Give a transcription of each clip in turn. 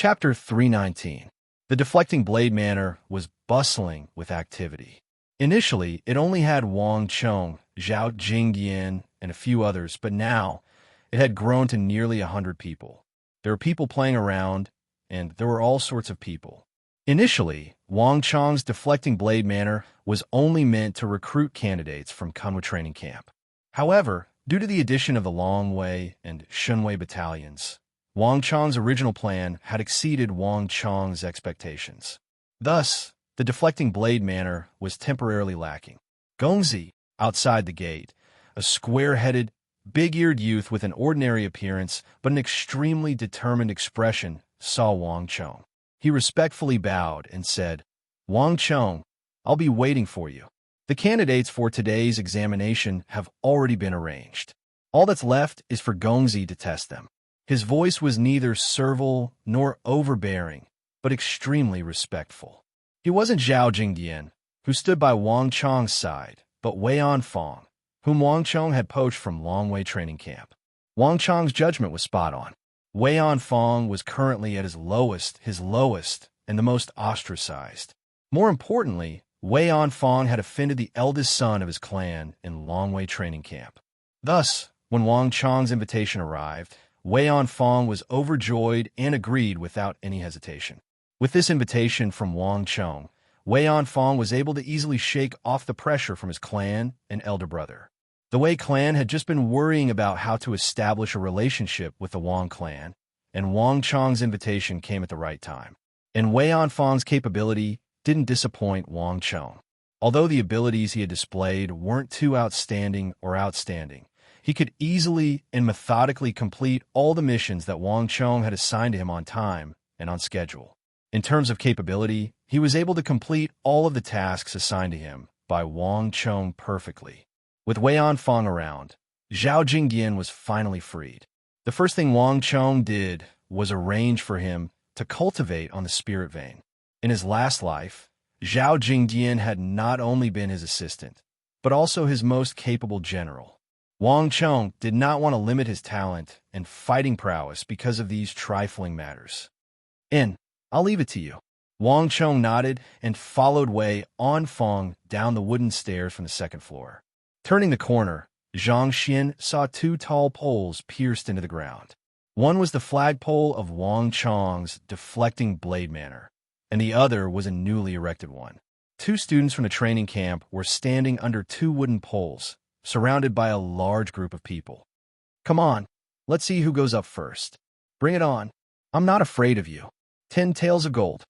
Chapter 319. The deflecting blade manor was bustling with activity. Initially, it only had Wang Chong, Zhao Jingyan, and a few others, but now it had grown to nearly 100 people. There were people playing around, and there were all sorts of people. Initially, Wang Chong's deflecting blade manor was only meant to recruit candidates from Kunwa training camp. However, due to the addition of the Longwei and Shunwei battalions, Wang Chong's original plan had exceeded Wang Chong's expectations. Thus, the deflecting blade manor was temporarily lacking. Gongzi, outside the gate, a square-headed, big-eared youth with an ordinary appearance but an extremely determined expression, saw Wang Chong. He respectfully bowed and said, "Wang Chong, I'll be waiting for you. The candidates for today's examination have already been arranged. All that's left is for Gongzi to test them." His voice was neither servile nor overbearing, but extremely respectful. He wasn't Zhao Jingyan, who stood by Wang Chong's side, but Wei Anfang, whom Wang Chong had poached from Longwei training camp. Wang Chong's judgment was spot on. Wei Anfang was currently at his lowest, and the most ostracized. More importantly, Wei Anfang had offended the eldest son of his clan in Longwei training camp. Thus, when Wang Chong's invitation arrived, Wei Anfang was overjoyed and agreed without any hesitation. With this invitation from Wang Chong, Wei Anfang was able to easily shake off the pressure from his clan and elder brother. The Wei clan had just been worrying about how to establish a relationship with the Wang clan, and Wang Chong's invitation came at the right time. And Wei Anfang's capability didn't disappoint Wang Chong. Although the abilities he had displayed weren't too outstanding, he could easily and methodically complete all the missions that Wang Chong had assigned to him on time and on schedule. In terms of capability, he was able to complete all of the tasks assigned to him by Wang Chong perfectly. With Wei Anfang around, Zhao Jingyan was finally freed. The first thing Wang Chong did was arrange for him to cultivate on the spirit vein. In his last life, Zhao Jingyan had not only been his assistant, but also his most capable general. Wang Chong did not want to limit his talent and fighting prowess because of these trifling matters. I'll leave it to you." Wang Chong nodded and followed Wei Anfang down the wooden stairs from the second floor. Turning the corner, Zhang Xian saw two tall poles pierced into the ground. One was the flagpole of Wang Chong's deflecting blade manor, and the other was a newly erected one. Two students from the training camp were standing under two wooden poles, surrounded by a large group of people. "Come on, let's see who goes up first. Bring it on. I'm not afraid of you. 10 taels of gold.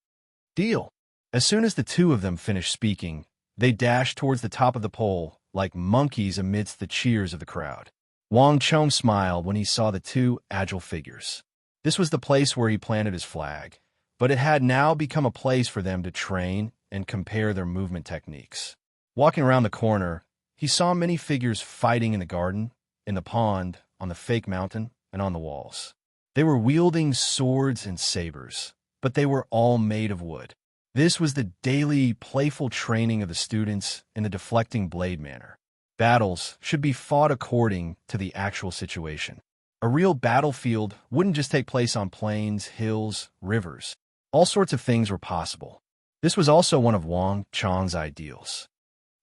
Deal." As soon as the two of them finished speaking, they dashed towards the top of the pole like monkeys amidst the cheers of the crowd. Wang Chong smiled when he saw the two agile figures. This was the place where he planted his flag, but it had now become a place for them to train and compare their movement techniques. Walking around the corner, he saw many figures fighting in the garden, in the pond, on the fake mountain, and on the walls. They were wielding swords and sabers, but they were all made of wood. This was the daily, playful training of the students in the deflecting blade manor. Battles should be fought according to the actual situation. A real battlefield wouldn't just take place on plains, hills, rivers. All sorts of things were possible. This was also one of Wang Chong's ideals.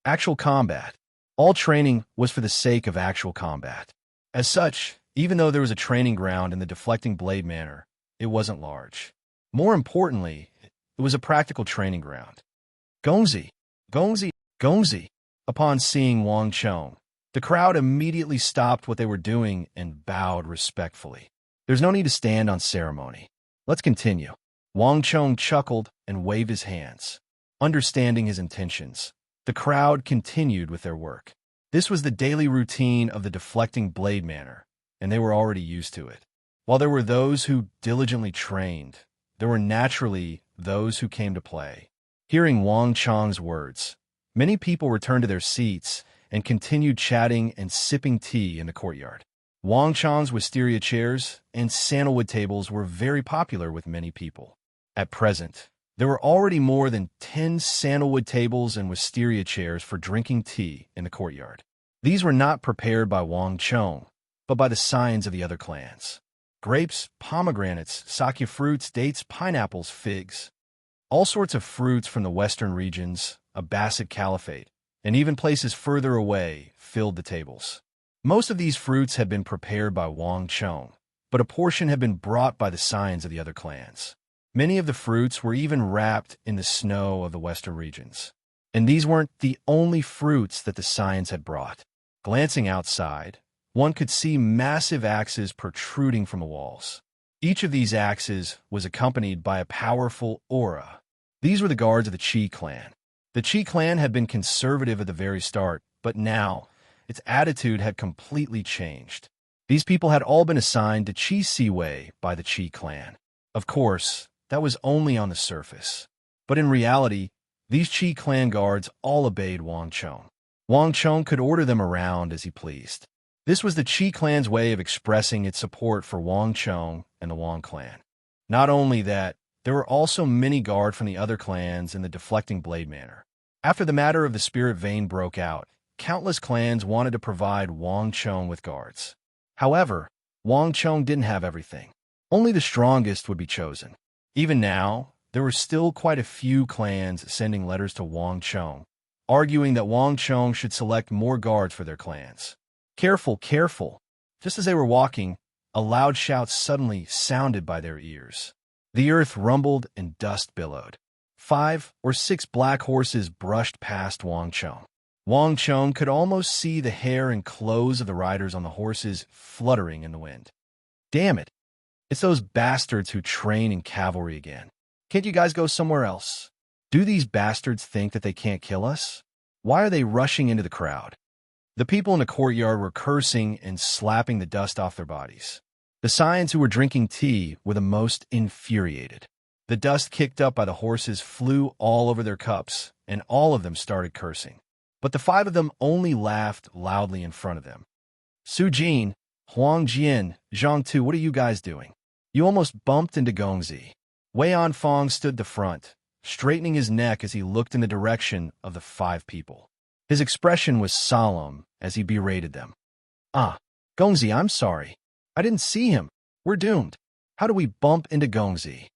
Actual combat. All training was for the sake of actual combat. As such, even though there was a training ground in the deflecting blade manor, it wasn't large. More importantly, it was a practical training ground. "Gongzi! Gongzi! Gongzi!" Upon seeing Wang Chong, the crowd immediately stopped what they were doing and bowed respectfully. "There's no need to stand on ceremony. Let's continue." Wang Chong chuckled and waved his hands. Understanding his intentions, the crowd continued with their work. This was the daily routine of the deflecting blade manor, and they were already used to it. While there were those who diligently trained, there were naturally those who came to play. Hearing Wang Chong's words, many people returned to their seats and continued chatting and sipping tea in the courtyard. Wang Chong's wisteria chairs and sandalwood tables were very popular with many people. At present, there were already more than 10 sandalwood tables and wisteria chairs for drinking tea in the courtyard. These were not prepared by Wang Chong, but by the signs of the other clans. Grapes, pomegranates, sakya fruits, dates, pineapples, figs. All sorts of fruits from the western regions, Abbasid Caliphate, and even places further away filled the tables. Most of these fruits had been prepared by Wang Chong, but a portion had been brought by the scions of the other clans. Many of the fruits were even wrapped in the snow of the western regions. And these weren't the only fruits that the scions had brought. Glancing outside, one could see massive axes protruding from the walls. Each of these axes was accompanied by a powerful aura. These were the guards of the Qi clan. The Qi clan had been conservative at the very start, but now its attitude had completely changed. These people had all been assigned to Qi Siwei by the Qi clan. Of course, that was only on the surface. But in reality, these Qi clan guards all obeyed Wang Chong. Wang Chong could order them around as he pleased. This was the Qi clan's way of expressing its support for Wang Chong and the Wang clan. Not only that, there were also many guards from the other clans in the Deflecting Blade Manor. After the matter of the Spirit Vein broke out, countless clans wanted to provide Wang Chong with guards. However, Wang Chong didn't have everything. Only the strongest would be chosen. Even now, there were still quite a few clans sending letters to Wang Chong, arguing that Wang Chong should select more guards for their clans. Careful, careful! Just as they were walking, a loud shout suddenly sounded by their ears. The earth rumbled and dust billowed. 5 or 6 black horses brushed past Wang Chong. Wang Chong could almost see the hair and clothes of the riders on the horses fluttering in the wind. Damn it! It's those bastards who train in cavalry again. Can't you guys go somewhere else? Do these bastards think that they can't kill us? Why are they rushing into the crowd? The people in the courtyard were cursing and slapping the dust off their bodies. The scions who were drinking tea were the most infuriated. The dust kicked up by the horses flew all over their cups, and all of them started cursing. But the 5 of them only laughed loudly in front of them. Su Jin, Huang Jian, Zhang Tu, what are you guys doing? You almost bumped into Gongzi. Wei Anfang stood the front, straightening his neck as he looked in the direction of the 5 people. His expression was solemn as he berated them. Ah, Gongzi, I'm sorry. I didn't see him. We're doomed. How do we bump into Gongzi?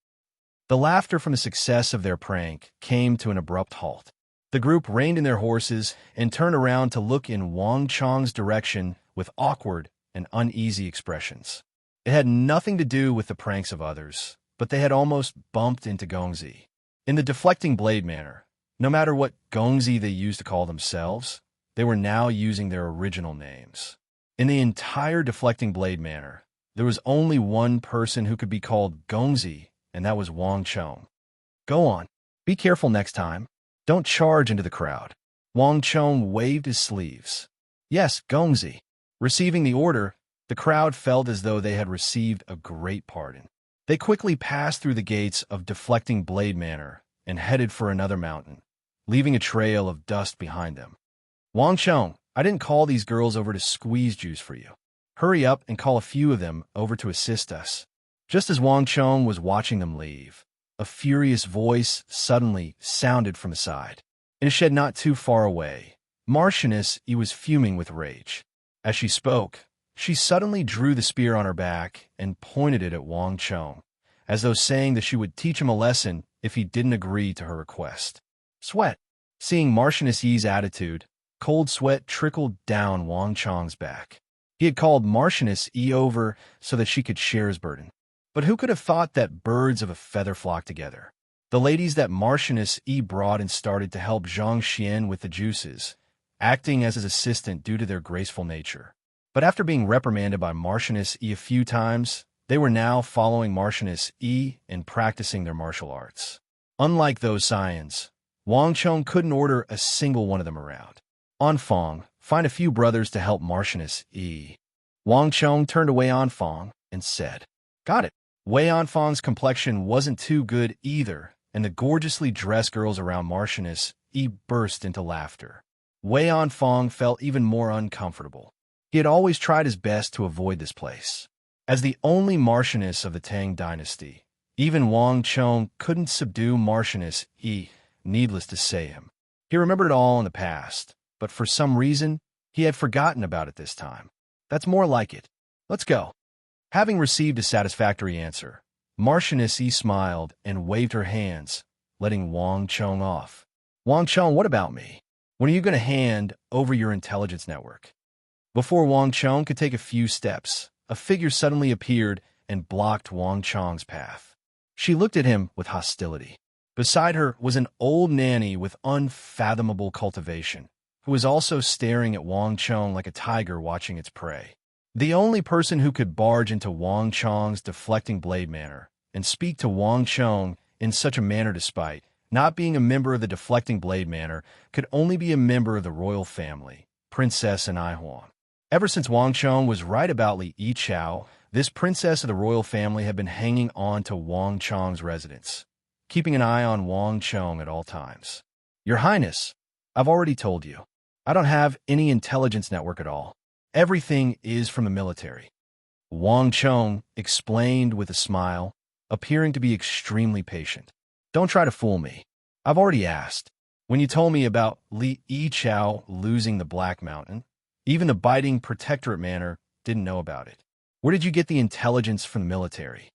The laughter from the success of their prank came to an abrupt halt. The group reined in their horses and turned around to look in Wang Chong's direction with awkward and uneasy expressions. It had nothing to do with the pranks of others, but they had almost bumped into Gongzi. In the Deflecting Blade Manor, no matter what Gongzi they used to call themselves, they were now using their original names. In the entire Deflecting Blade Manor, there was only one person who could be called Gongzi, and that was Wang Chong. Go on. Be careful next time. Don't charge into the crowd. Wang Chong waved his sleeves. Yes, Gongzi. Receiving the order, the crowd felt as though they had received a great pardon. They quickly passed through the gates of Deflecting Blade Manor and headed for another mountain, leaving a trail of dust behind them. Wang Chong, I didn't call these girls over to squeeze juice for you. Hurry up and call a few of them over to assist us. Just as Wang Chong was watching them leave, a furious voice suddenly sounded from the side. In a shed not too far away, Marchioness E was fuming with rage. As she spoke, she suddenly drew the spear on her back and pointed it at Wang Chong, as though saying that she would teach him a lesson if he didn't agree to her request. Sweat. Seeing Marchioness Yi's attitude, cold sweat trickled down Wang Chong's back. He had called Marchioness E over so that she could share his burden. But who could have thought that birds of a feather flock together? The ladies that Marchioness E brought and started to help Zhang Xian with the juices, acting as his assistant due to their graceful nature. But after being reprimanded by Marchioness E a few times, they were now following Marchioness E and practicing their martial arts. Unlike those scions, Wang Chong couldn't order a single one of them around. Anfang, find a few brothers to help Marchioness E. Wang Chong turned to Wei Anfang and said, Got it. Wei Anfang's complexion wasn't too good either, and the gorgeously dressed girls around Marchioness E burst into laughter. Wei Anfang felt even more uncomfortable. He had always tried his best to avoid this place. As the only Marchioness of the Tang dynasty, even Wang Chong couldn't subdue Marchioness E, needless to say him. He remembered it all in the past, but for some reason, he had forgotten about it this time. That's more like it. Let's go. Having received a satisfactory answer, Marchioness E smiled and waved her hands, letting Wang Chong off. Wang Chong, what about me? When are you going to hand over your intelligence network? Before Wang Chong could take a few steps, a figure suddenly appeared and blocked Wang Chong's path. She looked at him with hostility. Beside her was an old nanny with unfathomable cultivation, who was also staring at Wang Chong like a tiger watching its prey. The only person who could barge into Wang Chong's deflecting blade manor and speak to Wang Chong in such a manner despite not being a member of the deflecting blade manor could only be a member of the royal family, Princess Anai Huang. Ever since Wang Chong was right about Li Yichao, this princess of the royal family had been hanging on to Wang Chong's residence, keeping an eye on Wang Chong at all times. Your Highness, I've already told you, I don't have any intelligence network at all. Everything is from the military. Wang Chong explained with a smile, appearing to be extremely patient. Don't try to fool me. I've already asked. When you told me about Li Yichao losing the Black Mountain, even the biting protectorate manor didn't know about it. Where did you get the intelligence from the military?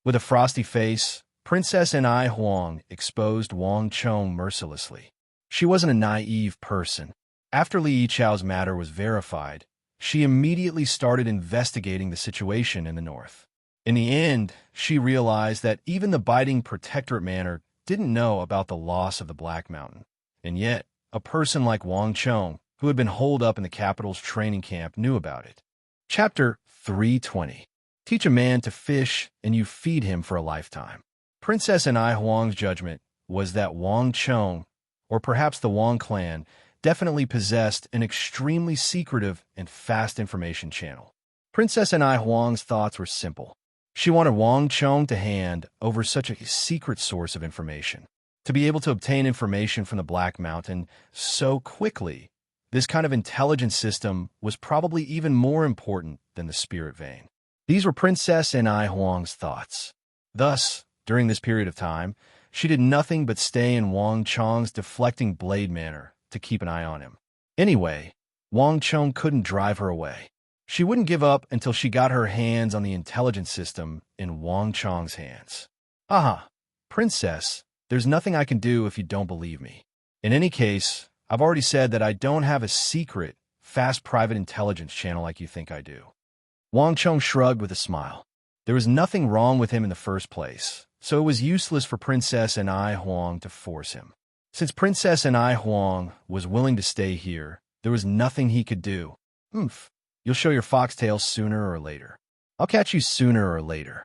With a frosty face, Princess Anai Huang exposed Wang Chong mercilessly. She wasn't a naive person. After Li Yichao's matter was verified, she immediately started investigating the situation in the north. In the end, she realized that even the biting protectorate manor didn't know about the loss of the Black Mountain. And yet, a person like Wang Chong, who had been holed up in the capital's training camp, knew about it. Chapter 320. Teach a man to fish, and you feed him for a lifetime. Princess Anai Huang's judgment was that Wang Chong, or perhaps the Wang clan, definitely possessed an extremely secretive and fast information channel. Princess Anai Huang's thoughts were simple. She wanted Wang Chong to hand over such a secret source of information. To be able to obtain information from the Black Mountain so quickly, this kind of intelligence system was probably even more important than the spirit vein. These were Princess Anai Huang's thoughts. Thus, during this period of time, she did nothing but stay in Wang Chong's deflecting blade manor to keep an eye on him. Anyway, Wang Chong couldn't drive her away. She wouldn't give up until she got her hands on the intelligence system in Wang Chong's hands. Aha, Princess, there's nothing I can do if you don't believe me. In any case, I've already said that I don't have a secret, fast private intelligence channel like you think I do. Wang Chong shrugged with a smile. There was nothing wrong with him in the first place, so it was useless for Princess Anai Huang to force him. Since Princess Anai Huang was willing to stay here, there was nothing he could do. You'll show your foxtail sooner or later. I'll catch you sooner or later.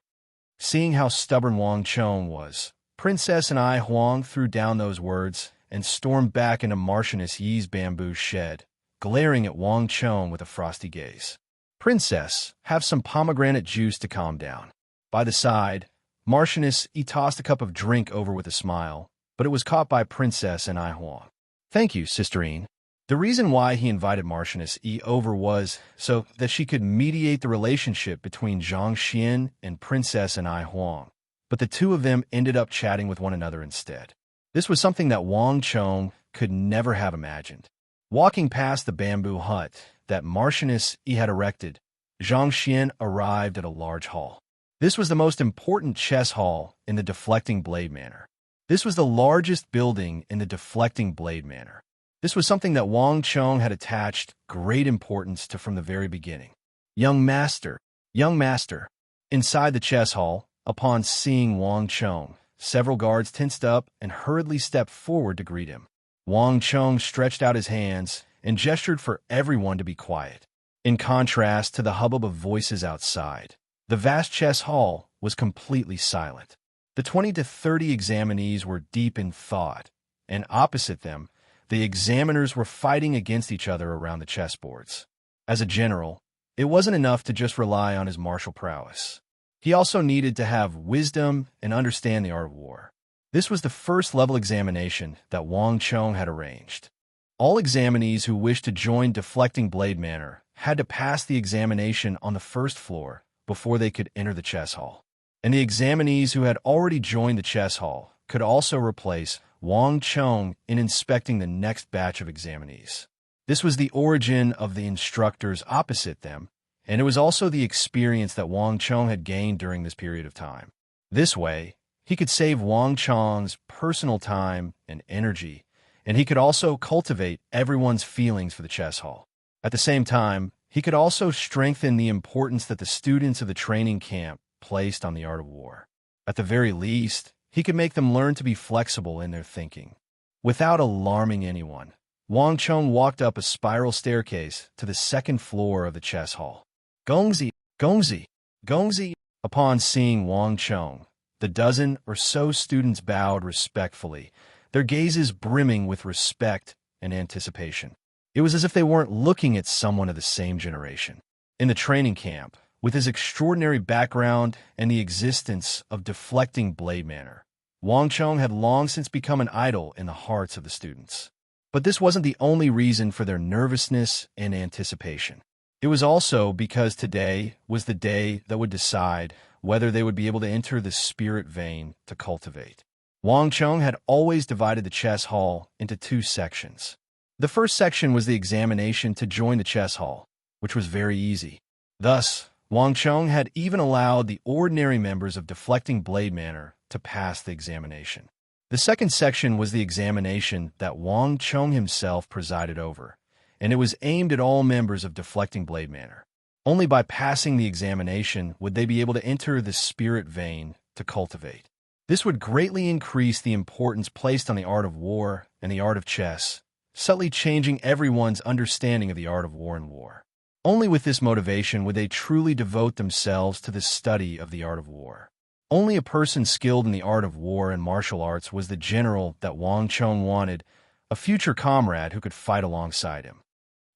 Seeing how stubborn Wang Chong was, Princess Anai Huang threw down those words and stormed back into Marchioness Yi's bamboo shed, glaring at Wang Chong with a frosty gaze. Princess, have some pomegranate juice to calm down. By the side, Marchioness Yi tossed a cup of drink over with a smile, but it was caught by Princess Anai Huang. Thank you, Sisterine. The reason why he invited Marchioness Yi over was so that she could mediate the relationship between Zhang Xian and Princess Anai Huang, but the two of them ended up chatting with one another instead. This was something that Wang Chong could never have imagined. Walking past the bamboo hut that Marchioness Yi had erected, Zhang Xian arrived at a large hall. This was the most important chess hall in the deflecting blade manor. This was the largest building in the deflecting blade manor. This was something that Wang Chong had attached great importance to from the very beginning. Young master. Inside the chess hall, upon seeing Wang Chong, several guards tensed up and hurriedly stepped forward to greet him. Wang Chong stretched out his hands and gestured for everyone to be quiet. In contrast to the hubbub of voices outside, the vast chess hall was completely silent. The 20 to 30 examinees were deep in thought, and opposite them, the examiners were fighting against each other around the chessboards. As a general, it wasn't enough to just rely on his martial prowess. He also needed to have wisdom and understand the art of war. This was the first-level examination that Wang Chong had arranged. All examinees who wished to join Deflecting Blade Manor had to pass the examination on the first floor before they could enter the chess hall. And the examinees who had already joined the chess hall could also replace Wang Chong in inspecting the next batch of examinees. This was the origin of the instructors opposite them, and it was also the experience that Wang Chong had gained during this period of time. This way, he could save Wang Chong's personal time and energy, and he could also cultivate everyone's feelings for the chess hall. At the same time, he could also strengthen the importance that the students of the training camp placed on the art of war. At the very least, he could make them learn to be flexible in their thinking. Without alarming anyone, Wang Chong walked up a spiral staircase to the second floor of the chess hall. Gongzi, Gongzi, Gongzi. Upon seeing Wang Chong, the dozen or so students bowed respectfully, their gazes brimming with respect and anticipation. It was as if they weren't looking at someone of the same generation. In the training camp, with his extraordinary background and the existence of deflecting blade manner, Wang Chong had long since become an idol in the hearts of the students. But this wasn't the only reason for their nervousness and anticipation. It was also because today was the day that would decide whether they would be able to enter the spirit vein to cultivate. Wang Chong had always divided the chess hall into two sections. The first section was the examination to join the chess hall, which was very easy. Thus, Wang Chong had even allowed the ordinary members of deflecting blade manner to pass the examination. The second section was the examination that Wang Chong himself presided over, and it was aimed at all members of deflecting blade manner. Only by passing the examination would they be able to enter the spirit vein to cultivate. This would greatly increase the importance placed on the art of war and the art of chess, subtly changing everyone's understanding of the art of war and war. Only with this motivation would they truly devote themselves to the study of the art of war. Only a person skilled in the art of war and martial arts was the general that Wang Chong wanted, a future comrade who could fight alongside him.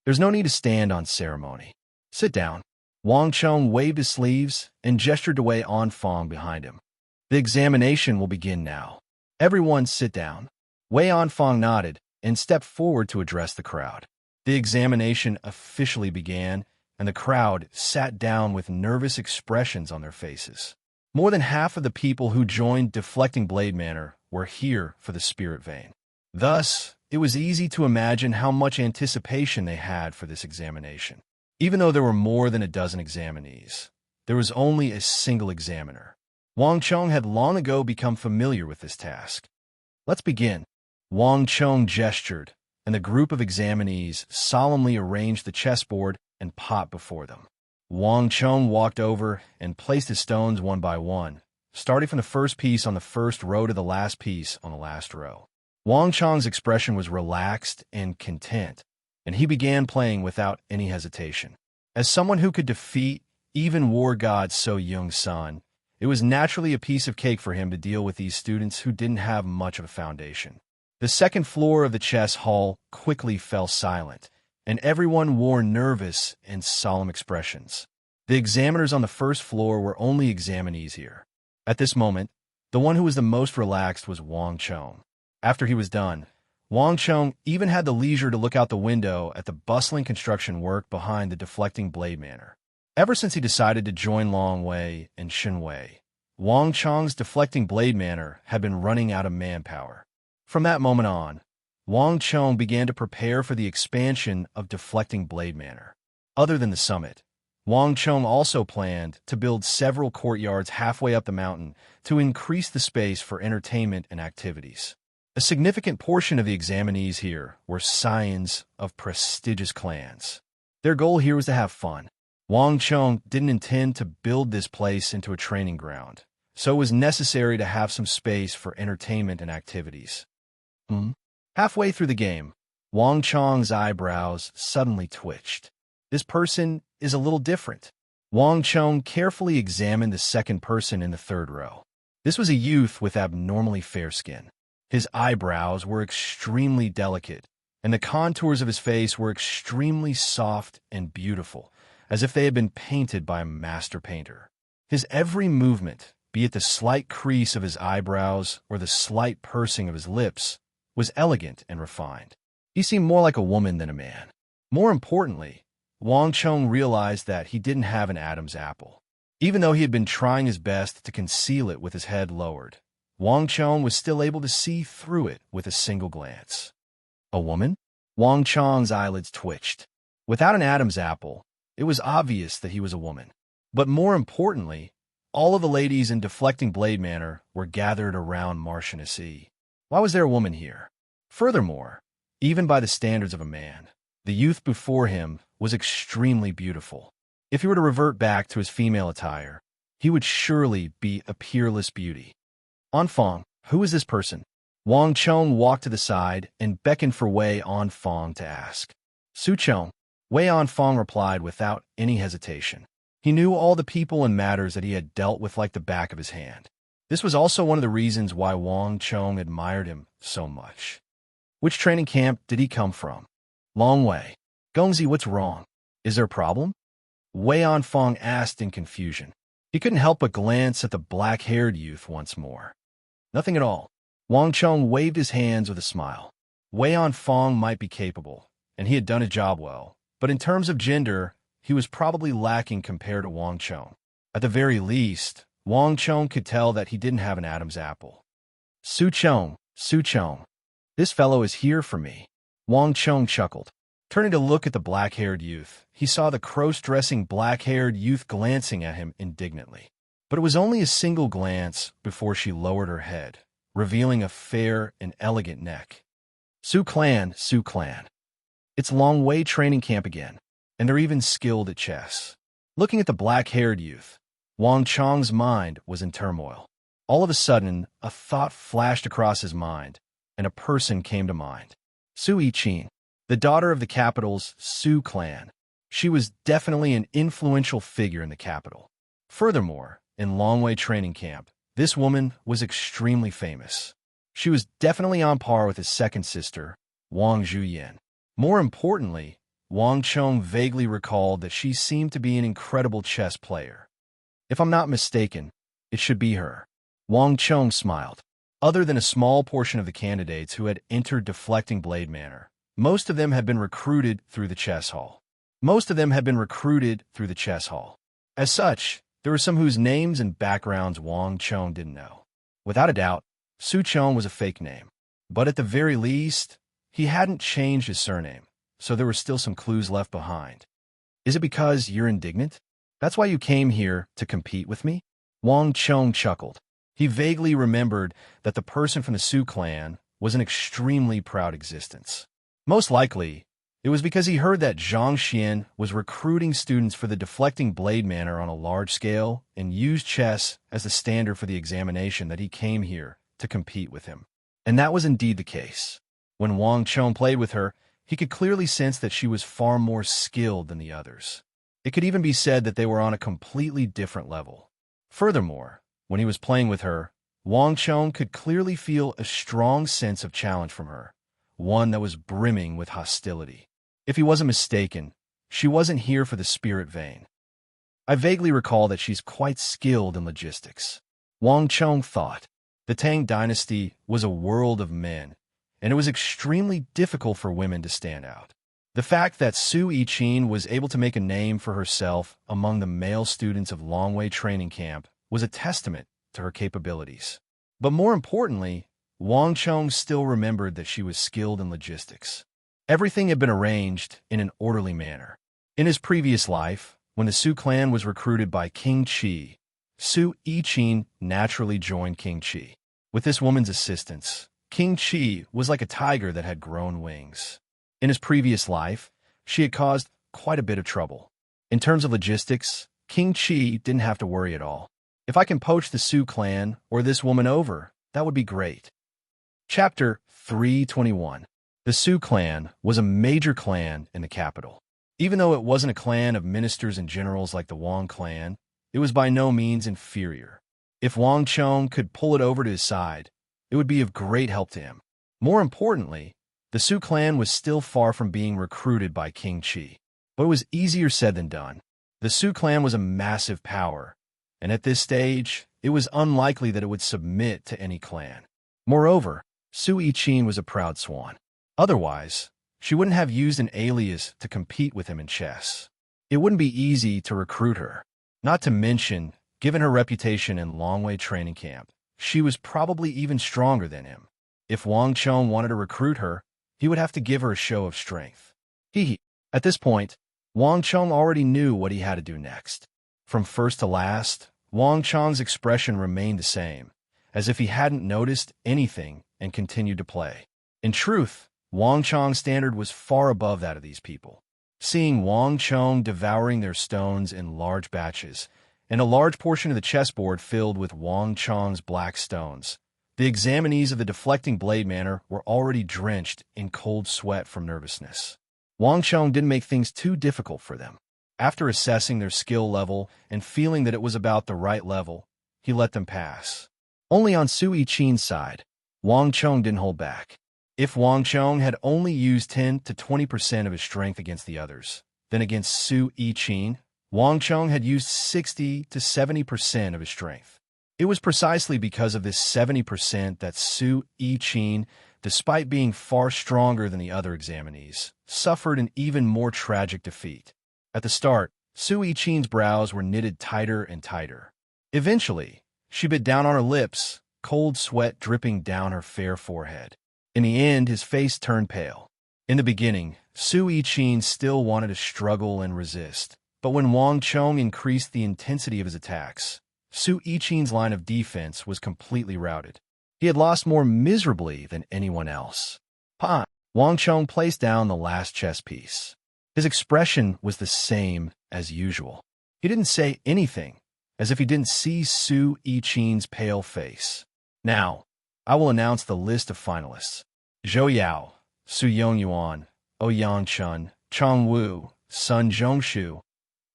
There's no need to stand on ceremony. Sit down. Wang Chong waved his sleeves and gestured to Wei Anfang behind him. The examination will begin now. Everyone sit down. Wei Anfang nodded and stepped forward to address the crowd. The examination officially began, and the crowd sat down with nervous expressions on their faces. More than half of the people who joined Deflecting Blade Manor were here for the spirit vein. Thus, it was easy to imagine how much anticipation they had for this examination. Even though there were more than a dozen examinees, there was only a single examiner. Wang Chong had long ago become familiar with this task. Let's begin. Wang Chong gestured, and the group of examinees solemnly arranged the chessboard and pot before them. Wang Chong walked over and placed his stones one by one, starting from the first piece on the first row to the last piece on the last row. Wang Chong's expression was relaxed and content, and he began playing without any hesitation. As someone who could defeat even war god So Young-san, it was naturally a piece of cake for him to deal with these students who didn't have much of a foundation. The second floor of the chess hall quickly fell silent, and everyone wore nervous and solemn expressions. The examiners on the first floor were only examinees here. At this moment, the one who was the most relaxed was Wang Chong. After he was done, Wang Chong even had the leisure to look out the window at the bustling construction work behind the Deflecting Blade Manor. Ever since he decided to join Long Wei and Shen Wei, Wang Chong's Deflecting Blade Manor had been running out of manpower. From that moment on, Wang Chong began to prepare for the expansion of Deflecting Blade Manor. Other than the summit, Wang Chong also planned to build several courtyards halfway up the mountain to increase the space for entertainment and activities. A significant portion of the examinees here were scions of prestigious clans. Their goal here was to have fun. Wang Chong didn't intend to build this place into a training ground, so it was necessary to have some space for entertainment and activities. Halfway through the game, Wang Chong's eyebrows suddenly twitched. This person is a little different. Wang Chong carefully examined the second person in the third row. This was a youth with abnormally fair skin. His eyebrows were extremely delicate, and the contours of his face were extremely soft and beautiful, as if they had been painted by a master painter. His every movement, be it the slight crease of his eyebrows or the slight pursing of his lips, was elegant and refined. He seemed more like a woman than a man. More importantly, Wang Chong realized that he didn't have an Adam's apple. Even though he had been trying his best to conceal it with his head lowered, Wang Chong was still able to see through it with a single glance. A woman? Wang Chong's eyelids twitched. Without an Adam's apple, It was obvious that he was a woman. But more importantly, all of the ladies in Deflecting Blade Manor were gathered around Marchioness E. Why was there a woman here? Furthermore, even by the standards of a man, the youth before him was extremely beautiful. If he were to revert back to his female attire, he would surely be a peerless beauty. Anfang, who is this person? Wang Chong walked to the side and beckoned for Wei Anfang to ask. Su Chong. Wei Anfang replied without any hesitation. He knew all the people and matters that he had dealt with like the back of his hand. This was also one of the reasons why Wang Chong admired him so much. Which training camp did he come from? Long Wei. Gongzi, what's wrong? Is there a problem? Wei Anfang asked in confusion. He couldn't help but glance at the black-haired youth once more. Nothing at all. Wang Chong waved his hands with a smile. Wei Anfang might be capable, and he had done his job well, but in terms of gender, he was probably lacking compared to Wang Chong. At the very least, Wang Chong could tell that he didn't have an Adam's apple. Su Chong, this fellow is here for me. Wang Chong chuckled. Turning to look at the black-haired youth, he saw the cross-dressing black-haired youth glancing at him indignantly. But it was only a single glance before she lowered her head, revealing a fair and elegant neck. Su Clan. It's Long Wei training camp again, and they're even skilled at chess. Looking at the black-haired youth, Wang Chong's mind was in turmoil. All of a sudden, a thought flashed across his mind, and a person came to mind. Su Yiqin, the daughter of the capital's Su clan. She was definitely an influential figure in the capital. Furthermore, in Long Wei training camp, this woman was extremely famous. She was definitely on par with his second sister, Wang Zhuyan. More importantly, Wang Chong vaguely recalled that she seemed to be an incredible chess player. If I'm not mistaken, it should be her. Wang Chong smiled. Other than a small portion of the candidates who had entered Deflecting Blade Manor, most of them had been recruited through the chess hall. As such, there were some whose names and backgrounds Wang Chong didn't know. Without a doubt, Su Chong was a fake name. But at the very least, he hadn't changed his surname, so there were still some clues left behind. Is it because you're indignant? That's why you came here to compete with me? Wang Chong chuckled. He vaguely remembered that the person from the Su clan was an extremely proud existence. Most likely, it was because he heard that Zhang Xian was recruiting students for the Deflecting Blade Manor on a large scale and used chess as the standard for the examination that he came here to compete with him. And that was indeed the case. When Wang Chong played with her, he could clearly sense that she was far more skilled than the others. It could even be said that they were on a completely different level. Furthermore, when he was playing with her, Wang Chong could clearly feel a strong sense of challenge from her, one that was brimming with hostility. If he wasn't mistaken, she wasn't here for the spirit vein. I vaguely recall that she's quite skilled in logistics. Wang Chong thought. The Tang dynasty was a world of men, and it was extremely difficult for women to stand out. The fact that Su Yiqin was able to make a name for herself among the male students of Long Wei training camp was a testament to her capabilities. But more importantly, Wang Chong still remembered that she was skilled in logistics. Everything had been arranged in an orderly manner. In his previous life, when the Su clan was recruited by King Qi, Su Yiqin naturally joined King Qi. With this woman's assistance, King Qi was like a tiger that had grown wings. In his previous life, she had caused quite a bit of trouble. In terms of logistics, King Qi didn't have to worry at all. If I can poach the Su clan or this woman over, that would be great. Chapter 321. The Su clan was a major clan in the capital. Even though it wasn't a clan of ministers and generals like the Wang clan, it was by no means inferior. If Wang Chong could pull it over to his side, it would be of great help to him. More importantly, the Su clan was still far from being recruited by King Qi. But it was easier said than done. The Su clan was a massive power, and at this stage, it was unlikely that it would submit to any clan. Moreover, Su Yiqin was a proud swan. Otherwise, she wouldn't have used an alias to compete with him in chess. It wouldn't be easy to recruit her. Not to mention, given her reputation in Long Wei training camp, she was probably even stronger than him. If Wang Chong wanted to recruit her, he would have to give her a show of strength. At this point, Wang Cheng already knew what he had to do next. From first to last, Wang Cheng's expression remained the same, as if he hadn't noticed anything and continued to play. In truth, Wang Cheng's standard was far above that of these people. Seeing Wang Cheng devouring their stones in large batches, and a large portion of the chessboard filled with Wang Cheng's black stones, the examinees of the deflecting blade manor were already drenched in cold sweat from nervousness. Wang Cheng didn't make things too difficult for them. After assessing their skill level and feeling that it was about the right level, he let them pass. Only on Su Yiqin's side, Wang Cheng didn't hold back. If Wang Cheng had only used 10 to 20% of his strength against the others, then against Su Yiqin, Wang Cheng had used 60 to 70% of his strength. It was precisely because of this 70% that Su Yiqin, despite being far stronger than the other examinees, suffered an even more tragic defeat. At the start, Su Yiqin's brows were knitted tighter and tighter. Eventually, she bit down on her lips, cold sweat dripping down her fair forehead. In the end, his face turned pale. In the beginning, Su Yiqin still wanted to struggle and resist, but when Wang Cheng increased the intensity of his attacks, Su Yiqin's line of defense was completely routed. He had lost more miserably than anyone else. Wang Cheng placed down the last chess piece. His expression was the same as usual. He didn't say anything, as if he didn't see Su Yiqin's pale face. Now, I will announce the list of finalists. Zhou Yao, Su Yongyuan, Ouyang Chun, Chang Wu, Sun Zhongshu.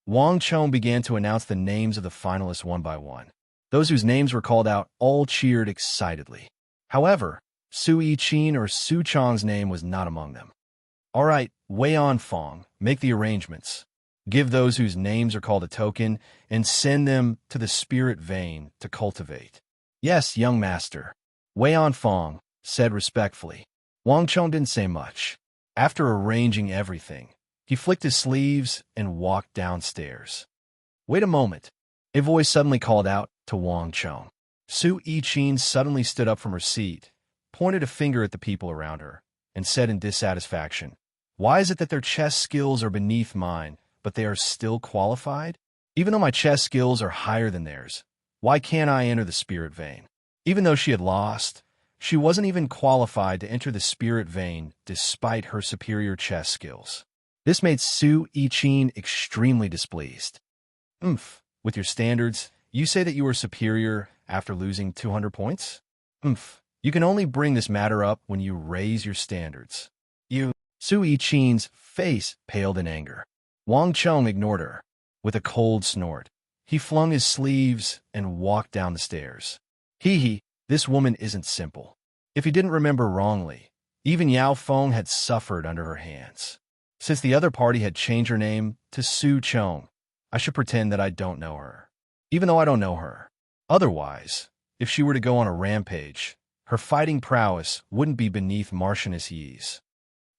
Wang Cheng began to announce the names of the finalists one by one. Those whose names were called out all cheered excitedly. However, Su Yiqin or Su Chang's name was not among them. All right, Wei Fong, make the arrangements. Give those whose names are called a token and send them to the spirit vein to cultivate. Yes, young master. Wei Fong said respectfully. Wang Cheng didn't say much. After arranging everything, he flicked his sleeves and walked downstairs. Wait a moment. A voice suddenly called out to Wang Cheng. Su Yiqin suddenly stood up from her seat, pointed a finger at the people around her, and said in dissatisfaction, "Why is it that their chess skills are beneath mine, but they are still qualified? Even though my chess skills are higher than theirs, why can't I enter the spirit vein?" Even though she had lost, she wasn't even qualified to enter the spirit vein despite her superior chess skills. This made Su Yiqin extremely displeased. With your standards, you say that you are superior after losing 200 points? You can only bring this matter up when you raise your standards. Su Yiqin's face paled in anger. Wang Cheng ignored her. With a cold snort, he flung his sleeves and walked down the stairs. This woman isn't simple. If he didn't remember wrongly, even Yao Feng had suffered under her hands. Since the other party had changed her name to Su Cheng, I should pretend that I don't know her. Even though I don't know her. Otherwise, if she were to go on a rampage, her fighting prowess wouldn't be beneath Marchioness Yi's.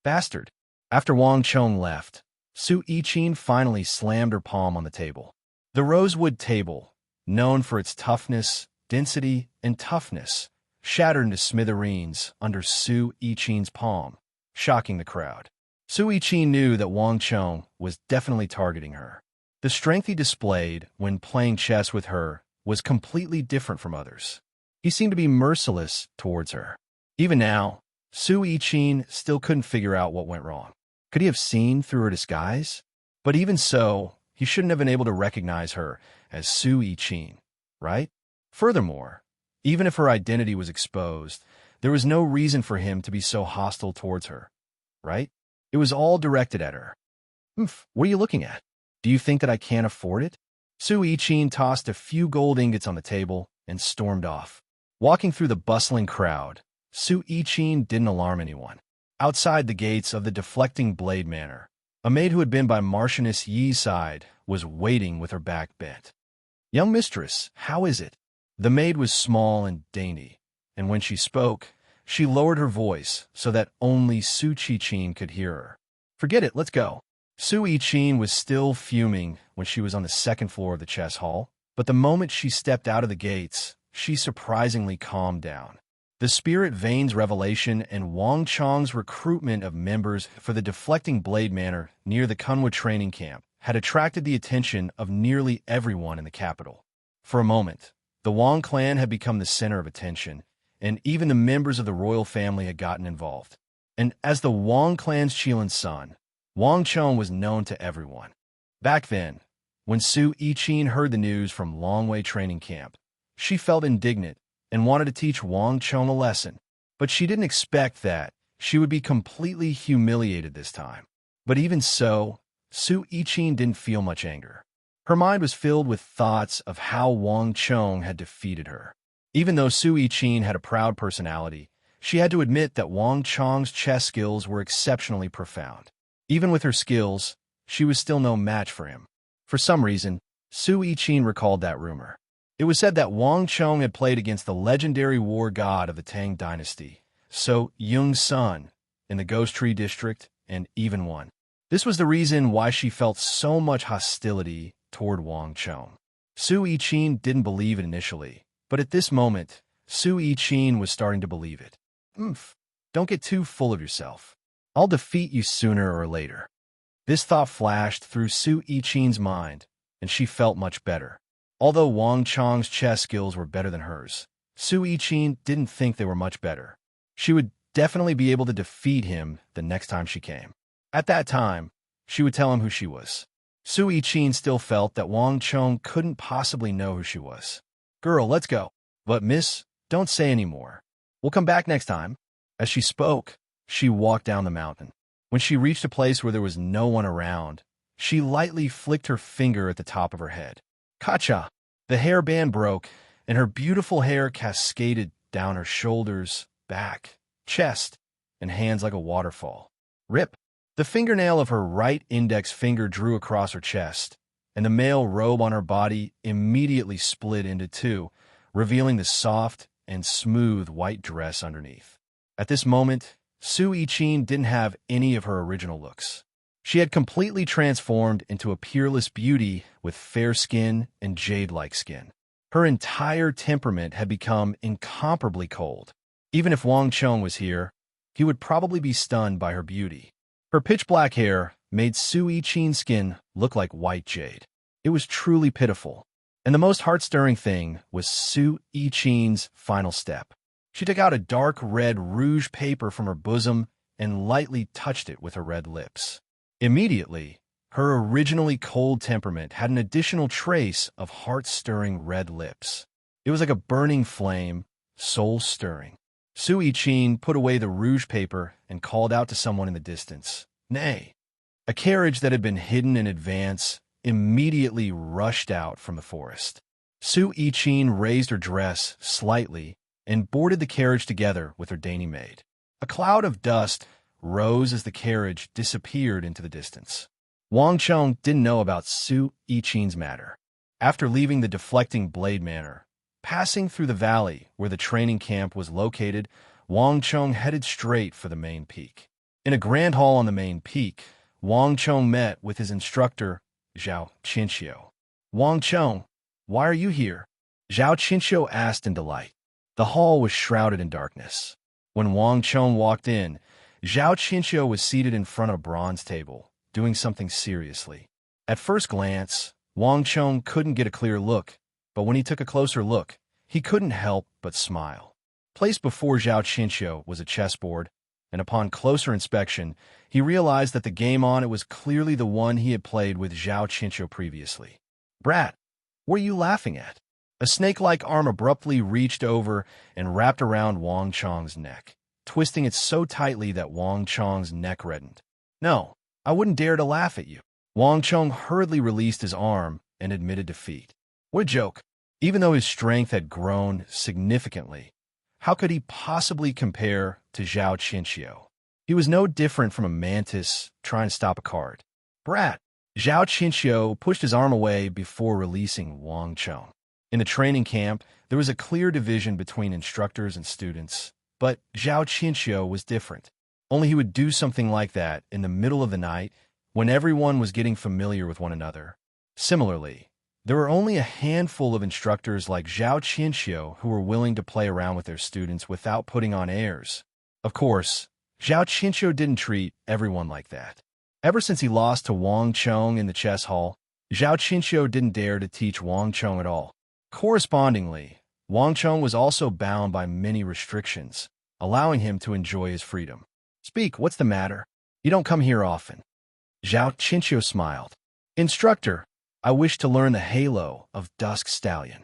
Bastard. After Wang Cheng left, Su Yiqin finally slammed her palm on the table. The rosewood table, known for its toughness, density, and toughness, shattered into smithereens under Su Yiqin's palm, shocking the crowd. Su Yiqin knew that Wang Cheng was definitely targeting her. The strength he displayed when playing chess with her was completely different from others. He seemed to be merciless towards her. Even now, Su Yiqin still couldn't figure out what went wrong. Could he have seen through her disguise? But even so, he shouldn't have been able to recognize her as Su Yiqin, right? Furthermore, even if her identity was exposed, there was no reason for him to be so hostile towards her, right? It was all directed at her. What are you looking at? Do you think that I can't afford it? Su Yiqin tossed a few gold ingots on the table and stormed off. Walking through the bustling crowd, Su Yiqin didn't alarm anyone. Outside the gates of the deflecting blade manor, a maid who had been by Marchioness Yi's side was waiting with her back bent. "Young mistress, how is it?" The maid was small and dainty, and when she spoke, she lowered her voice so that only Su Yiqin could hear her. "Forget it, let's go." Su Yiqin was still fuming when she was on the second floor of the chess hall, but the moment she stepped out of the gates, she surprisingly calmed down. The Spirit Veins revelation and Wang Chong's recruitment of members for the Deflecting Blade Manor near the Kunwa training camp had attracted the attention of nearly everyone in the capital. For a moment, the Wang clan had become the center of attention, and even the members of the royal family had gotten involved. And as the Wang clan's Qilin's son, Wang Chong was known to everyone. Back then, when Su Yiqin heard the news from Longwei training camp, she felt indignant and wanted to teach Wang Chong a lesson, but she didn't expect that she would be completely humiliated this time. But even so, Su Yiqin didn't feel much anger. Her mind was filled with thoughts of how Wang Chong had defeated her. Even though Su Yiqin had a proud personality, she had to admit that Wang Chong's chess skills were exceptionally profound. Even with her skills, she was still no match for him. For some reason, Su Yiqin recalled that rumor. It was said that Wang Chong had played against the legendary war god of the Tang dynasty, So Yung's son, in the Ghost Tree district, and even won. This was the reason why she felt so much hostility toward Wang Chong. Su Yiqin didn't believe it initially, but at this moment, Su Yiqin was starting to believe it. Don't get too full of yourself. I'll defeat you sooner or later. This thought flashed through Su Yiqin's mind, and she felt much better. Although Wang Chong's chess skills were better than hers, Su Yiqin didn't think they were much better. She would definitely be able to defeat him the next time she came. At that time, she would tell him who she was. Su Yiqin still felt that Wang Chong couldn't possibly know who she was. Girl, let's go. But miss, don't say any more. We'll come back next time. As she spoke, she walked down the mountain. When she reached a place where there was no one around, she lightly flicked her finger at the top of her head. Kacha! The hairband broke, and her beautiful hair cascaded down her shoulders, back, chest, and hands like a waterfall. Rip! The fingernail of her right index finger drew across her chest, and the male robe on her body immediately split into two, revealing the soft and smooth white dress underneath. At this moment, Su Yiqin didn't have any of her original looks. She had completely transformed into a peerless beauty with fair skin and jade-like skin. Her entire temperament had become incomparably cold. Even if Wang Chong was here, he would probably be stunned by her beauty. Her pitch-black hair made Su Yiqin's skin look like white jade. It was truly pitiful. And the most heart-stirring thing was Su Yiqin's final step. She took out a dark red rouge paper from her bosom and lightly touched it with her red lips. Immediately, her originally cold temperament had an additional trace of heart-stirring red lips. It was like a burning flame, soul-stirring. Su Yiqin put away the rouge paper and called out to someone in the distance. Nay! A carriage that had been hidden in advance immediately rushed out from the forest. Su Yiqin raised her dress slightly and boarded the carriage together with her dainty maid. A cloud of dust rose as the carriage disappeared into the distance. Wang Chong didn't know about Su Yiqin's matter. After leaving the Deflecting Blade Manor, passing through the valley where the training camp was located, Wang Chong headed straight for the main peak. In a grand hall on the main peak, Wang Chong met with his instructor, Zhao Qinxiu. Wang Chong, why are you here? Zhao Qinxiu asked in delight. The hall was shrouded in darkness. When Wang Chong walked in, Zhao Qinxiu was seated in front of a bronze table, doing something seriously. At first glance, Wang Chong couldn't get a clear look, but when he took a closer look, he couldn't help but smile. Placed before Zhao Qinxiu was a chessboard, and upon closer inspection, he realized that the game on it was clearly the one he had played with Zhao Qinxiu previously. Brat, what are you laughing at? A snake-like arm abruptly reached over and wrapped around Wang Chong's neck, twisting it so tightly that Wang Chong's neck reddened. No, I wouldn't dare to laugh at you. Wang Chong hurriedly released his arm and admitted defeat. What a joke. Even though his strength had grown significantly, how could he possibly compare to Zhao Qinxiu? He was no different from a mantis trying to stop a card. Brat! Zhao Qinxiu pushed his arm away before releasing Wang Chong. In the training camp, there was a clear division between instructors and students, but Zhao Qinxiu was different. Only he would do something like that in the middle of the night when everyone was getting familiar with one another. Similarly, There were only a handful of instructors like Zhao Qianxiu who were willing to play around with their students without putting on airs. Of course, Zhao Qianxiu didn't treat everyone like that. Ever since he lost to Wang Chong in the chess hall, Zhao Qianxiu didn't dare to teach Wang Chong at all. Correspondingly, Wang Chong was also bound by many restrictions, allowing him to enjoy his freedom. "Speak, what's the matter? You don't come here often." Zhao Qianxiu smiled. "Instructor, I wish to learn the halo of Dusk Stallion."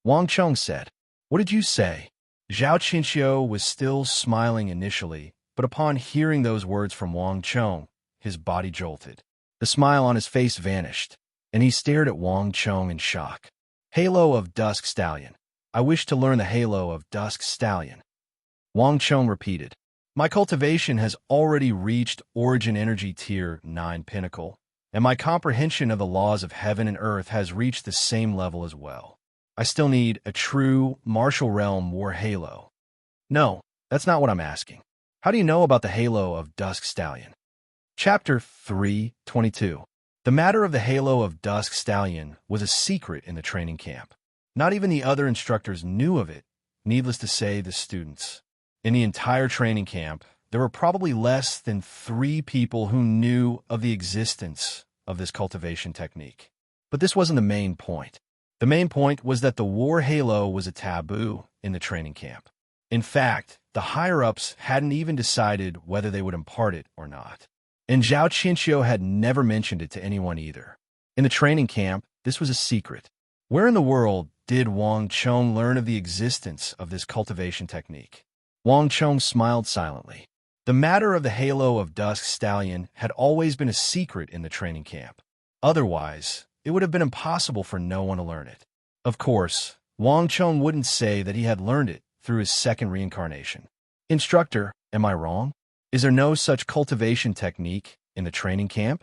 Wang Chong said. "What did you say?" Zhao Qianxiu was still smiling initially, but upon hearing those words from Wang Chong, his body jolted. The smile on his face vanished, and he stared at Wang Chong in shock. "Halo of Dusk Stallion. I wish to learn the halo of Dusk Stallion." Wang Chong repeated. "My cultivation has already reached Origin Energy Tier 9 Pinnacle, and my comprehension of the laws of heaven and earth has reached the same level as well. I still need a true martial realm war halo." "No, that's not what I'm asking. How do you know about the halo of Dusk Stallion?" Chapter 3:22. The matter of the halo of Dusk Stallion was a secret in the training camp. Not even the other instructors knew of it, needless to say the students. In the entire training camp, there were probably less than 3 people who knew of the existence of this cultivation technique. But this wasn't the main point. The main point was that the war halo was a taboo in the training camp. In fact, the higher-ups hadn't even decided whether they would impart it or not. And Zhao Qianxiu had never mentioned it to anyone either. In the training camp, this was a secret. Where in the world did Wang Chong learn of the existence of this cultivation technique? Wang Chong smiled silently. The matter of the halo of Dusk Stallion had always been a secret in the training camp. Otherwise, it would have been impossible for no one to learn it. Of course, Wang Chong wouldn't say that he had learned it through his second reincarnation. "Instructor, am I wrong? Is there no such cultivation technique in the training camp?"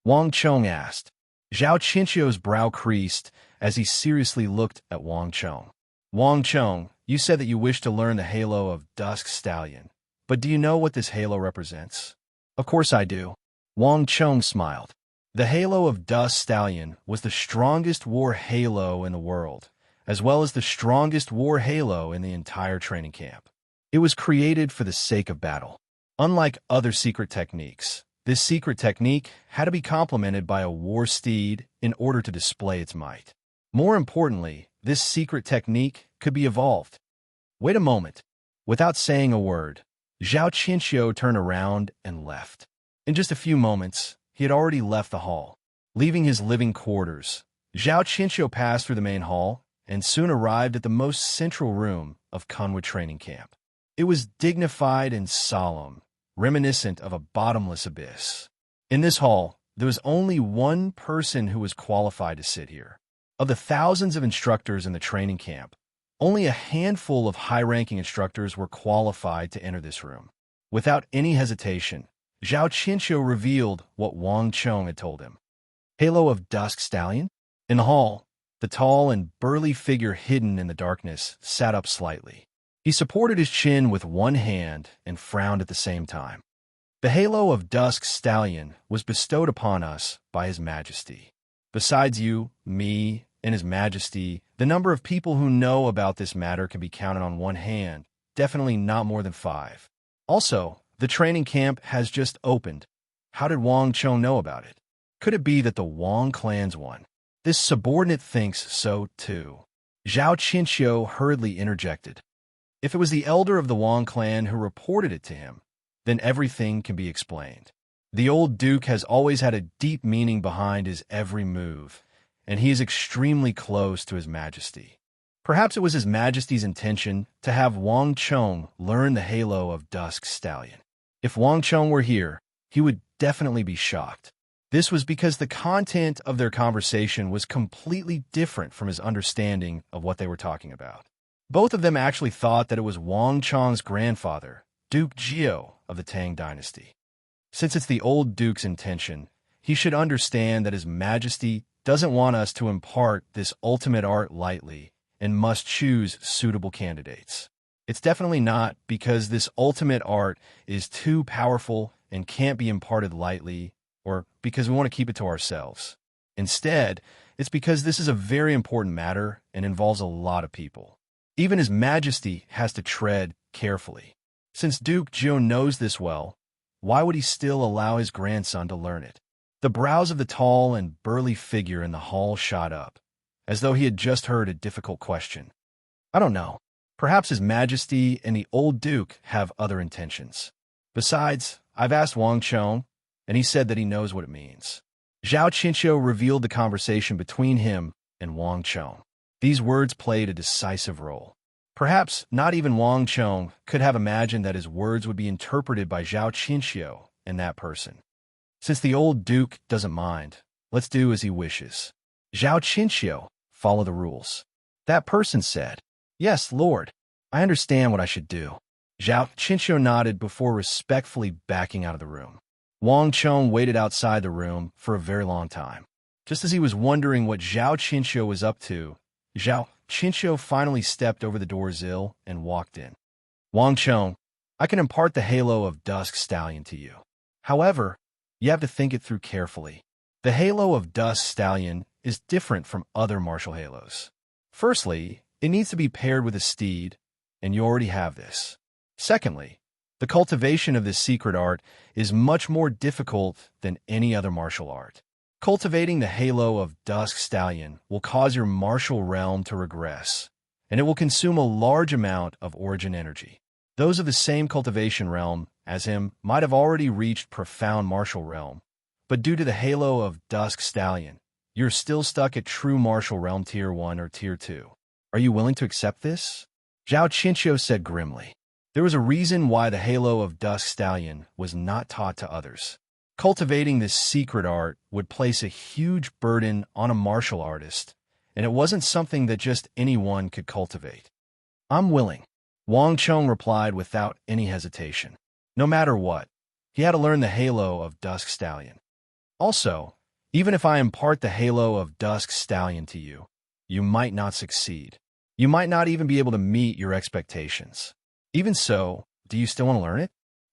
Wang Chong asked. Zhao Qianxiu's brow creased as he seriously looked at Wang Chong. "Wang Chong, you said that you wish to learn the halo of Dusk Stallion. But do you know what this halo represents?" "Of course I do." Wang Chong smiled. The halo of Dusk Stallion was the strongest war halo in the world, as well as the strongest war halo in the entire training camp. It was created for the sake of battle. Unlike other secret techniques, this secret technique had to be complemented by a war steed in order to display its might. More importantly, this secret technique could be evolved. "Wait a moment." Without saying a word, Zhao Qianxiu turned around and left. In just a few moments, he had already left the hall. Leaving his living quarters, Zhao Qianxiu passed through the main hall and soon arrived at the most central room of Kunwa training camp. It was dignified and solemn, reminiscent of a bottomless abyss. In this hall, there was only one person who was qualified to sit here. Of the thousands of instructors in the training camp, only a handful of high-ranking instructors were qualified to enter this room. Without any hesitation, Zhao Qianxiu revealed what Wang Chong had told him. "Halo of Dusk Stallion?" In the hall, the tall and burly figure hidden in the darkness sat up slightly. He supported his chin with one hand and frowned at the same time. "The halo of Dusk Stallion was bestowed upon us by His Majesty. Besides you, me, and His Majesty, the number of people who know about this matter can be counted on one hand, definitely not more than 5. Also, the training camp has just opened. How did Wang Chong know about it? Could it be that the Wang clan's won? This subordinate thinks so too." Zhao Qianxiu hurriedly interjected. "If it was the elder of the Wang clan who reported it to him, then everything can be explained. The old duke has always had a deep meaning behind his every move, and he is extremely close to His Majesty. Perhaps it was His Majesty's intention to have Wang Chong learn the halo of Dusk Stallion. If Wang Chong were here, he would definitely be shocked. This was because the content of their conversation was completely different from his understanding of what they were talking about. Both of them actually thought that it was Wang Chong's grandfather, Duke Jiao of the Tang Dynasty. Since it's the old duke's intention, he should understand that His Majesty doesn't want us to impart this ultimate art lightly and must choose suitable candidates. It's definitely not because this ultimate art is too powerful and can't be imparted lightly, or because we want to keep it to ourselves. Instead, It's because this is a very important matter and involves a lot of people. Even His Majesty has to tread carefully. Since Duke Joe knows this well, why would he still allow his grandson to learn it? The brows of the tall and burly figure in the hall shot up, as though he had just heard a difficult question. I don't know. Perhaps His Majesty and the old Duke have other intentions. Besides, I've asked Wang Chong, and he said that he knows what it means. Zhao Qinqiu revealed the conversation between him and Wang Chong. These words played a decisive role. Perhaps not even Wang Chong could have imagined that his words would be interpreted by Zhao Qinqiu and that person. Since the old Duke doesn't mind, let's do as he wishes. Zhao Qinqiu, follow the rules. That person said, Yes, Lord. I understand what I should do. Zhao Qinqiu nodded before respectfully backing out of the room. Wang Chong waited outside the room for a very long time. Just as he was wondering what Zhao Qinqiu was up to, Zhao Qinqiu finally stepped over the doorsill and walked in. Wang Chong, I can impart the halo of Dusk Stallion to you. However, you have to think it through carefully. The halo of Dusk Stallion is different from other martial halos. Firstly, it needs to be paired with a steed, and you already have this. Secondly, the cultivation of this secret art is much more difficult than any other martial art. Cultivating the halo of Dusk Stallion will cause your martial realm to regress, and it will consume a large amount of origin energy. Those of the same cultivation realm as him might have already reached profound martial realm, but due to the halo of Dusk Stallion, you're still stuck at true martial realm Tier 1 or Tier 2. Are you willing to accept this? Zhao Qinqiu said grimly. There was a reason why the halo of Dusk Stallion was not taught to others. Cultivating this secret art would place a huge burden on a martial artist, and it wasn't something that just anyone could cultivate. I'm willing, Wang Chong replied without any hesitation. No matter what, he had to learn the halo of Dusk Stallion. Also, even if I impart the halo of Dusk Stallion to you, you might not succeed. You might not even be able to meet your expectations. Even so, do you still want to learn it?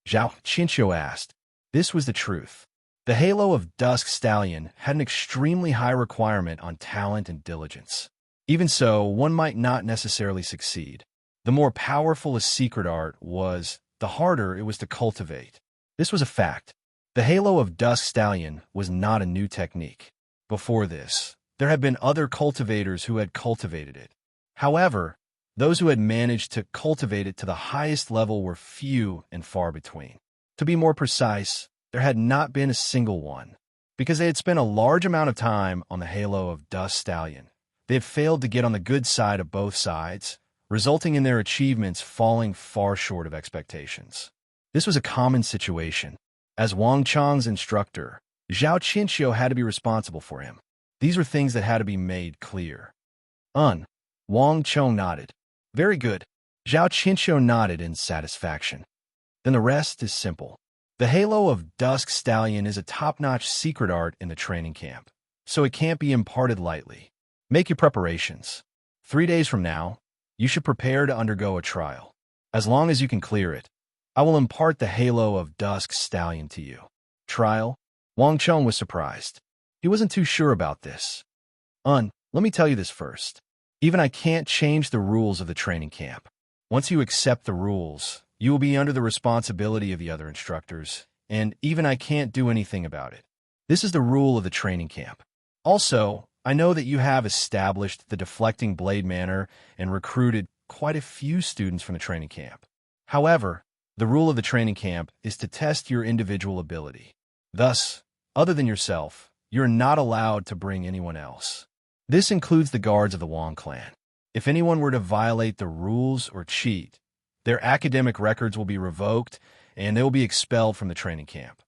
Zhao Qinqiu asked. This was the truth. The halo of Dusk Stallion had an extremely high requirement on talent and diligence. Even so, one might not necessarily succeed. The more powerful a secret art was, the harder it was to cultivate. This was a fact. The halo of Dusk Stallion was not a new technique. Before this, there had been other cultivators who had cultivated it. However, those who had managed to cultivate it to the highest level were few and far between. To be more precise, there had not been a single one. Because they had spent a large amount of time on the halo of Dusk Stallion, they had failed to get on the good side of both sides, resulting in their achievements falling far short of expectations. This was a common situation. As Wang Chong's instructor, Zhao Qinqiu had to be responsible for him. These were things that had to be made clear. Wang Chong nodded. Very good. Zhao Qinqiu nodded in satisfaction. Then the rest is simple. The halo of Dusk Stallion is a top-notch secret art in the training camp, so it can't be imparted lightly. Make your preparations. 3 days from now, you should prepare to undergo a trial. As long as you can clear it, I will impart the halo of Dusk Stallion to you. Trial? Wang Chong was surprised. He wasn't too sure about this. Let me tell you this first. Even I can't change the rules of the training camp. Once you accept the rules, you will be under the responsibility of the other instructors, and even I can't do anything about it. This is the rule of the training camp. Also, I know that you have established the deflecting blade manner and recruited quite a few students from the training camp. However, the rule of the training camp is to test your individual ability. Thus, other than yourself, you're not allowed to bring anyone else. This includes the guards of the Wang clan. If anyone were to violate the rules or cheat, their academic records will be revoked and they will be expelled from the training camp.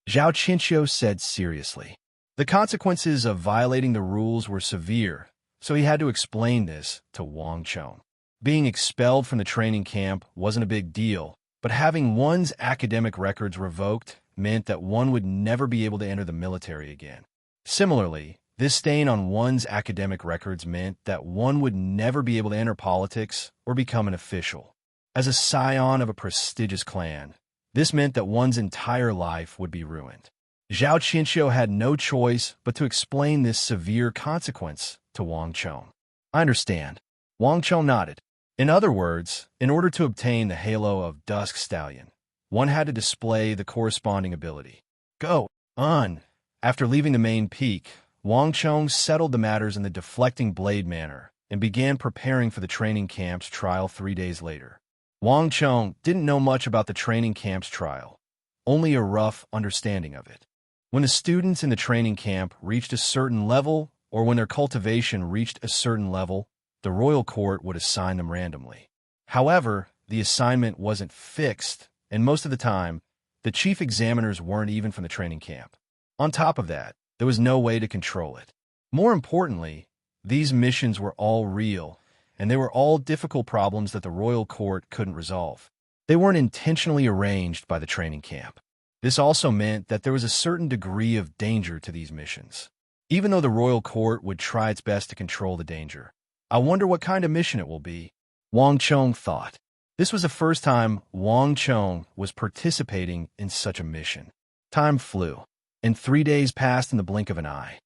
Zhao Qinqiu said seriously. The consequences of violating the rules were severe, so he had to explain this to Wang Chong. Being expelled from the training camp wasn't a big deal, but having one's academic records revoked meant that one would never be able to enter the military again. Similarly, this stain on one's academic records meant that one would never be able to enter politics or become an official. As a scion of a prestigious clan, this meant that one's entire life would be ruined. Zhao Qianxiu had no choice but to explain this severe consequence to Wang Chong. I understand. Wang Chong nodded. In other words, in order to obtain the halo of Dusk Stallion, one had to display the corresponding ability. Go on. After leaving the main peak, Wang Chong settled the matters in the deflecting blade manner and began preparing for the training camp's trial 3 days later. Wang Chong didn't know much about the training camp's trial, only a rough understanding of it. When the students in the training camp reached a certain level, or when their cultivation reached a certain level, the royal court would assign them randomly. However, the assignment wasn't fixed, and most of the time, the chief examiners weren't even from the training camp. On top of that, there was no way to control it. More importantly, these missions were all real, and they were all difficult problems that the royal court couldn't resolve. They weren't intentionally arranged by the training camp. This also meant that there was a certain degree of danger to these missions. Even though the royal court would try its best to control the danger. I wonder what kind of mission it will be, Wang Chong thought. This was the first time Wang Chong was participating in such a mission. Time flew, and 3 days passed in the blink of an eye.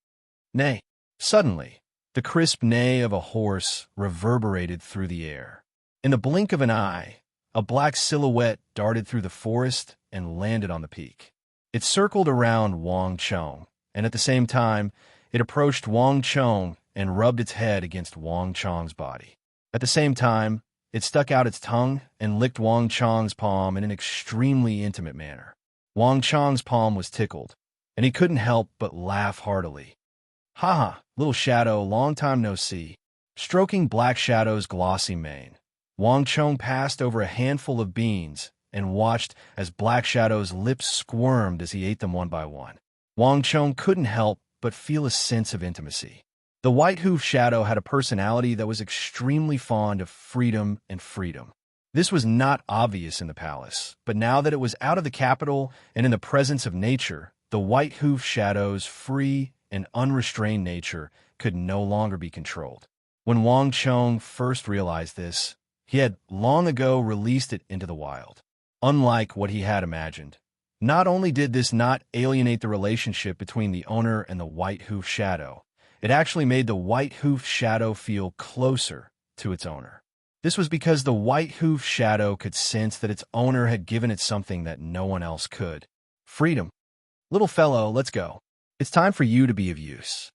Nay, suddenly, the crisp neigh of a horse reverberated through the air. In the blink of an eye, a black silhouette darted through the forest and landed on the peak. It circled around Wang Chong, and at the same time, it approached Wang Chong and rubbed its head against Wang Chong's body. At the same time, it stuck out its tongue and licked Wang Chong's palm in an extremely intimate manner. Wang Chong's palm was tickled, and he couldn't help but laugh heartily. "Ha ha, little Shadow, long time no see." Stroking Black Shadow's glossy mane, Wang Chong passed over a handful of beans and watched as Black Shadow's lips squirmed as he ate them one by one. Wang Chong couldn't help but feel a sense of intimacy. The white-hoofed shadow had a personality that was extremely fond of freedom and freedom. This was not obvious in the palace, but now that it was out of the capital and in the presence of nature, the white-hoofed shadow's free and unrestrained nature could no longer be controlled. When Wang Chong first realized this, he had long ago released it into the wild. Unlike what he had imagined, not only did this not alienate the relationship between the owner and the white-hoofed shadow, it actually made the white-hoofed shadow feel closer to its owner. This was because the white-hoofed shadow could sense that its owner had given it something that no one else could. Freedom. Little fellow, let's go. It's time for you to be of use.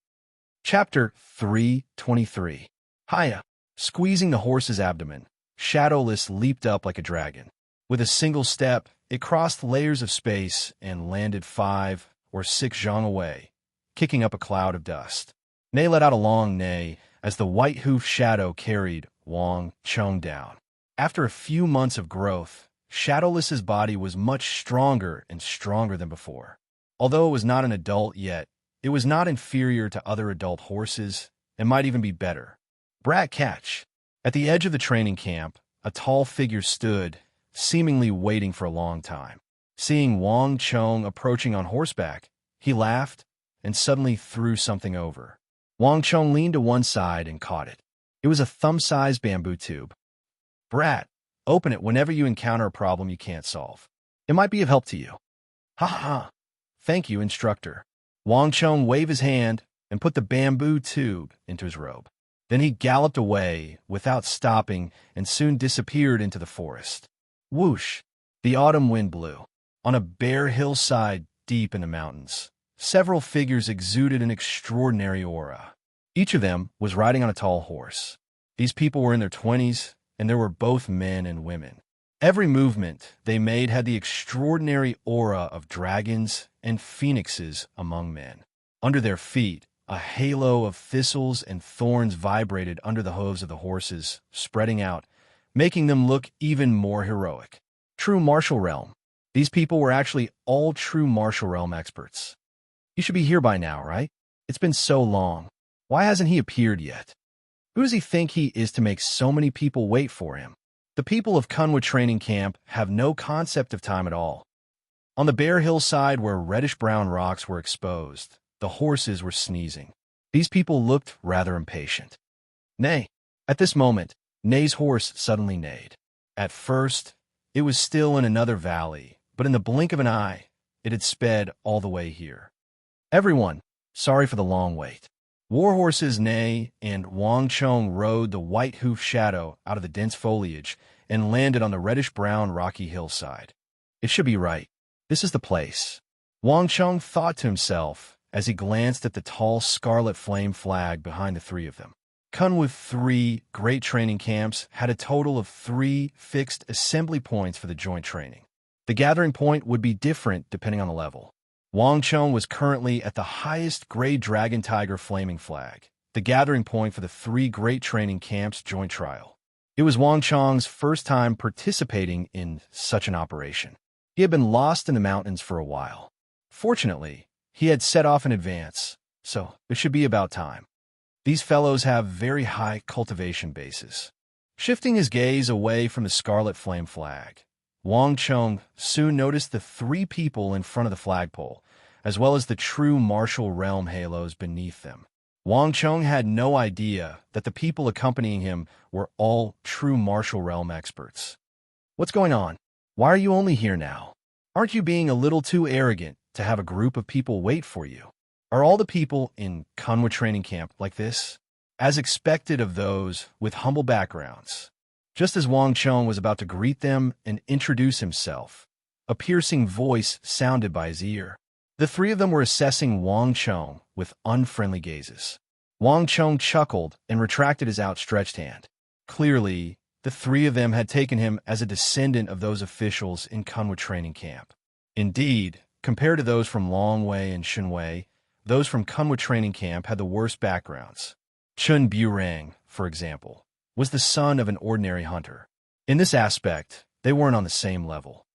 Chapter 323. Hiya. Squeezing the horse's abdomen, Shadowless leaped up like a dragon. With a single step, it crossed layers of space and landed 5 or 6 zhang away, kicking up a cloud of dust. Nei let out a long neigh as the white-hoofed shadow carried Wang Chong down. After a few months of growth, Shadowless's body was much stronger and stronger than before. Although it was not an adult yet, it was not inferior to other adult horses and might even be better. Brat catch. At the edge of the training camp, a tall figure stood, seemingly waiting for a long time. Seeing Wang Chong approaching on horseback, he laughed and suddenly threw something over. Wang Chong leaned to one side and caught it. It was a thumb-sized bamboo tube. Brat, open it whenever you encounter a problem you can't solve. It might be of help to you. Ha ha. Thank you, instructor. Wang Chong waved his hand and put the bamboo tube into his robe. Then he galloped away without stopping and soon disappeared into the forest. Whoosh! The autumn wind blew. On a bare hillside deep in the mountains, several figures exuded an extraordinary aura. Each of them was riding on a tall horse. These people were in their 20s, and there were both men and women. Every movement they made had the extraordinary aura of dragons and phoenixes among men. Under their feet, a halo of thistles and thorns vibrated under the hooves of the horses, spreading out, making them look even more heroic. True martial realm. These people were actually all true martial realm experts. You should be here by now, right? It's been so long. Why hasn't he appeared yet? Who does he think he is to make so many people wait for him? The people of Kunwa training camp have no concept of time at all. On the bare hillside where reddish-brown rocks were exposed, the horses were sneezing. These people looked rather impatient. Nay. At this moment, Nei's horse suddenly neighed. At first, it was still in another valley, but in the blink of an eye, it had sped all the way here. Everyone, sorry for the long wait. Warhorses neigh, and Wang Chong rode the white hoof shadow out of the dense foliage and landed on the reddish-brown rocky hillside. It should be right. This is the place. Wang Chong thought to himself as he glanced at the tall scarlet flame flag behind the three of them. Kunwu 3 great training camps had a total of 3 fixed assembly points for the joint training. The gathering point would be different depending on the level. Wang Chong was currently at the highest Gray Dragon Tiger flaming flag, the gathering point for the 3 great training camps joint trial. It was Wang Chong's first time participating in such an operation. He had been lost in the mountains for a while. Fortunately, he had set off in advance, so it should be about time. These fellows have very high cultivation bases. Shifting his gaze away from the scarlet flame flag, Wang Chong soon noticed the 3 people in front of the flagpole, as well as the true martial realm halos beneath them. Wang Chong had no idea that the people accompanying him were all true martial realm experts. What's going on? Why are you only here now? Aren't you being a little too arrogant to have a group of people wait for you? Are all the people in Kunwu training camp like this? As expected of those with humble backgrounds. Just as Wang Chong was about to greet them and introduce himself, a piercing voice sounded by his ear. The 3 of them were assessing Wang Chong with unfriendly gazes. Wang Chong chuckled and retracted his outstretched hand. Clearly, the 3 of them had taken him as a descendant of those officials in Kunwu training camp. Indeed, compared to those from Longwei and Shunwei, those from Kunwu training camp had the worst backgrounds. Chun Burang, for example, was the son of an ordinary hunter. In this aspect, they weren't on the same level.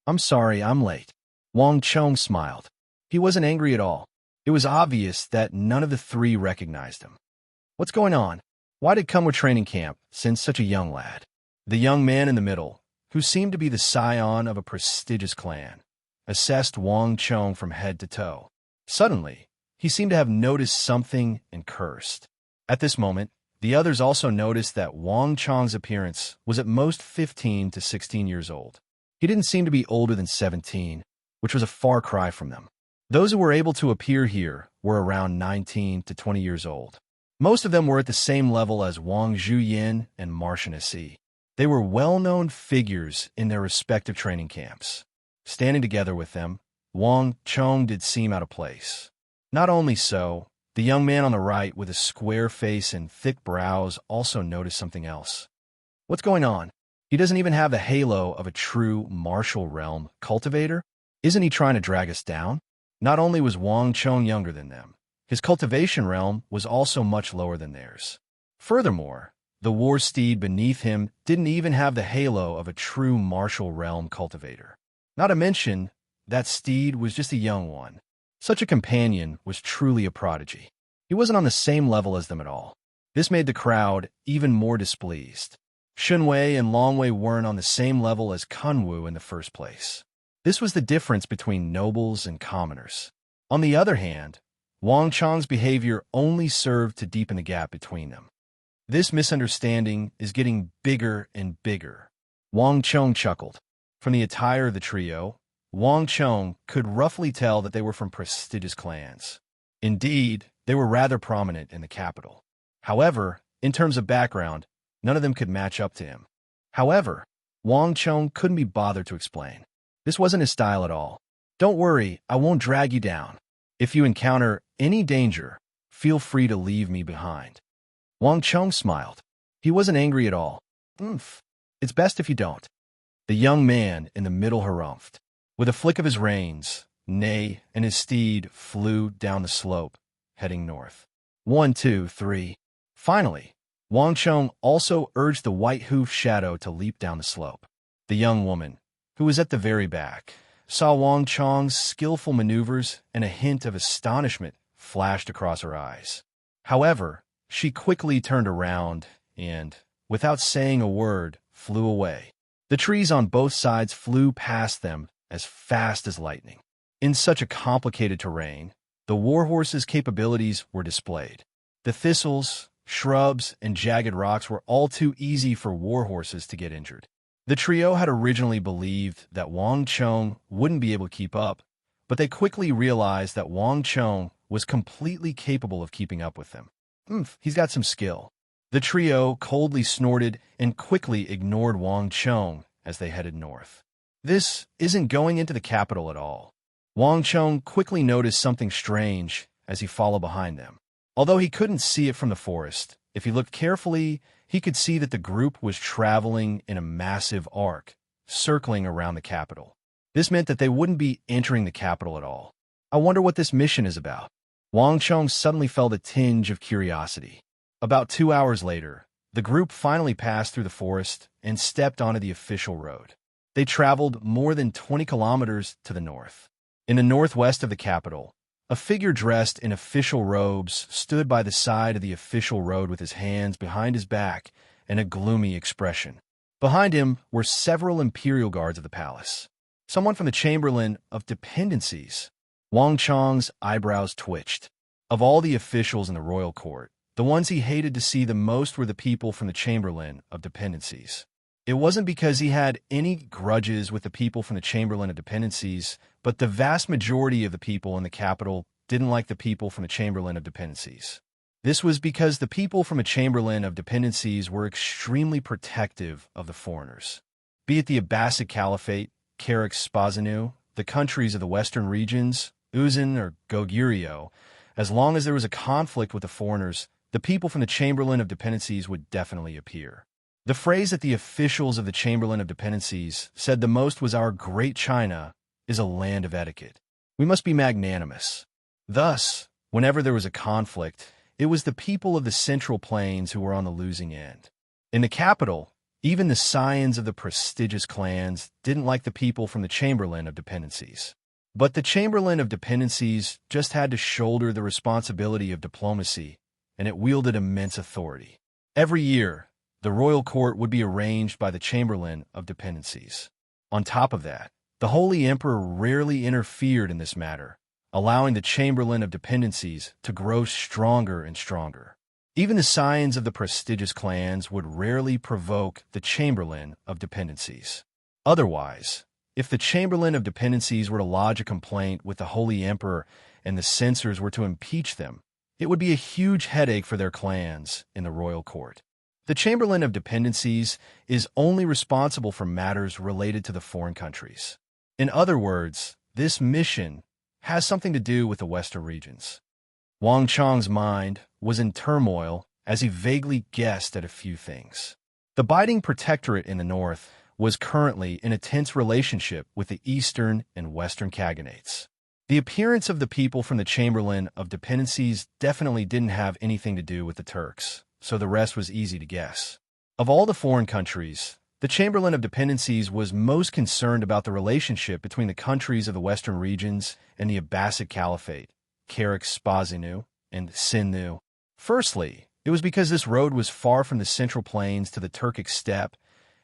I'm sorry, I'm late. Wang Chong smiled. He wasn't angry at all. It was obvious that none of the 3 recognized him. What's going on? Why did Kunwu training camp send such a young lad? The young man in the middle, who seemed to be the scion of a prestigious clan, assessed Wang Chong from head to toe. Suddenly, he seemed to have noticed something and cursed. At this moment, the others also noticed that Wang Chong's appearance was at most 15 to 16 years old. He didn't seem to be older than 17, which was a far cry from them. Those who were able to appear here were around 19 to 20 years old. Most of them were at the same level as Wang Zhuyin and Martianesi. They were well-known figures in their respective training camps. Standing together with them, Wang Chong did seem out of place. Not only so, the young man on the right with a square face and thick brows also noticed something else. What's going on? He doesn't even have the halo of a true martial realm cultivator? Isn't he trying to drag us down? Not only was Wang Chong younger than them, his cultivation realm was also much lower than theirs. Furthermore, the war steed beneath him didn't even have the halo of a true martial realm cultivator. Not to mention, that steed was just a young one. Such a companion was truly a prodigy. He wasn't on the same level as them at all. This made the crowd even more displeased. Shunwei and Longwei weren't on the same level as Kunwu in the first place. This was the difference between nobles and commoners. On the other hand, Wang Chong's behavior only served to deepen the gap between them. This misunderstanding is getting bigger and bigger. Wang Chong chuckled. From the attire of the trio, Wang Chong could roughly tell that they were from prestigious clans. Indeed, they were rather prominent in the capital. However, in terms of background, none of them could match up to him. However, Wang Chong couldn't be bothered to explain. This wasn't his style at all. Don't worry, I won't drag you down. If you encounter any danger, feel free to leave me behind. Wang Chong smiled. He wasn't angry at all. It's best if you don't. The young man in the middle harumphed. With a flick of his reins, neigh, and his steed flew down the slope, heading north. 1, 2, 3. Finally, Wang Chong also urged the white hoof shadow to leap down the slope. The young woman, who was at the very back, saw Wang Chong's skillful maneuvers, and a hint of astonishment flashed across her eyes. However, she quickly turned around and, without saying a word, flew away. The trees on both sides flew past them as fast as lightning. In such a complicated terrain, the warhorse's capabilities were displayed. The thistles, shrubs, and jagged rocks were all too easy for warhorses to get injured. The trio had originally believed that Wang Chong wouldn't be able to keep up, but they quickly realized that Wang Chong was completely capable of keeping up with them. He's got some skill. The trio coldly snorted and quickly ignored Wang Chong as they headed north. This isn't going into the capital at all. Wang Chong quickly noticed something strange as he followed behind them. Although he couldn't see it from the forest, if he looked carefully, he could see that the group was traveling in a massive arc, circling around the capital. This meant that they wouldn't be entering the capital at all. I wonder what this mission is about. Wang Chong suddenly felt a tinge of curiosity. About 2 hours later, the group finally passed through the forest and stepped onto the official road. They traveled more than 20 kilometers to the north. In the northwest of the capital, a figure dressed in official robes stood by the side of the official road with his hands behind his back and a gloomy expression. Behind him were several imperial guards of the palace. Someone from the Chamberlain of Dependencies. Wang Chong's eyebrows twitched. Of all the officials in the royal court, the ones he hated to see the most were the people from the Chamberlain of Dependencies. It wasn't because he had any grudges with the people from the Chamberlain of Dependencies, but the vast majority of the people in the capital didn't like the people from the Chamberlain of Dependencies. This was because the people from a Chamberlain of Dependencies were extremely protective of the foreigners. Be it the Abbasid Caliphate, Spazinu, the countries of the western regions, Uzan or Goguryeo, as long as there was a conflict with the foreigners, the people from the Chamberlain of Dependencies would definitely appear. The phrase that the officials of the Chamberlain of Dependencies said the most was, "Our great China is a land of etiquette. We must be magnanimous." Thus, whenever there was a conflict, it was the people of the Central Plains who were on the losing end. In the capital, even the scions of the prestigious clans didn't like the people from the Chamberlain of Dependencies. But the Chamberlain of Dependencies just had to shoulder the responsibility of diplomacy, and it wielded immense authority. Every year, the royal court would be arranged by the Chamberlain of Dependencies. On top of that, the Holy Emperor rarely interfered in this matter, allowing the Chamberlain of Dependencies to grow stronger and stronger. Even the scions of the prestigious clans would rarely provoke the Chamberlain of Dependencies. Otherwise, if the Chamberlain of Dependencies were to lodge a complaint with the Holy Emperor and the censors were to impeach them, it would be a huge headache for their clans in the royal court. The Chamberlain of Dependencies is only responsible for matters related to the foreign countries. In other words, this mission has something to do with the western regions. Wang Chong's mind was in turmoil as he vaguely guessed at a few things. The Biting Protectorate in the north was currently in a tense relationship with the eastern and western Khaganates. The appearance of the people from the Chamberlain of Dependencies definitely didn't have anything to do with the Turks, so the rest was easy to guess. Of all the foreign countries, the Chamberlain of Dependencies was most concerned about the relationship between the countries of the western regions and the Abbasid Caliphate, Spazinu, and Sinu. Firstly, it was because this road was far from the central plains to the Turkic steppe,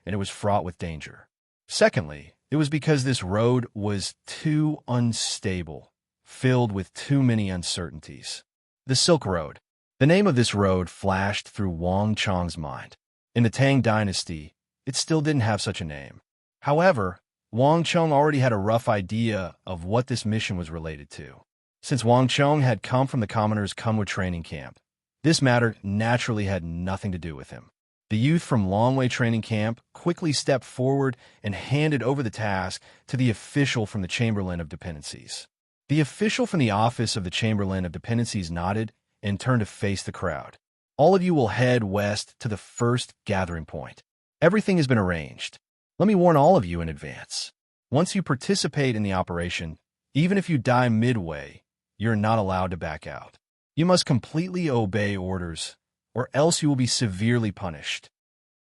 and it was fraught with danger. Secondly, it was because this road was too unstable, filled with too many uncertainties. The Silk Road. The name of this road flashed through Wang Chong's mind. In the Tang dynasty, it still didn't have such a name. However, Wang Chong already had a rough idea of what this mission was related to. Since Wang Chong had come from the commoner's Kunwa training camp, this matter naturally had nothing to do with him. The youth from Longwei training camp quickly stepped forward and handed over the task to the official from the Chamberlain of Dependencies. The official from the office of the Chamberlain of Dependencies nodded and turned to face the crowd. All of you will head west to the first gathering point. Everything has been arranged. Let me warn all of you in advance. Once you participate in the operation, even if you die midway, you're not allowed to back out. You must completely obey orders, or else you will be severely punished.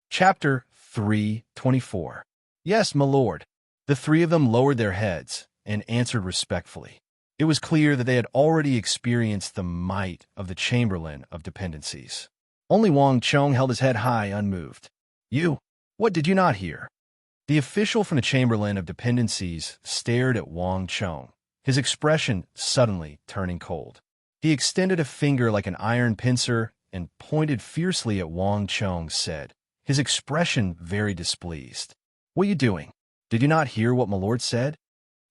Chapter 3:24. Yes, my lord. The three of them lowered their heads and answered respectfully. It was clear that they had already experienced the might of the Chamberlain of Dependencies. Only Wang Chong held his head high, unmoved. What did you not hear? The official from the Chamberlain of Dependencies stared at Wang Chong, his expression suddenly turning cold. He extended a finger like an iron pincer and pointed fiercely at Wang Chong, said, his expression very displeased. What are you doing? Did you not hear what my lord said?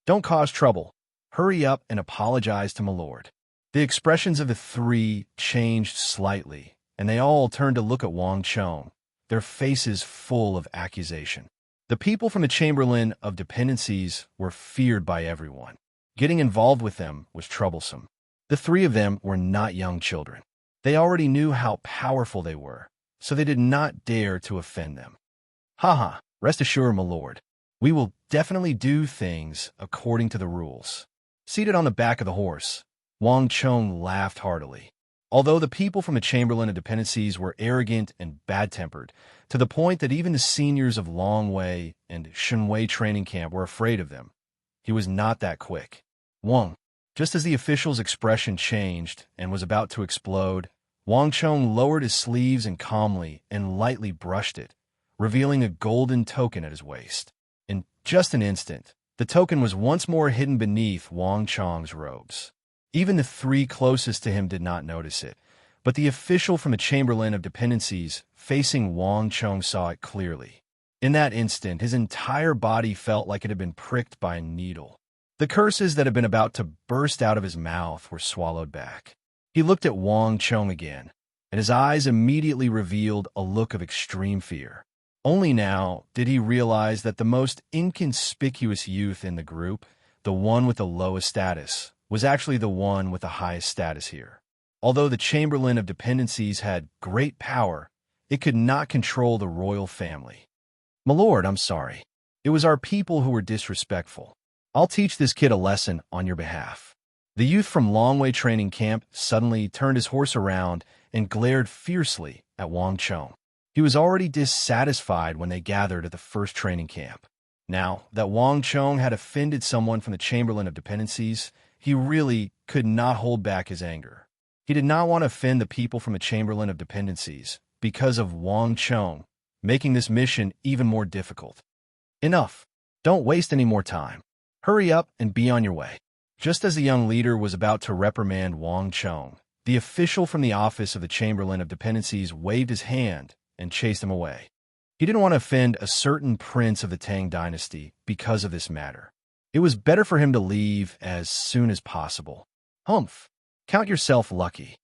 Don't cause trouble. Hurry up and apologize to my lord." The expressions of the three changed slightly, and they all turned to look at Wang Chong, their faces full of accusation. The people from the Chamberlain of Dependencies were feared by everyone. Getting involved with them was troublesome. The three of them were not young children. They already knew how powerful they were, so they did not dare to offend them. "Haha, rest assured, my lord, we will definitely do things according to the rules." Seated on the back of the horse, Wang Chong laughed heartily. Although the people from the Chamberlain of Dependencies were arrogant and bad-tempered, to the point that even the seniors of Longwei and Shenwei training camp were afraid of them, he was not that quick. Wang, just as the official's expression changed and was about to explode, Wang Chong lowered his sleeves and calmly and lightly brushed it, revealing a golden token at his waist. In just an instant, the token was once more hidden beneath Wang Chong's robes. Even the three closest to him did not notice it, but the official from the Chamberlain of Dependencies facing Wang Chong saw it clearly. In that instant, his entire body felt like it had been pricked by a needle. The curses that had been about to burst out of his mouth were swallowed back. He looked at Wang Chong again, and his eyes immediately revealed a look of extreme fear. Only now did he realize that the most inconspicuous youth in the group, the one with the lowest status, was actually the one with the highest status here. Although the Chamberlain of Dependencies had great power, it could not control the royal family. "My lord, I'm sorry. It was our people who were disrespectful. I'll teach this kid a lesson on your behalf." The youth from Longwei training camp suddenly turned his horse around and glared fiercely at Wang Chong. He was already dissatisfied when they gathered at the first training camp. Now that Wang Chong had offended someone from the Chamberlain of Dependencies, he really could not hold back his anger. He did not want to offend the people from the Chamberlain of Dependencies because of Wang Chong, making this mission even more difficult. "Enough. Don't waste any more time. Hurry up and be on your way." Just as the young leader was about to reprimand Wang Chong, the official from the office of the Chamberlain of Dependencies waved his hand and chased him away. He didn't want to offend a certain prince of the Tang dynasty because of this matter. It was better for him to leave as soon as possible. "Humph! Count yourself lucky."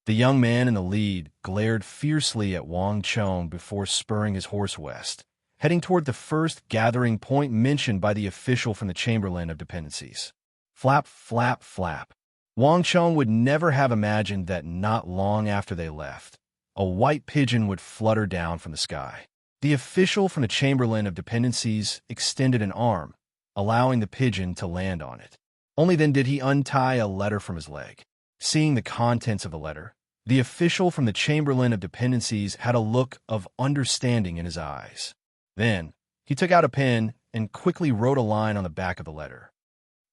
The young man in the lead glared fiercely at Wang Chong before spurring his horse west, heading toward the first gathering point mentioned by the official from the Chamberlain of Dependencies. Flap, flap, flap. Wang Chong would never have imagined that not long after they left, a white pigeon would flutter down from the sky. The official from the Chamberlain of Dependencies extended an arm, allowing the pigeon to land on it. Only then did he untie a letter from his leg. Seeing the contents of the letter, the official from the Chamberlain of Dependencies had a look of understanding in his eyes. Then, he took out a pen and quickly wrote a line on the back of the letter.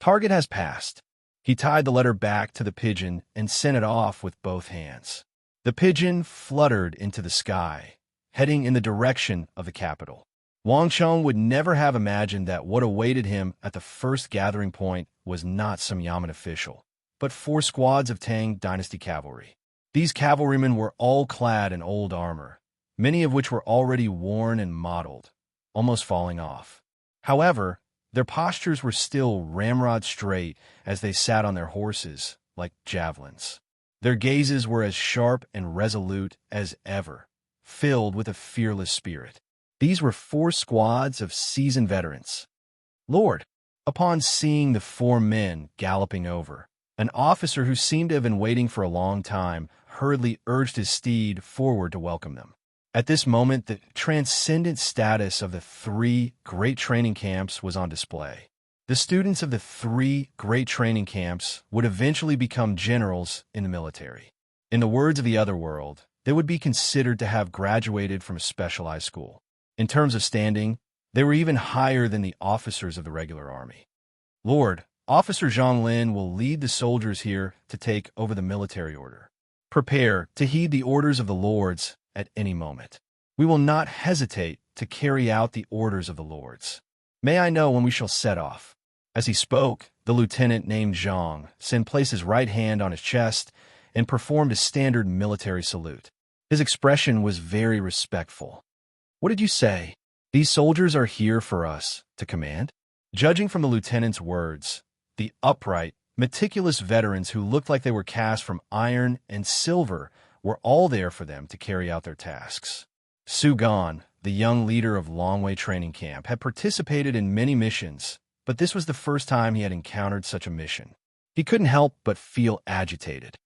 "Target has passed." He tied the letter back to the pigeon and sent it off with both hands. The pigeon fluttered into the sky, heading in the direction of the capital. Wang Chong would never have imagined that what awaited him at the first gathering point was not some Yamen official, but 4 squads of Tang Dynasty cavalry. These cavalrymen were all clad in old armor, many of which were already worn and mottled, almost falling off. However, their postures were still ramrod straight as they sat on their horses, like javelins. Their gazes were as sharp and resolute as ever, filled with a fearless spirit. These were 4 squads of seasoned veterans. "Lord," upon seeing the 4 men galloping over, an officer who seemed to have been waiting for a long time hurriedly urged his steed forward to welcome them. At this moment, the transcendent status of the 3 great training camps was on display. The students of the 3 great training camps would eventually become generals in the military. In the words of the other world, they would be considered to have graduated from a specialized school. In terms of standing, they were even higher than the officers of the regular army. "Lord, Officer Zhang Lin will lead the soldiers here to take over the military order. Prepare to heed the orders of the lords at any moment. We will not hesitate to carry out the orders of the lords. May I know when we shall set off?" As he spoke, the lieutenant named Zhang placed his right hand on his chest and performed a standard military salute. His expression was very respectful. "What did you say? These soldiers are here for us to command?" Judging from the lieutenant's words, The upright, meticulous veterans who looked like they were cast from iron and silver were all there for them to carry out their tasks. Sugan, the young leader of Longway Training Camp, had participated in many missions, but this was the first time he had encountered such a mission. He couldn't help but feel agitated.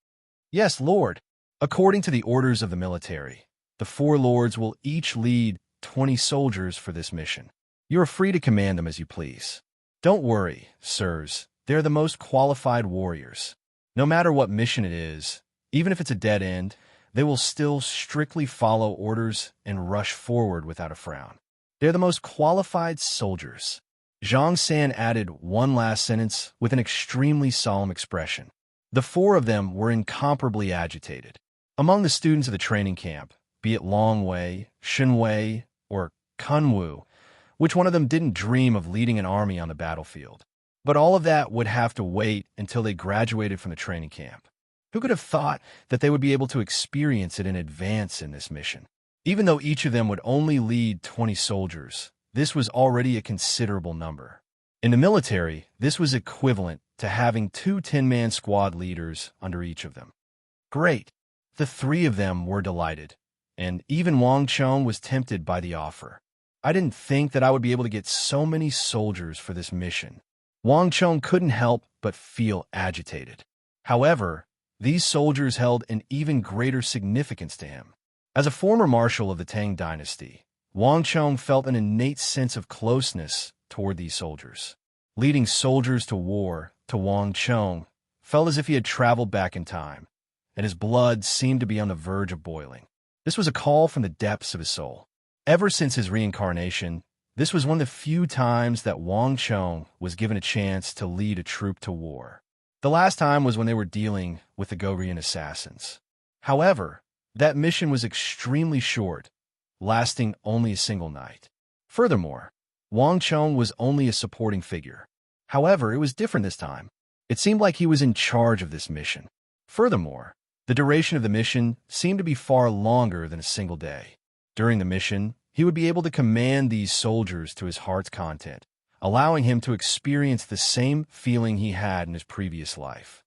Yes, Lord. According to the orders of the military, the 4 lords will each lead 20 soldiers for this mission. You are free to command them as you please. Don't worry, sirs. They're the most qualified warriors. No matter what mission it is, even if it's a dead end, they will still strictly follow orders and rush forward without a frown. They're the most qualified soldiers. Zhang San added one last sentence with an extremely solemn expression. The 4 of them were incomparably agitated. Among the students of the training camp, be it Longwei, Shenwei, or Kunwu, which one of them didn't dream of leading an army on the battlefield? But all of that would have to wait until they graduated from the training camp. Who could have thought that they would be able to experience it in advance in this mission? Even though each of them would only lead 20 soldiers, this was already a considerable number. In the military, this was equivalent to having 2 10-man squad leaders under each of them. Great! The 3 of them were delighted, and even Wang Chong was tempted by the offer. I didn't think that I would be able to get so many soldiers for this mission. Wang Chong couldn't help but feel agitated. However, these soldiers held an even greater significance to him. As a former marshal of the Tang dynasty, Wang Chong felt an innate sense of closeness toward these soldiers. Leading soldiers to war to Wang Chong felt as if he had traveled back in time, and his blood seemed to be on the verge of boiling. This was a call from the depths of his soul. Ever since his reincarnation, this was one of the few times that Wang Chong was given a chance to lead a troop to war. The last time was when they were dealing with the Goryeo assassins. However, that mission was extremely short, lasting only a single night. Furthermore, Wang Chong was only a supporting figure. However, it was different this time. It seemed like he was in charge of this mission. Furthermore, the duration of the mission seemed to be far longer than a single day. During the mission, he would be able to command these soldiers to his heart's content, allowing him to experience the same feeling he had in his previous life.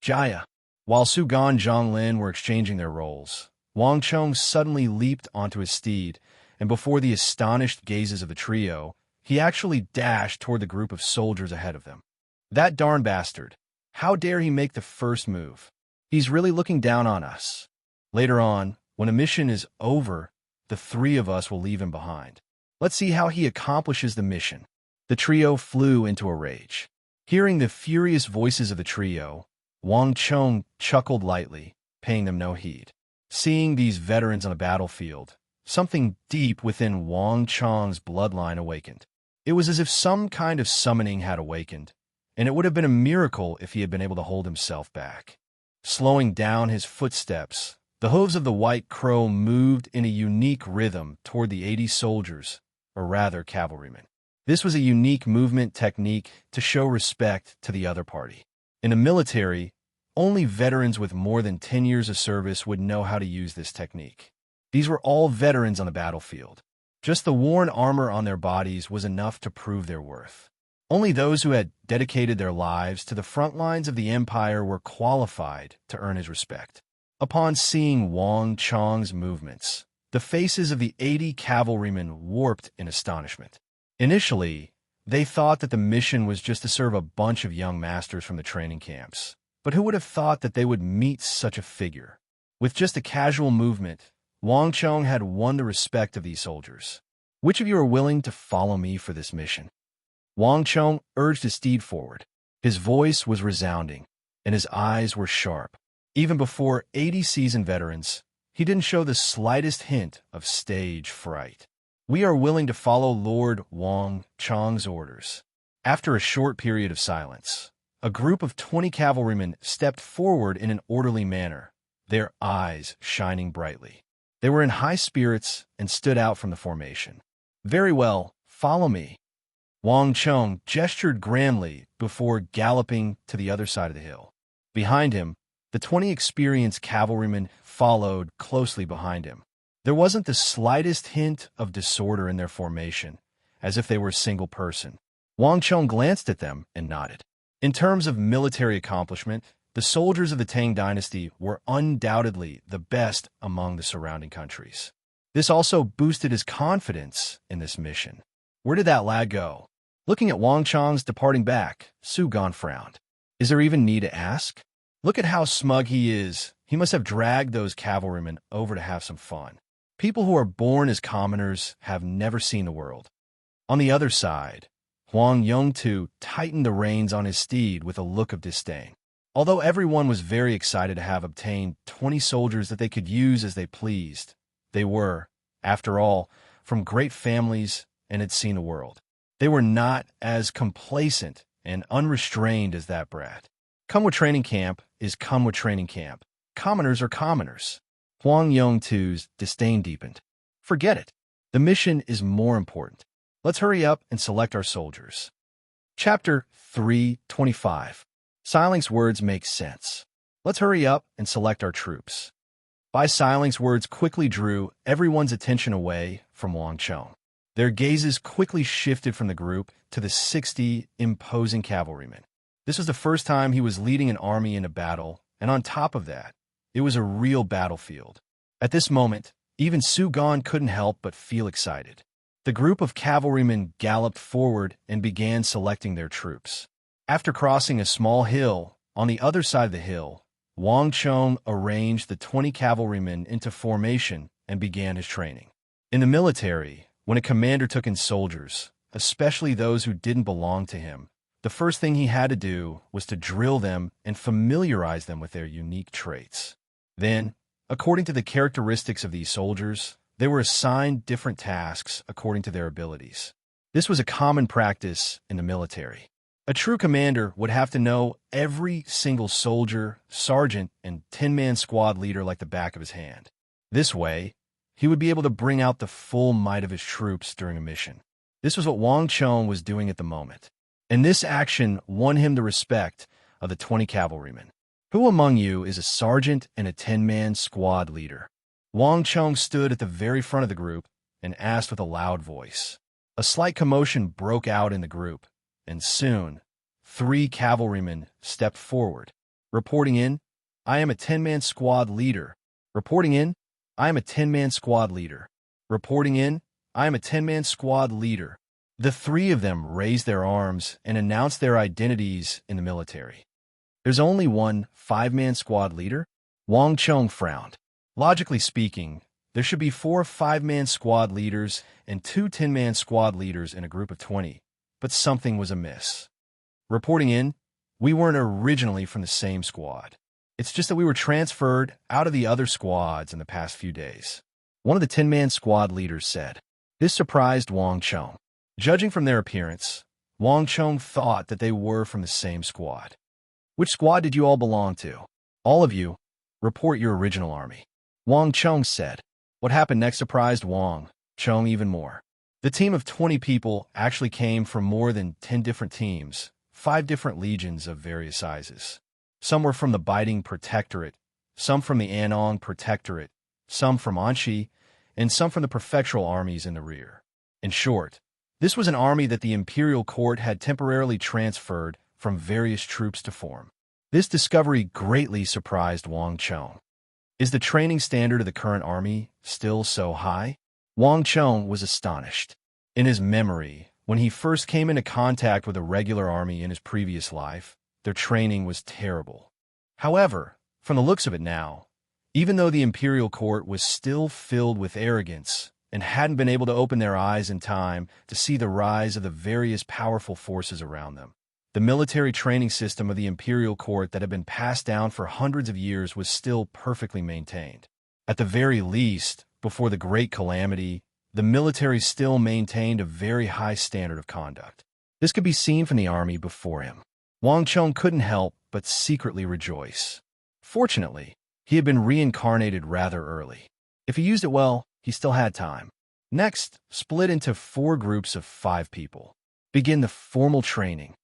Jaya. While Sugan and Zhonglin were exchanging their roles, Wang Chong suddenly leaped onto his steed, and before the astonished gazes of the trio, he actually dashed toward the group of soldiers ahead of them. That darn bastard. How dare he make the first move? He's really looking down on us. Later on, when a mission is over, the 3 of us will leave him behind. Let's see how he accomplishes the mission. The trio flew into a rage. Hearing the furious voices of the trio, Wang Chong chuckled lightly, paying them no heed. Seeing these veterans on the battlefield, something deep within Wang Chong's bloodline awakened. It was as if some kind of summoning had awakened, and it would have been a miracle if he had been able to hold himself back. Slowing down his footsteps, the hooves of the white crow moved in a unique rhythm toward the 80 soldiers, or rather cavalrymen. This was a unique movement technique to show respect to the other party. In the military, only veterans with more than 10 years of service would know how to use this technique. These were all veterans on the battlefield. Just the worn armor on their bodies was enough to prove their worth. Only those who had dedicated their lives to the front lines of the empire were qualified to earn his respect. Upon seeing Wang Chong's movements, the faces of the 80 cavalrymen warped in astonishment. Initially, they thought that the mission was just to serve a bunch of young masters from the training camps. But who would have thought that they would meet such a figure? With just a casual movement, Wang Chong had won the respect of these soldiers. Which of you are willing to follow me for this mission? Wang Chong urged his steed forward. His voice was resounding, and his eyes were sharp. Even before 80 seasoned veterans, he didn't show the slightest hint of stage fright. We are willing to follow Lord Wang Chong's orders. After a short period of silence, a group of 20 cavalrymen stepped forward in an orderly manner, their eyes shining brightly. They were in high spirits and stood out from the formation. Very well, follow me. Wang Chong gestured grandly before galloping to the other side of the hill. Behind him, the 20 experienced cavalrymen followed closely behind him. There wasn't the slightest hint of disorder in their formation, as if they were a single person. Wang Chong glanced at them and nodded. In terms of military accomplishment, the soldiers of the Tang dynasty were undoubtedly the best among the surrounding countries. This also boosted his confidence in this mission. Where did that lad go? Looking at Wang Chang's departing back, Su Gan frowned. Is there even need to ask? Look at how smug he is. He must have dragged those cavalrymen over to have some fun. People who are born as commoners have never seen the world. On the other side, Huang Yongtu tightened the reins on his steed with a look of disdain. Although everyone was very excited to have obtained 20 soldiers that they could use as they pleased, they were, after all, from great families and had seen the world. They were not as complacent and unrestrained as that brat. Come with training camp is come with training camp. Commoners are commoners. Huang Yongtu's disdain deepened. Forget it. The mission is more important. Let's hurry up and select our soldiers. Chapter 325. Siling's words make sense. Let's hurry up and select our troops. Bai Siling's words quickly drew everyone's attention away from Wang Chong. Their gazes quickly shifted from the group to the 60 imposing cavalrymen. This was the first time he was leading an army in a battle, and on top of that, it was a real battlefield. At this moment, even Su Gan couldn't help but feel excited. The group of cavalrymen galloped forward and began selecting their troops. After crossing a small hill, on the other side of the hill, Wang Chong arranged the 20 cavalrymen into formation and began his training. In the military, when a commander took in soldiers, especially those who didn't belong to him, the first thing he had to do was to drill them and familiarize them with their unique traits. Then, according to the characteristics of these soldiers, they were assigned different tasks according to their abilities. This was a common practice in the military. A true commander would have to know every single soldier, sergeant, and 10-man squad leader like the back of his hand. This way, he would be able to bring out the full might of his troops during a mission. This was what Wang Chong was doing at the moment, and this action won him the respect of the 20 cavalrymen. Who among you is a sergeant and a 10-man squad leader? Wang Chong stood at the very front of the group and asked with a loud voice. A slight commotion broke out in the group, and soon, 3 cavalrymen stepped forward. Reporting in, I am a 10-man squad leader. Reporting in, I am a 10-man squad leader. Reporting in, I am a 10-man squad leader. The 3 of them raised their arms and announced their identities in the military. There's only one 5-man squad leader? Wang Chong frowned. Logically speaking, there should be 4 5-man squad leaders and 2 10-man squad leaders in a group of 20, but something was amiss. Reporting in, we weren't originally from the same squad. It's just that we were transferred out of the other squads in the past few days. One of the 10-man squad leaders said. This surprised Wang Chong. Judging from their appearance, Wang Chong thought that they were from the same squad. Which squad did you all belong to? All of you, report your original army. Wang Chong said. What happened next surprised Wang Chong even more. The team of 20 people actually came from more than 10 different teams, 5 different legions of various sizes. Some were from the Biting Protectorate, some from the Anong Protectorate, some from Anshi, and some from the prefectural armies in the rear. In short, this was an army that the imperial court had temporarily transferred from various troops to form. This discovery greatly surprised Wang Chong. Is the training standard of the current army still so high? Wang Chong was astonished. In his memory, when he first came into contact with a regular army in his previous life, their training was terrible. However, from the looks of it now, even though the imperial court was still filled with arrogance and hadn't been able to open their eyes in time to see the rise of the various powerful forces around them, the military training system of the imperial court that had been passed down for hundreds of years was still perfectly maintained. At the very least, before the Great Calamity, the military still maintained a very high standard of conduct. This could be seen from the army before him. Wang Chong couldn't help but secretly rejoice. Fortunately, he had been reincarnated rather early. If he used it well, he still had time. Next, split into 4 groups of 5 people. Begin the formal training.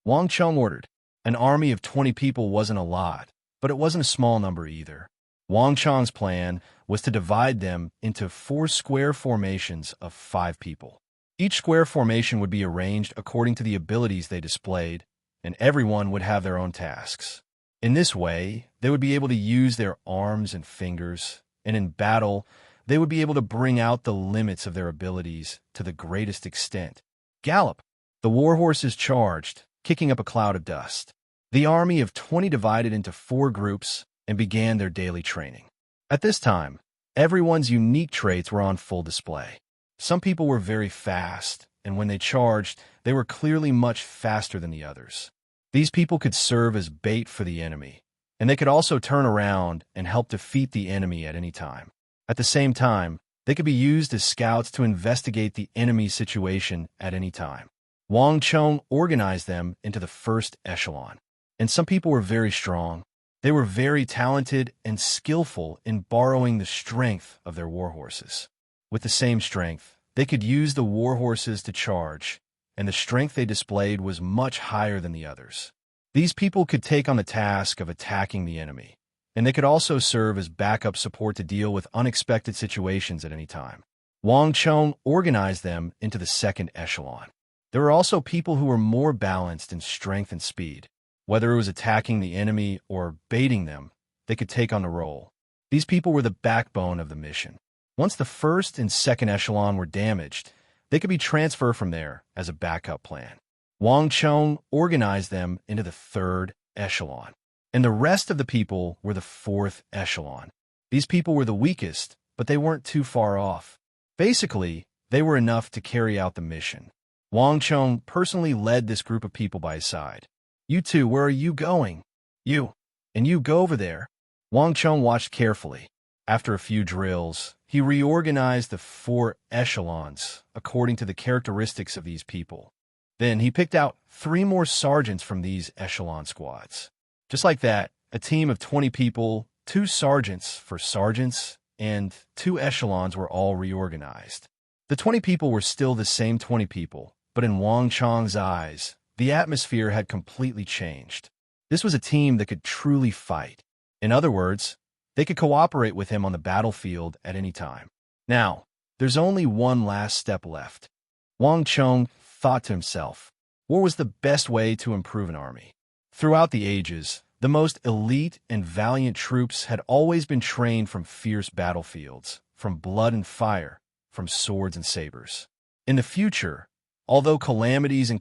Wang Chong ordered. An army of 20 people wasn't a lot, but it wasn't a small number either. Wang Chong's plan was to divide them into 4 square formations of 5 people. Each square formation would be arranged according to the abilities they displayed, and everyone would have their own tasks. In this way, they would be able to use their arms and fingers, and in battle, they would be able to bring out the limits of their abilities to the greatest extent. Gallop! The war horses charged, kicking up a cloud of dust. The army of 20 divided into 4 groups and began their daily training. At this time, everyone's unique traits were on full display. Some people were very fast, and when they charged, they were clearly much faster than the others. These people could serve as bait for the enemy, and they could also turn around and help defeat the enemy at any time. At the same time, they could be used as scouts to investigate the enemy's situation at any time. Wang Chong organized them into the first echelon, and some people were very strong. They were very talented and skillful in borrowing the strength of their war horses. With the same strength, they could use the war horses to charge, and the strength they displayed was much higher than the others. These people could take on the task of attacking the enemy, and they could also serve as backup support to deal with unexpected situations at any time. Wang Chong organized them into the second echelon. There were also people who were more balanced in strength and speed. Whether it was attacking the enemy or baiting them, they could take on the role. These people were the backbone of the mission. Once the first and second echelon were damaged, they could be transferred from there as a backup plan. Wang Chong organized them into the third echelon, and the rest of the people were the fourth echelon. These people were the weakest, but they weren't too far off. Basically, they were enough to carry out the mission. Wang Chong personally led this group of people by his side. "You two, where are you going?" "You. And you go over there." Wang Chong watched carefully. After a few drills, he reorganized the 4 echelons according to the characteristics of these people. Then he picked out 3 more sergeants from these echelon squads. Just like that, a team of 20 people, 2 sergeants for sergeants, and 2 echelons were all reorganized. The 20 people were still the same 20 people, but in Wang Chong's eyes, the atmosphere had completely changed. This was a team that could truly fight. In other words, they could cooperate with him on the battlefield at any time. Now, there's only one last step left. Wang Chong thought to himself, what was the best way to improve an army? Throughout the ages, the most elite and valiant troops had always been trained from fierce battlefields, from blood and fire, from swords and sabers. In the future, although calamities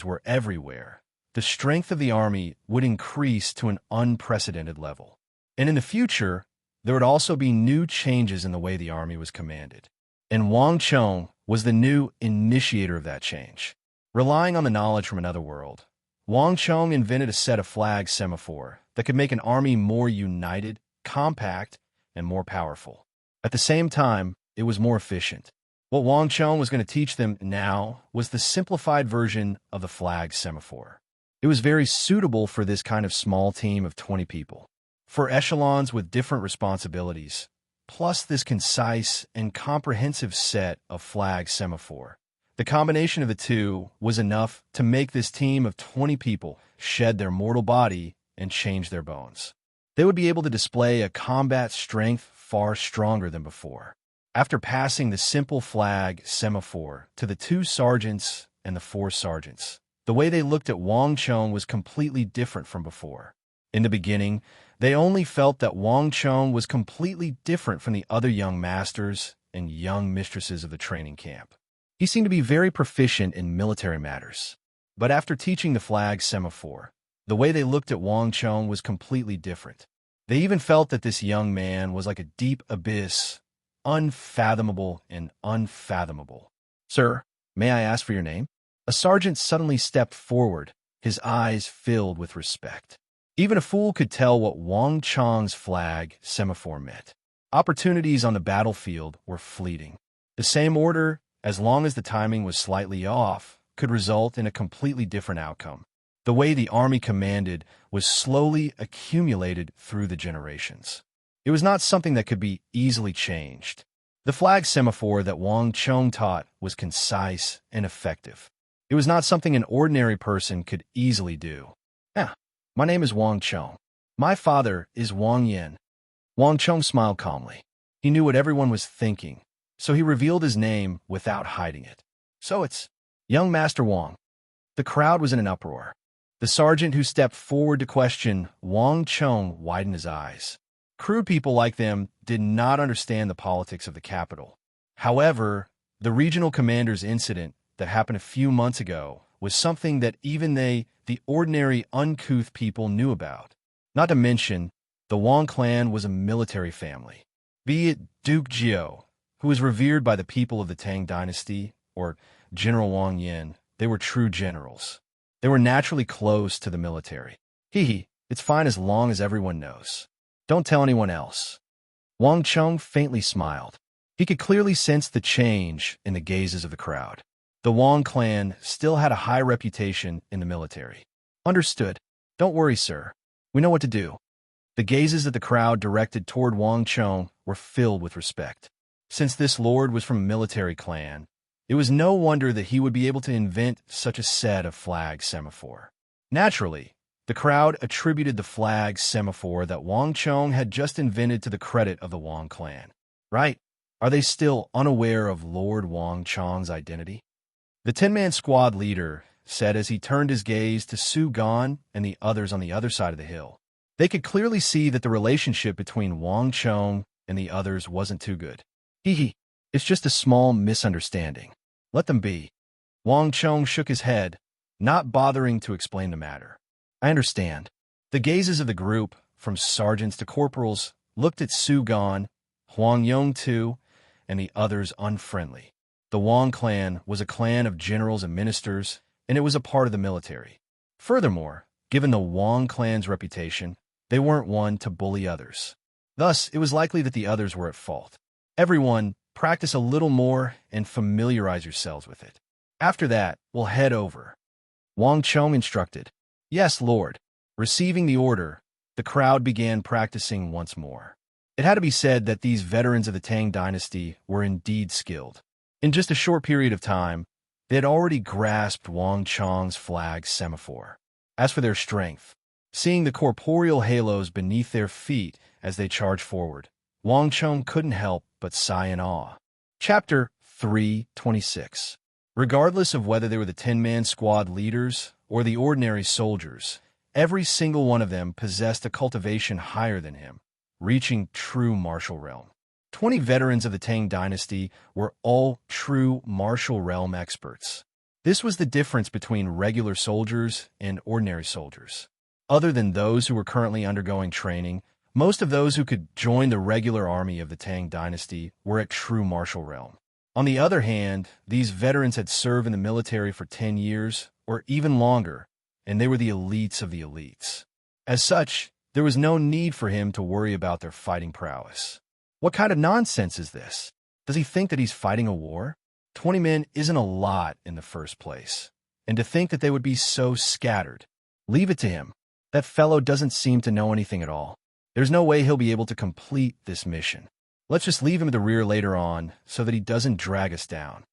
were everywhere, the strength of the army would increase to an unprecedented level. And in the future, there would also be new changes in the way the army was commanded. And Wang Chong was the new initiator of that change. Relying on the knowledge from another world, Wang Chong invented a set of flag semaphore that could make an army more united, compact, and more powerful. At the same time, it was more efficient. What Wang Chong was going to teach them now was the simplified version of the flag semaphore. It was very suitable for this kind of small team of 20 people. For echelons with different responsibilities, plus this concise and comprehensive set of flag semaphore, the combination of the two was enough to make this team of 20 people shed their mortal body and change their bones. They would be able to display a combat strength far stronger than before. After passing the simple flag semaphore to the 2 sergeants and the 4 sergeants, the way they looked at Wang Chong was completely different from before. In the beginning, they only felt that Wang Chong was completely different from the other young masters and young mistresses of the training camp. He seemed to be very proficient in military matters. But after teaching the flag semaphore, the way they looked at Wang Chong was completely different. They even felt that this young man was like a deep abyss, unfathomable and unfathomable. "Sir, may I ask for your name?" A sergeant suddenly stepped forward, his eyes filled with respect. Even a fool could tell what Wang Chong's flag semaphore meant. Opportunities on the battlefield were fleeting. The same order, as long as the timing was slightly off, could result in a completely different outcome. The way the army commanded was slowly accumulated through the generations. It was not something that could be easily changed. The flag semaphore that Wang Chong taught was concise and effective. It was not something an ordinary person could easily do. My name is Wang Chong. My father is Wang Yin." Wang Chong smiled calmly. He knew what everyone was thinking, so he revealed his name without hiding it. "So it's young Master Wang." The crowd was in an uproar. The sergeant who stepped forward to question Wang Chong widened his eyes. Crude people like them did not understand the politics of the capital. However, the regional commander's incident that happened a few months ago was something that even they, the ordinary uncouth people, knew about. Not to mention, the Wang clan was a military family. Be it Duke Jiao, who was revered by the people of the Tang dynasty, or General Wang Yin, they were true generals. They were naturally close to the military. It's fine as long as everyone knows. Don't tell anyone else. Wang Chong faintly smiled. He could clearly sense the change in the gazes of the crowd. The Wang clan still had a high reputation in the military. Understood. Don't worry, sir. We know what to do. The gazes of the crowd directed toward Wang Chong were filled with respect. Since this lord was from a military clan, it was no wonder that he would be able to invent such a set of flag semaphore. Naturally, the crowd attributed the flag semaphore that Wang Chong had just invented to the credit of the Wang clan. Right? Are they still unaware of Lord Wang Chong's identity? The 10-man squad leader said as he turned his gaze to Su Gan and the others on the other side of the hill. They could clearly see that the relationship between Wang Chong and the others wasn't too good. It's just a small misunderstanding. Let them be. Wang Chong shook his head, not bothering to explain the matter. I understand. The gazes of the group, from sergeants to corporals, looked at Su Gan, Huang Yong too, and the others unfriendly. The Wang clan was a clan of generals and ministers, and it was a part of the military. Furthermore, given the Wang clan's reputation, they weren't one to bully others. Thus, it was likely that the others were at fault. Everyone, practice a little more and familiarize yourselves with it. After that, we'll head over. Wang Chong instructed. Yes, Lord. Receiving the order, the crowd began practicing once more. It had to be said that these veterans of the Tang dynasty were indeed skilled. In just a short period of time, they had already grasped Wang Chong's flag semaphore. As for their strength, seeing the corporeal halos beneath their feet as they charged forward, Wang Chong couldn't help but sigh in awe. Chapter 3:26. Regardless of whether they were the 10-man squad leaders or the ordinary soldiers, every single one of them possessed a cultivation higher than him, reaching true martial realm. 20 veterans of the Tang dynasty were all true martial realm experts. This was the difference between regular soldiers and ordinary soldiers. Other than those who were currently undergoing training, most of those who could join the regular army of the Tang dynasty were at true martial realm. On the other hand, these veterans had served in the military for 10 years or even longer, and they were the elites of the elites. As such, there was no need for him to worry about their fighting prowess. What kind of nonsense is this? Does he think that he's fighting a war? 20 men isn't a lot in the first place. And to think that they would be so scattered. Leave it to him. That fellow doesn't seem to know anything at all. There's no way he'll be able to complete this mission. Let's just leave him at the rear later on so that he doesn't drag us down.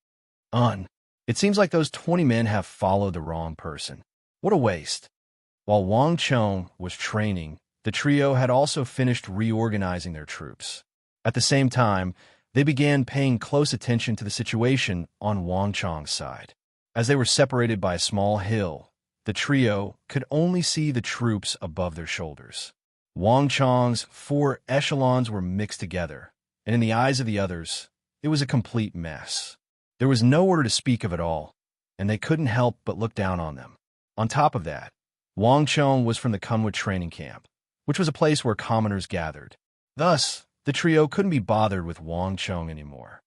It seems like those 20 men have followed the wrong person. What a waste. While Wang Chong was training, the trio had also finished reorganizing their troops. At the same time, they began paying close attention to the situation on Wang Chong's side. As they were separated by a small hill, the trio could only see the troops above their shoulders. Wang Chong's 4 echelons were mixed together, and in the eyes of the others, it was a complete mess. There was no order to speak of at all, and they couldn't help but look down on them. On top of that, Wang Chong was from the Kunwa training camp, which was a place where commoners gathered. Thus, the trio couldn't be bothered with Wang Chong anymore.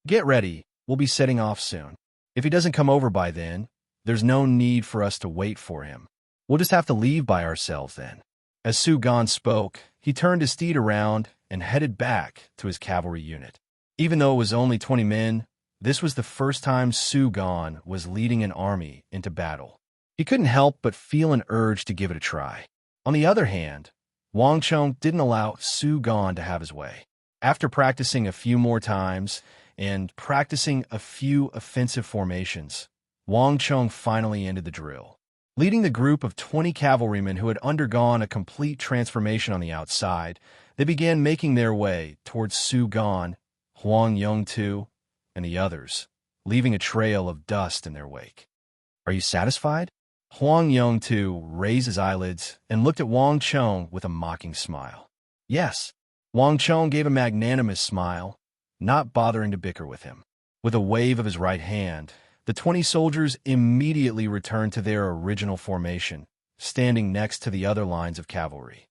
Get ready, we'll be setting off soon. If he doesn't come over by then, there's no need for us to wait for him. We'll just have to leave by ourselves then. As Su Gan spoke, he turned his steed around and headed back to his cavalry unit. Even though it was only 20 men, this was the first time Su Gan was leading an army into battle. He couldn't help but feel an urge to give it a try. On the other hand, Wang Chong didn't allow Su Gan to have his way. After practicing a few more times and practicing a few offensive formations, Wang Chong finally ended the drill. Leading the group of 20 cavalrymen who had undergone a complete transformation on the outside, they began making their way towards Su Gan, Huang Yong-tu, and the others, leaving a trail of dust in their wake. Are you satisfied? Huang Yong too raised his eyelids and looked at Wang Chong with a mocking smile. Yes, Wang Chong gave a magnanimous smile, not bothering to bicker with him. With a wave of his right hand, the 20 soldiers immediately returned to their original formation, standing next to the other lines of cavalry.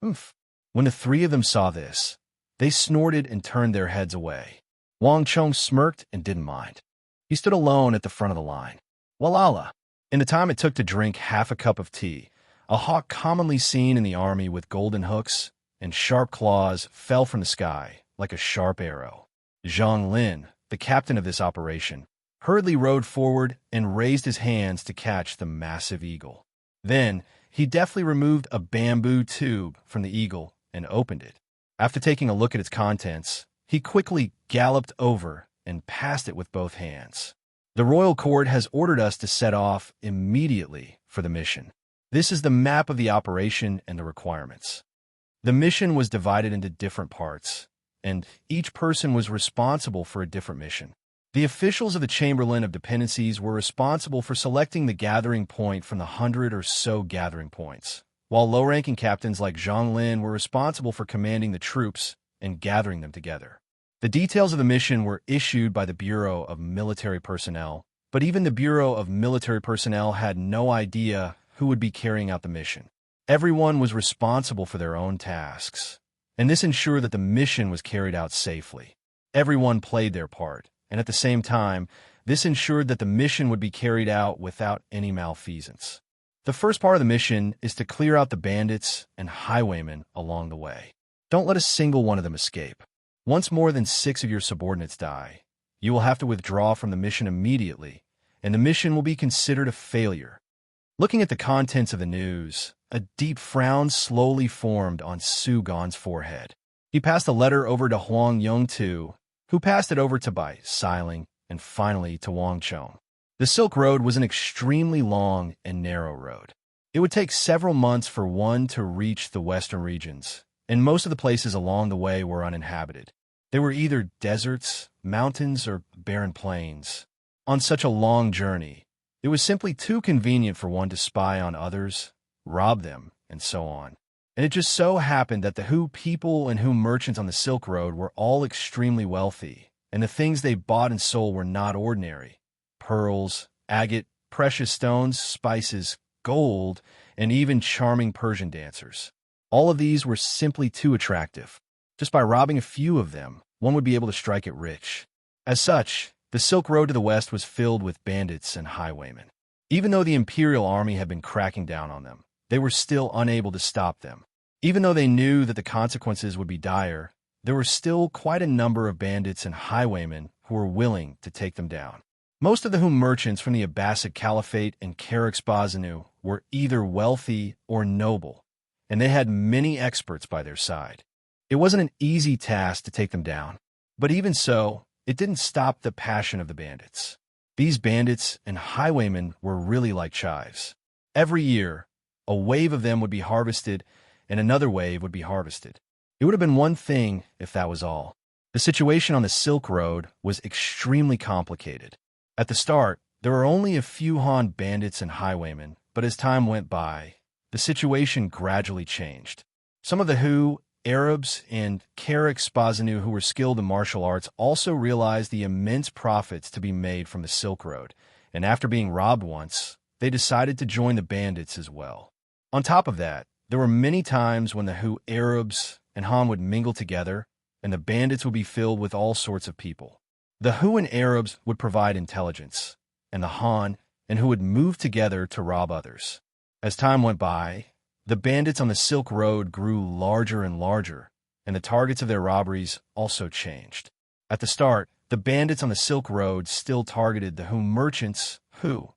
Oof. When the three of them saw this, they snorted and turned their heads away. Wang Chong smirked and didn't mind. He stood alone at the front of the line. Walala! In the time it took to drink half a cup of tea, a hawk commonly seen in the army with golden hooks and sharp claws fell from the sky like a sharp arrow. Zhang Lin, the captain of this operation, hurriedly rode forward and raised his hands to catch the massive eagle. Then, he deftly removed a bamboo tube from the eagle and opened it. After taking a look at its contents, he quickly galloped over and passed it with both hands. The royal court has ordered us to set off immediately for the mission. This is the map of the operation and the requirements. The mission was divided into different parts, and each person was responsible for a different mission. The officials of the Chamberlain of Dependencies were responsible for selecting the gathering point from the 100 or so gathering points, while low-ranking captains like Zhang Lin were responsible for commanding the troops and gathering them together. The details of the mission were issued by the Bureau of Military Personnel, but even the Bureau of Military Personnel had no idea who would be carrying out the mission. Everyone was responsible for their own tasks, and this ensured that the mission was carried out safely. Everyone played their part, and at the same time, this ensured that the mission would be carried out without any malfeasance. The first part of the mission is to clear out the bandits and highwaymen along the way. Don't let a single one of them escape. Once more than 6 of your subordinates die, you will have to withdraw from the mission immediately, and the mission will be considered a failure. Looking at the contents of the news, a deep frown slowly formed on Su Gan's forehead. He passed the letter over to Huang Yong too, who passed it over to Bai Siling, and finally to Wang Chong. The Silk Road was an extremely long and narrow road. It would take several months for one to reach the western regions, and most of the places along the way were uninhabited. They were either deserts, mountains, or barren plains. On such a long journey, it was simply too convenient for one to spy on others, rob them, and so on. And it just so happened that the Hu people and Hu merchants on the Silk Road were all extremely wealthy, and the things they bought and sold were not ordinary. Pearls, agate, precious stones, spices, gold, and even charming Persian dancers. All of these were simply too attractive. Just by robbing a few of them, one would be able to strike it rich. As such, the Silk Road to the west was filled with bandits and highwaymen. Even though the Imperial Army had been cracking down on them, they were still unable to stop them. Even though they knew that the consequences would be dire, there were still quite a number of bandits and highwaymen who were willing to take them down. Most of the Hu merchants from the Abbasid Caliphate and Charax-Bazanu were either wealthy or noble, and they had many experts by their side. It wasn't an easy task to take them down, but even so, it didn't stop the passion of the bandits. These bandits and highwaymen were really like chives. Every year, a wave of them would be harvested, and another wave would be harvested. It would have been one thing if that was all. The situation on the Silk Road was extremely complicated. At the start, there were only a few Han bandits and highwaymen, but as time went by, the situation gradually changed. Some of the Hu, Arabs, and Charax-Bazanu who were skilled in martial arts also realized the immense profits to be made from the Silk Road, and after being robbed once, they decided to join the bandits as well. On top of that, there were many times when the Hu Arabs and Han would mingle together, and the bandits would be filled with all sorts of people. The Hu and Arabs would provide intelligence, and the Han and Hu would move together to rob others. As time went by, the bandits on the Silk Road grew larger and larger, and the targets of their robberies also changed. At the start, the bandits on the Silk Road still targeted the Hu merchants, Hu,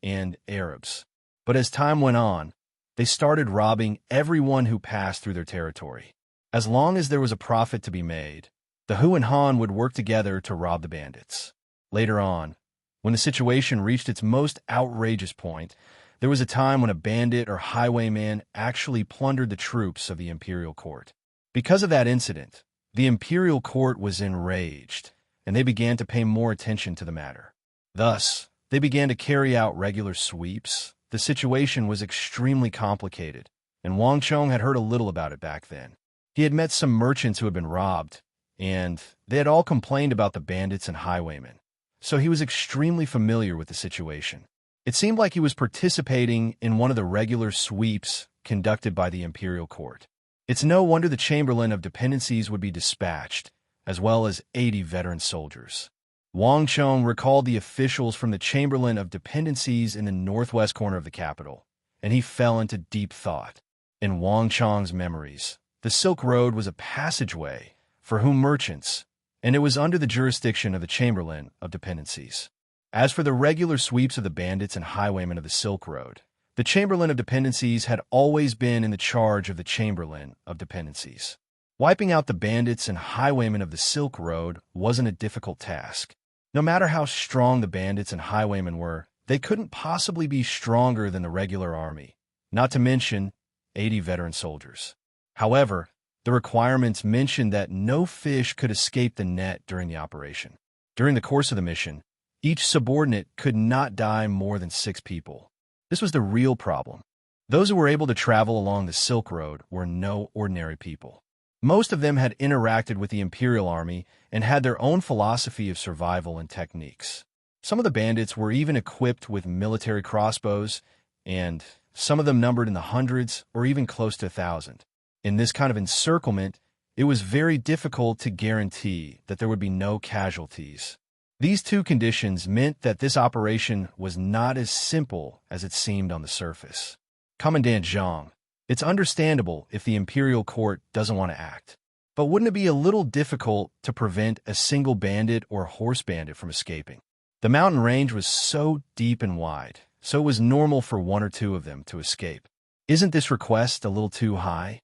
and Arabs. But as time went on, they started robbing everyone who passed through their territory. As long as there was a profit to be made, the Hu and Han would work together to rob the bandits. Later on, when the situation reached its most outrageous point, there was a time when a bandit or highwayman actually plundered the troops of the imperial court. Because of that incident, the imperial court was enraged, and they began to pay more attention to the matter. Thus, they began to carry out regular sweeps, the situation was extremely complicated, and Wang Chong had heard a little about it back then. He had met some merchants who had been robbed, and they had all complained about the bandits and highwaymen, so he was extremely familiar with the situation. It seemed like he was participating in one of the regular sweeps conducted by the imperial court. It's no wonder the Chamberlain of Dependencies would be dispatched, as well as 80 veteran soldiers. Wang Chong recalled the officials from the Chamberlain of Dependencies in the northwest corner of the capital, and he fell into deep thought. In Wang Chong's memories, the Silk Road was a passageway for whom merchants, and it was under the jurisdiction of the Chamberlain of Dependencies. As for the regular sweeps of the bandits and highwaymen of the Silk Road, the Chamberlain of Dependencies had always been in the charge of the Chamberlain of Dependencies. Wiping out the bandits and highwaymen of the Silk Road wasn't a difficult task. No matter how strong the bandits and highwaymen were, they couldn't possibly be stronger than the regular army, not to mention 80 veteran soldiers. However, the requirements mentioned that no fish could escape the net during the operation. During the course of the mission, each subordinate could not die more than 6 people. This was the real problem. Those who were able to travel along the Silk Road were no ordinary people. Most of them had interacted with the Imperial Army and had their own philosophy of survival and techniques. Some of the bandits were even equipped with military crossbows, and some of them numbered in the hundreds or even close to 1,000. In this kind of encirclement, it was very difficult to guarantee that there would be no casualties. These two conditions meant that this operation was not as simple as it seemed on the surface. Commandant Zhang, it's understandable if the Imperial Court doesn't want to act. But wouldn't it be a little difficult to prevent a single bandit or horse bandit from escaping? The mountain range was so deep and wide, so it was normal for 1 or 2 of them to escape. Isn't this request a little too high?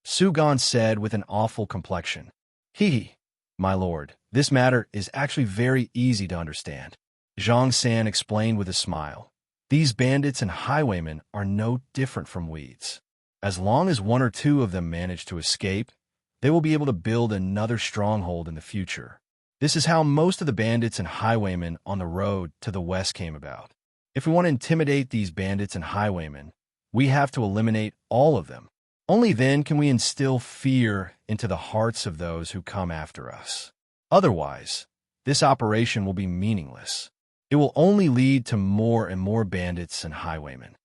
Su Gan said with an awful complexion. My lord, this matter is actually very easy to understand. Zhang San explained with a smile. These bandits and highwaymen are no different from weeds. As long as 1 or 2 of them manage to escape, they will be able to build another stronghold in the future. This is how most of the bandits and highwaymen on the road to the west came about. If we want to intimidate these bandits and highwaymen, we have to eliminate all of them. Only then can we instill fear into the hearts of those who come after us. Otherwise, this operation will be meaningless. It will only lead to more and more bandits and highwaymen.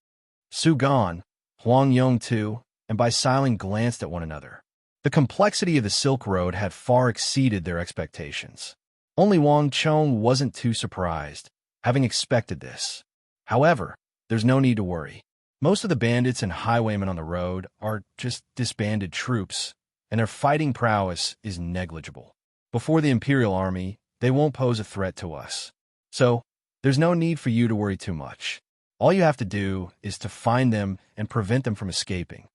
Su Gan, Huang Yong too, and Bai Siling glanced at one another. The complexity of the Silk Road had far exceeded their expectations. Only Wang Chong wasn't too surprised, having expected this. However, there's no need to worry. Most of the bandits and highwaymen on the road are just disbanded troops, and their fighting prowess is negligible. Before the Imperial Army, they won't pose a threat to us. So, there's no need for you to worry too much. All you have to do is to find them and prevent them from escaping.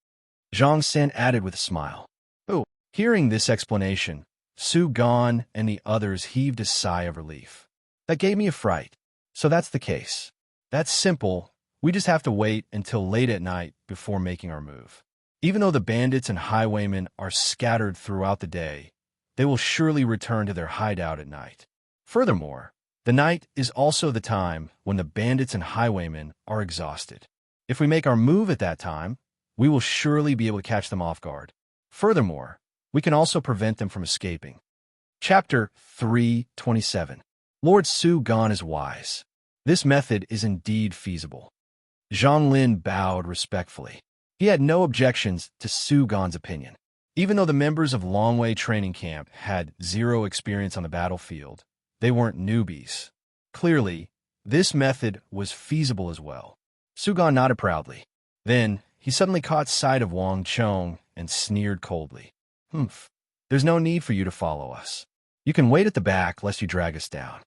Zhang San added with a smile. Oh, hearing this explanation, Su Gan and the others heaved a sigh of relief. That gave me a fright. So that's the case. That's simple. We just have to wait until late at night before making our move. Even though the bandits and highwaymen are scattered throughout the day, they will surely return to their hideout at night. Furthermore, the night is also the time when the bandits and highwaymen are exhausted. If we make our move at that time, we will surely be able to catch them off guard. Furthermore, we can also prevent them from escaping. Chapter 327. Lord Su Gan is wise. This method is indeed feasible. Zhang Lin bowed respectfully. He had no objections to Su Gan's opinion. Even though the members of Longwei Training Camp had 0 experience on the battlefield, they weren't newbies. Clearly, this method was feasible as well. Su Gan nodded proudly. Then, he suddenly caught sight of Wang Chong and sneered coldly. There's no need for you to follow us. You can wait at the back lest you drag us down.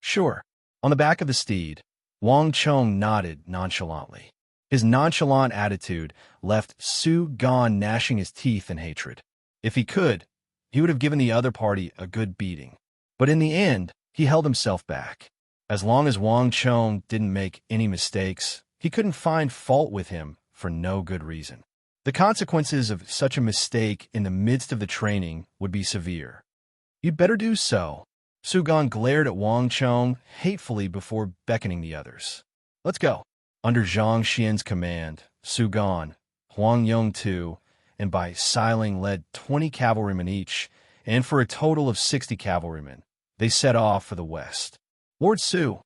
Sure. On the back of the steed, Wang Chong nodded nonchalantly. His nonchalant attitude left Su Gan gnashing his teeth in hatred. If he could, he would have given the other party a good beating. But in the end, he held himself back. As long as Wang Chong didn't make any mistakes, he couldn't find fault with him for no good reason. The consequences of such a mistake in the midst of the training would be severe. You'd better do so. Su Gan glared at Wang Chong hatefully before beckoning the others. Let's go. Under Zhang Xian's command, Su Gan, Huang Yong II, and by Xiling led 20 cavalrymen each, and for a total of 60 cavalrymen, they set off for the west. Lord Su,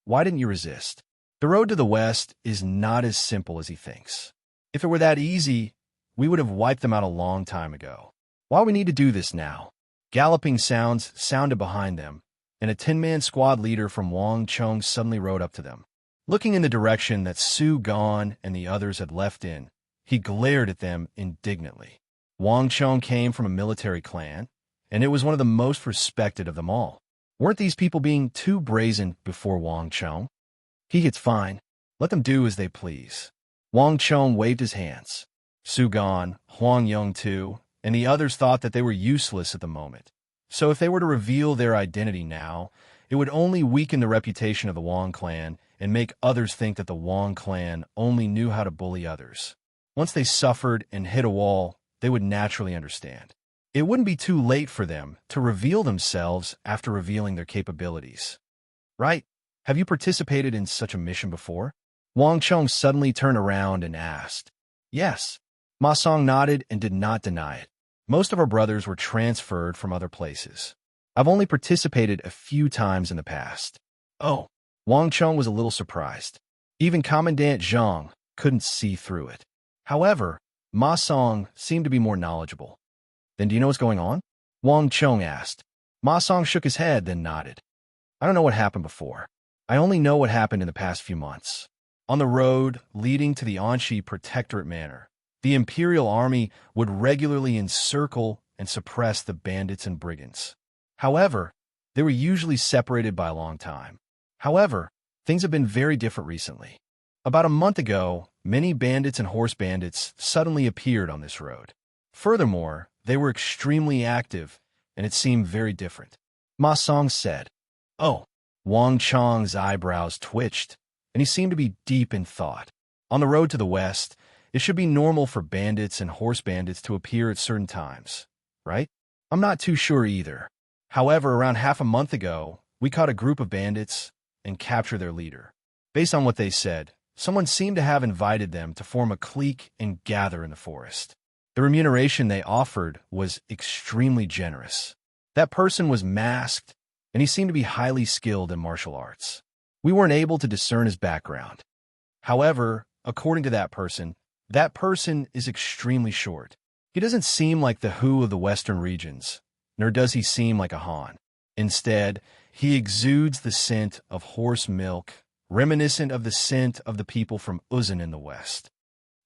why didn't you resist? The road to the west is not as simple as he thinks. If it were that easy, we would have wiped them out a long time ago. Why we need to do this now? Galloping sounds sounded behind them, and a 10-man squad leader from Wang Chong suddenly rode up to them. Looking in the direction that Su Gan and the others had left in, he glared at them indignantly. Wang Chong came from a military clan, and it was one of the most respected of them all. Weren't these people being too brazen before Wang Chong? It's fine. Let them do as they please. Wang Chong waved his hands. Su Gan, Huang Yong II, and the others thought that they were useless at the moment. So if they were to reveal their identity now, it would only weaken the reputation of the Wang clan and make others think that the Wang clan only knew how to bully others. Once they suffered and hit a wall, they would naturally understand. It wouldn't be too late for them to reveal themselves after revealing their capabilities. Right? Have you participated in such a mission before? Wang Chong suddenly turned around and asked. Yes. Ma Song nodded and did not deny it. Most of our brothers were transferred from other places. I've only participated a few times in the past. Oh. Wang Chong was a little surprised. Even Commandant Zhang couldn't see through it. However, Ma Song seemed to be more knowledgeable. Then do you know what's going on? Wang Chong asked. Ma Song shook his head, then nodded. I don't know what happened before. I only know what happened in the past few months. On the road leading to the Anxi Protectorate Manor, the Imperial Army would regularly encircle and suppress the bandits and brigands. However, they were usually separated by a long time. However, things have been very different recently. About a month ago, many bandits and horse bandits suddenly appeared on this road. Furthermore, they were extremely active, and it seemed very different. Ma Song said. Oh. Wang Chong's eyebrows twitched, and he seemed to be deep in thought. On the road to the west, it should be normal for bandits and horse bandits to appear at certain times, right? I'm not too sure either. However, around half a month ago, we caught a group of bandits and captured their leader. Based on what they said, someone seemed to have invited them to form a clique and gather in the forest. The remuneration they offered was extremely generous. That person was masked, and he seemed to be highly skilled in martial arts. We weren't able to discern his background. However, according to that person is extremely short. He doesn't seem like the Hu of the western regions, nor does he seem like a Han. Instead, he exudes the scent of horse milk, reminiscent of the scent of the people from Uzan in the west.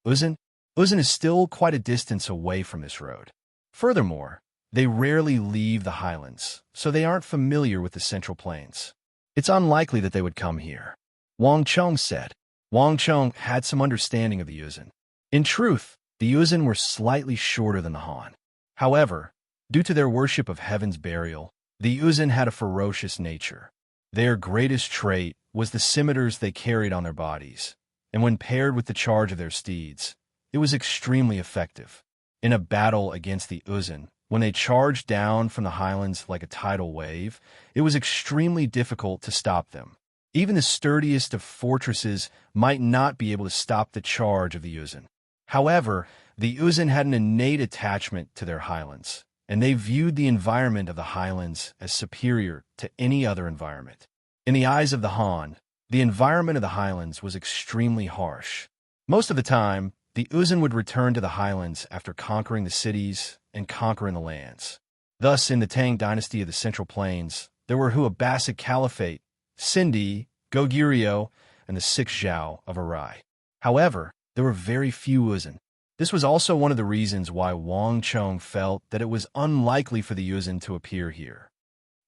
Uzan is still quite a distance away from this road. Furthermore, they rarely leave the highlands, so they aren't familiar with the Central Plains. It's unlikely that they would come here. Wang Chong said. Wang Chong had some understanding of the Uzan. In truth, the Uzan were slightly shorter than the Han. However, due to their worship of heaven's burial, the Uzan had a ferocious nature. Their greatest trait was the scimitars they carried on their bodies, and when paired with the charge of their steeds, it was extremely effective. In a battle against the Uzan, when they charged down from the highlands like a tidal wave, it was extremely difficult to stop them. Even the sturdiest of fortresses might not be able to stop the charge of the Uzan. However, the Uzan had an innate attachment to their highlands, and they viewed the environment of the highlands as superior to any other environment. In the eyes of the Han, the environment of the highlands was extremely harsh. Most of the time, the Uzan would return to the highlands after conquering the cities and conquering the lands. Thus, in the Tang dynasty of the Central Plains, there were Hu Abbasid Caliphate, Sindhi, Goguryeo, and the 6 Zhao of Arai. However, there were very few Uzan. This was also one of the reasons why Wang Chong felt that it was unlikely for the Uzan to appear here.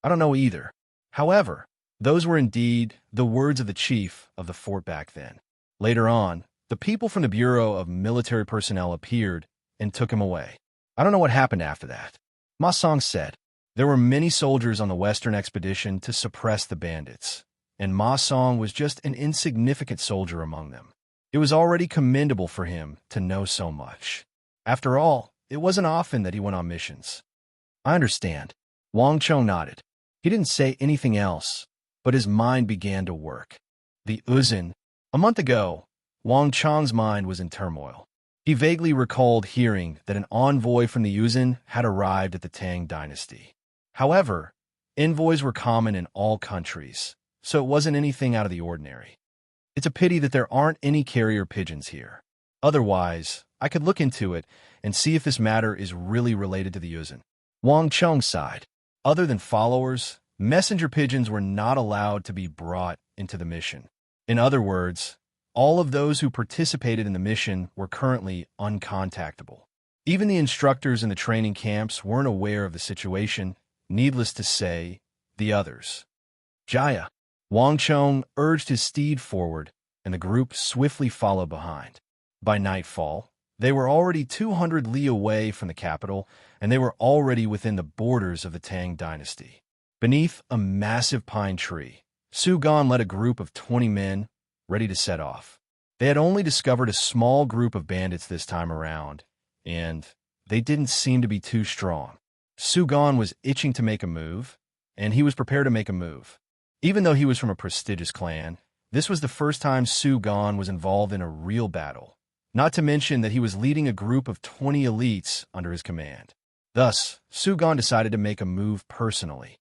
I don't know either. However, those were indeed the words of the chief of the fort back then. Later on, the people from the Bureau of Military Personnel appeared and took him away. I don't know what happened after that. Ma Song said, there were many soldiers on the western expedition to suppress the bandits, and Ma Song was just an insignificant soldier among them. It was already commendable for him to know so much. After all, it wasn't often that he went on missions. I understand. Wang Chong nodded. He didn't say anything else, but his mind began to work. The Uzan. A month ago, Wang Chang's mind was in turmoil. He vaguely recalled hearing that an envoy from the Yuzhen had arrived at the Tang dynasty. However, envoys were common in all countries, so it wasn't anything out of the ordinary. It's a pity that there aren't any carrier pigeons here. Otherwise, I could look into it and see if this matter is really related to the Yuzhen. Wang Cheng sighed. Other than followers, messenger pigeons were not allowed to be brought into the mission. In other words, all of those who participated in the mission were currently uncontactable. Even the instructors in the training camps weren't aware of the situation, needless to say, the others. Jaya. Wang Cheng urged his steed forward, and the group swiftly followed behind. By nightfall, they were already 200 li away from the capital, and they were already within the borders of the Tang dynasty. Beneath a massive pine tree, Su Gan led a group of 20 men, ready to set off. They had only discovered a small group of bandits this time around, and they didn't seem to be too strong. Su Gan was itching to make a move, and he was prepared to make a move. Even though he was from a prestigious clan, this was the first time Su Gan was involved in a real battle, not to mention that he was leading a group of 20 elites under his command. Thus, Su Gan decided to make a move personally.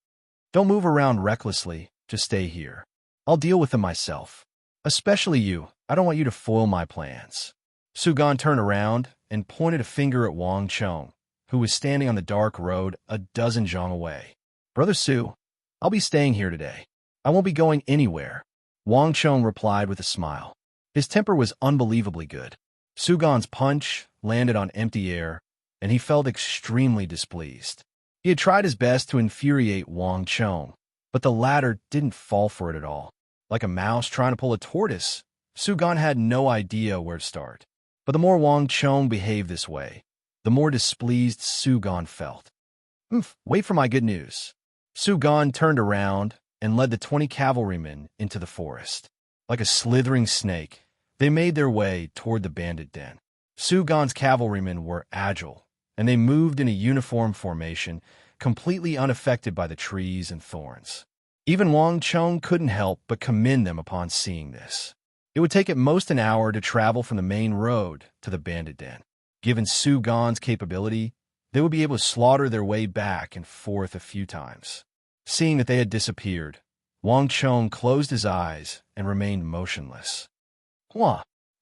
Don't move around recklessly, just stay here. I'll deal with them myself. Especially you, I don't want you to foil my plans. Su Gan turned around and pointed a finger at Wang Cheng, who was standing on the dark road a dozen zhang away. Brother Su, I'll be staying here today. I won't be going anywhere, Wang Cheng replied with a smile. His temper was unbelievably good. Su Gan's punch landed on empty air, and he felt extremely displeased. He had tried his best to infuriate Wang Cheng, but the latter didn't fall for it at all. Like a mouse trying to pull a tortoise, Su Gan had no idea where to start. But the more Wang Cheng behaved this way, the more displeased Su Gan felt. Wait for my good news. Su Gan turned around and led the 20 cavalrymen into the forest. Like a slithering snake, they made their way toward the bandit den. Su Gan's cavalrymen were agile, and they moved in a uniform formation, completely unaffected by the trees and thorns. Even Wang Cheng couldn't help but commend them upon seeing this. It would take at most an hour to travel from the main road to the bandit den. Given Su Gan's capability, they would be able to slaughter their way back and forth a few times. Seeing that they had disappeared, Wang Cheng closed his eyes and remained motionless.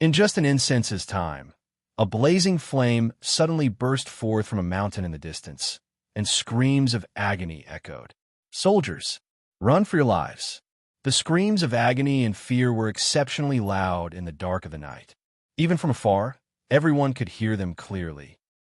In just an instant's time, a blazing flame suddenly burst forth from a mountain in the distance, and screams of agony echoed. Soldiers, run for your lives. The screams of agony and fear were exceptionally loud in the dark of the night. Even from afar, everyone could hear them clearly.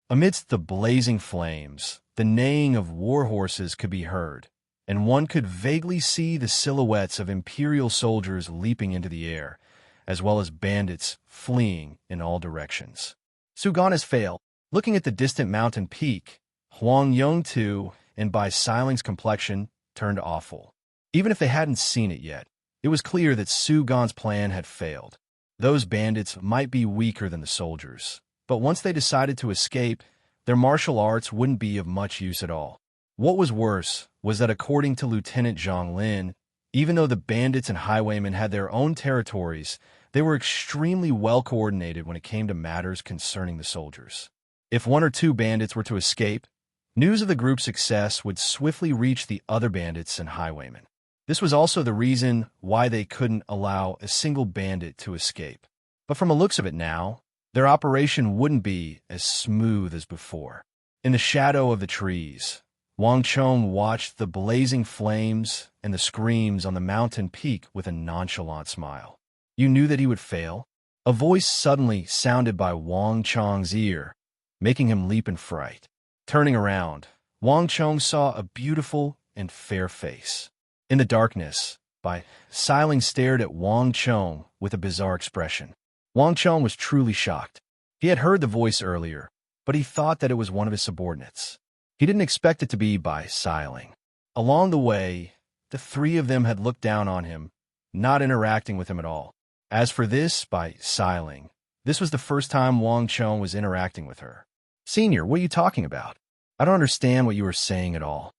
Amidst the blazing flames, the neighing of war horses could be heard, and one could vaguely see the silhouettes of imperial soldiers leaping into the air, as well as bandits fleeing in all directions. Su Gan has failed. Looking at the distant mountain peak, Huang Yong too, and by Siling's complexion, turned awful. Even if they hadn't seen it yet, it was clear that Su Gan's plan had failed. Those bandits might be weaker than the soldiers, but once they decided to escape, their martial arts wouldn't be of much use at all. What was worse was that according to Lieutenant Zhang Lin, even though the bandits and highwaymen had their own territories, they were extremely well coordinated when it came to matters concerning the soldiers. If one or two bandits were to escape, news of the group's success would swiftly reach the other bandits and highwaymen. This was also the reason why they couldn't allow a single bandit to escape. But from the looks of it now, their operation wouldn't be as smooth as before. In the shadow of the trees, Wang Cheng watched the blazing flames and the screams on the mountain peak with a nonchalant smile. You knew that he would fail? A voice suddenly sounded by Wang Cheng's ear, making him leap in fright. Turning around, Wang Cheng saw a beautiful and fair face. In the darkness, Bai Siling stared at Wang Cheng with a bizarre expression. Wang Cheng was truly shocked. He had heard the voice earlier, but he thought that it was one of his subordinates. He didn't expect it to be Bai Siling. Along the way, the three of them had looked down on him, not interacting with him at all. As for this Bai Siling, this was the first time Wang Cheng was interacting with her. Senior, what are you talking about? I don't understand what you are saying at all.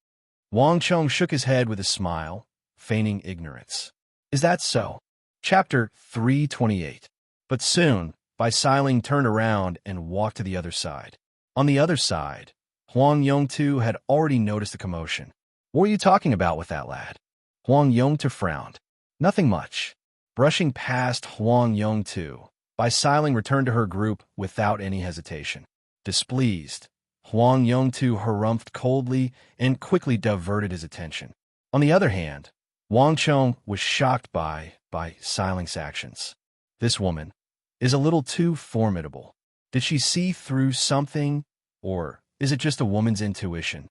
Wang Cheng shook his head with a smile, feigning ignorance. Is that so? Chapter 328. But soon, bustling turned around and walked to the other side. On the other side, Huang Yongtu had already noticed the commotion. "What were you talking about with that lad?" Huang Yongtu frowned. "Nothing much." Brushing past Huang Yongtu, bustling returned to her group without any hesitation. Displeased, Huang Yongtu harumphed coldly and quickly diverted his attention. On the other hand, Wang Chong was shocked by Siling's actions. This woman is a little too formidable. Did she see through something, or is it just a woman's intuition?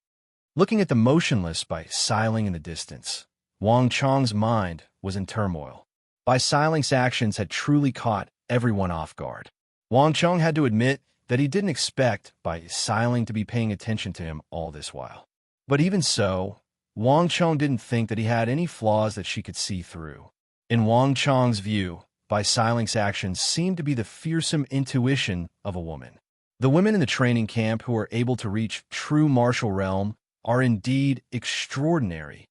Looking at the motionless Siling in the distance, Wang Chong's mind was in turmoil. Siling's actions had truly caught everyone off guard. Wang Chong had to admit that he didn't expect Siling to be paying attention to him all this while. But even so, Wang Chong didn't think that he had any flaws that she could see through. In Wang Chong's view, Siling's actions seemed to be the fearsome intuition of a woman. The women in the training camp who are able to reach true martial realm are indeed extraordinary,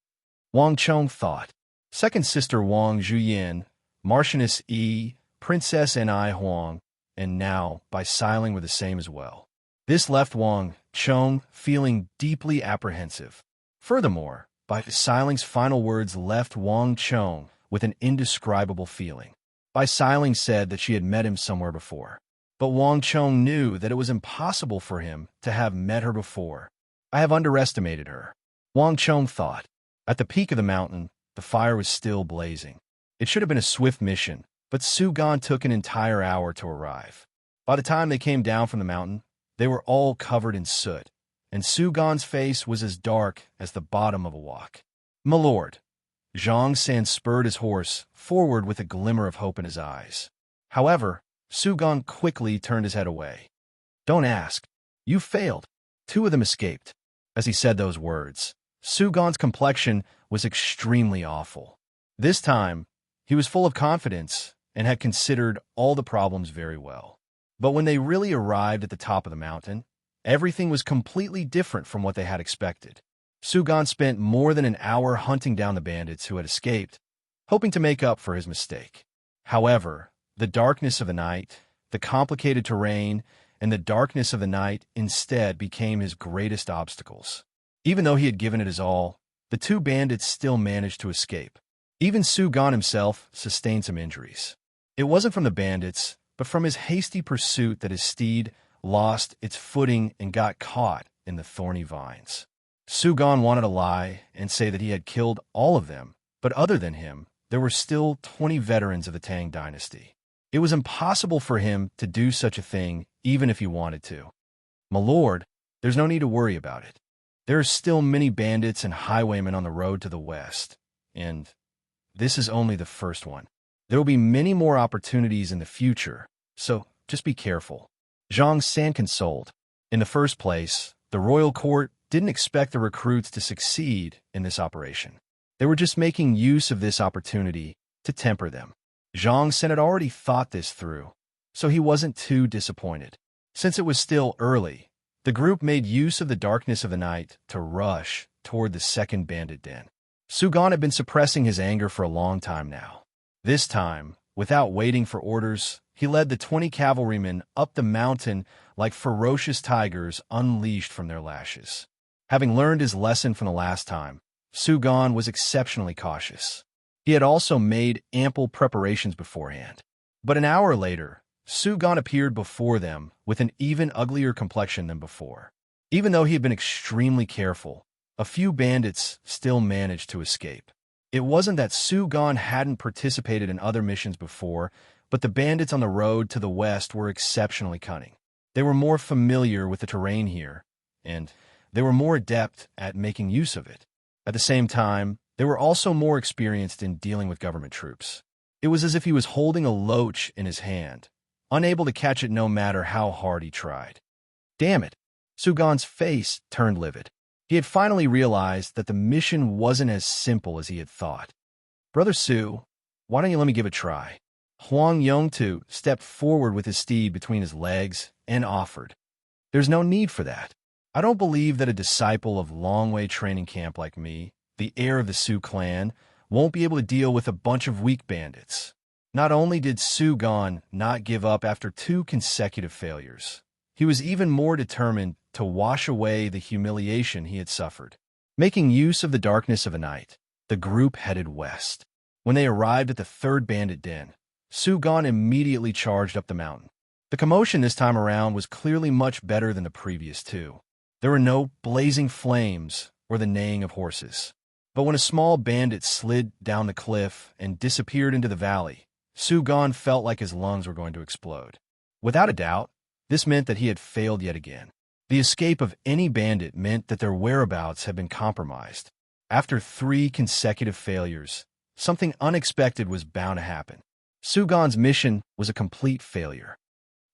Wang Chong thought. Second sister Wang Zhuyin, Marchioness Yi, Princess Ni Huang, and now Siling were the same as well. This left Wang Chong feeling deeply apprehensive. Furthermore, Siling's final words left Wang Chong with an indescribable feeling. Siling said that she had met him somewhere before. But Wang Chong knew that it was impossible for him to have met her before. "I have underestimated her," Wang Chong thought. At the peak of the mountain, the fire was still blazing. It should have been a swift mission, but Su Gan took an entire hour to arrive. By the time they came down from the mountain, they were all covered in soot, and Su Gan's face was as dark as the bottom of a wok. "My lord," Zhang San spurred his horse forward with a glimmer of hope in his eyes. However, Su Gan quickly turned his head away. "Don't ask. You failed." Two of them escaped. As he said those words, Su Gan's complexion was extremely awful. This time, he was full of confidence and had considered all the problems very well. But when they really arrived at the top of the mountain, everything was completely different from what they had expected. Su Gan spent more than an hour hunting down the bandits who had escaped, hoping to make up for his mistake. However, the darkness of the night, the complicated terrain, and the darkness of the night instead became his greatest obstacles. Even though he had given it his all, the two bandits still managed to escape. Even Su Gan himself sustained some injuries. It wasn't from the bandits, but from his hasty pursuit that his steed lost its footing and got caught in the thorny vines. Su Gan wanted to lie and say that he had killed all of them, but other than him, there were still 20 veterans of the Tang dynasty. It was impossible for him to do such a thing even if he wanted to. "My lord, there's no need to worry about it. There are still many bandits and highwaymen on the road to the west, and this is only the first one. There will be many more opportunities in the future, so just be careful." Zhang San consoled. In the first place, the royal court didn't expect the recruits to succeed in this operation. They were just making use of this opportunity to temper them. Zhang San had already thought this through, so he wasn't too disappointed. Since it was still early, the group made use of the darkness of the night to rush toward the second bandit den. Su Gan had been suppressing his anger for a long time now. This time, without waiting for orders, he led the 20 cavalrymen up the mountain like ferocious tigers unleashed from their lashes. Having learned his lesson from the last time, Su Gan was exceptionally cautious. He had also made ample preparations beforehand. But an hour later, Su Gan appeared before them with an even uglier complexion than before. Even though he had been extremely careful, a few bandits still managed to escape. It wasn't that Su Gan hadn't participated in other missions before, but the bandits on the road to the west were exceptionally cunning. They were more familiar with the terrain here, and they were more adept at making use of it. At the same time, they were also more experienced in dealing with government troops. It was as if he was holding a loach in his hand, unable to catch it no matter how hard he tried. Damn it! Su Gan's face turned livid. He had finally realized that the mission wasn't as simple as he had thought. "Brother Su, why don't you let me give it a try?" Huang Yongtu stepped forward with his steed between his legs and offered. "There's no need for that. I don't believe that a disciple of Longway training camp like me, the heir of the Su clan, won't be able to deal with a bunch of weak bandits. Not only did Su Gan not give up after 2 consecutive failures, he was even more determined to wash away the humiliation he had suffered. Making use of the darkness of a night, the group headed west. When they arrived at the third bandit den, Su Gan immediately charged up the mountain. The commotion this time around was clearly much better than the previous two. There were no blazing flames or the neighing of horses. But when a small bandit slid down the cliff and disappeared into the valley, Su Gan felt like his lungs were going to explode. Without a doubt, this meant that he had failed yet again. The escape of any bandit meant that their whereabouts had been compromised. After 3 consecutive failures, something unexpected was bound to happen. Su Gan's mission was a complete failure.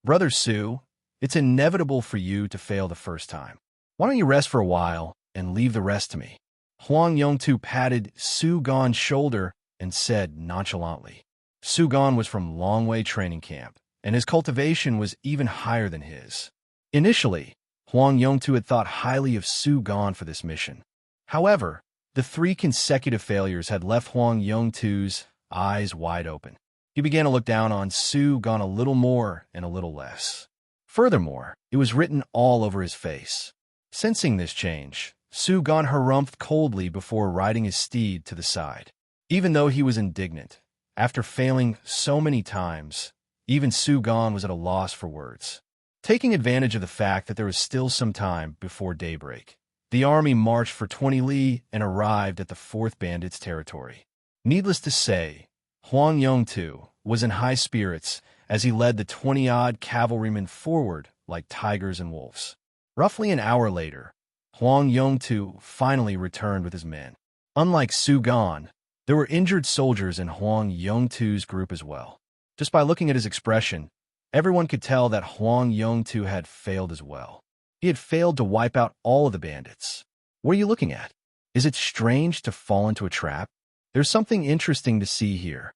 Brother Su, it's inevitable for you to fail the first time. Why don't you rest for a while and leave the rest to me? Huang Yongtu patted Su Gan's shoulder and said nonchalantly. Su Gan was from Longwei training camp, and his cultivation was even higher than his. Initially, Huang Yongtu had thought highly of Su Gan for this mission. However, the 3 consecutive failures had left Huang Yongtu's eyes wide open. He began to look down on Su Gan a little more and a little less. Furthermore, it was written all over his face. Sensing this change, Su Gan harumphed coldly before riding his steed to the side. Even though he was indignant, after failing so many times, even Su Gan was at a loss for words. Taking advantage of the fact that there was still some time before daybreak, the army marched for 20 li and arrived at the 4th bandit's territory. Needless to say, Huang Yongtu was in high spirits as he led the 20-odd cavalrymen forward like tigers and wolves. Roughly an hour later, Huang Yongtu finally returned with his men. Unlike Su Gan, there were injured soldiers in Huang Yongtu's group as well. Just by looking at his expression, everyone could tell that Huang Yongtu had failed as well. He had failed to wipe out all of the bandits. What are you looking at? Is it strange to fall into a trap? There's something interesting to see here.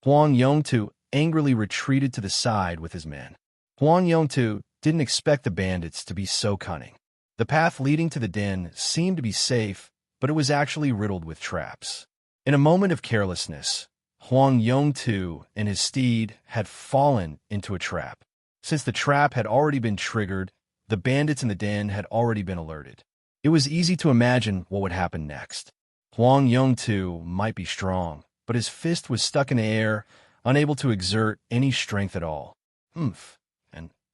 Huang Yongtu angrily retreated to the side with his men. Huang Yongtu didn't expect the bandits to be so cunning. The path leading to the den seemed to be safe, but it was actually riddled with traps. In a moment of carelessness, Huang Yongtu and his steed had fallen into a trap. Since the trap had already been triggered, the bandits in the den had already been alerted. It was easy to imagine what would happen next. Huang Yongtu might be strong, but his fist was stuck in the air, unable to exert any strength at all. And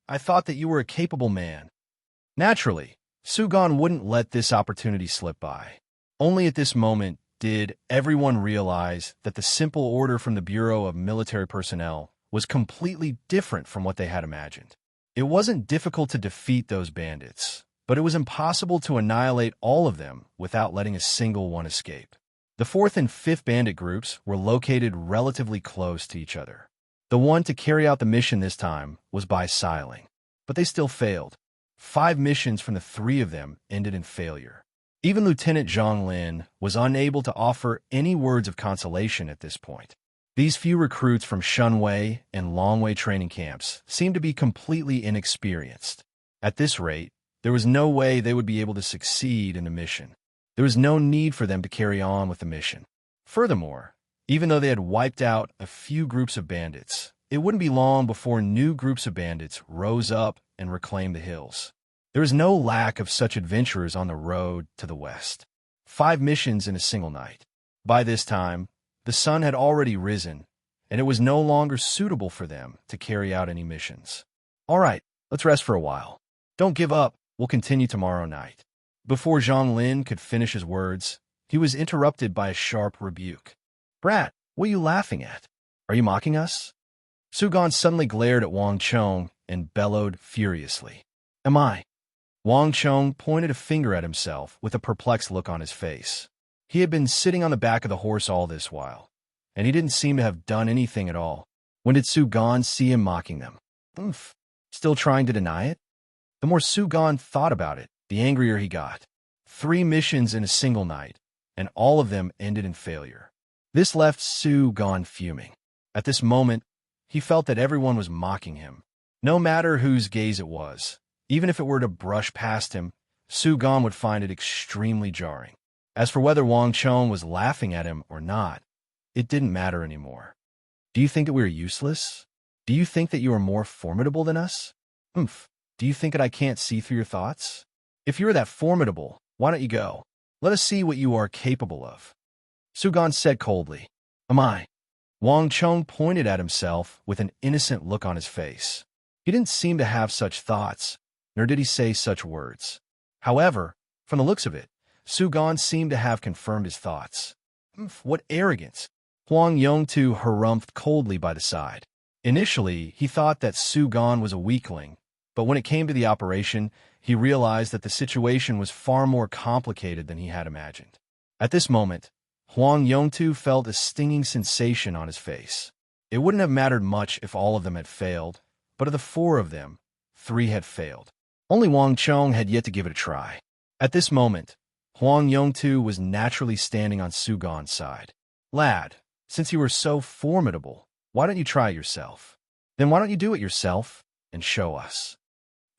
I thought that you were a capable man. Naturally, Su Gan wouldn't let this opportunity slip by. Only at this moment did everyone realize that the simple order from the Bureau of Military Personnel was completely different from what they had imagined. It wasn't difficult to defeat those bandits, but it was impossible to annihilate all of them without letting a single one escape. The 4th and 5th bandit groups were located relatively close to each other. The one to carry out the mission this time was by Siling, but they still failed. 5 missions from the 3 of them ended in failure. Even Lieutenant Zhang Lin was unable to offer any words of consolation at this point. These few recruits from Shunwei and Longwei training camps seemed to be completely inexperienced. At this rate, there was no way they would be able to succeed in the mission. There was no need for them to carry on with the mission. Furthermore, even though they had wiped out a few groups of bandits, it wouldn't be long before new groups of bandits rose up and reclaimed the hills. There was no lack of such adventurers on the road to the west. 5 missions in a single night. By this time, the sun had already risen, and it was no longer suitable for them to carry out any missions. All right, let's rest for a while. Don't give up. We'll continue tomorrow night. Before Zhang Lin could finish his words, he was interrupted by a sharp rebuke. Brat, what are you laughing at? Are you mocking us? Su Gan suddenly glared at Wang Chong and bellowed furiously. Am I? Wang Chong pointed a finger at himself with a perplexed look on his face. He had been sitting on the back of the horse all this while, and he didn't seem to have done anything at all. When did Su Gan see him mocking them? Still trying to deny it? The more Su Gan thought about it, the angrier he got. 3 missions in a single night, and all of them ended in failure. This left Su Gan fuming. At this moment, he felt that everyone was mocking him. No matter whose gaze it was, even if it were to brush past him, Su Gan would find it extremely jarring. As for whether Wang Chong was laughing at him or not, it didn't matter anymore. Do you think that we are useless? Do you think that you are more formidable than us? Oomph. Do you think that I can't see through your thoughts? If you are that formidable, why don't you go? Let us see what you are capable of. Sugan said coldly. Am I? Wang Chong pointed at himself with an innocent look on his face. He didn't seem to have such thoughts, nor did he say such words. However, from the looks of it, Sugan seemed to have confirmed his thoughts. What arrogance! Huang Yongtu harumphed coldly by the side. Initially, he thought that Sugan was a weakling, but when it came to the operation, he realized that the situation was far more complicated than he had imagined. At this moment, Huang Yongtu felt a stinging sensation on his face. It wouldn't have mattered much if all of them had failed, but of the 4 of them, 3 had failed. Only Wang Chong had yet to give it a try. At this moment, Huang Yongtu was naturally standing on Sugan's side. Lad, since you were so formidable, why don't you try it yourself? Then why don't you do it yourself and show us?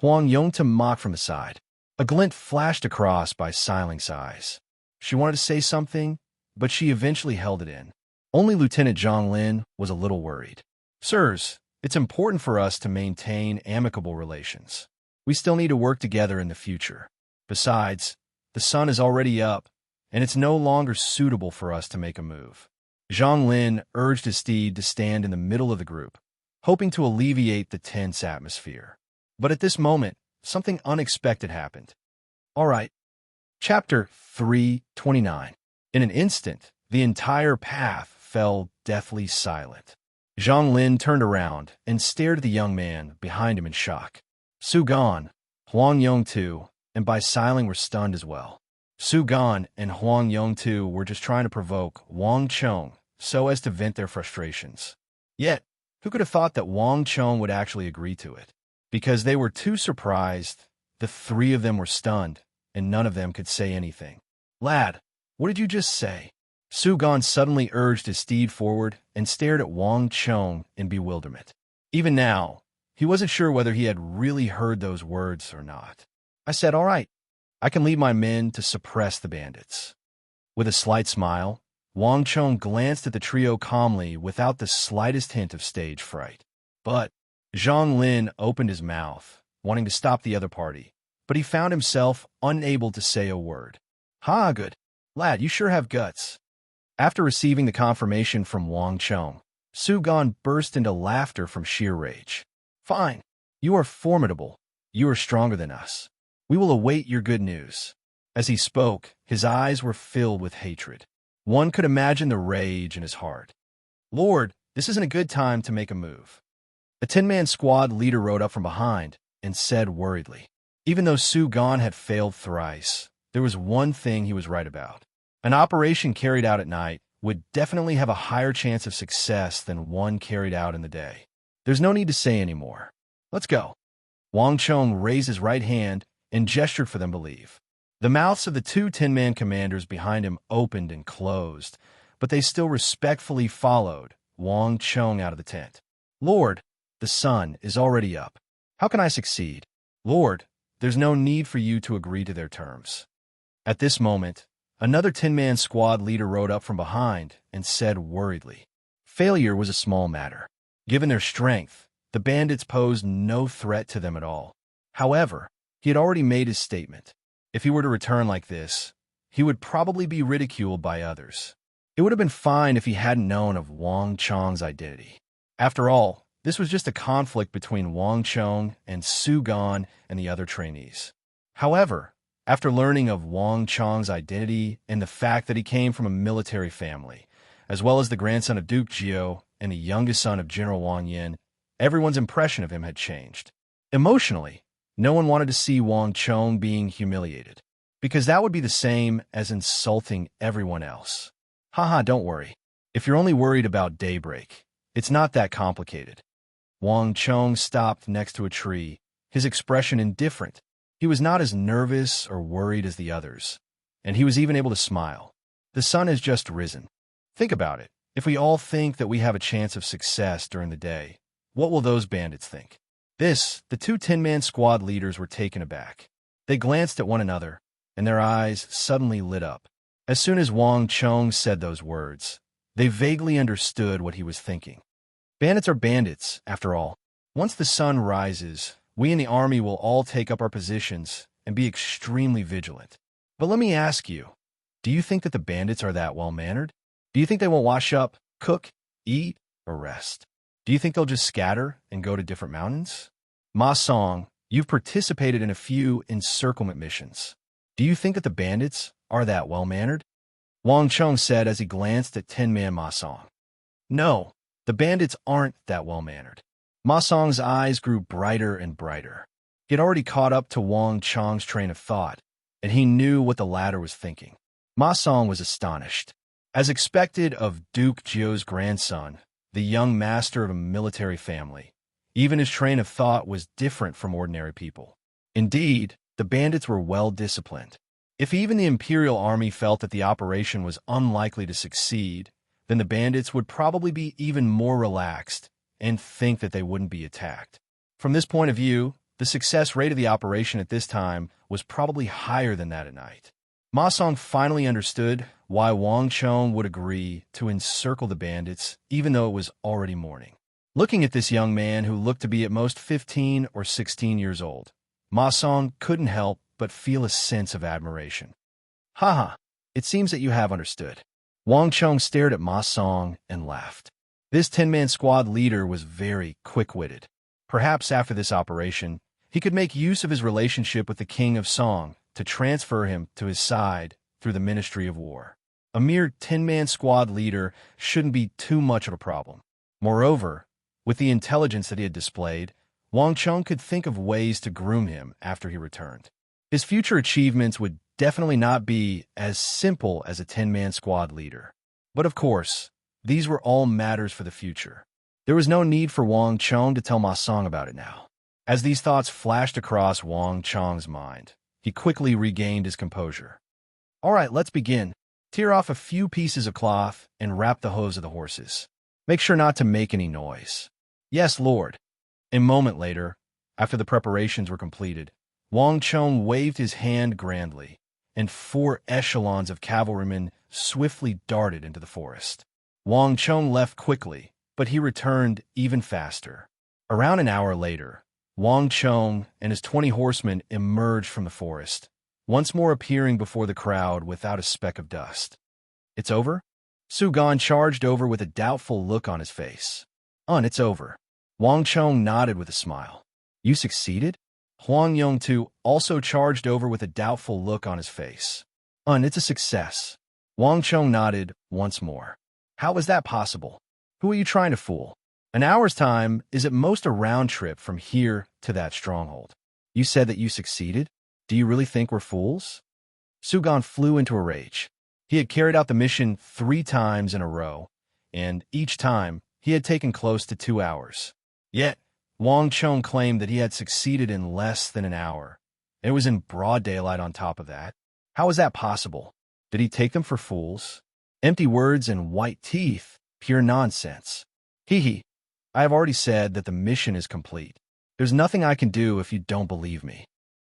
Huang Yongtu mocked from the side. A glint flashed across Bai Siling's eyes. She wanted to say something, but she eventually held it in. Only Lieutenant Zhang Lin was a little worried. Sirs, it's important for us to maintain amicable relations. We still need to work together in the future. Besides, the sun is already up, and it's no longer suitable for us to make a move. Zhang Lin urged his steed to stand in the middle of the group, hoping to alleviate the tense atmosphere. But at this moment, something unexpected happened. All right. Chapter 329. In an instant, the entire path fell deathly silent. Zhang Lin turned around and stared at the young man behind him in shock. Sugan, Huang Yongtu, and Bai Siling were stunned as well. Sugan and Huang Yongtu were just trying to provoke Wang Chong so as to vent their frustrations. Yet, who could have thought that Wang Chong would actually agree to it? Because they were too surprised, the 3 of them were stunned, and none of them could say anything. Lad, what did you just say? Sugan suddenly urged his steed forward and stared at Wang Chong in bewilderment. Even now, he wasn't sure whether he had really heard those words or not. I said, all right, I can lead my men to suppress the bandits. With a slight smile, Wang Chong glanced at the trio calmly without the slightest hint of stage fright. But Zhang Lin opened his mouth, wanting to stop the other party, but he found himself unable to say a word. Ha, good. Lad, you sure have guts. After receiving the confirmation from Wang Chong, Sugan burst into laughter from sheer rage. Fine. You are formidable. You are stronger than us. We will await your good news. As he spoke, his eyes were filled with hatred. One could imagine the rage in his heart. Lord, this isn't a good time to make a move. A 10-man squad leader rode up from behind and said worriedly. Even though Sugan had failed thrice, there was one thing he was right about. An operation carried out at night would definitely have a higher chance of success than one carried out in the day. There's no need to say any more. Let's go. Wang Chong raised his right hand and gestured for them to leave. The mouths of the 2 10-man commanders behind him opened and closed, but they still respectfully followed Wang Chong out of the tent. Lord, the sun is already up. How can I succeed? Lord, there's no need for you to agree to their terms. At this moment, another 10-man squad leader rode up from behind and said worriedly. Failure was a small matter. Given their strength, the bandits posed no threat to them at all. However, he had already made his statement. If he were to return like this, he would probably be ridiculed by others. It would have been fine if he hadn't known of Wang Chong's identity. After all, this was just a conflict between Wang Chong and Sugan and the other trainees. However, after learning of Wang Chong's identity and the fact that he came from a military family, as well as the grandson of Duke Jiao and the youngest son of General Wang Yin, everyone's impression of him had changed. Emotionally, no one wanted to see Wang Chong being humiliated, because that would be the same as insulting everyone else. Haha, don't worry. If you're only worried about daybreak, it's not that complicated. Wang Chong stopped next to a tree, his expression indifferent. He was not as nervous or worried as the others, and he was even able to smile. The sun has just risen. Think about it. If we all think that we have a chance of success during the day, what will those bandits think? The 2 10-man squad leaders were taken aback. They glanced at one another, and their eyes suddenly lit up. As soon as Wang Chong said those words, they vaguely understood what he was thinking. Bandits are bandits, after all. Once the sun rises, we in the army will all take up our positions and be extremely vigilant. But let me ask you, do you think that the bandits are that well-mannered? Do you think they won't wash up, cook, eat, or rest? Do you think they'll just scatter and go to different mountains? Ma Song, you've participated in a few encirclement missions. Do you think that the bandits are that well-mannered? Wang Chung said as he glanced at Tin-Man Ma Song. No, the bandits aren't that well-mannered. Ma Song's eyes grew brighter and brighter. He had already caught up to Wang Chong's train of thought, and he knew what the latter was thinking. Ma Song was astonished. As expected of Duke Jiu's grandson, the young master of a military family, even his train of thought was different from ordinary people. Indeed, the bandits were well-disciplined. If even the Imperial Army felt that the operation was unlikely to succeed, then the bandits would probably be even more relaxed and think that they wouldn't be attacked. From this point of view, the success rate of the operation at this time was probably higher than that at night. Ma Song finally understood why Wang Chung would agree to encircle the bandits even though it was already morning. Looking at this young man who looked to be at most 15 or 16 years old, Ma Song couldn't help but feel a sense of admiration. Haha, it seems that you have understood. Wang Chung stared at Ma Song and laughed. This 10-man squad leader was very quick-witted. Perhaps after this operation, he could make use of his relationship with the King of Song to transfer him to his side through the Ministry of War. A mere 10-man squad leader shouldn't be too much of a problem. Moreover, with the intelligence that he had displayed, Wang Chung could think of ways to groom him after he returned. His future achievements would definitely not be as simple as a 10-man squad leader. But of course, these were all matters for the future. There was no need for Wang Chung to tell Ma Song about it now. As these thoughts flashed across Wang Chung's mind, he quickly regained his composure. All right, let's begin. Tear off a few pieces of cloth and wrap the hooves of the horses. Make sure not to make any noise. Yes, Lord. A moment later, after the preparations were completed, Wang Chung waved his hand grandly, and 4 echelons of cavalrymen swiftly darted into the forest. Wang Chung left quickly, but he returned even faster. Around an hour later, Wang Chung and his 20 horsemen emerged from the forest, once more appearing before the crowd without a speck of dust. It's over? Su Gan charged over with a doubtful look on his face. It's over. Wang Chung nodded with a smile. You succeeded? Huang Yongtu also charged over with a doubtful look on his face. It's a success. Wang Chung nodded once more. How is that possible? Who are you trying to fool? An hour's time is at most a round trip from here to that stronghold. You said that you succeeded? Do you really think we're fools? Su Gan flew into a rage. He had carried out the mission 3 times in a row, and each time he had taken close to 2 hours. Yet, Wang Chung claimed that he had succeeded in less than an hour. It was in broad daylight on top of that. How was that possible? Did he take them for fools? Empty words and white teeth, pure nonsense. Hee. I have already said that the mission is complete. There's nothing I can do if you don't believe me.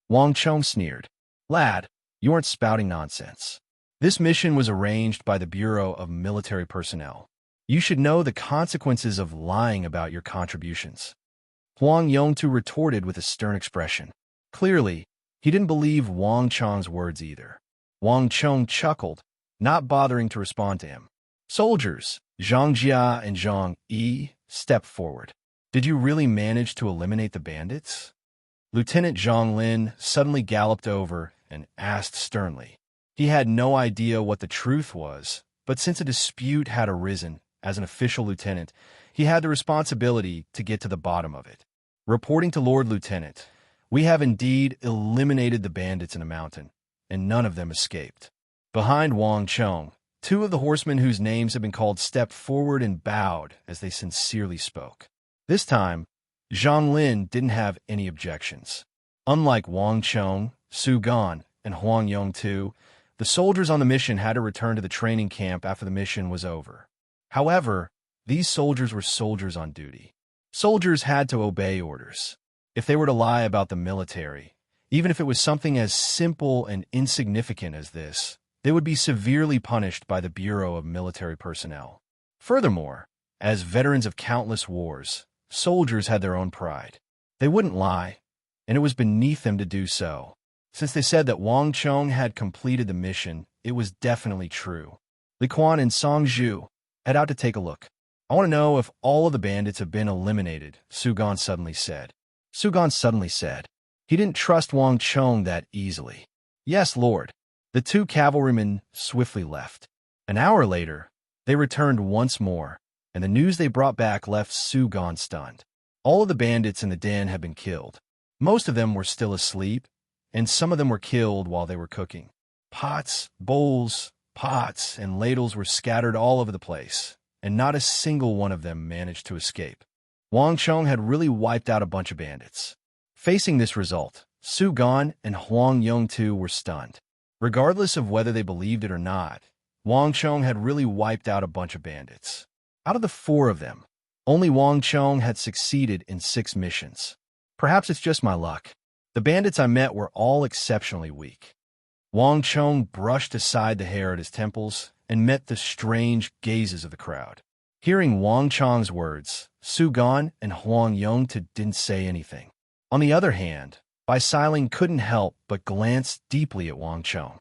Wang Chung sneered. Lad, you aren't spouting nonsense. This mission was arranged by the Bureau of Military Personnel. You should know the consequences of lying about your contributions. Huang Yongtu retorted with a stern expression. Clearly, he didn't believe Wang Chung's words either. Wang Chung chuckled, not bothering to respond to him. Soldiers, Zhang Jia and Zhang Yi, stepped forward. Did you really manage to eliminate the bandits? Lieutenant Zhang Lin suddenly galloped over and asked sternly. He had no idea what the truth was, but since a dispute had arisen, as an official lieutenant, he had the responsibility to get to the bottom of it. Reporting to Lord Lieutenant, we have indeed eliminated the bandits in the mountain, and none of them escaped. Behind Wang Chung, 2 of the horsemen whose names had been called stepped forward and bowed as they sincerely spoke. This time, Zhang Lin didn't have any objections. Unlike Wang Chung, Su Gan, and Huang Yongtu, the soldiers on the mission had to return to the training camp after the mission was over. However, these soldiers were soldiers on duty. Soldiers had to obey orders. If they were to lie about the military, even if it was something as simple and insignificant as this, they would be severely punished by the Bureau of Military Personnel. Furthermore, As veterans of countless wars, soldiers had their own pride. They wouldn't lie, and it was beneath them to do so. Since they said that Wang Chong had completed the mission, it was definitely true. Li Quan and Song Zhu head out to take a look. I want to know if all of the bandits have been eliminated, Su Gan suddenly said. He didn't trust Wang Chong that easily. Yes, Lord. The two cavalrymen swiftly left. An hour later, they returned once more, and the news they brought back left Su Gan stunned. All of the bandits in the den had been killed. Most of them were still asleep, and some of them were killed while they were cooking. Pots, bowls, pots, and ladles were scattered all over the place, and not a single one of them managed to escape. Wang Chong had really wiped out a bunch of bandits. Facing this result, Su Gan and Huang Yongtu were stunned. Regardless of whether they believed it or not, Wang Chong had really wiped out a bunch of bandits. Out of the 4 of them, only Wang Chong had succeeded in 6 missions. Perhaps it's just my luck. The bandits I met were all exceptionally weak. Wang Chong brushed aside the hair at his temples and met the strange gazes of the crowd. Hearing Wang Chong's words, Su Gan and Huang Yongtu didn't say anything. On the other hand, Bai Siling couldn't help but glance deeply at Wang Chong.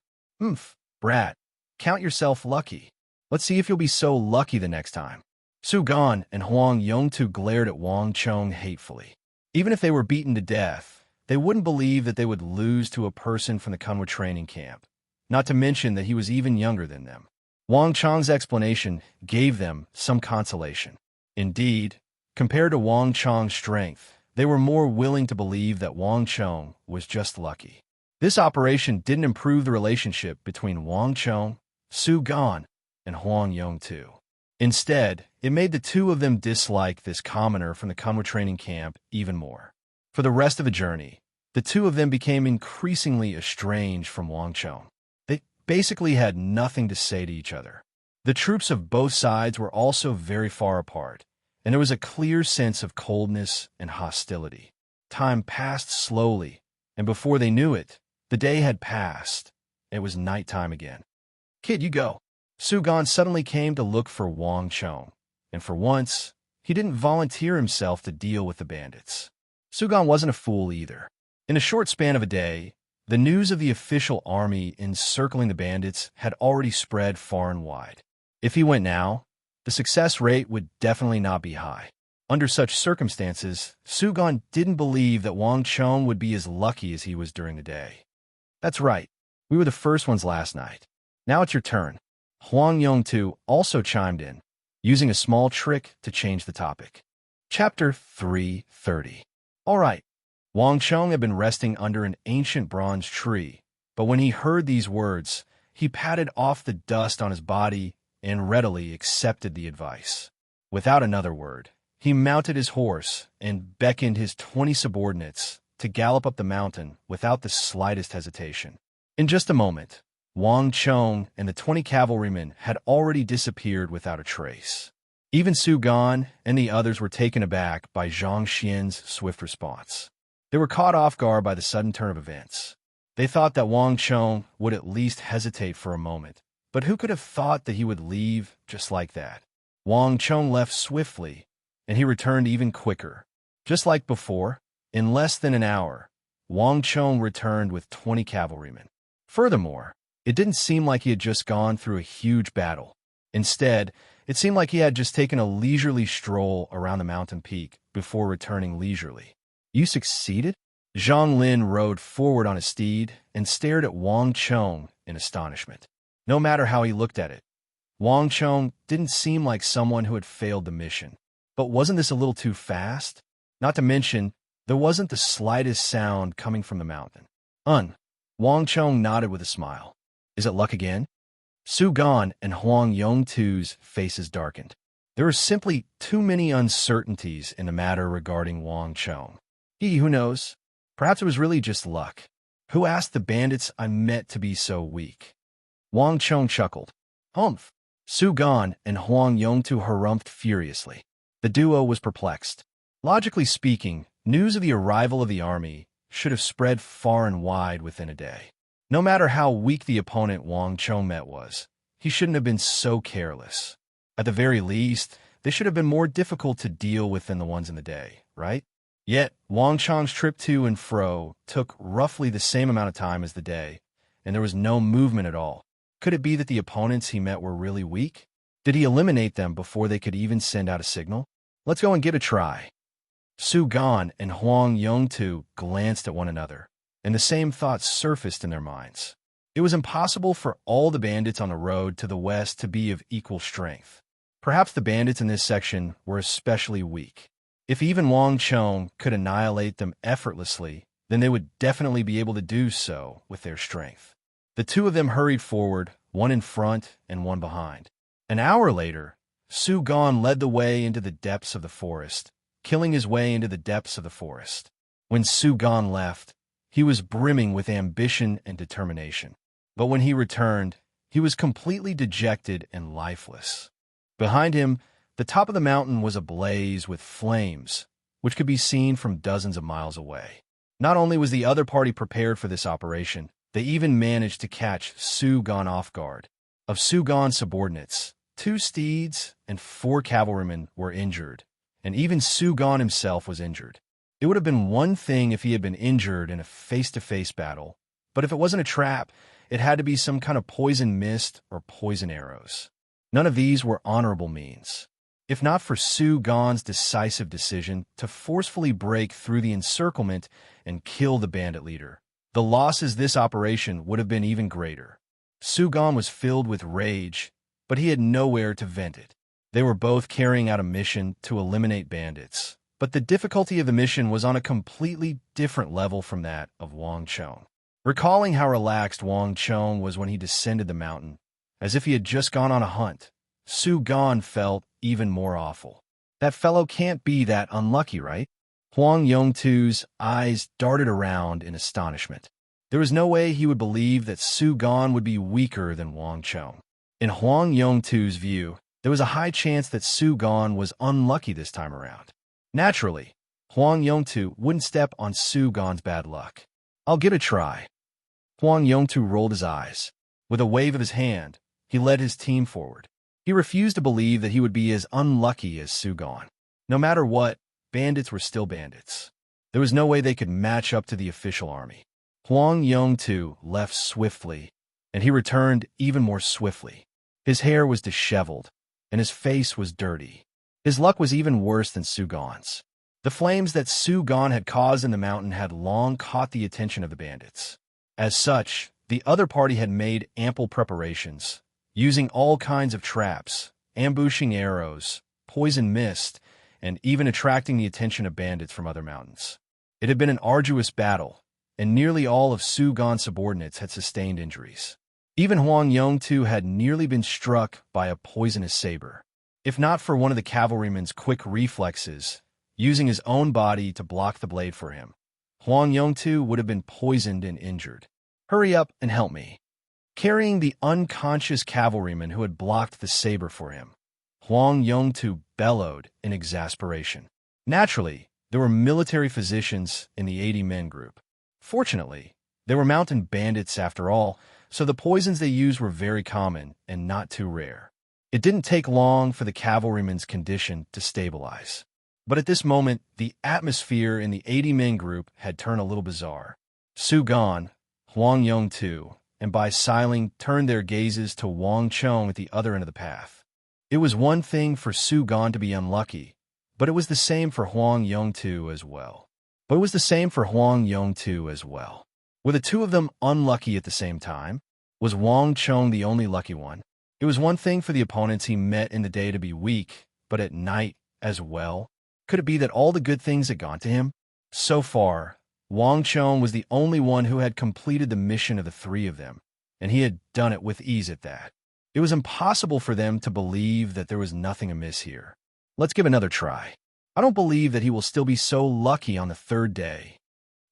Brat, count yourself lucky. Let's see if you'll be so lucky the next time. Su Gan and Huang Yongtu glared at Wang Chong hatefully. Even if they were beaten to death, they wouldn't believe that they would lose to a person from the Kunwa training camp, not to mention that he was even younger than them. Wang Chong's explanation gave them some consolation. Indeed, compared to Wang Chong's strength, they were more willing to believe that Wang Chong was just lucky. This operation didn't improve the relationship between Wang Chong, Su Gan, and Huang Yongtu. Instead, it made the two of them dislike this commoner from the Kunwa training camp even more. For the rest of the journey, the two of them became increasingly estranged from Wang Chong. They basically had nothing to say to each other. The troops of both sides were also very far apart, and there was a clear sense of coldness and hostility. Time passed slowly, and before they knew it, the day had passed. It was nighttime again. Kid, you go. Su Gan suddenly came to look for Wang Chong, and for once, he didn't volunteer himself to deal with the bandits. Su Gan wasn't a fool either. In a short span of a day, the news of the official army encircling the bandits had already spread far and wide. If he went now, the success rate would definitely not be high. Under such circumstances, Su Gan didn't believe that Wang Chong would be as lucky as he was during the day. That's right. We were the first ones last night. Now it's your turn. Huang Yongtu also chimed in, using a small trick to change the topic. Chapter 330. All right. Wang Chong had been resting under an ancient bronze tree, but when he heard these words, he patted off the dust on his body and readily accepted the advice. Without another word, he mounted his horse and beckoned his 20 subordinates to gallop up the mountain without the slightest hesitation. In just a moment, Wang Chong and the 20 cavalrymen had already disappeared without a trace. Even Su Gan and the others were taken aback by Zhang Xian's swift response. They were caught off guard by the sudden turn of events. They thought that Wang Chong would at least hesitate for a moment, but who could have thought that he would leave just like that? Wang Chong left swiftly, and he returned even quicker. Just like before, in less than an hour, Wang Chong returned with 20 cavalrymen. Furthermore, it didn't seem like he had just gone through a huge battle. Instead, it seemed like he had just taken a leisurely stroll around the mountain peak before returning leisurely. You succeeded? Zhang Lin rode forward on his steed and stared at Wang Chong in astonishment. No matter how he looked at it, Wang Chong didn't seem like someone who had failed the mission. But wasn't this a little too fast? Not to mention, there wasn't the slightest sound coming from the mountain. Wang Chong nodded with a smile. Is it luck again? Su Gan and Huang Yongtu's faces darkened. There were simply too many uncertainties in the matter regarding Wang Chong. Who knows? Perhaps it was really just luck. Who asked the bandits I met to be so weak? Wang Chong chuckled. Humph. Su Gan and Huang Yongtu harumphed furiously. The duo was perplexed. Logically speaking, news of the arrival of the army should have spread far and wide within a day. No matter how weak the opponent Wang Chong met was, he shouldn't have been so careless. At the very least, They should have been more difficult to deal with than the ones in the day, right? Yet, Wang Chang's trip to and fro took roughly the same amount of time as the day, and there was no movement at all. Could it be that the opponents he met were really weak? Did he eliminate them before they could even send out a signal? Let's go and give it a try. Su Gan and Huang Yongtu glanced at one another, and the same thoughts surfaced in their minds. It was impossible for all the bandits on the road to the west to be of equal strength. Perhaps the bandits in this section were especially weak. If even Wang Chong could annihilate them effortlessly, then they would definitely be able to do so with their strength. The two of them hurried forward, one in front and one behind. An hour later, Su Gan led the way into the depths of the forest, killing his way into the depths of the forest. When Su Gan left, he was brimming with ambition and determination. But when he returned, he was completely dejected and lifeless. Behind him, the top of the mountain was ablaze with flames, which could be seen from dozens of miles away. Not only was the other party prepared for this operation, they even managed to catch Su Gan off guard. Of Su Gan's subordinates, 2 steeds and 4 cavalrymen were injured, and even Su Gan himself was injured. It would have been one thing if he had been injured in a face-to-face battle, but if it wasn't a trap, it had to be some kind of poison mist or poison arrows. None of these were honorable means. If not for Su Gan's decisive decision to forcefully break through the encirclement and kill the bandit leader, the losses this operation would have been even greater. Su Gan was filled with rage, but he had nowhere to vent it. They were both carrying out a mission to eliminate bandits, but the difficulty of the mission was on a completely different level from that of Wang Chong. Recalling how relaxed Wang Chong was when he descended the mountain, as if he had just gone on a hunt, Su Gan felt even more awful. That fellow can't be that unlucky, right? Huang Yongtu's eyes darted around in astonishment. There was no way he would believe that Su Gan would be weaker than Wang Chong. In Huang Yongtu's view, there was a high chance that Su Gan was unlucky this time around. Naturally, Huang Yongtu wouldn't step on Su Gan's bad luck. I'll give it a try. Huang Yongtu rolled his eyes. With a wave of his hand, he led his team forward. He refused to believe that he would be as unlucky as Su Gan. No matter what, bandits were still bandits. There was no way they could match up to the official army. Huang Yongtu left swiftly, and he returned even more swiftly. His hair was disheveled, and his face was dirty. His luck was even worse than Su Gan's. The flames that Su Gan had caused in the mountain had long caught the attention of the bandits. As such, the other party had made ample preparations, using all kinds of traps, ambushing arrows, poison mist, and even attracting the attention of bandits from other mountains. It had been an arduous battle, and nearly all of Su Gan's subordinates had sustained injuries. Even Huang Yongtu had nearly been struck by a poisonous saber. If not for one of the cavalrymen's quick reflexes, using his own body to block the blade for him, Huang Yongtu would have been poisoned and injured. Hurry up and help me. Carrying the unconscious cavalryman who had blocked the saber for him, Huang Yongtu bellowed in exasperation. Naturally, there were military physicians in the 80-men group. Fortunately, they were mountain bandits after all, so the poisons they used were very common and not too rare. It didn't take long for the cavalryman's condition to stabilize. But at this moment, the atmosphere in the 80-men group had turned a little bizarre. Su Gan, Huang Yongtu, and Bai Siling turned their gazes to Wang Chong at the other end of the path. It was one thing for Su Gan to be unlucky, but it was the same for Huang Yongtu as well. Were the two of them unlucky at the same time? Was Wang Chong the only lucky one? It was one thing for the opponents he met in the day to be weak, but at night as well? Could it be that all the good things had gone to him? So far, Wang Chong was the only one who had completed the mission of the 3 of them, and he had done it with ease at that. It was impossible for them to believe that there was nothing amiss here. Let's give another try. I don't believe that he will still be so lucky on the 3rd day.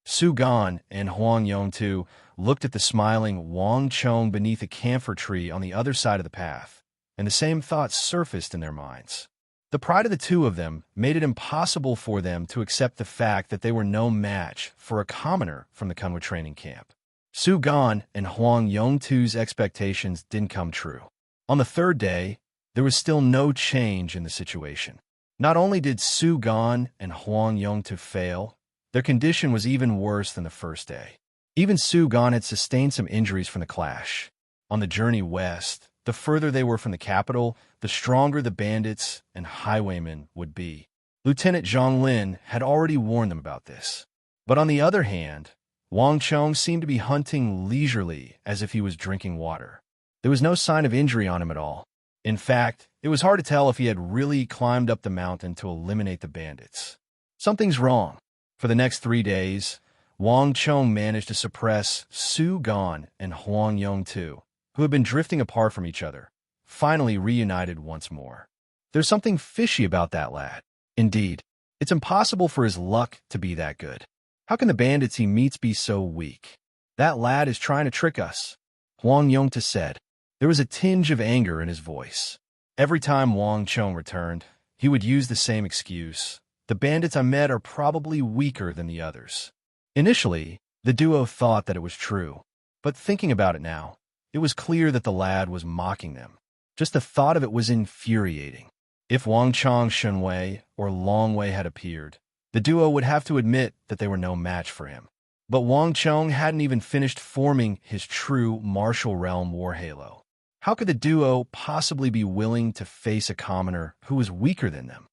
Su Gan and Huang Yongtu looked at the smiling Wang Chong beneath a camphor tree on the other side of the path, and the same thoughts surfaced in their minds. The pride of the two of them made it impossible for them to accept the fact that they were no match for a commoner from the Kunwa training camp. Su Gan and Huang Yongtu's expectations didn't come true. On the 3rd day, there was still no change in the situation. Not only did Su Gan and Huang Yongtu fail, their condition was even worse than the first day. Even Su Gan had sustained some injuries from the clash. On the journey west, the further they were from the capital, the stronger the bandits and highwaymen would be. Lieutenant Zhang Lin had already warned them about this. But on the other hand, Wang Chong seemed to be hunting leisurely as if he was drinking water. There was no sign of injury on him at all. In fact, it was hard to tell if he had really climbed up the mountain to eliminate the bandits. Something's wrong. For the next 3 days, Wang Chong managed to suppress Su Gan and Huang Yongtu, who had been drifting apart from each other, finally reunited once more. There's something fishy about that lad. Indeed, it's impossible for his luck to be that good. How can the bandits he meets be so weak? That lad is trying to trick us, Huang Yongtu said. There was a tinge of anger in his voice. Every time Wang Chong returned, he would use the same excuse. The bandits I met are probably weaker than the others. Initially, the duo thought that it was true, but thinking about it now, it was clear that the lad was mocking them. Just the thought of it was infuriating. If Wang Chong Shunwei or Long Wei had appeared, the duo would have to admit that they were no match for him. But Wang Chong hadn't even finished forming his true martial realm war halo. How could the duo possibly be willing to face a commoner who was weaker than them?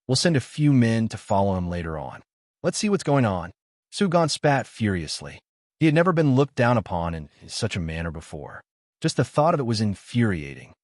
We'll send a few men to follow him later on. Let's see what's going on. Su Gan spat furiously. He had never been looked down upon in such a manner before. Just the thought of it was infuriating.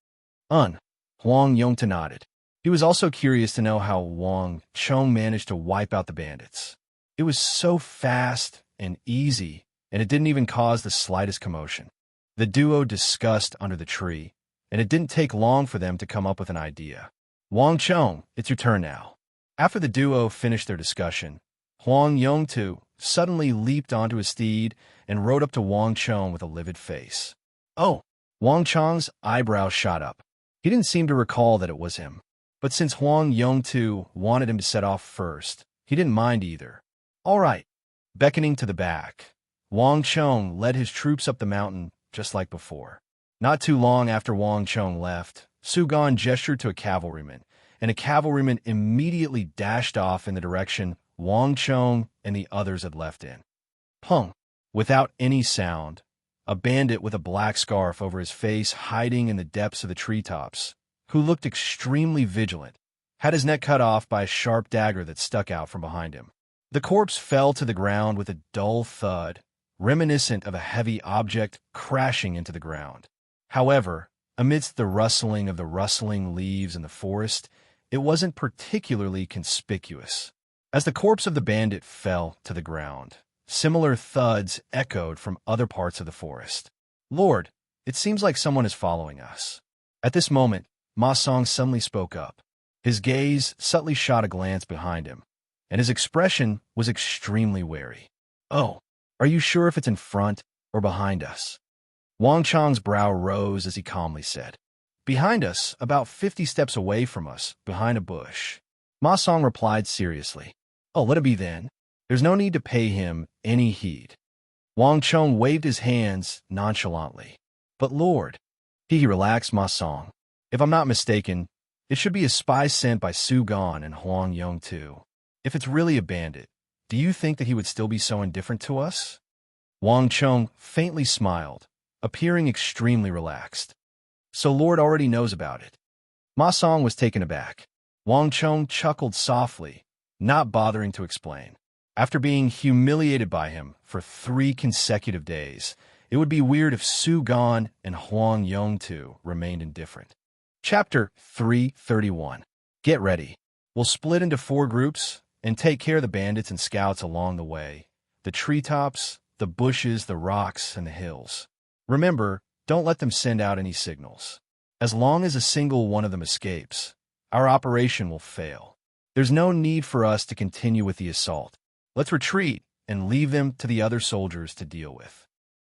Huang Yongtu nodded. He was also curious to know how Wang Chong managed to wipe out the bandits. It was so fast and easy, and it didn't even cause the slightest commotion. The duo discussed under the tree, and it didn't take long for them to come up with an idea. Wang Chong, it's your turn now. After the duo finished their discussion, Huang Yongtu suddenly leaped onto his steed and rode up to Wang Chong with a livid face. Oh! Wang Chong's eyebrows shot up. He didn't seem to recall that it was him. But since Huang Yongtu wanted him to set off first, he didn't mind either. All right. Beckoning to the back, Wang Chong led his troops up the mountain just like before. Not too long after Wang Chong left, Su Gan gestured to a cavalryman, and a cavalryman immediately dashed off in the direction Wang Chong and the others had left in. Pung! Without any sound, a bandit with a black scarf over his face hiding in the depths of the treetops, who looked extremely vigilant, had his neck cut off by a sharp dagger that stuck out from behind him. The corpse fell to the ground with a dull thud, reminiscent of a heavy object crashing into the ground. However, amidst the rustling of the rustling leaves in the forest, it wasn't particularly conspicuous. As the corpse of the bandit fell to the ground, similar thuds echoed from other parts of the forest. Lord, it seems like someone is following us. At this moment, Ma Song suddenly spoke up. His gaze subtly shot a glance behind him, and his expression was extremely wary. Oh, are you sure if it's in front or behind us? Wang Chong's brow rose as he calmly said, Behind us, about 50 steps away from us, behind a bush. Ma Song replied seriously. Oh, let it be then. There's no need to pay him any heed. Wang Chong waved his hands nonchalantly. But Lord, he relaxed Ma Song. If I'm not mistaken, it should be a spy sent by Su Gan and Huang Yongtu. If it's really a bandit, do you think that he would still be so indifferent to us? Wang Chong faintly smiled, appearing extremely relaxed. So Lord already knows about it. Ma Song was taken aback. Wang Chong chuckled softly, not bothering to explain. After being humiliated by him for 3 consecutive days, it would be weird if Su Gan and Huang Yongtu remained indifferent. Chapter 331. Get ready. We'll split into 4 groups and take care of the bandits and scouts along the way. The treetops, the bushes, the rocks, and the hills. Remember, don't let them send out any signals. As long as a single one of them escapes, our operation will fail. There's no need for us to continue with the assault. Let's retreat and leave them to the other soldiers to deal with.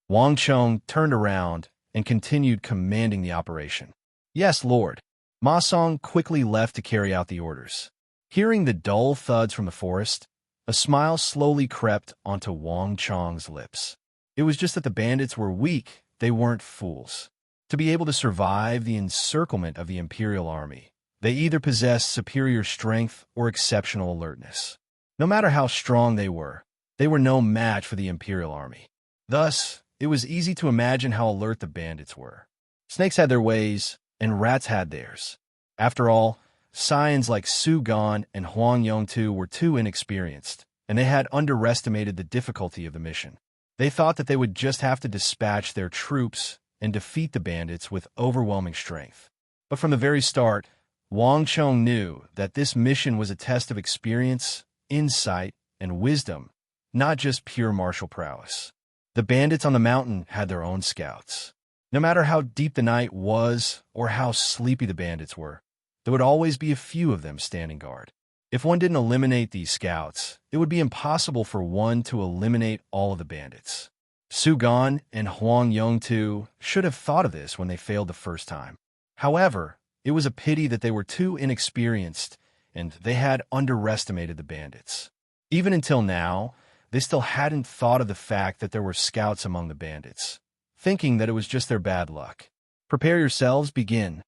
Wang Chong turned around and continued commanding the operation. Yes, Lord. Ma Song quickly left to carry out the orders. Hearing the dull thuds from the forest, a smile slowly crept onto Wang Chong's lips. It was just that the bandits were weak, they weren't fools. To be able to survive the encirclement of the Imperial army, they either possessed superior strength or exceptional alertness. No matter how strong they were no match for the Imperial army. Thus, it was easy to imagine how alert the bandits were. Snakes had their ways, and rats had theirs. After all, scions like Su Gan and Huang Yongtu were too inexperienced, and they had underestimated the difficulty of the mission. They thought that they would just have to dispatch their troops and defeat the bandits with overwhelming strength. But from the very start, Wang Chong knew that this mission was a test of experience, insight, and wisdom, not just pure martial prowess. The bandits on the mountain had their own scouts. No matter how deep the night was or how sleepy the bandits were, there would always be a few of them standing guard. If one didn't eliminate these scouts, it would be impossible for one to eliminate all of the bandits. Su Gan and Huang Yongtu should have thought of this when they failed the first time. However, it was a pity that they were too inexperienced and they had underestimated the bandits. Even until now, they still hadn't thought of the fact that there were scouts among the bandits, thinking that it was just their bad luck. Prepare yourselves, begin.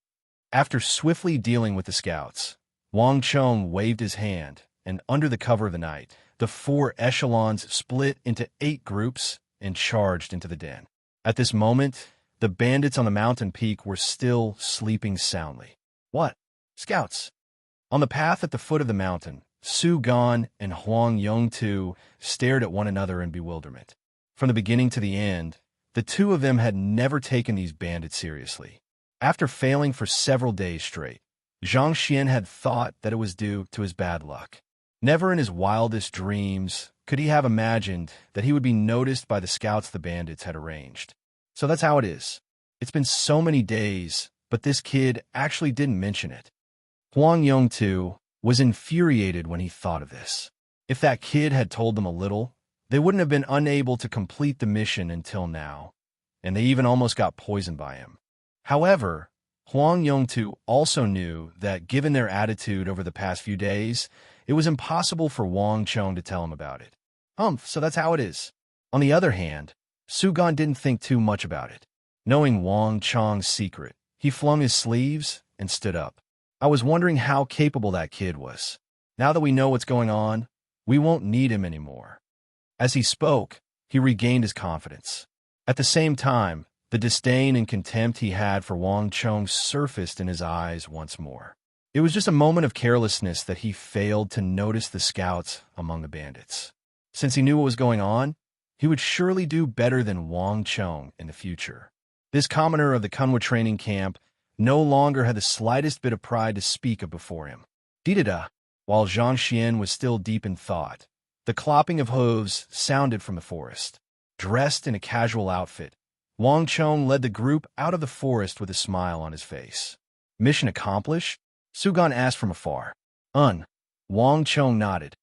After swiftly dealing with the scouts, Wang Chong waved his hand, and under the cover of the night, the 4 echelons split into 8 groups and charged into the den. At this moment, the bandits on the mountain peak were still sleeping soundly. What? Scouts! On the path at the foot of the mountain, Su Gan and Huang Yongtu stared at one another in bewilderment. From the beginning to the end, the two of them had never taken these bandits seriously. After failing for several days straight, Zhang Xian had thought that it was due to his bad luck. Never in his wildest dreams could he have imagined that he would be noticed by the scouts the bandits had arranged. So that's how it is. It's been so many days, but this kid actually didn't mention it. Huang Yongtu was infuriated when he thought of this. If that kid had told them a little, they wouldn't have been unable to complete the mission until now, and they even almost got poisoned by him. However, Huang Yongtu also knew that given their attitude over the past few days, it was impossible for Wang Chong to tell him about it. So that's how it is. On the other hand, Su Gan didn't think too much about it. Knowing Wang Chong's secret, he flung his sleeves and stood up. I was wondering how capable that kid was. Now that we know what's going on, we won't need him anymore. As he spoke, he regained his confidence. At the same time, the disdain and contempt he had for Wang Chong surfaced in his eyes once more. It was just a moment of carelessness that he failed to notice the scouts among the bandits. Since he knew what was going on, he would surely do better than Wang Chong in the future. This commoner of the Kunwa training camp no longer had the slightest bit of pride to speak of before him. Di-da-da, while Zhang Xian was still deep in thought, the clopping of hooves sounded from the forest. Dressed in a casual outfit, Wang Chong led the group out of the forest with a smile on his face. Mission accomplished? Su Gan asked from afar. Wang Chong nodded.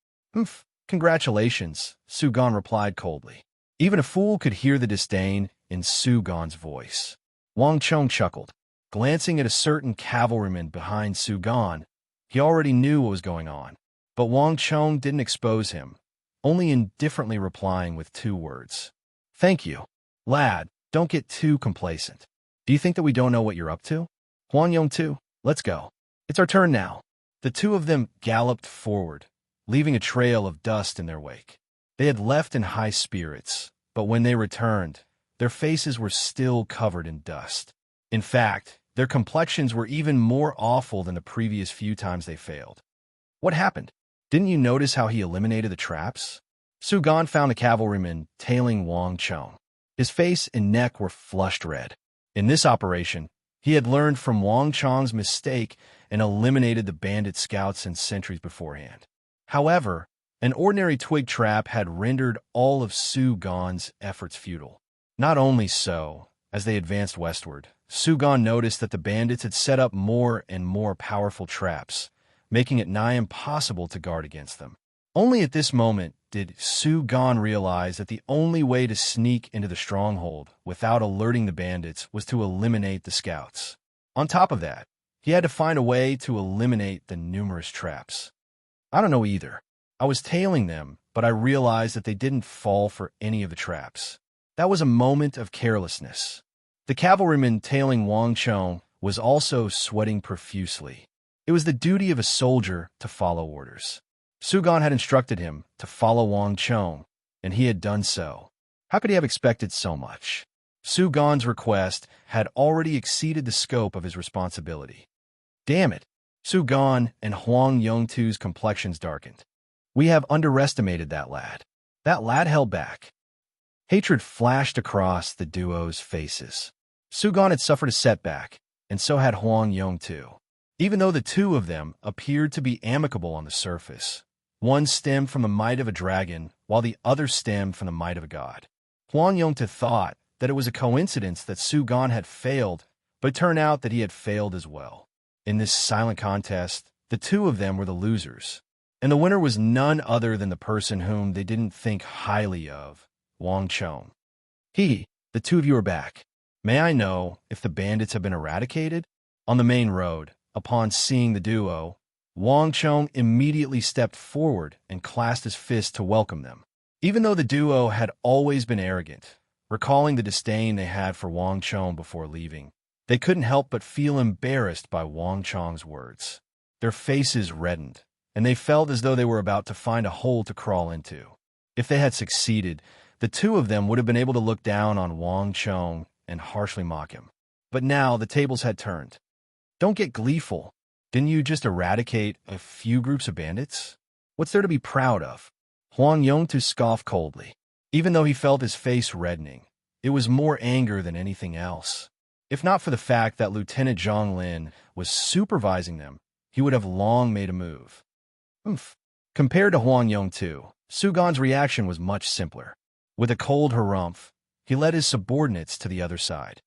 Congratulations, Su Gan replied coldly. Even a fool could hear the disdain in Su Gan's voice. Wang Chong chuckled. Glancing at a certain cavalryman behind Su Gan, he already knew what was going on. But Wang Chong didn't expose him, only indifferently replying with 2 words. Thank you. Lad, don't get too complacent. Do you think that we don't know what you're up to? Huang Yongtu, let's go. It's our turn now. The two of them galloped forward, leaving a trail of dust in their wake. They had left in high spirits, but when they returned, their faces were still covered in dust. In fact, their complexions were even more awful than the previous few times they failed. What happened? Didn't you notice how he eliminated the traps? Su Gan found the cavalryman tailing Wang Chong. His face and neck were flushed red. In this operation, he had learned from Wang Chong's mistake and eliminated the bandit scouts and sentries beforehand. However, an ordinary twig trap had rendered all of Su Gan's efforts futile. Not only so, as they advanced westward, Su Gan noticed that the bandits had set up more and more powerful traps, making it nigh impossible to guard against them. Only at this moment did Su Gan realize that the only way to sneak into the stronghold without alerting the bandits was to eliminate the scouts. On top of that, he had to find a way to eliminate the numerous traps. I don't know either. I was tailing them, but I realized that they didn't fall for any of the traps. That was a moment of carelessness. The cavalryman tailing Wang Chong was also sweating profusely. It was the duty of a soldier to follow orders. Su Gan had instructed him to follow Wang Chong, and he had done so. How could he have expected so much? Su Gan's request had already exceeded the scope of his responsibility. Damn it! Su Gan and Huang Yongtu's complexions darkened. We have underestimated that lad. That lad held back. Hatred flashed across the duo's faces. Su Gan had suffered a setback, and so had Huang Yongtu. Even though the two of them appeared to be amicable on the surface, one stemmed from the might of a dragon, while the other stemmed from the might of a god. Huang Yongtu thought that it was a coincidence that Su Gan had failed, but it turned out that he had failed as well. In this silent contest, the two of them were the losers, and the winner was none other than the person whom they didn't think highly of, Wang Chong. The two of you are back. May I know if the bandits have been eradicated? On the main road, upon seeing the duo, Wang Chong immediately stepped forward and clasped his fist to welcome them. Even though the duo had always been arrogant, recalling the disdain they had for Wang Chong before leaving, they couldn't help but feel embarrassed by Wang Chong's words. Their faces reddened, and they felt as though they were about to find a hole to crawl into. If they had succeeded, the two of them would have been able to look down on Wang Chong and harshly mock him. But now the tables had turned. Don't get gleeful. Didn't you just eradicate a few groups of bandits? What's there to be proud of? Huang Yongtu scoffed coldly. Even though he felt his face reddening, it was more anger than anything else. If not for the fact that Lieutenant Zhang Lin was supervising them, he would have long made a move. Compared to Huang Yongtu, Su Gan's reaction was much simpler. With a cold harumph, he led his subordinates to the other side.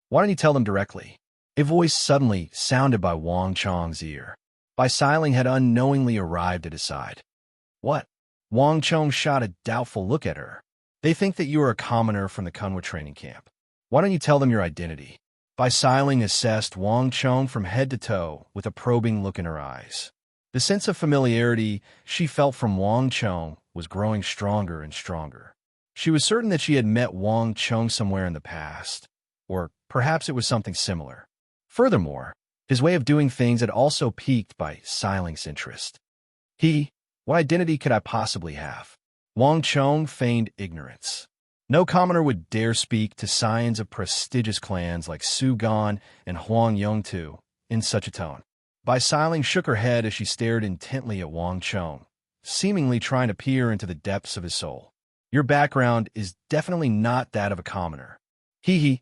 Why don't you tell them directly? A voice suddenly sounded by Wang Chong's ear. Bai Siling had unknowingly arrived at his side. What? Wang Chong shot a doubtful look at her. They think that you are a commoner from the Kunwa training camp. Why don't you tell them your identity? Bai Siling assessed Wang Chong from head to toe with a probing look in her eyes. The sense of familiarity she felt from Wang Chong was growing stronger and stronger. She was certain that she had met Wang Chong somewhere in the past, or perhaps it was something similar. Furthermore, his way of doing things had also piqued Bai Siling's interest. What identity could I possibly have? Wang Chong feigned ignorance. No commoner would dare speak to scions of prestigious clans like Su Gan and Huang Yongtu in such a tone. Bai Siling shook her head as she stared intently at Wang Chong, seemingly trying to peer into the depths of his soul. Your background is definitely not that of a commoner. I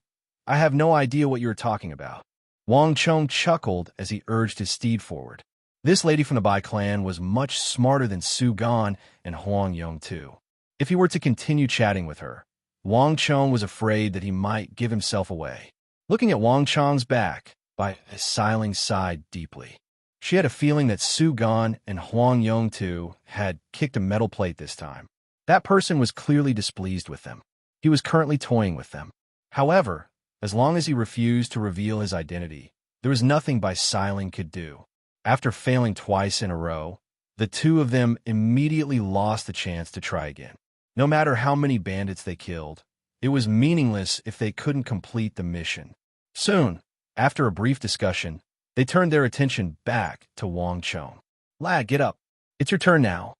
have no idea what you are talking about. Wang Chong chuckled as he urged his steed forward. This lady from the Bai clan was much smarter than Su Gan and Huang Yongtu. If he were to continue chatting with her, Wang Chong was afraid that he might give himself away. Looking at Wang Chong's back, Bai Siling sighed deeply. She had a feeling that Su Gan and Huang Yongtu had kicked a metal plate this time. That person was clearly displeased with them. He was currently toying with them. However, as long as he refused to reveal his identity, there was nothing Bai Siling could do. After failing twice in a row, the two of them immediately lost the chance to try again. No matter how many bandits they killed, it was meaningless if they couldn't complete the mission. Soon, after a brief discussion, they turned their attention back to Wang Chong. Lad, get up. It's your turn now.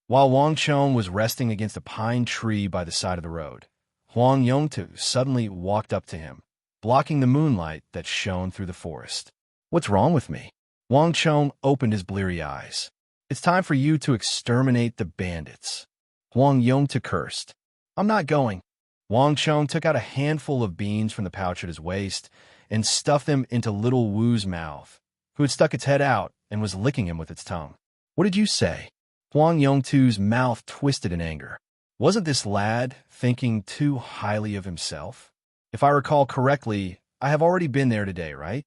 While Wang Chong was resting against a pine tree by the side of the road, Huang Yongtu suddenly walked up to him, blocking the moonlight that shone through the forest. What's wrong with me? Wang Chong opened his bleary eyes. It's time for you to exterminate the bandits. Huang Yongtu cursed. I'm not going. Wang Chong took out a handful of beans from the pouch at his waist and stuffed them into little Wu's mouth, who had stuck its head out and was licking him with its tongue. What did you say? Huang Yongtu's mouth twisted in anger. Wasn't this lad thinking too highly of himself? If I recall correctly, I have already been there today, right?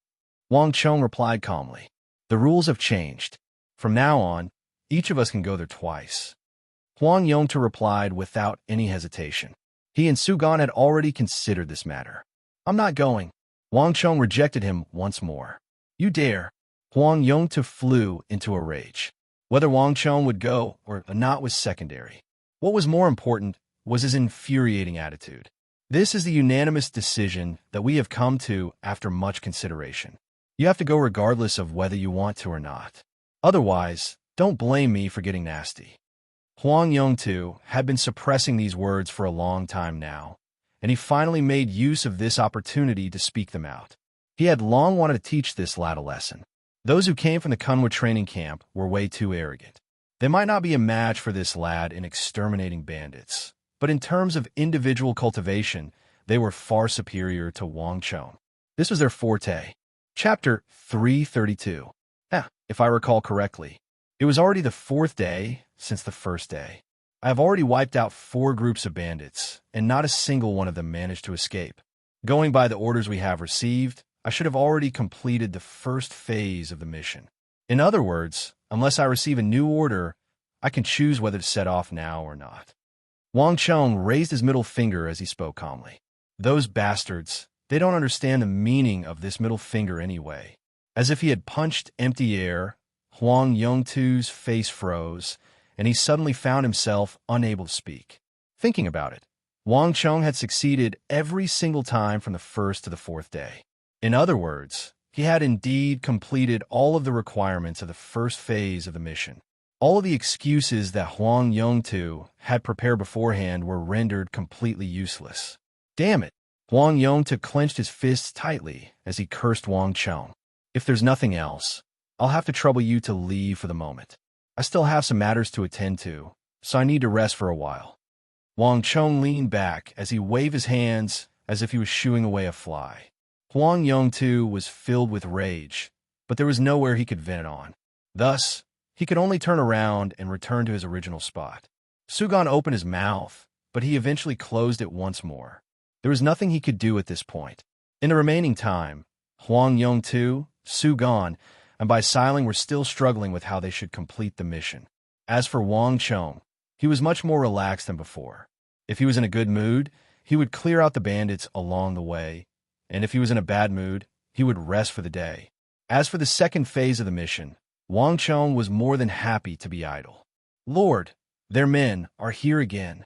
Wang Chong replied calmly. The rules have changed. From now on, each of us can go there twice. Huang Yongtu replied without any hesitation. He and Su Gan had already considered this matter. I'm not going. Wang Chong rejected him once more. You dare. Huang Yongtu flew into a rage. Whether Wang Chong would go or not was secondary. What was more important was his infuriating attitude. This is the unanimous decision that we have come to after much consideration. You have to go regardless of whether you want to or not. Otherwise, don't blame me for getting nasty. Huang Yongtu had been suppressing these words for a long time now, and he finally made use of this opportunity to speak them out. He had long wanted to teach this lad a lesson. Those who came from the Kunwa training camp were way too arrogant. They might not be a match for this lad in exterminating bandits, but in terms of individual cultivation, they were far superior to Wang Chong. This was their forte. Chapter 332. If I recall correctly, it was already the 4th day since the first day. I have already wiped out 4 groups of bandits, and not a single one of them managed to escape. Going by the orders we have received, I should have already completed the first phase of the mission. In other words, unless I receive a new order, I can choose whether to set off now or not. Wang Chong raised his middle finger as he spoke calmly. Those bastards, they don't understand the meaning of this middle finger anyway. As if he had punched empty air, Huang Yongtu's face froze, and he suddenly found himself unable to speak. Thinking about it, Wang Chong had succeeded every single time from the 1st to the 4th day. In other words, he had indeed completed all of the requirements of the first phase of the mission. All of the excuses that Huang Yongtu had prepared beforehand were rendered completely useless. Damn it! Huang Yongtu clenched his fists tightly as he cursed Wang Chong. If there's nothing else, I'll have to trouble you to leave for the moment. I still have some matters to attend to, so I need to rest for a while. Wang Chong leaned back as he waved his hands as if he was shooing away a fly. Huang Yongtu was filled with rage, but there was nowhere he could vent it on. Thus, he could only turn around and return to his original spot. Sugan opened his mouth, but he eventually closed it once more. There was nothing he could do at this point. In the remaining time, Huang Yongtu, Sugan, and Bai Siling were still struggling with how they should complete the mission. As for Wang Chong, he was much more relaxed than before. If he was in a good mood, he would clear out the bandits along the way, and if he was in a bad mood, he would rest for the day. As for the second phase of the mission, Wang Chong was more than happy to be idle. Lord, their men are here again.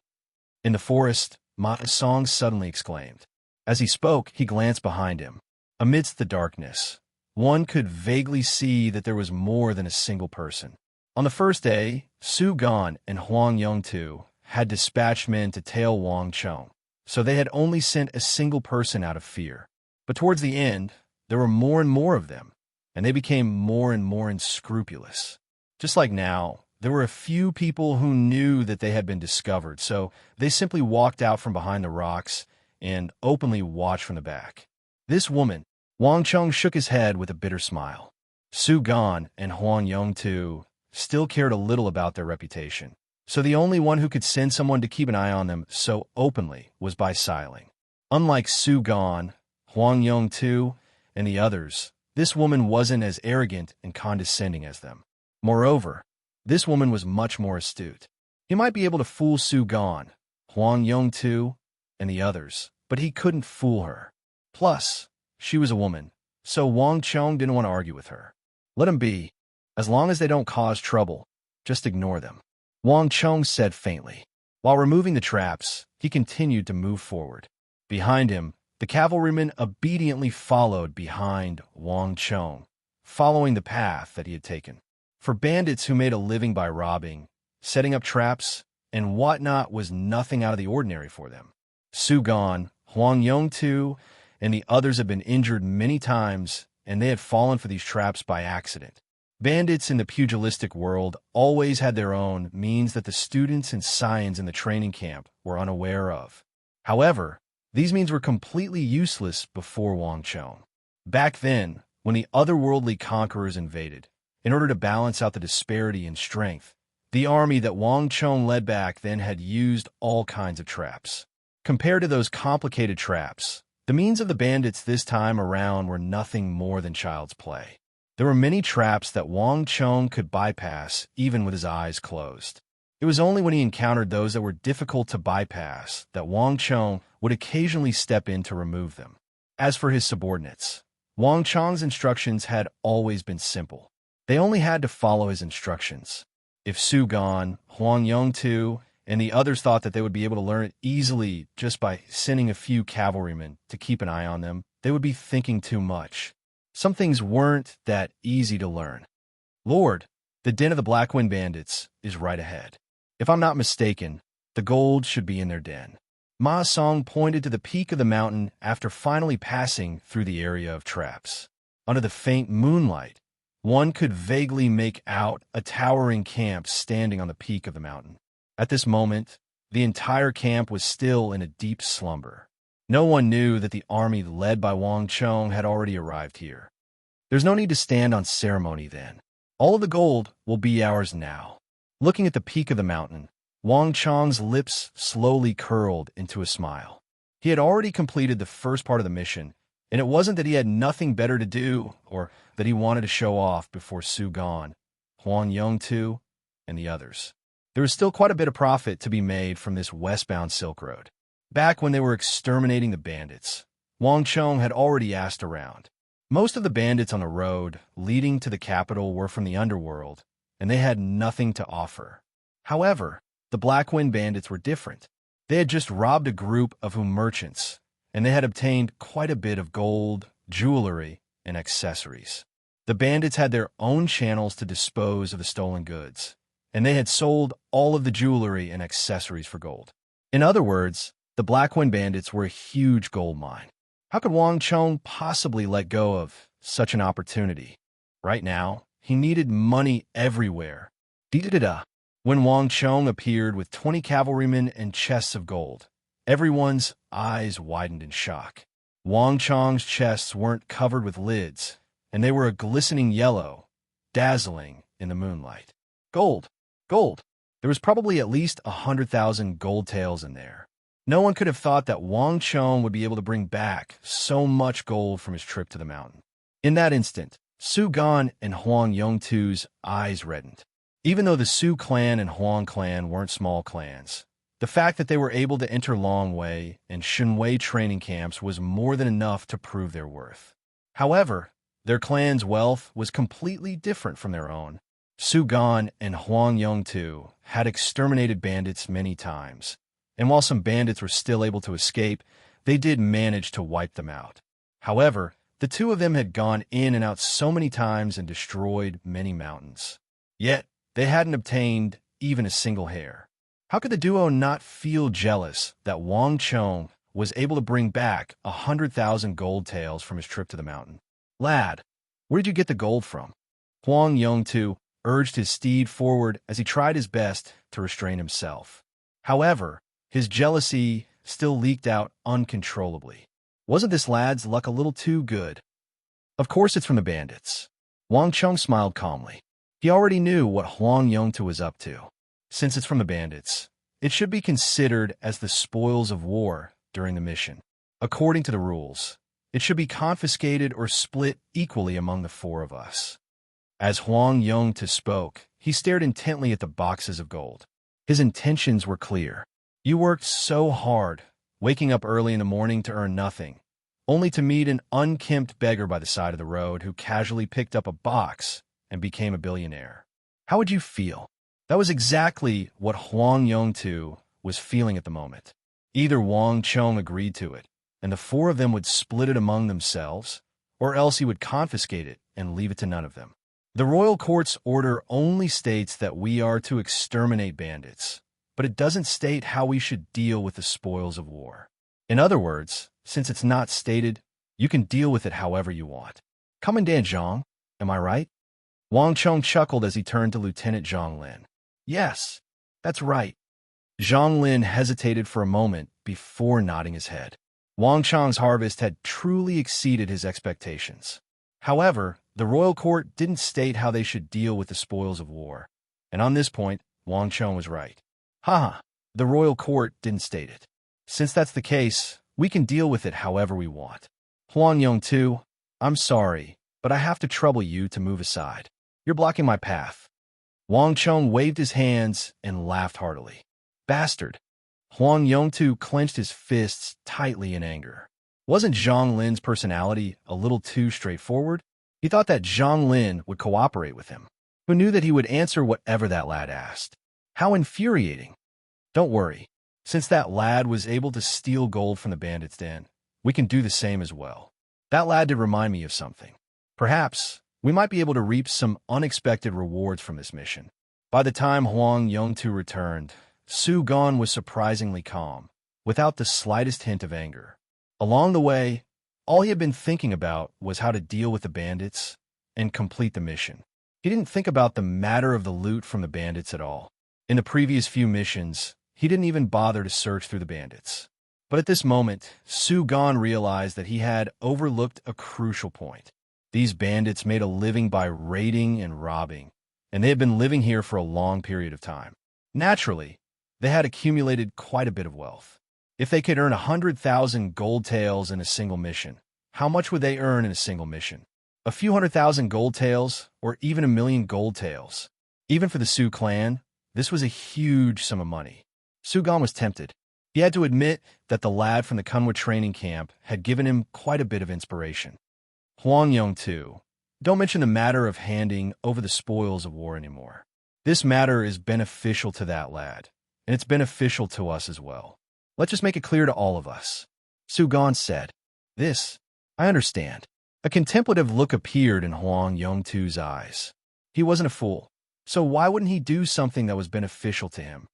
In the forest, Ma Song suddenly exclaimed. As he spoke, he glanced behind him. Amidst the darkness, one could vaguely see that there was more than a single person. On the first day, Su Gan and Huang Yongtu had dispatched men to tail Wang Chong, so they had only sent a single person out of fear. But towards the end, there were more and more of them, and they became more and more unscrupulous. Just like now, there were a few people who knew that they had been discovered, so they simply walked out from behind the rocks and openly watched from the back. This woman, Wang Chong shook his head with a bitter smile. Su Gan and Huang Yongtu still cared a little about their reputation, so the only one who could send someone to keep an eye on them so openly was Bai Siling. Unlike Su Gan, Huang Yongtu, and the others, this woman wasn't as arrogant and condescending as them. Moreover, this woman was much more astute. He might be able to fool Su Gan, Huang Yongtu, and the others, but he couldn't fool her. Plus, she was a woman, so Wang Chong didn't want to argue with her. Let them be. As long as they don't cause trouble, just ignore them, Wang Chong said faintly. While removing the traps, he continued to move forward. Behind him, the cavalrymen obediently followed behind Wang Chong, following the path that he had taken. For bandits who made a living by robbing, setting up traps, and whatnot was nothing out of the ordinary for them. Su Gan, Huang Yongtu, and the others had been injured many times, and they had fallen for these traps by accident. Bandits in the pugilistic world always had their own means that the students and scions in the training camp were unaware of. However, these means were completely useless before Wang Chong. Back then, when the otherworldly conquerors invaded, in order to balance out the disparity in strength, the army that Wang Chong led back then had used all kinds of traps. Compared to those complicated traps, the means of the bandits this time around were nothing more than child's play. There were many traps that Wang Chong could bypass even with his eyes closed. It was only when he encountered those that were difficult to bypass that Wang Chong would occasionally step in to remove them. As for his subordinates, Wang Chong's instructions had always been simple. They only had to follow his instructions. If Su Gan, Huang Yongtu, and the others thought that they would be able to learn it easily just by sending a few cavalrymen to keep an eye on them, they would be thinking too much. Some things weren't that easy to learn. Lord, the den of the Blackwind bandits is right ahead. If I'm not mistaken, the gold should be in their den. Ma Song pointed to the peak of the mountain after finally passing through the area of traps. Under the faint moonlight, one could vaguely make out a towering camp standing on the peak of the mountain. At this moment, the entire camp was still in a deep slumber. No one knew that the army led by Wang Chong had already arrived here. There's no need to stand on ceremony then. All of the gold will be ours now. Looking at the peak of the mountain, Wang Chong's lips slowly curled into a smile. He had already completed the first part of the mission, and it wasn't that he had nothing better to do or that he wanted to show off before Su Gan, Huang Yongtu, and the others. There was still quite a bit of profit to be made from this westbound Silk Road. Back when they were exterminating the bandits, Wang Chong had already asked around. Most of the bandits on the road leading to the capital were from the underworld, and they had nothing to offer. However, the Blackwind bandits were different. They had just robbed a group of merchants, and they had obtained quite a bit of gold, jewelry, and accessories. The bandits had their own channels to dispose of the stolen goods, and they had sold all of the jewelry and accessories for gold. In other words, the Blackwind bandits were a huge gold mine. How could Wang Chong possibly let go of such an opportunity? Right now, he needed money everywhere. Da-da-da. When Wang Chong appeared with 20 cavalrymen and chests of gold, everyone's eyes widened in shock. Wang Chong's chests weren't covered with lids, and they were a glistening yellow, dazzling in the moonlight. Gold! Gold! There was probably at least 100,000 gold taels in there. No one could have thought that Wang Chong would be able to bring back so much gold from his trip to the mountain. In that instant, Su Gan and Huang Yongtu's eyes reddened. Even though the Su clan and Huang clan weren't small clans, the fact that they were able to enter Longwei and Shenwei training camps was more than enough to prove their worth. However, their clan's wealth was completely different from their own. Su Gan and Huang Yongtu had exterminated bandits many times, and while some bandits were still able to escape, they did manage to wipe them out. However, the two of them had gone in and out so many times and destroyed many mountains. Yet, they hadn't obtained even a single hair. How could the duo not feel jealous that Wang Chong was able to bring back 100,000 gold taels from his trip to the mountain? Lad, where did you get the gold from? Huang Yongtu urged his steed forward as he tried his best to restrain himself. However, his jealousy still leaked out uncontrollably. Wasn't this lad's luck a little too good? Of course it's from the bandits. Wang Chong smiled calmly. He already knew what Huang Yongtu was up to. Since it's from the bandits, it should be considered as the spoils of war during the mission. According to the rules, it should be confiscated or split equally among the four of us. As Huang Yongtu spoke, he stared intently at the boxes of gold. His intentions were clear. You worked so hard, waking up early in the morning to earn nothing, only to meet an unkempt beggar by the side of the road who casually picked up a box and became a billionaire. How would you feel? That was exactly what Huang Yongtu was feeling at the moment. Either Wang Chong agreed to it, and the four of them would split it among themselves, or else he would confiscate it and leave it to none of them. The royal court's order only states that we are to exterminate bandits, but it doesn't state how we should deal with the spoils of war. In other words, since it's not stated, you can deal with it however you want. Commandant Zhang, am I right? Wang Chong chuckled as he turned to Lieutenant Zhang Lin. Yes, that's right. Zhang Lin hesitated for a moment before nodding his head. Wang Chong's harvest had truly exceeded his expectations. However, the royal court didn't state how they should deal with the spoils of war, and on this point, Wang Chong was right. Haha, the royal court didn't state it. Since that's the case, we can deal with it however we want. Huang Yongtu, I'm sorry, but I have to trouble you to move aside. You're blocking my path. Wang Chong waved his hands and laughed heartily. Bastard. Huang Yongtu clenched his fists tightly in anger. Wasn't Zhang Lin's personality a little too straightforward? He thought that Zhang Lin would cooperate with him, who knew that he would answer whatever that lad asked. How infuriating. Don't worry. Since that lad was able to steal gold from the bandits' den, we can do the same as well. That lad did remind me of something. Perhaps we might be able to reap some unexpected rewards from this mission. By the time Huang Yongtu returned, Su Gan was surprisingly calm, without the slightest hint of anger. Along the way, all he had been thinking about was how to deal with the bandits and complete the mission. He didn't think about the matter of the loot from the bandits at all. In the previous few missions, he didn't even bother to search through the bandits. But at this moment, Su Gan realized that he had overlooked a crucial point. These bandits made a living by raiding and robbing, and they had been living here for a long period of time. Naturally, they had accumulated quite a bit of wealth. If they could earn 100,000 gold taels in a single mission, how much would they earn in a single mission? A few 100,000 gold taels, or even 1,000,000 gold taels. Even for the Su clan, this was a huge sum of money. Su Gan was tempted. He had to admit that the lad from the Kunwa training camp had given him quite a bit of inspiration. Huang Yongtu, don't mention the matter of handing over the spoils of war anymore. This matter is beneficial to that lad, and it's beneficial to us as well. Let's just make it clear to all of us. Su Gan said. This, I understand. A contemplative look appeared in Huang Yongtu's eyes. He wasn't a fool, so why wouldn't he do something that was beneficial to him?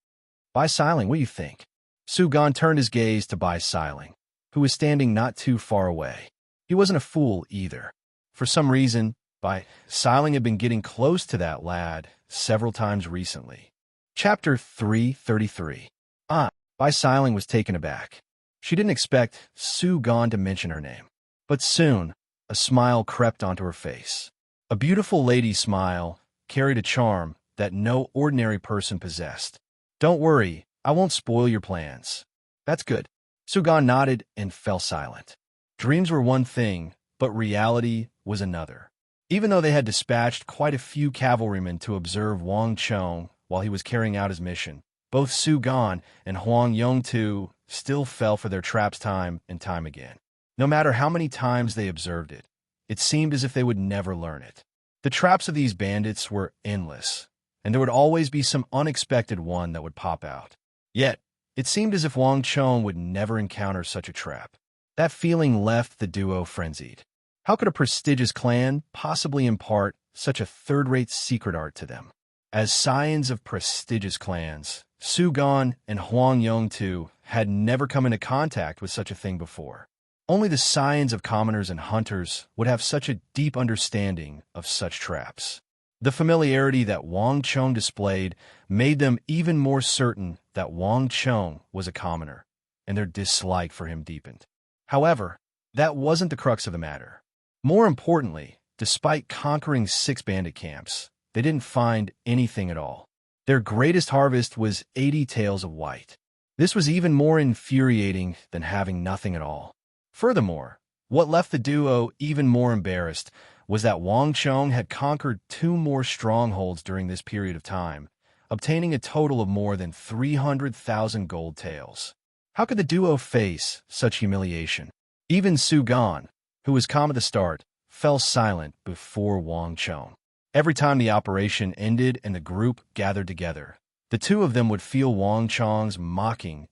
Bai Siling, what do you think? Su Gan turned his gaze to Bai Siling, who was standing not too far away. He wasn't a fool either. For some reason, Bai Siling had been getting close to that lad several times recently. Chapter 333. Bai Siling was taken aback. She didn't expect Su Gan to mention her name. But soon, a smile crept onto her face. A beautiful lady's smile carried a charm that no ordinary person possessed. Don't worry, I won't spoil your plans. That's good. Su Gan nodded and fell silent. Dreams were one thing, but reality was another. Even though they had dispatched quite a few cavalrymen to observe Wang Chong while he was carrying out his mission, both Su Gan and Huang Yongtu still fell for their traps time and time again. No matter how many times they observed it, it seemed as if they would never learn it. The traps of these bandits were endless, and there would always be some unexpected one that would pop out. Yet, it seemed as if Wang Chong would never encounter such a trap. That feeling left the duo frenzied. How could a prestigious clan possibly impart such a third-rate secret art to them? As scions of prestigious clans, Su Gan and Huang Yongtu had never come into contact with such a thing before. Only the scions of commoners and hunters would have such a deep understanding of such traps. The familiarity that Wang Chong displayed made them even more certain that Wang Chong was a commoner, and their dislike for him deepened. However, that wasn't the crux of the matter. More importantly, despite conquering 6 bandit camps, they didn't find anything at all. Their greatest harvest was 80 taels of white. This was even more infuriating than having nothing at all. Furthermore, what left the duo even more embarrassed was that Wang Chong had conquered 2 more strongholds during this period of time, obtaining a total of more than 300,000 gold taels. How could the duo face such humiliation? Even Su Gan, who was calm at the start, fell silent before Wang Chong. Every time the operation ended and the group gathered together, the two of them would feel Wang Chong's mocking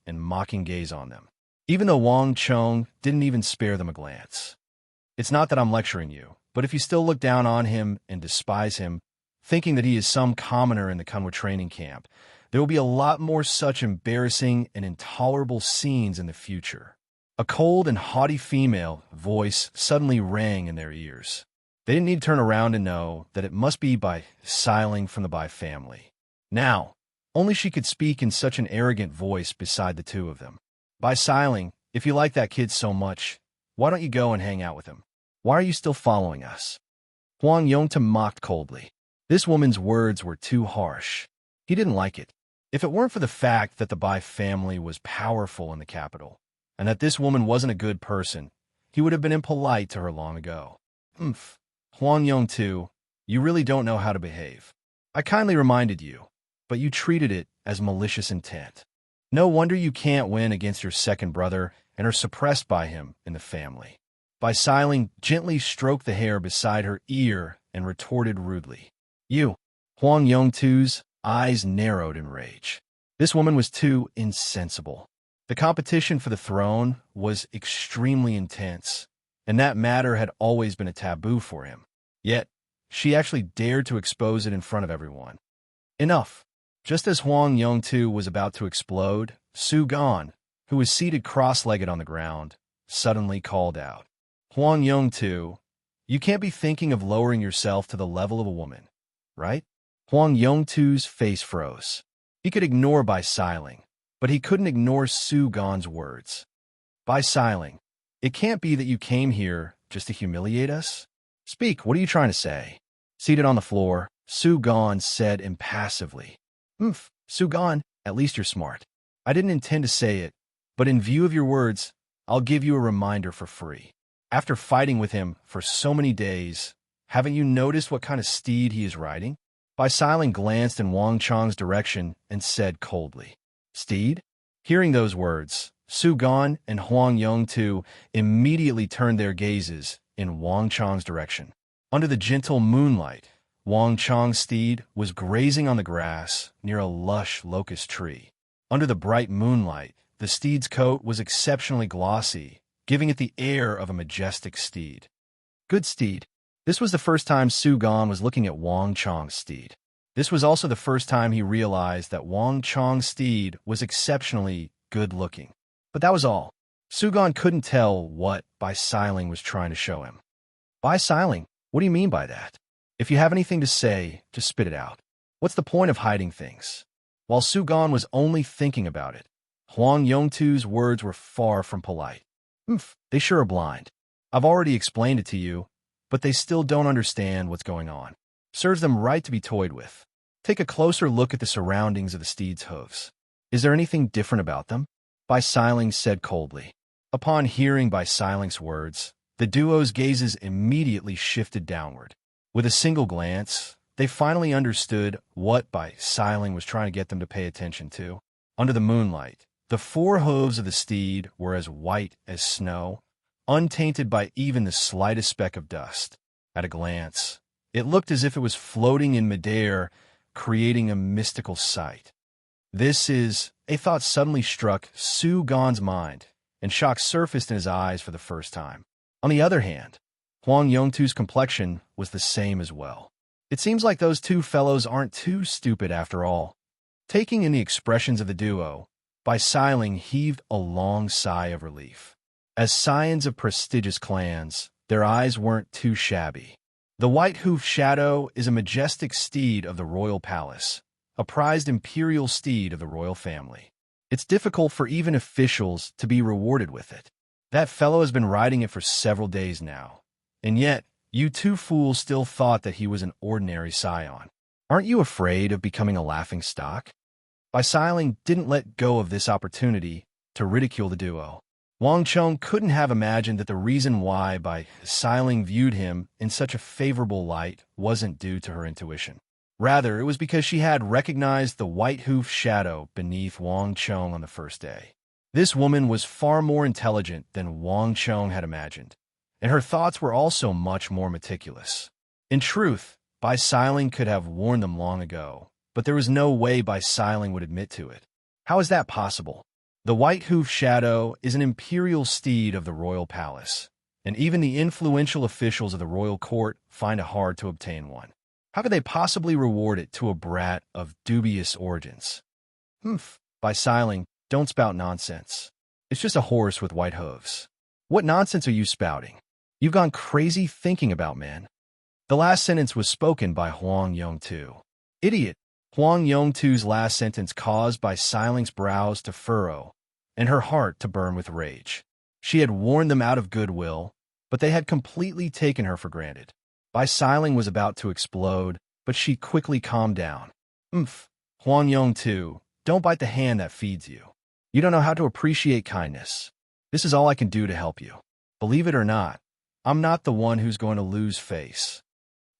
gaze on them, even though Wang Chong didn't even spare them a glance. It's not that I'm lecturing you, but if you still look down on him and despise him, thinking that he is some commoner in the Kunwa training camp, there will be a lot more such embarrassing and intolerable scenes in the future. A cold and haughty female voice suddenly rang in their ears. They didn't need to turn around to know that it must be Bai Siling from the Bai family. Now, only she could speak in such an arrogant voice beside the two of them. Bai Siling, if you like that kid so much, why don't you go and hang out with him? Why are you still following us? Huang Yongta mocked coldly. This woman's words were too harsh. He didn't like it. If it weren't for the fact that the Bai family was powerful in the capital, and that this woman wasn't a good person, he would have been impolite to her long ago. Huang Yongtu, you really don't know how to behave. I kindly reminded you, but you treated it as malicious intent. No wonder you can't win against your second brother and are suppressed by him in the family. Bai Siling gently stroked the hair beside her ear and retorted rudely. You. Huang Yongtu's eyes narrowed in rage. This woman was too insensible. The competition for the throne was extremely intense, and that matter had always been a taboo for him. Yet, she actually dared to expose it in front of everyone. Enough. Just as Huang Yongtu was about to explode, Su Gan, who was seated cross-legged on the ground, suddenly called out, "Huang Yongtu, you can't be thinking of lowering yourself to the level of a woman, right?" Huang Yongtu's face froze. He could ignore Bai Siling, but he couldn't ignore Su Gan's words. "Bai Siling, it can't be that you came here just to humiliate us? Speak, what are you trying to say?" Seated on the floor, Su Gan said impassively, Su Gan, at least you're smart. I didn't intend to say it, but in view of your words, I'll give you a reminder for free. After fighting with him for so many days, haven't you noticed what kind of steed he is riding?" Bai Siling glanced in Wang Chang's direction and said coldly, "Steed?" Hearing those words, Su Gan and Huang Yongtu immediately turned their gazes in Wang Chang's direction. Under the gentle moonlight, Wang Chang's steed was grazing on the grass near a lush locust tree. Under the bright moonlight, the steed's coat was exceptionally glossy, giving it the air of a majestic steed. Good steed. This was the first time Su Gan was looking at Wang Chang's steed. This was also the first time he realized that Wang Chang's steed was exceptionally good-looking. But that was all. Su Gan couldn't tell what Bai Siling was trying to show him. "Bai Siling, what do you mean by that? If you have anything to say, just spit it out. What's the point of hiding things?" While Su Gan was only thinking about it, Huang Yongtu's words were far from polite. They sure are blind. I've already explained it to you, but they still don't understand what's going on. Serves them right to be toyed with. Take a closer look at the surroundings of the steed's hooves. Is there anything different about them? Bai Siling said coldly. Upon hearing Bai Siling's words, the duo's gazes immediately shifted downward. With a single glance, they finally understood what Bai Siling was trying to get them to pay attention to. Under the moonlight, the four hooves of the steed were as white as snow, untainted by even the slightest speck of dust. At a glance, it looked as if it was floating in midair, creating a mystical sight. A thought suddenly struck Su Gan's mind, and shock surfaced in his eyes for the first time. On the other hand, Huang Yongtu's complexion was the same as well. It seems like those two fellows aren't too stupid after all. Taking in the expressions of the duo, Bai Siling heaved a long sigh of relief. As scions of prestigious clans, their eyes weren't too shabby. The white-hoofed shadow is a majestic steed of the royal palace, a prized imperial steed of the royal family. It's difficult for even officials to be rewarded with it. That fellow has been riding it for several days now, and yet you two fools still thought that he was an ordinary scion. Aren't you afraid of becoming a laughing stock? Bai Siling didn't let go of this opportunity to ridicule the duo. Wang Chong couldn't have imagined that the reason why Bai Siling viewed him in such a favorable light wasn't due to her intuition. Rather, it was because she had recognized the white-hoofed shadow beneath Wang Chong on the first day. This woman was far more intelligent than Wang Chong had imagined, and her thoughts were also much more meticulous. In truth, Bai Siling could have warned them long ago, but there was no way Bai Siling would admit to it. How is that possible? The white-hoofed shadow is an imperial steed of the royal palace, and even the influential officials of the royal court find it hard to obtain one. How could they possibly reward it to a brat of dubious origins? Bai Siling, don't spout nonsense. It's just a horse with white hooves. What nonsense are you spouting? You've gone crazy thinking about men. The last sentence was spoken by Huang Yongtu. Idiot! Huang Yongtu's last sentence caused Bai Siling's brows to furrow and her heart to burn with rage. She had warned them out of goodwill, but they had completely taken her for granted. Bai Siling was about to explode, but she quickly calmed down. Huang Yongtu, don't bite the hand that feeds you. You don't know how to appreciate kindness. This is all I can do to help you. Believe it or not, I'm not the one who's going to lose face.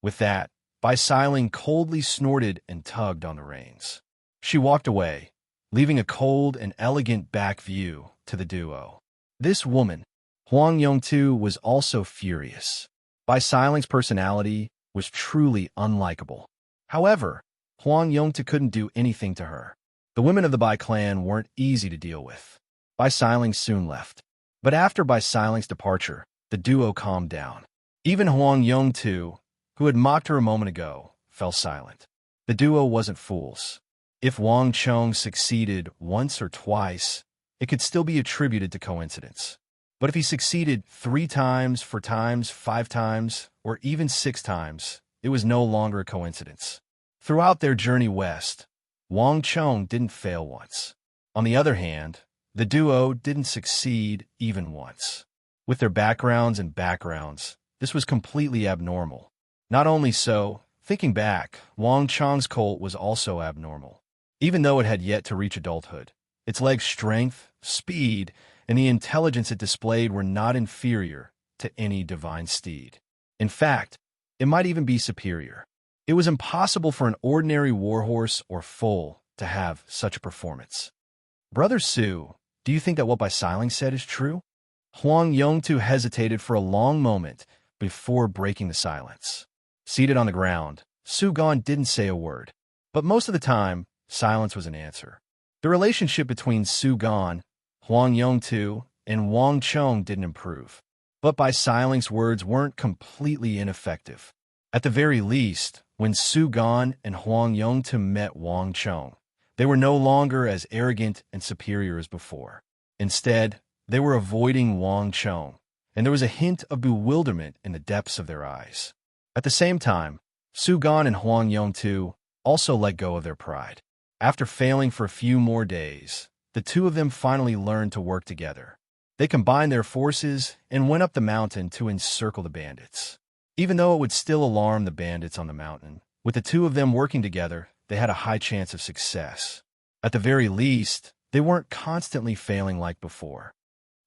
With that, Bai Siling coldly snorted and tugged on the reins. She walked away, leaving a cold and elegant back view to the duo. This woman, Huang Yongtu, was also furious. Bai Siling's personality was truly unlikable. However, Huang Yongtu couldn't do anything to her. The women of the Bai clan weren't easy to deal with. Bai Siling soon left. But after Bai Siling's departure, the duo calmed down. Even Huang Yong too, who had mocked her a moment ago, fell silent. The duo wasn't fools. If Wang Chong succeeded once or twice, it could still be attributed to coincidence. But if he succeeded 3 times, 4 times, 5 times, or even 6 times, it was no longer a coincidence. Throughout their journey west, Wang Chong didn't fail once. On the other hand, the duo didn't succeed even once. With their backgrounds, this was completely abnormal. Not only so, thinking back, Wang Chong's colt was also abnormal. Even though it had yet to reach adulthood, its leg strength, speed, and the intelligence it displayed were not inferior to any divine steed. In fact, it might even be superior. It was impossible for an ordinary warhorse or foal to have such a performance. Brother Su, do you think that what Bai Siling said is true? Huang Yongtu hesitated for a long moment before breaking the silence. Seated on the ground, Su Gan didn't say a word, but most of the time, silence was an answer. The relationship between Su Gan, Huang Yongtu, and Wang Chong didn't improve. But Bai Siling's words weren't completely ineffective. At the very least, when Su Gan and Huang Yongtu met Wang Chong, they were no longer as arrogant and superior as before. Instead, they were avoiding Wang Chong, and there was a hint of bewilderment in the depths of their eyes. At the same time, Su Gan and Huang Yongtu also let go of their pride. After failing for a few more days, the two of them finally learned to work together. They combined their forces and went up the mountain to encircle the bandits. Even though it would still alarm the bandits on the mountain, with the two of them working together, they had a high chance of success. At the very least, they weren't constantly failing like before.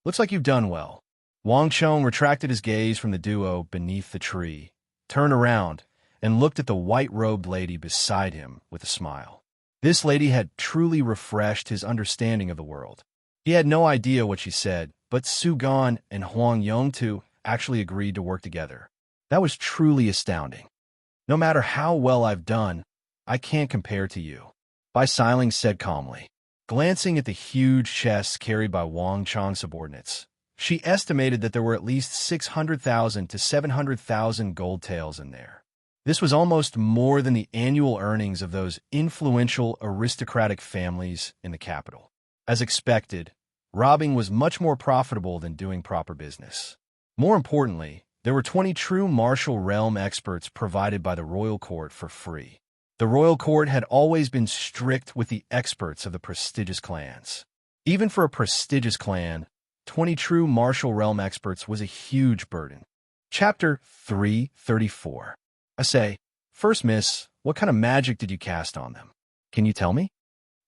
Looks like you've done well. Wang Chong retracted his gaze from the duo beneath the tree, turned around, and looked at the white-robed lady beside him with a smile. This lady had truly refreshed his understanding of the world. He had no idea what she said, but Su Gan and Huang Yongtu actually agreed to work together. That was truly astounding. No matter how well I've done, I can't compare to you, Bai Siling said calmly. Glancing at the huge chests carried by Wang Chong's subordinates, she estimated that there were at least 600,000 to 700,000 gold taels in there. This was almost more than the annual earnings of those influential aristocratic families in the capital. As expected, robbing was much more profitable than doing proper business. More importantly, there were 20 true martial realm experts provided by the royal court for free. The royal court had always been strict with the experts of the prestigious clans. Even for a prestigious clan, 20 true martial realm experts was a huge burden. Chapter 334. I say, first miss, what kind of magic did you cast on them? Can you tell me?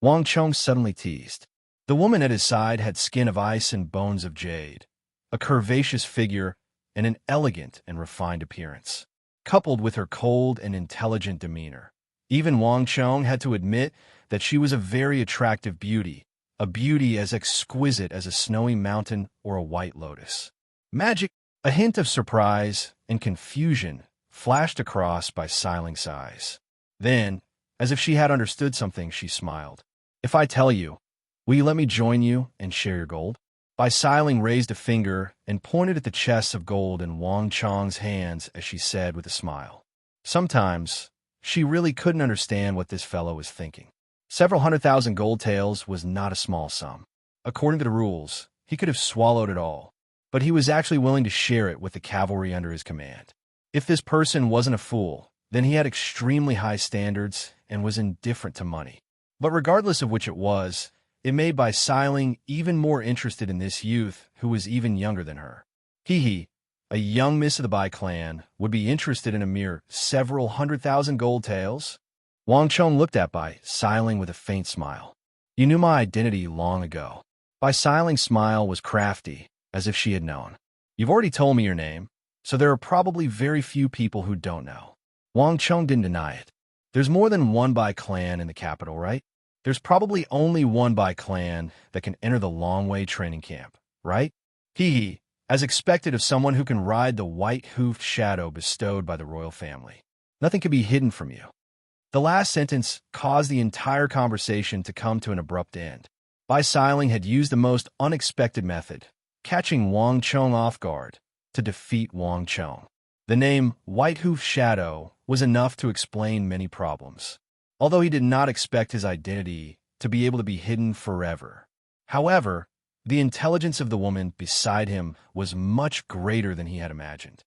Wang Chong suddenly teased. The woman at his side had skin of ice and bones of jade, a curvaceous figure, and an elegant and refined appearance, coupled with her cold and intelligent demeanor. Even Wang Chong had to admit that she was a very attractive beauty, a beauty as exquisite as a snowy mountain or a white lotus. Magic, a hint of surprise and confusion flashed across Bai Siling's eyes. Then, as if she had understood something, she smiled. If I tell you, will you let me join you and share your gold? Bai Siling raised a finger and pointed at the chests of gold in Wang Chong's hands as she said with a smile. Sometimes, she really couldn't understand what this fellow was thinking. Several 100,000 gold taels was not a small sum. According to the rules, he could have swallowed it all, but he was actually willing to share it with the cavalry under his command. If this person wasn't a fool, then he had extremely high standards and was indifferent to money. But regardless of which it was, it made Bai Siling even more interested in this youth who was even younger than her. He, a young miss of the Bai clan, would be interested in a mere several 100,000 gold taels? Wang Chong looked at Bai Siling with a faint smile. You knew my identity long ago. Bai Siling's smile was crafty, as if she had known. You've already told me your name, so there are probably very few people who don't know. Wang Chong didn't deny it. There's more than one Bai clan in the capital, right? There's probably only one Bai clan that can enter the Long Way training camp, right? As expected of someone who can ride the white-hoofed shadow bestowed by the royal family. Nothing can be hidden from you. The last sentence caused the entire conversation to come to an abrupt end. Bai Xiling had used the most unexpected method, catching Wang Chong off guard, to defeat Wang Chong. The name White Hoof Shadow was enough to explain many problems, although he did not expect his identity to be able to be hidden forever. However, the intelligence of the woman beside him was much greater than he had imagined.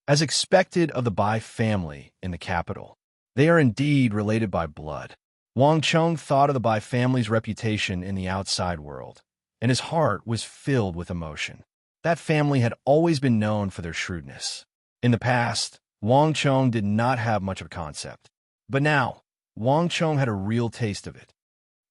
As expected of the Bai family in the capital, they are indeed related by blood. Wang Chong thought of the Bai family's reputation in the outside world, and his heart was filled with emotion. That family had always been known for their shrewdness. In the past, Wang Chong did not have much of a concept. But now, Wang Chong had a real taste of it.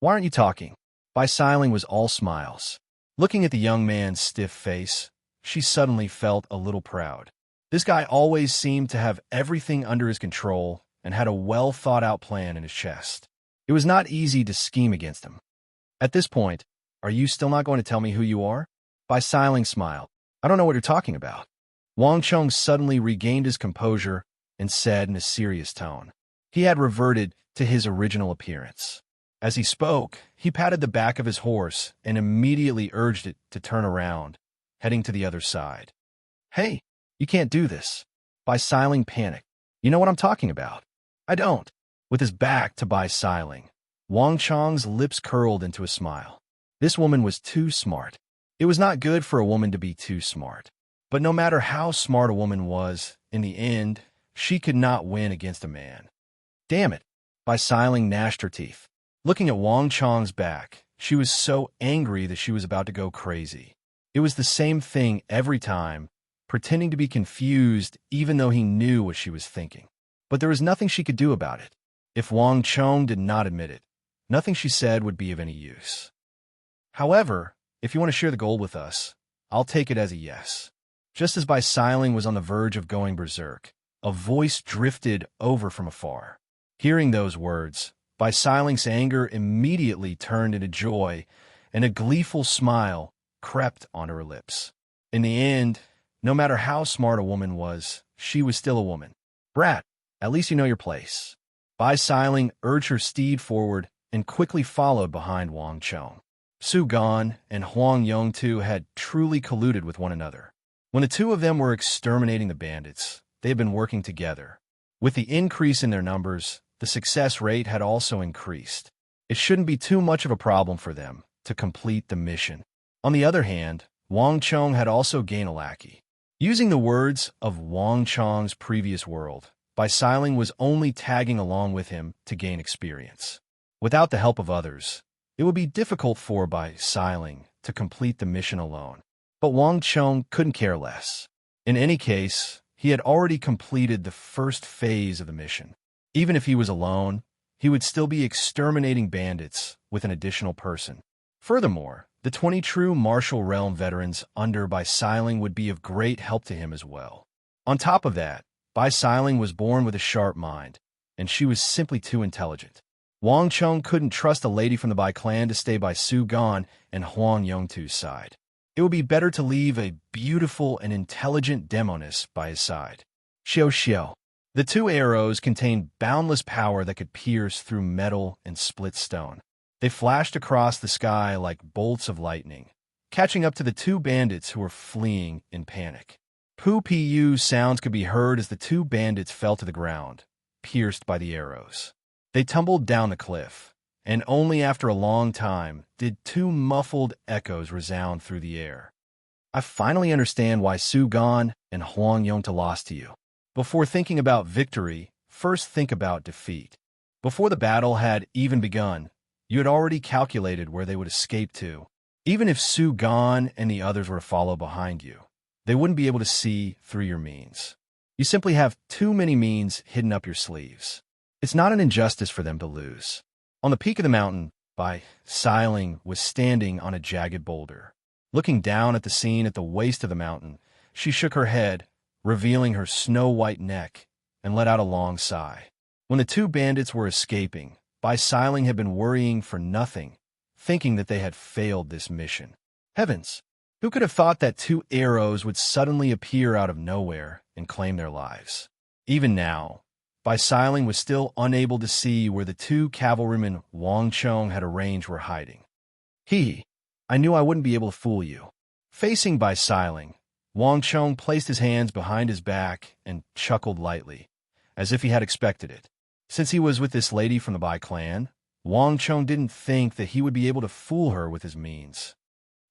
"Why aren't you talking?" Bai Xiling was all smiles. Looking at the young man's stiff face, she suddenly felt a little proud. This guy always seemed to have everything under his control and had a well-thought-out plan in his chest. It was not easy to scheme against him. At this point, "Are you still not going to tell me who you are?" Bai Xiling smiled. "I don't know what you're talking about." Wang Chong suddenly regained his composure and said in a serious tone. He had reverted to his original appearance. As he spoke, he patted the back of his horse and immediately urged it to turn around, heading to the other side. "Hey, you can't do this." Bai Xiling panicked. "You know what I'm talking about." "I don't." With his back to Bai Xiling, Wang Chong's lips curled into a smile. This woman was too smart. It was not good for a woman to be too smart. But no matter how smart a woman was, in the end, she could not win against a man. "Damn it." Bai Xiling gnashed her teeth. Looking at Wang Chong's back, she was so angry that she was about to go crazy. It was the same thing every time, pretending to be confused even though he knew what she was thinking. But there was nothing she could do about it. If Wang Chong did not admit it, nothing she said would be of any use. "However, if you want to share the gold with us, I'll take it as a yes." Just as Bai Xiling was on the verge of going berserk, a voice drifted over from afar. Hearing those words, Bai Xiling's anger immediately turned into joy, and a gleeful smile crept onto her lips. In the end, no matter how smart a woman was, she was still a woman. "Brat, at least you know your place." Bai Xiling urged her steed forward and quickly followed behind Wang Chong. Su Gan and Huang Yongtu had truly colluded with one another. When the two of them were exterminating the bandits, they had been working together. With the increase in their numbers, the success rate had also increased. It shouldn't be too much of a problem for them to complete the mission. On the other hand, Wang Chong had also gained a lackey. Using the words of Wang Chong's previous world, Bai Xiling was only tagging along with him to gain experience. Without the help of others, it would be difficult for Bai Xiling to complete the mission alone. But Wang Chong couldn't care less. In any case, he had already completed the first phase of the mission. Even if he was alone, he would still be exterminating bandits with an additional person. Furthermore, the 20 true martial realm veterans under Bai Xiling would be of great help to him as well. On top of that, Bai Xiling was born with a sharp mind, and she was simply too intelligent. Wang Chong couldn't trust a lady from the Bai clan to stay by Su Gan and Huang Yongtu's side. It would be better to leave a beautiful and intelligent demoness by his side. Xiao Xiao. The two arrows contained boundless power that could pierce through metal and split stone. They flashed across the sky like bolts of lightning, catching up to the two bandits who were fleeing in panic. Pu sounds could be heard as the two bandits fell to the ground, pierced by the arrows. They tumbled down the cliff, and only after a long time did two muffled echoes resound through the air. "I finally understand why Su Gan and Huang Yongta lost to you. Before thinking about victory, first think about defeat. Before the battle had even begun, you had already calculated where they would escape to. Even if Su Gan and the others were to follow behind you, they wouldn't be able to see through your means. You simply have too many means hidden up your sleeves. It's not an injustice for them to lose." On the peak of the mountain, Bai Xiling was standing on a jagged boulder. Looking down at the scene at the waist of the mountain, she shook her head, revealing her snow-white neck, and let out a long sigh. When the two bandits were escaping, Bai Xiling had been worrying for nothing, thinking that they had failed this mission. Heavens! Who could have thought that two arrows would suddenly appear out of nowhere and claim their lives? Even now, Bustling was still unable to see where the two cavalrymen Wang Chong had arranged were hiding. I knew I wouldn't be able to fool you. Facing Bustling, Wang Chong placed his hands behind his back and chuckled lightly, as if he had expected it. Since he was with this lady from the Bai clan, Wang Chong didn't think that he would be able to fool her with his means.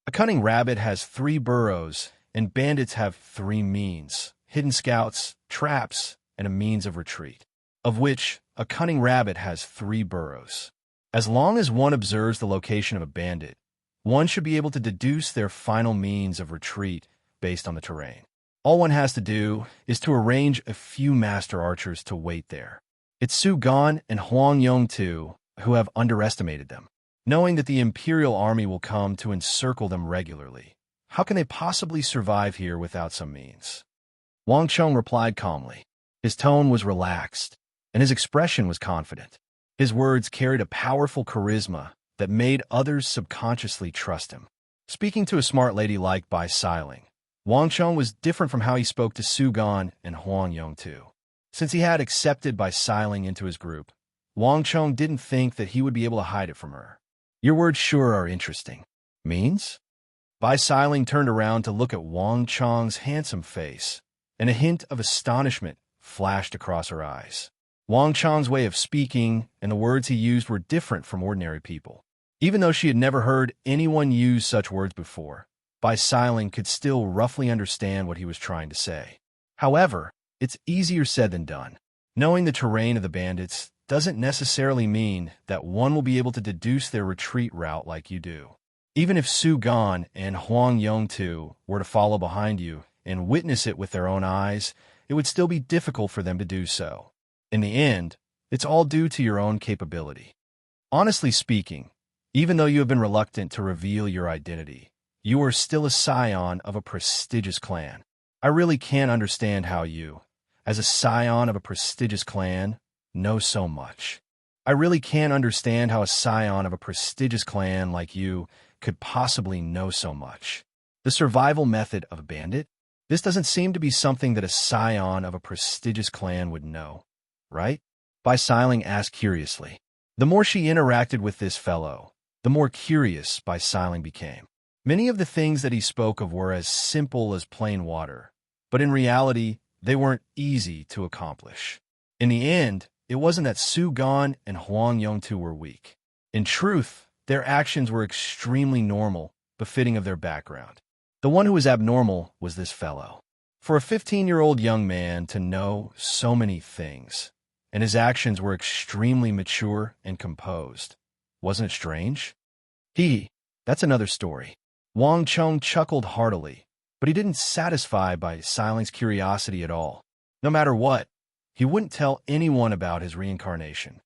A cunning rabbit has 3 burrows, and bandits have 3 means: hidden scouts, traps, and a means of retreat, of which a cunning rabbit has 3 burrows. As long as one observes the location of a bandit, one should be able to deduce their final means of retreat based on the terrain. All one has to do is to arrange a few master archers to wait there. It's Su Gan and Huang Yongtu who have underestimated them. Knowing that the Imperial Army will come to encircle them regularly, how can they possibly survive here without some means? Wang Chong replied calmly. His tone was relaxed, and his expression was confident. His words carried a powerful charisma that made others subconsciously trust him. Speaking to a smart lady like Bustling, Wang Chong was different from how he spoke to Su Gan and Huang Yongtu. Since he had accepted Bustling into his group, Wang Chong didn't think that he would be able to hide it from her. Your words sure are interesting. Means? Bustling turned around to look at Wang Chong's handsome face, and a hint of astonishment flashed across her eyes. Wang Chong's way of speaking and the words he used were different from ordinary people. Even though she had never heard anyone use such words before, Bustling could still roughly understand what he was trying to say. However, it's easier said than done. Knowing the terrain of the bandits doesn't necessarily mean that one will be able to deduce their retreat route like you do. Even if Su Gan and Huang Yongtu were to follow behind you and witness it with their own eyes, it would still be difficult for them to do so. In the end, it's all due to your own capability. Honestly speaking, even though you have been reluctant to reveal your identity, you are still a scion of a prestigious clan. I really can't understand how you, as a scion of a prestigious clan, know so much. I really can't understand how a scion of a prestigious clan like you could possibly know so much. The survival method of a bandit? This doesn't seem to be something that a scion of a prestigious clan would know, right? Bustling asked curiously. The more she interacted with this fellow, the more curious Bustling became. Many of the things that he spoke of were as simple as plain water, but in reality, they weren't easy to accomplish. In the end, it wasn't that Su Gan and Huang Yongtu were weak. In truth, their actions were extremely normal, befitting of their background. The one who was abnormal was this fellow. For a 15-year-old young man to know so many things, and his actions were extremely mature and composed, wasn't it strange? That's another story. Wang Chong chuckled heartily, but he didn't satisfy Bustling's curiosity at all. No matter what, he wouldn't tell anyone about his reincarnation.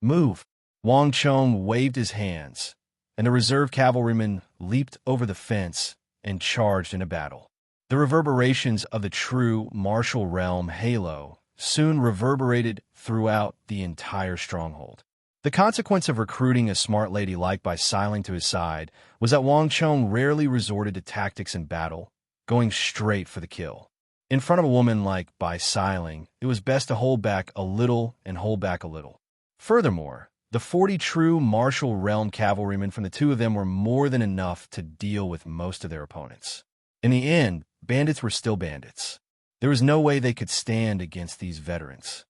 Move! Wang Chong waved his hands, and the reserve cavalrymen leaped over the fence and charged into battle. The reverberations of the true martial realm halo soon reverberated throughout the entire stronghold. The consequence of recruiting a smart lady like Bustling to his side was that Wang Chong rarely resorted to tactics in battle, going straight for the kill. In front of a woman like Bustling, it was best to hold back a little and hold back a little. Furthermore, the 40 true martial realm cavalrymen from the two of them were more than enough to deal with most of their opponents. In the end, bandits were still bandits. There was no way they could stand against these veterans.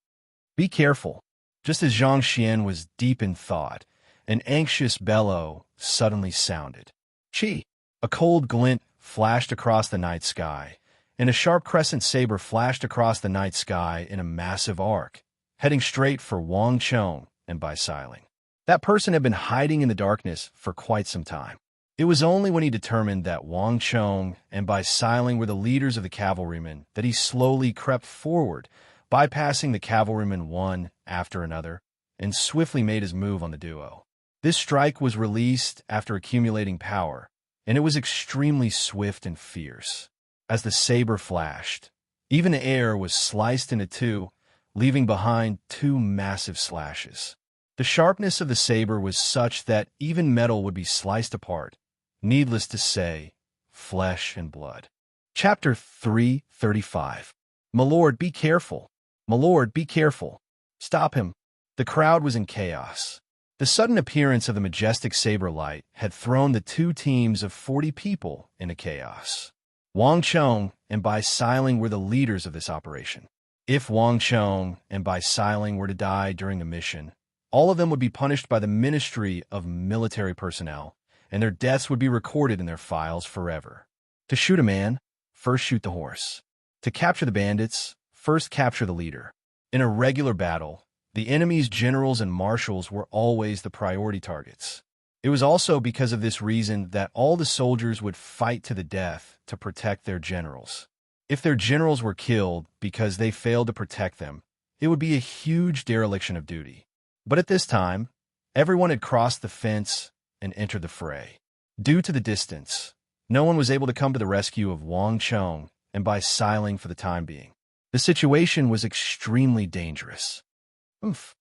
Be careful. Just as Zhang Xian was deep in thought, an anxious bellow suddenly sounded. Chi! A cold glint flashed across the night sky, and a sharp crescent saber flashed across the night sky in a massive arc, heading straight for Wang Chong and Bustling. That person had been hiding in the darkness for quite some time. It was only when he determined that Wang Chong and Bustling were the leaders of the cavalrymen that he slowly crept forward, bypassing the cavalrymen one after another, and swiftly made his move on the duo. This strike was released after accumulating power, and it was extremely swift and fierce. As the saber flashed, even the air was sliced into two, leaving behind 2 massive slashes. The sharpness of the saber was such that even metal would be sliced apart. Needless to say, flesh and blood. Chapter 335. My lord, be careful. My lord, be careful. Stop him! The crowd was in chaos. The sudden appearance of the majestic saber light had thrown the two teams of 40 people into chaos. Wang Chong and Bai Siling were the leaders of this operation. If Wang Chong and Bai Siling were to die during the mission, all of them would be punished by the Ministry of Military Personnel, and their deaths would be recorded in their files forever. To shoot a man, first shoot the horse. To capture the bandits, first capture the leader. In a regular battle, the enemy's generals and marshals were always the priority targets. It was also because of this reason that all the soldiers would fight to the death to protect their generals. If their generals were killed because they failed to protect them, it would be a huge dereliction of duty. But at this time, everyone had crossed the fence and entered the fray. Due to the distance, no one was able to come to the rescue of Wang Chong and Bai Siling for the time being. The situation was extremely dangerous. Oof.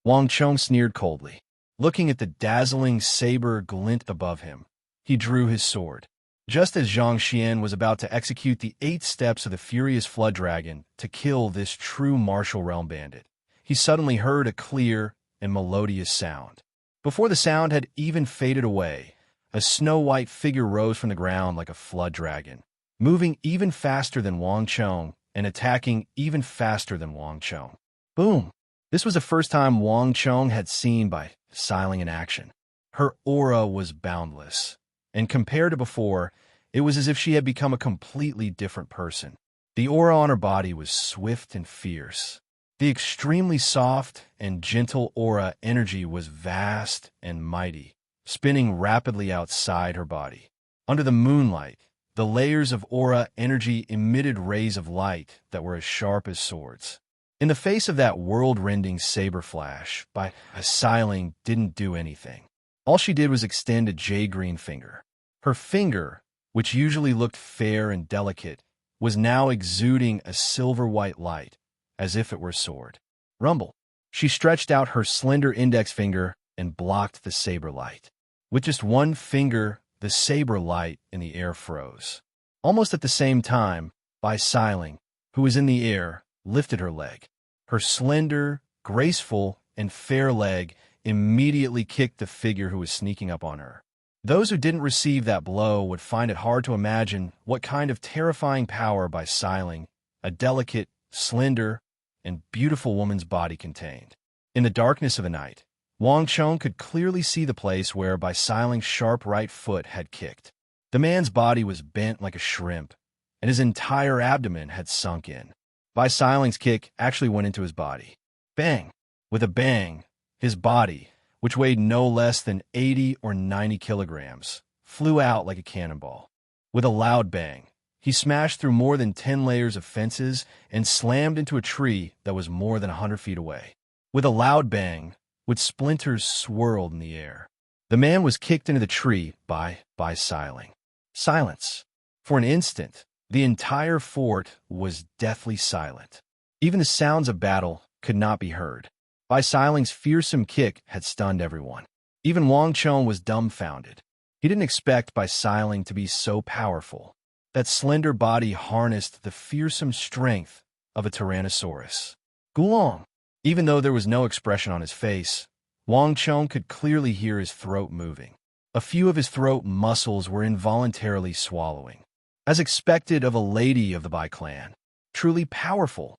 Wang Chong sneered coldly. Looking at the dazzling saber glint above him, he drew his sword. Just as Zhang Xian was about to execute the 8 steps of the furious flood dragon to kill this true martial realm bandit, he suddenly heard a clear and melodious sound. Before the sound had even faded away, a snow-white figure rose from the ground like a flood dragon, moving even faster than Wang Chong and attacking even faster than Wang Chong. Boom! This was the first time Wang Chong had seen Bai Siling in action. Her aura was boundless, and compared to before, it was as if she had become a completely different person. The aura on her body was swift and fierce. The extremely soft and gentle aura energy was vast and mighty, spinning rapidly outside her body. Under the moonlight, the layers of aura energy emitted rays of light that were as sharp as swords. In the face of that world-rending saber flash, Bai Siling didn't do anything. All she did was extend a jade-green finger. Her finger, which usually looked fair and delicate, was now exuding a silver-white light, as if it were a sword. Rumble. She stretched out her slender index finger and blocked the saber light. With just one finger, the saber light in the air froze. Almost at the same time, Bai Siling, who was in the air, lifted her leg. Her slender, graceful, and fair leg immediately kicked the figure who was sneaking up on her. Those who didn't receive that blow would find it hard to imagine what kind of terrifying power Bai Siling, a delicate, slender, and beautiful woman's body contained. In the darkness of the night, Wang Chong could clearly see the place where Bai Siling's sharp right foot had kicked. The man's body was bent like a shrimp, and his entire abdomen had sunk in. Bai Siling's kick actually went into his body. Bang! With a bang, his body, which weighed no less than 80 or 90 kilograms, flew out like a cannonball. With a loud bang, he smashed through more than 10 layers of fences and slammed into a tree that was more than 100 feet away. With a loud bang, which splinters swirled in the air, the man was kicked into the tree by Bai Siling. Silence. For an instant, the entire fort was deathly silent. Even the sounds of battle could not be heard. Bai Siling's fearsome kick had stunned everyone. Even Wang Chong was dumbfounded. He didn't expect Bai Siling to be so powerful. That slender body harnessed the fearsome strength of a Tyrannosaurus. Gulong! Even though there was no expression on his face, Wang Chong could clearly hear his throat moving. A few of his throat muscles were involuntarily swallowing. As expected of a lady of the Bai clan. Truly powerful.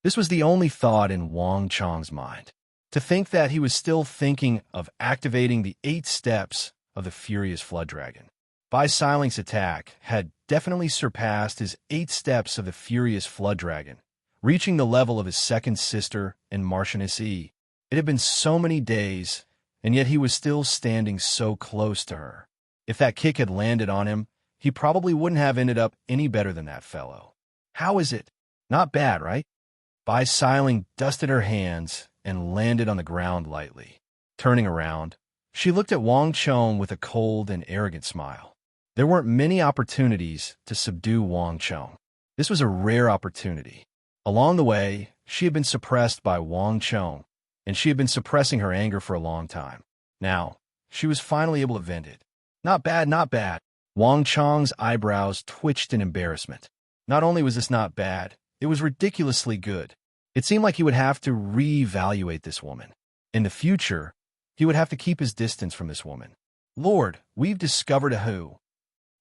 This was the only thought in Wang Chong's mind. To think that he was still thinking of activating the 8 steps of the furious flood dragon. Bai Siling's attack had definitely surpassed his 8 steps of the furious flood dragon, reaching the level of his second sister and Marchioness E. It had been so many days, and yet he was still standing so close to her. If that kick had landed on him, he probably wouldn't have ended up any better than that fellow. How is it? Not bad, right? Bai Siling dusted her hands and landed on the ground lightly. Turning around, she looked at Wang Chong with a cold and arrogant smile. There weren't many opportunities to subdue Wang Chong. This was a rare opportunity. Along the way, she had been suppressed by Wang Chong, and she had been suppressing her anger for a long time. Now, she was finally able to vent it. Not bad, not bad. Wang Chong's eyebrows twitched in embarrassment. Not only was this not bad, it was ridiculously good. It seemed like he would have to reevaluate this woman. In the future, he would have to keep his distance from this woman. Lord, we've discovered a who.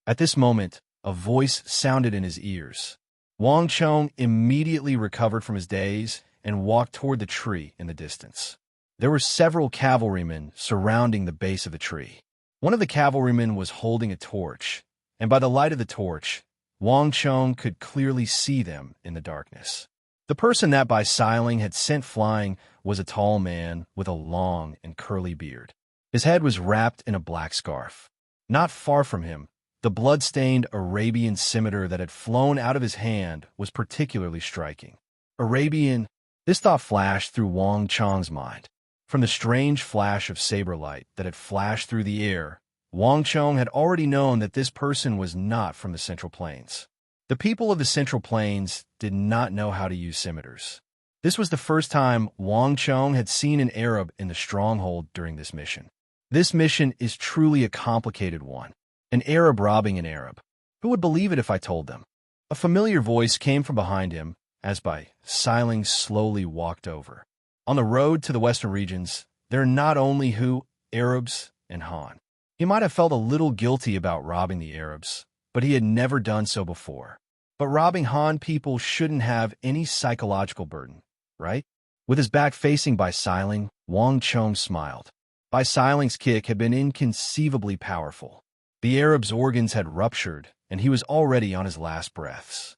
At this moment, a voice sounded in his ears. Wang Chong immediately recovered from his daze and walked toward the tree in the distance. There were several cavalrymen surrounding the base of the tree. One of the cavalrymen was holding a torch, and by the light of the torch, Wang Chong could clearly see them in the darkness. The person that Bai Siling had sent flying was a tall man with a long and curly beard. His head was wrapped in a black scarf. Not far from him, the blood-stained Arabian scimitar that had flown out of his hand was particularly striking. Arabian, this thought flashed through Wang Chong's mind. From the strange flash of saber light that had flashed through the air, Wang Chong had already known that this person was not from the Central Plains. The people of the Central Plains did not know how to use scimitars. This was the first time Wang Chong had seen an Arab in the stronghold during this mission. This mission is truly a complicated one. An Arab robbing an Arab. Who would believe it if I told them? A familiar voice came from behind him as Bai Siling slowly walked over. On the road to the western regions, there are not only Hu, Arabs, and Han. He might have felt a little guilty about robbing the Arabs, but he had never done so before. But robbing Han people shouldn't have any psychological burden, right? With his back facing Bai Siling, Wang Chong smiled. Bai Siling's kick had been inconceivably powerful. The Arab's organs had ruptured, and he was already on his last breaths.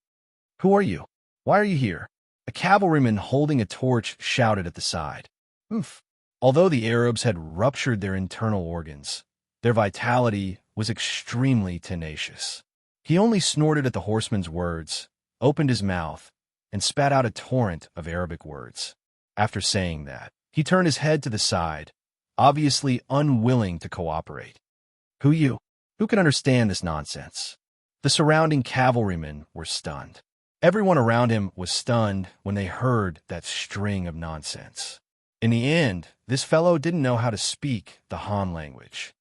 Who are you? Why are you here? A cavalryman holding a torch shouted at the side. Oof. Although the Arabs had ruptured their internal organs, their vitality was extremely tenacious. He only snorted at the horseman's words, opened his mouth, and spat out a torrent of Arabic words. After saying that, he turned his head to the side, obviously unwilling to cooperate. Who you? Who can understand this nonsense? The surrounding cavalrymen were stunned. Everyone around him was stunned when they heard that string of nonsense. In the end, this fellow didn't know how to speak the Han language.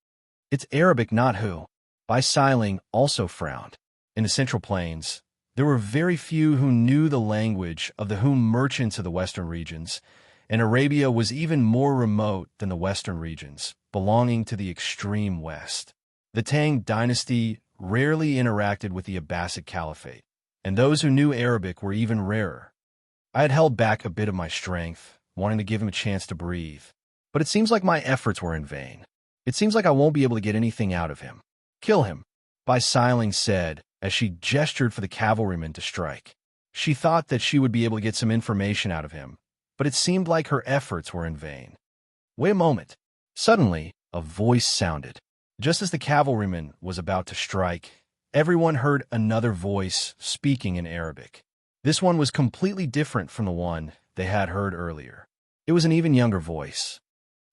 It's Arabic, not Hu. Bai Siling also frowned. In the Central Plains, there were very few who knew the language of the Hu merchants of the western regions, and Arabia was even more remote than the western regions, belonging to the extreme west. The Tang dynasty rarely interacted with the Abbasid Caliphate, and those who knew Arabic were even rarer. I had held back a bit of my strength, wanting to give him a chance to breathe, but it seems like my efforts were in vain. It seems like I won't be able to get anything out of him. Kill him, Bai Siling said as she gestured for the cavalryman to strike. She thought that she would be able to get some information out of him, but it seemed like her efforts were in vain. Wait a moment. Suddenly, a voice sounded. Just as the cavalryman was about to strike, everyone heard another voice speaking in Arabic. This one was completely different from the one they had heard earlier. It was an even younger voice.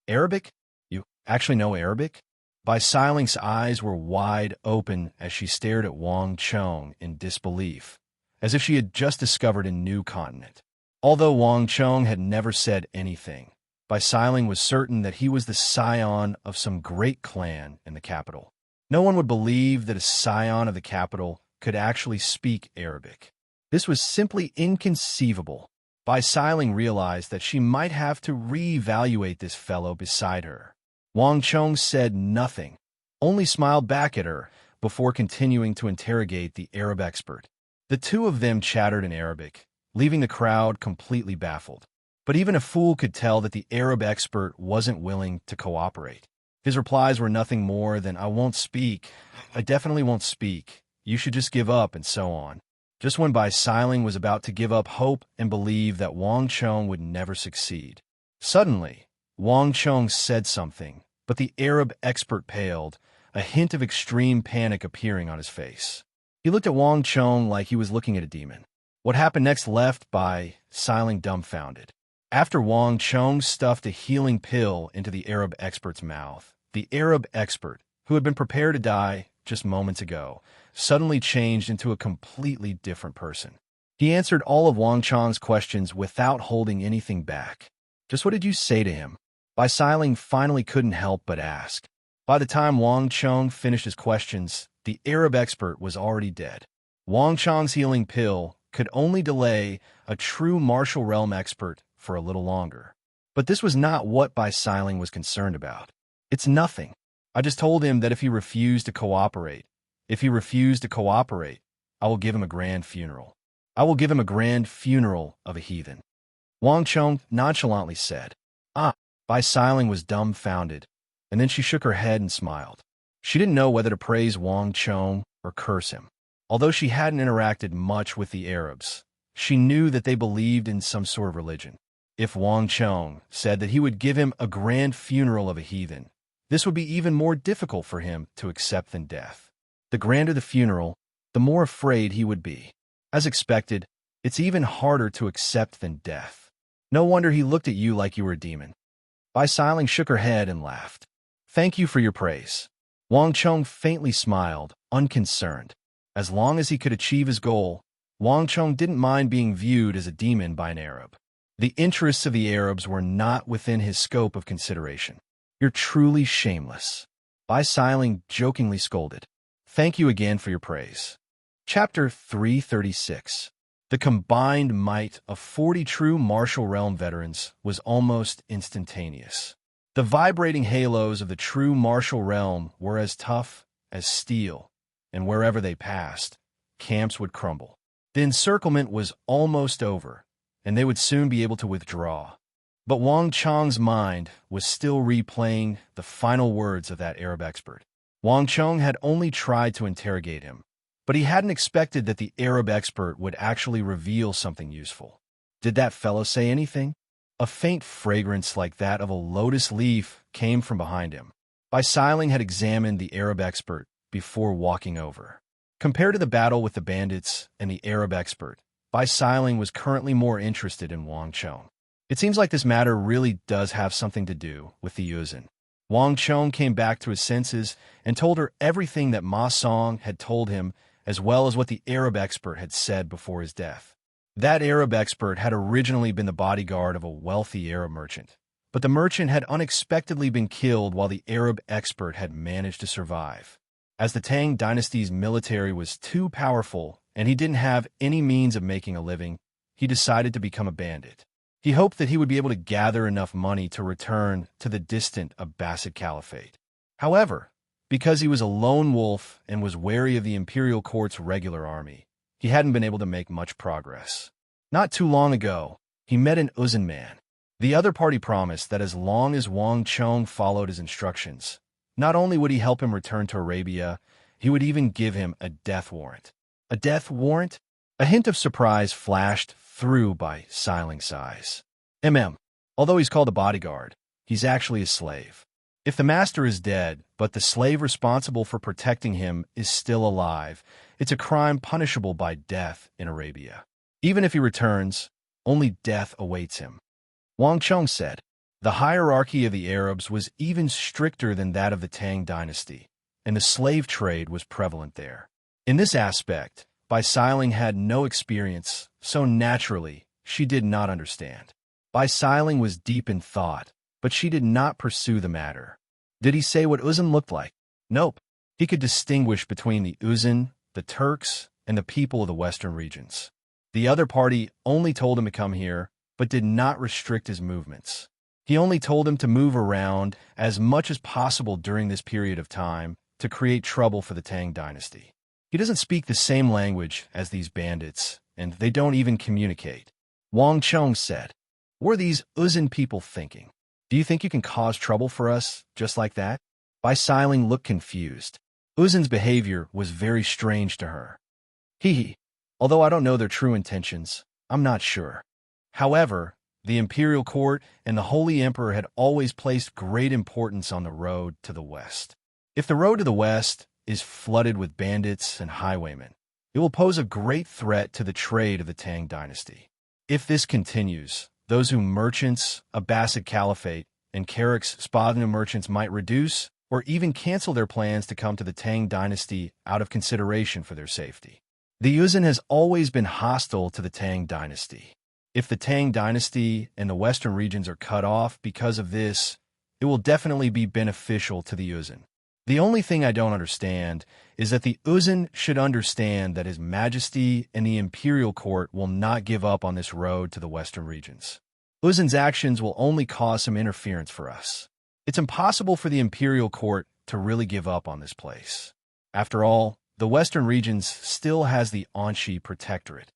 Arabic? You actually know Arabic? Bai Siling's eyes were wide open as she stared at Wang Chong in disbelief, as if she had just discovered a new continent. Although Wang Chong had never said anything, Bai Siling was certain that he was the scion of some great clan in the capital. No one would believe that a scion of the capital could actually speak Arabic. This was simply inconceivable. Bai Siling realized that she might have to reevaluate this fellow beside her. Wang Chong said nothing, only smiled back at her before continuing to interrogate the Arab expert. The two of them chattered in Arabic, leaving the crowd completely baffled. But even a fool could tell that the Arab expert wasn't willing to cooperate. His replies were nothing more than, I won't speak. I definitely won't speak. You should just give up, and so on. Just when Bai Siling was about to give up hope and believe that Wang Chong would never succeed. Suddenly, Wang Chong said something, but the Arab expert paled, a hint of extreme panic appearing on his face. He looked at Wang Chong like he was looking at a demon. What happened next left Bai Siling dumbfounded. After Wang Chong stuffed a healing pill into the Arab expert's mouth, the Arab expert, who had been prepared to die just moments ago, suddenly changed into a completely different person. He answered all of Wang Chong's questions without holding anything back. Just what did you say to him? Bai Siling finally couldn't help but ask. By the time Wang Chong finished his questions, the Arab expert was already dead. Wang Chong's healing pill could only delay a true martial realm expert for a little longer. But this was not what bustling was concerned about. It's nothing. I just told him that if he refused to cooperate, I will give him a grand funeral. I will give him a grand funeral of a heathen. Wang Chong nonchalantly said. Bustling was dumbfounded, and then she shook her head and smiled. She didn't know whether to praise Wang Chong or curse him. Although she hadn't interacted much with the Arabs, she knew that they believed in some sort of religion. If Wang Chong said that he would give him a grand funeral of a heathen, this would be even more difficult for him to accept than death. The grander the funeral, the more afraid he would be. As expected, it's even harder to accept than death. No wonder he looked at you like you were a demon. Bustling shook her head and laughed. Thank you for your praise. Wang Chong faintly smiled, unconcerned. As long as he could achieve his goal, Wang Chong didn't mind being viewed as a demon by an Arab. The interests of the Arabs were not within his scope of consideration. You're truly shameless. Bustling jokingly scolded. Thank you again for your praise. Chapter 336. The combined might of 40 true martial realm veterans was almost instantaneous. The vibrating halos of the true martial realm were as tough as steel, and wherever they passed, camps would crumble. The encirclement was almost over, and they would soon be able to withdraw. But Wang Chong's mind was still replaying the final words of that Arab expert. Wang Chong had only tried to interrogate him, but he hadn't expected that the Arab expert would actually reveal something useful. Did that fellow say anything? A faint fragrance like that of a lotus leaf came from behind him. Bustling had examined the Arab expert before walking over. Compared to the battle with the bandits and the Arab expert, Bustling was currently more interested in Wang Chong. It seems like this matter really does have something to do with the Yuzhen. Wang Chong came back to his senses and told her everything that Ma Song had told him, as well as what the Arab expert had said before his death. That Arab expert had originally been the bodyguard of a wealthy Arab merchant, but the merchant had unexpectedly been killed while the Arab expert had managed to survive. As the Tang dynasty's military was too powerful and he didn't have any means of making a living, he decided to become a bandit. He hoped that he would be able to gather enough money to return to the distant Abbasid Caliphate. However, because he was a lone wolf and was wary of the imperial court's regular army, he hadn't been able to make much progress. Not too long ago, he met an Uzun man. The other party promised that as long as Wang Chong followed his instructions, not only would he help him return to Arabia, he would even give him a death warrant. A death warrant? A hint of surprise flashed through Bustling's eyes. Although he's called a bodyguard, he's actually a slave. If the master is dead, but the slave responsible for protecting him is still alive, it's a crime punishable by death in Arabia. Even if he returns, only death awaits him. Wang Chong said. The hierarchy of the Arabs was even stricter than that of the Tang dynasty, and the slave trade was prevalent there. In this aspect, Bustling had no experience, so naturally, she did not understand. Bustling was deep in thought, but she did not pursue the matter. Did he say what Uzun looked like? Nope. He could distinguish between the Uzun, the Turks, and the people of the western regions. The other party only told him to come here, but did not restrict his movements. He only told him to move around as much as possible during this period of time to create trouble for the Tang dynasty. He doesn't speak the same language as these bandits, and they don't even communicate. Wang Chong said, "What are these Uzun people thinking? Do you think you can cause trouble for us, just like that?" Bustling looked confused. Uzun's behavior was very strange to her. Although I don't know their true intentions, I'm not sure. However, the imperial court and the Holy Emperor had always placed great importance on the road to the west. If the road to the west is flooded with bandits and highwaymen, it will pose a great threat to the trade of the Tang dynasty. If this continues, those who merchants, Abbasid Caliphate, and Carrick's Spadina merchants might reduce or even cancel their plans to come to the Tang dynasty out of consideration for their safety. The Yuzhen has always been hostile to the Tang dynasty. If the Tang dynasty and the western regions are cut off because of this, it will definitely be beneficial to the Yuzhen. The only thing I don't understand is that the Uzun should understand that His Majesty and the Imperial Court will not give up on this road to the western regions. Uzun's actions will only cause some interference for us. It's impossible for the Imperial Court to really give up on this place. After all, the western regions still has the Anxi Protectorate.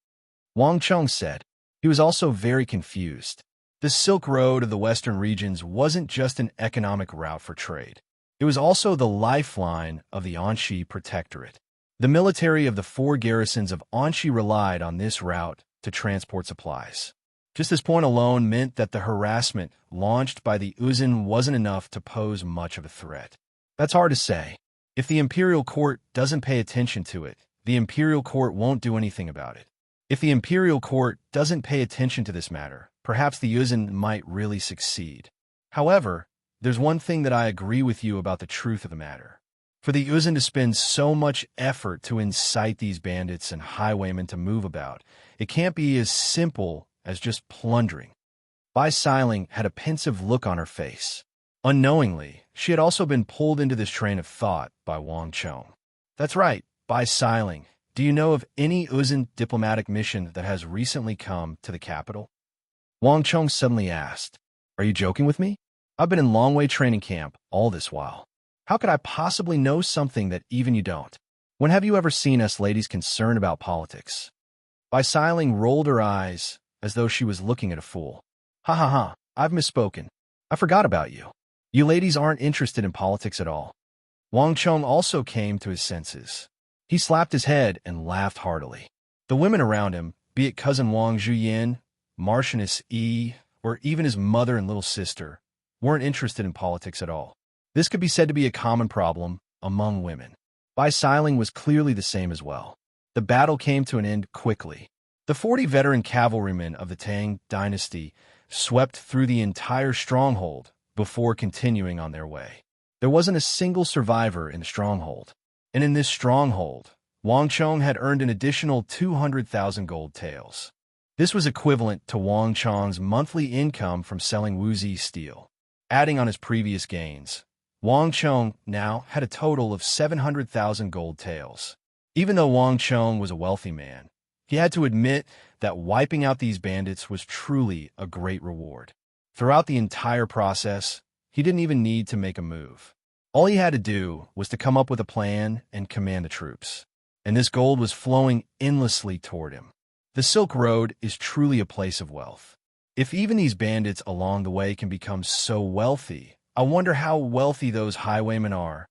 Wang Cheng said. He was also very confused. The Silk Road of the western regions wasn't just an economic route for trade. It was also the lifeline of the Anxi Protectorate. The military of the 4 garrisons of Anxi relied on this route to transport supplies. Just this point alone meant that the harassment launched by the Uzun wasn't enough to pose much of a threat. That's hard to say. If the Imperial Court doesn't pay attention to it, the Imperial Court won't do anything about it. If the Imperial Court doesn't pay attention to this matter, perhaps the Uzun might really succeed. However, there's one thing that I agree with you about the truth of the matter. For the Uzun to spend so much effort to incite these bandits and highwaymen to move about, it can't be as simple as just plundering. Bai Xiling had a pensive look on her face. Unknowingly, she had also been pulled into this train of thought by Wang Cheng. That's right, Bai Xiling. Do you know of any Uzun diplomatic mission that has recently come to the capital? Wang Cheng suddenly asked. Are you joking with me? I've been in Longwei training camp all this while. How could I possibly know something that even you don't? When have you ever seen us ladies concerned about politics? Bai Xiling rolled her eyes as though she was looking at a fool. Ha ha ha, I've misspoken. I forgot about you. You ladies aren't interested in politics at all. Wang Cheng also came to his senses. He slapped his head and laughed heartily. The women around him, be it cousin Wang Zhuyin, Marchioness Yi, or even his mother and little sister, weren't interested in politics at all. This could be said to be a common problem among women. Bai Xiling was clearly the same as well. The battle came to an end quickly. The 40 veteran cavalrymen of the Tang dynasty swept through the entire stronghold before continuing on their way. There wasn't a single survivor in the stronghold. And in this stronghold, Wang Cheng had earned an additional 200,000 gold taels. This was equivalent to Wang Cheng's monthly income from selling Wuzi steel. Adding on his previous gains, Wang Cheng now had a total of 700,000 gold taels. Even though Wang Cheng was a wealthy man, he had to admit that wiping out these bandits was truly a great reward. Throughout the entire process, he didn't even need to make a move. All he had to do was to come up with a plan and command the troops. And this gold was flowing endlessly toward him. The Silk Road is truly a place of wealth. If even these bandits along the way can become so wealthy, I wonder how wealthy those highwaymen are.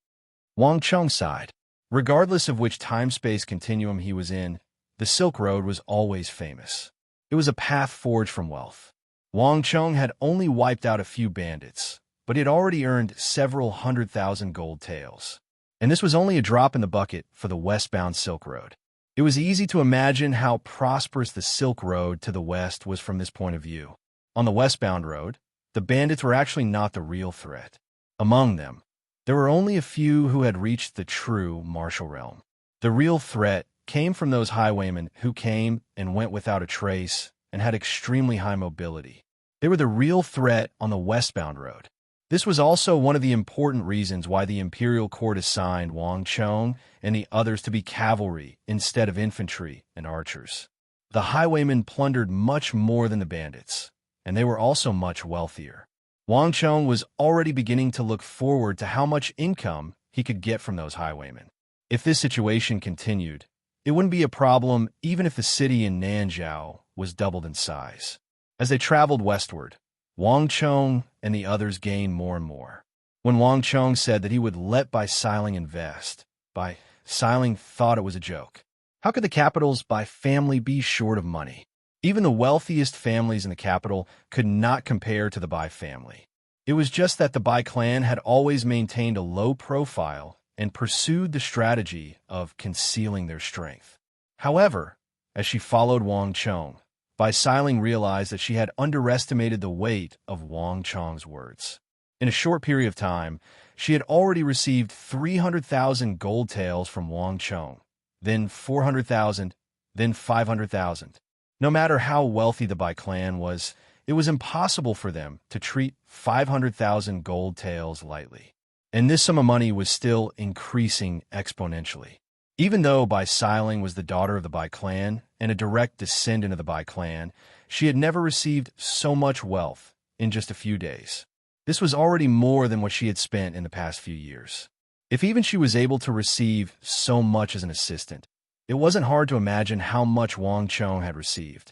Wang Cheng sighed. Regardless of which time-space continuum he was in, the Silk Road was always famous. It was a path forged from wealth. Wang Cheng had only wiped out a few bandits, but he had already earned several 100,000 gold taels. And this was only a drop in the bucket for the westbound Silk Road. It was easy to imagine how prosperous the Silk Road to the west was from this point of view. On the westbound road, the bandits were actually not the real threat. Among them, there were only a few who had reached the true martial realm. The real threat came from those highwaymen who came and went without a trace and had extremely high mobility. They were the real threat on the westbound road. This was also one of the important reasons why the Imperial Court assigned Wang Cheng and the others to be cavalry instead of infantry and archers. The highwaymen plundered much more than the bandits, and they were also much wealthier. Wang Cheng was already beginning to look forward to how much income he could get from those highwaymen. If this situation continued, it wouldn't be a problem even if the city in Nanzhao was doubled in size. As they traveled westward, Wang Cheng and the others gained more and more. When Wang Cheng said that he would let Bai Xiling invest, Bai Xiling thought it was a joke. How could the capital's Bai family be short of money? Even the wealthiest families in the capital could not compare to the Bai family. It was just that the Bai clan had always maintained a low profile and pursued the strategy of concealing their strength. However, as she followed Wang Cheng, Bai Xiling realized that she had underestimated the weight of Wang Cheng's words. In a short period of time, she had already received 300,000 gold taels from Wang Cheng, then 400,000, then 500,000. No matter how wealthy the Bai clan was, it was impossible for them to treat 500,000 gold taels lightly. and this sum of money was still increasing exponentially. Even though Bai Siling was the daughter of the Bai clan and a direct descendant of the Bai clan, she had never received so much wealth in just a few days. This was already more than what she had spent in the past few years. If even she was able to receive so much as an assistant, it wasn't hard to imagine how much Wang Chong had received.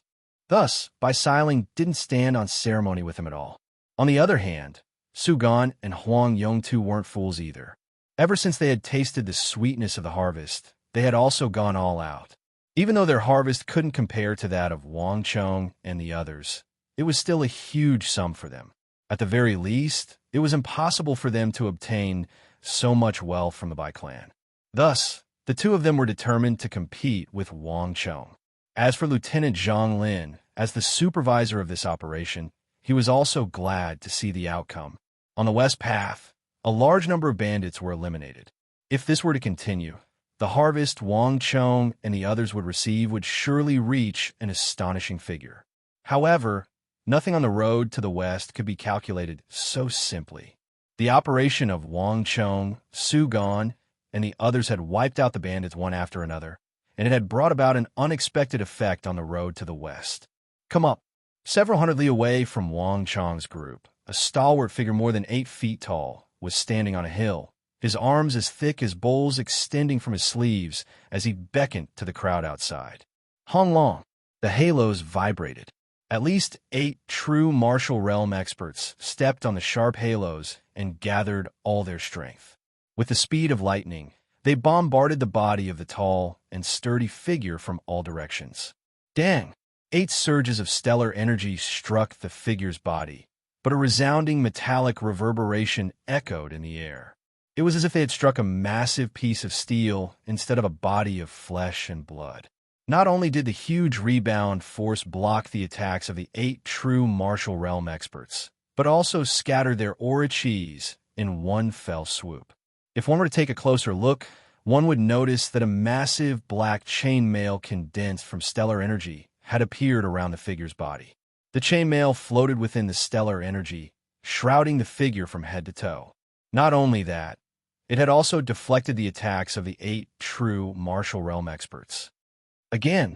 Thus, Bai Siling didn't stand on ceremony with him at all. On the other hand, Su Gan and Huang Yongtu weren't fools either. Ever since they had tasted the sweetness of the harvest, they had also gone all out. Even though their harvest couldn't compare to that of Wang Chong and the others, it was still a huge sum for them. At the very least, it was impossible for them to obtain so much wealth from the Bai clan. Thus, the two of them were determined to compete with Wang Chong. As for Lieutenant Zhang Lin, as the supervisor of this operation, he was also glad to see the outcome. On the West Path, a large number of bandits were eliminated. If this were to continue, the harvest Wang Chong and the others would receive would surely reach an astonishing figure. However, nothing on the road to the west could be calculated so simply. The operation of Wang Chong, Su Gan, and the others had wiped out the bandits one after another, and it had brought about an unexpected effect on the road to the west. Come up. Several hundred li away from Wang Chong's group, a stalwart figure more than 8 feet tall was standing on a hill, his arms as thick as bowls extending from his sleeves as he beckoned to the crowd outside. Hong Long. The halos vibrated. At least 8 true martial realm experts stepped on the sharp halos and gathered all their strength. With the speed of lightning, they bombarded the body of the tall and sturdy figure from all directions. Dang! 8 surges of stellar energy struck the figure's body, but a resounding metallic reverberation echoed in the air. It was as if they had struck a massive piece of steel instead of a body of flesh and blood. Not only did the huge rebound force block the attacks of the 8 true martial realm experts, but also scattered their aura cheese in one fell swoop. If one were to take a closer look, one would notice that a massive black chainmail condensed from stellar energy had appeared around the figure's body. The chainmail floated within the stellar energy, shrouding the figure from head to toe. Not only that, it had also deflected the attacks of the 8 true martial realm experts. Again,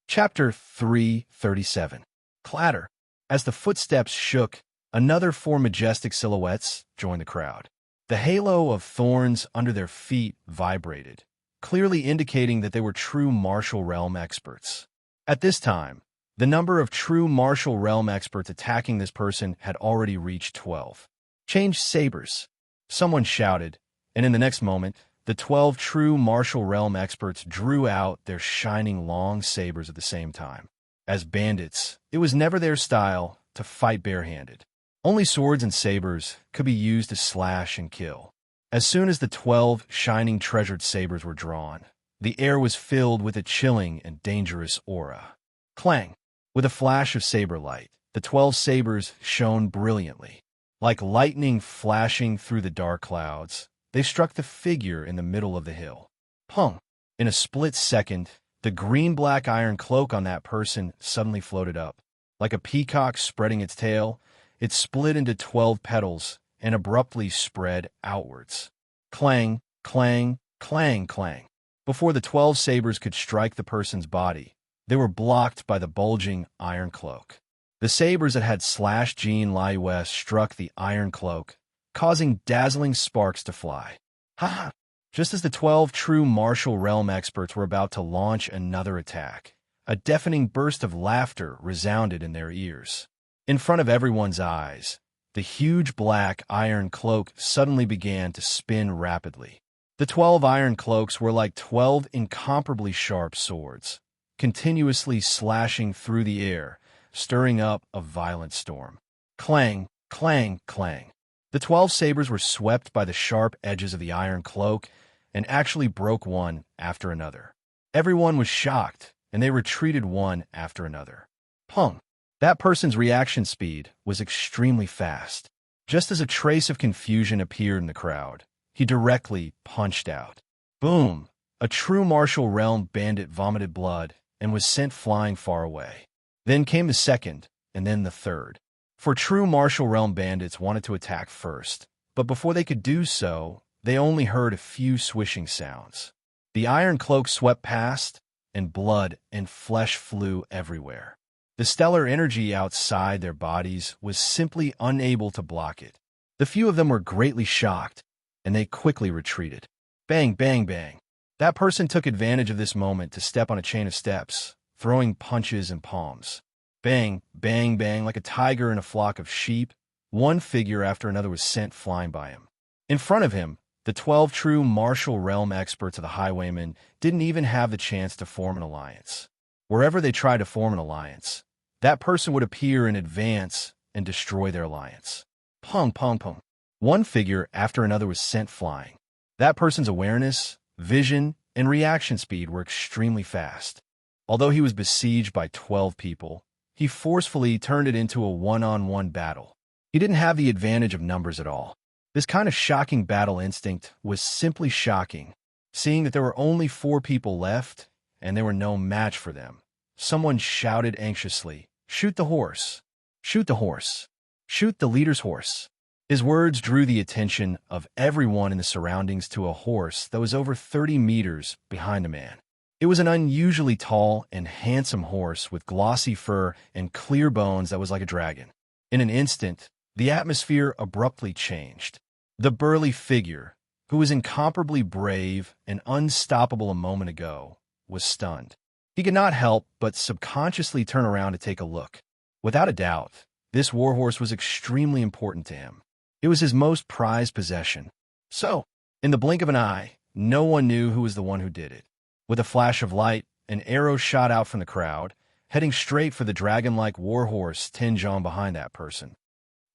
Chapter 337. Clatter. As the footsteps shook, another 4 majestic silhouettes joined the crowd. The halo of thorns under their feet vibrated, clearly indicating that they were true martial realm experts. At this time, the number of true martial realm experts attacking this person had already reached 12. Change sabers, someone shouted, and in the next moment, the 12 true martial realm experts drew out their shining long sabers at the same time. As bandits, it was never their style to fight barehanded. Only swords and sabers could be used to slash and kill. As soon as the 12 shining treasured sabers were drawn, the air was filled with a chilling and dangerous aura. Clang! With a flash of saber light, the 12 sabers shone brilliantly. Like lightning flashing through the dark clouds, they struck the figure in the middle of the hill. Pung! In a split second, the green-black iron cloak on that person suddenly floated up. Like a peacock spreading its tail, it split into 12 petals and abruptly spread outwards. Clang, clang, clang, clang. Before the 12 sabers could strike the person's body, they were blocked by the bulging iron cloak. The sabers that had slashed Jean Lai West struck the iron cloak, causing dazzling sparks to fly. Ha! Just as the 12 true martial realm experts were about to launch another attack, a deafening burst of laughter resounded in their ears. In front of everyone's eyes, the huge black iron cloak suddenly began to spin rapidly. The 12 iron cloaks were like 12 incomparably sharp swords, continuously slashing through the air, stirring up a violent storm. Clang, clang, clang. The 12 sabers were swept by the sharp edges of the iron cloak and actually broke one after another. Everyone was shocked, and they retreated one after another. Pung! That person's reaction speed was extremely fast. Just as a trace of confusion appeared in the crowd, he directly punched out. Boom! A true martial realm bandit vomited blood and was sent flying far away. Then came the second, and then the third. For true martial realm bandits wanted to attack first, but before they could do so, they only heard a few swishing sounds. The iron cloak swept past, and blood and flesh flew everywhere. The stellar energy outside their bodies was simply unable to block it. The few of them were greatly shocked, and they quickly retreated. Bang, bang, bang. That person took advantage of this moment to step on a chain of steps, throwing punches and palms. Bang, bang, bang, like a tiger in a flock of sheep, one figure after another was sent flying by him. In front of him, the 12 true martial realm experts of the Highwaymen didn't even have the chance to form an alliance. Wherever they tried to form an alliance, that person would appear in advance and destroy their alliance. Pong, pong, pong. One figure after another was sent flying. That person's awareness, vision, and reaction speed were extremely fast. Although he was besieged by 12 people, he forcefully turned it into a one-on-one battle. He didn't have the advantage of numbers at all. This kind of shocking battle instinct was simply shocking. Seeing that there were only 4 people left, and there were no match for them, someone shouted anxiously, "Shoot the horse! Shoot the horse! Shoot the leader's horse!" His words drew the attention of everyone in the surroundings to a horse that was over 30 meters behind a man. It was an unusually tall and handsome horse with glossy fur and clear bones that was like a dragon. In an instant, the atmosphere abruptly changed. The burly figure, who was incomparably brave and unstoppable a moment ago, was stunned. He could not help but subconsciously turn around to take a look. Without a doubt, this warhorse was extremely important to him. It was his most prized possession. So, in the blink of an eye, no one knew who was the one who did it. With a flash of light, an arrow shot out from the crowd, heading straight for the dragon-like warhorse 10 John behind that person.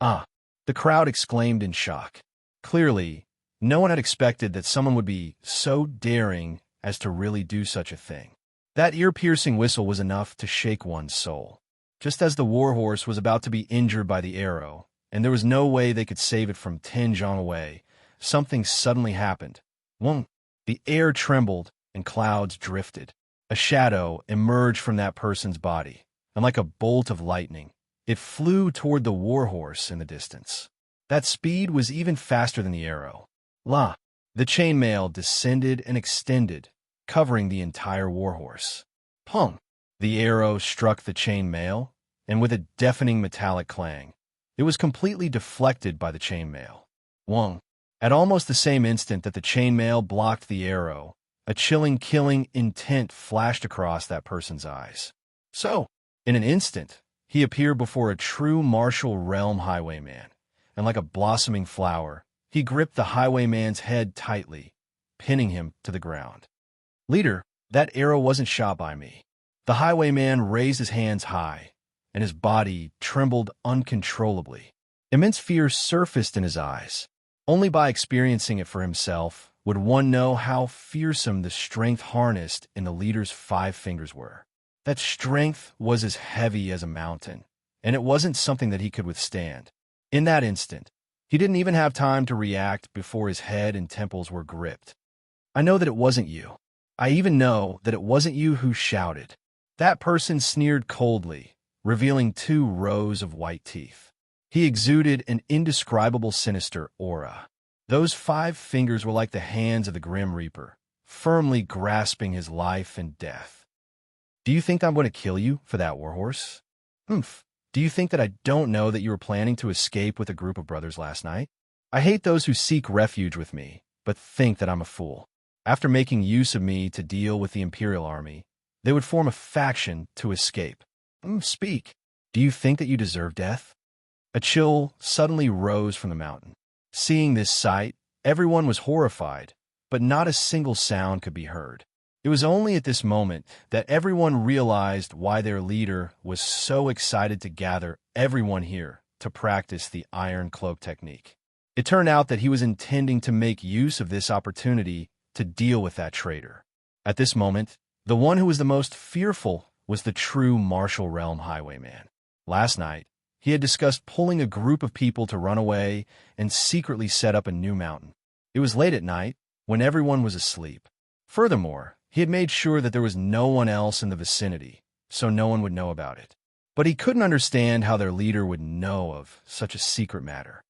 "Ah!" the crowd exclaimed in shock. Clearly, no one had expected that someone would be so daring as to really do such a thing. That ear-piercing whistle was enough to shake one's soul. Just as the warhorse was about to be injured by the arrow, and there was no way they could save it from 10 John away, something suddenly happened. Whoom! The air trembled and clouds drifted. A shadow emerged from that person's body, and like a bolt of lightning, it flew toward the warhorse in the distance. That speed was even faster than the arrow. The chainmail descended and extended, covering the entire warhorse. Pong! The arrow struck the chainmail, and with a deafening metallic clang, it was completely deflected by the chainmail. Wong! At almost the same instant that the chainmail blocked the arrow, a chilling, killing intent flashed across that person's eyes. So, in an instant, he appeared before a true martial realm highwayman, and like a blossoming flower, he gripped the highwayman's head tightly, pinning him to the ground. "Leader, that arrow wasn't shot by me." The highwayman raised his hands high, and his body trembled uncontrollably. Immense fear surfaced in his eyes. Only by experiencing it for himself would one know how fearsome the strength harnessed in the leader's 5 fingers were. That strength was as heavy as a mountain, and it wasn't something that he could withstand. In that instant, he didn't even have time to react before his head and temples were gripped. "I know that it wasn't you. I even know that it wasn't you who shouted." That person sneered coldly, revealing 2 rows of white teeth. He exuded an indescribable sinister aura. Those 5 fingers were like the hands of the Grim Reaper, firmly grasping his life and death. "Do you think I'm going to kill you for that warhorse? Humph. Do you think that I don't know that you were planning to escape with a group of brothers last night? I hate those who seek refuge with me, but think that I'm a fool. After making use of me to deal with the Imperial Army, they would form a faction to escape. Speak. Do you think that you deserve death?" A chill suddenly rose from the mountain. Seeing this sight, everyone was horrified, but not a single sound could be heard. It was only at this moment that everyone realized why their leader was so excited to gather everyone here to practice the Iron Cloak technique. It turned out that he was intending to make use of this opportunity to deal with that traitor. At this moment, the one who was the most fearful was the true martial realm highwayman. Last night, he had discussed pulling a group of people to run away and secretly set up a new mountain. It was late at night, when everyone was asleep. Furthermore, he had made sure that there was no one else in the vicinity, so no one would know about it. But he couldn't understand how their leader would know of such a secret matter.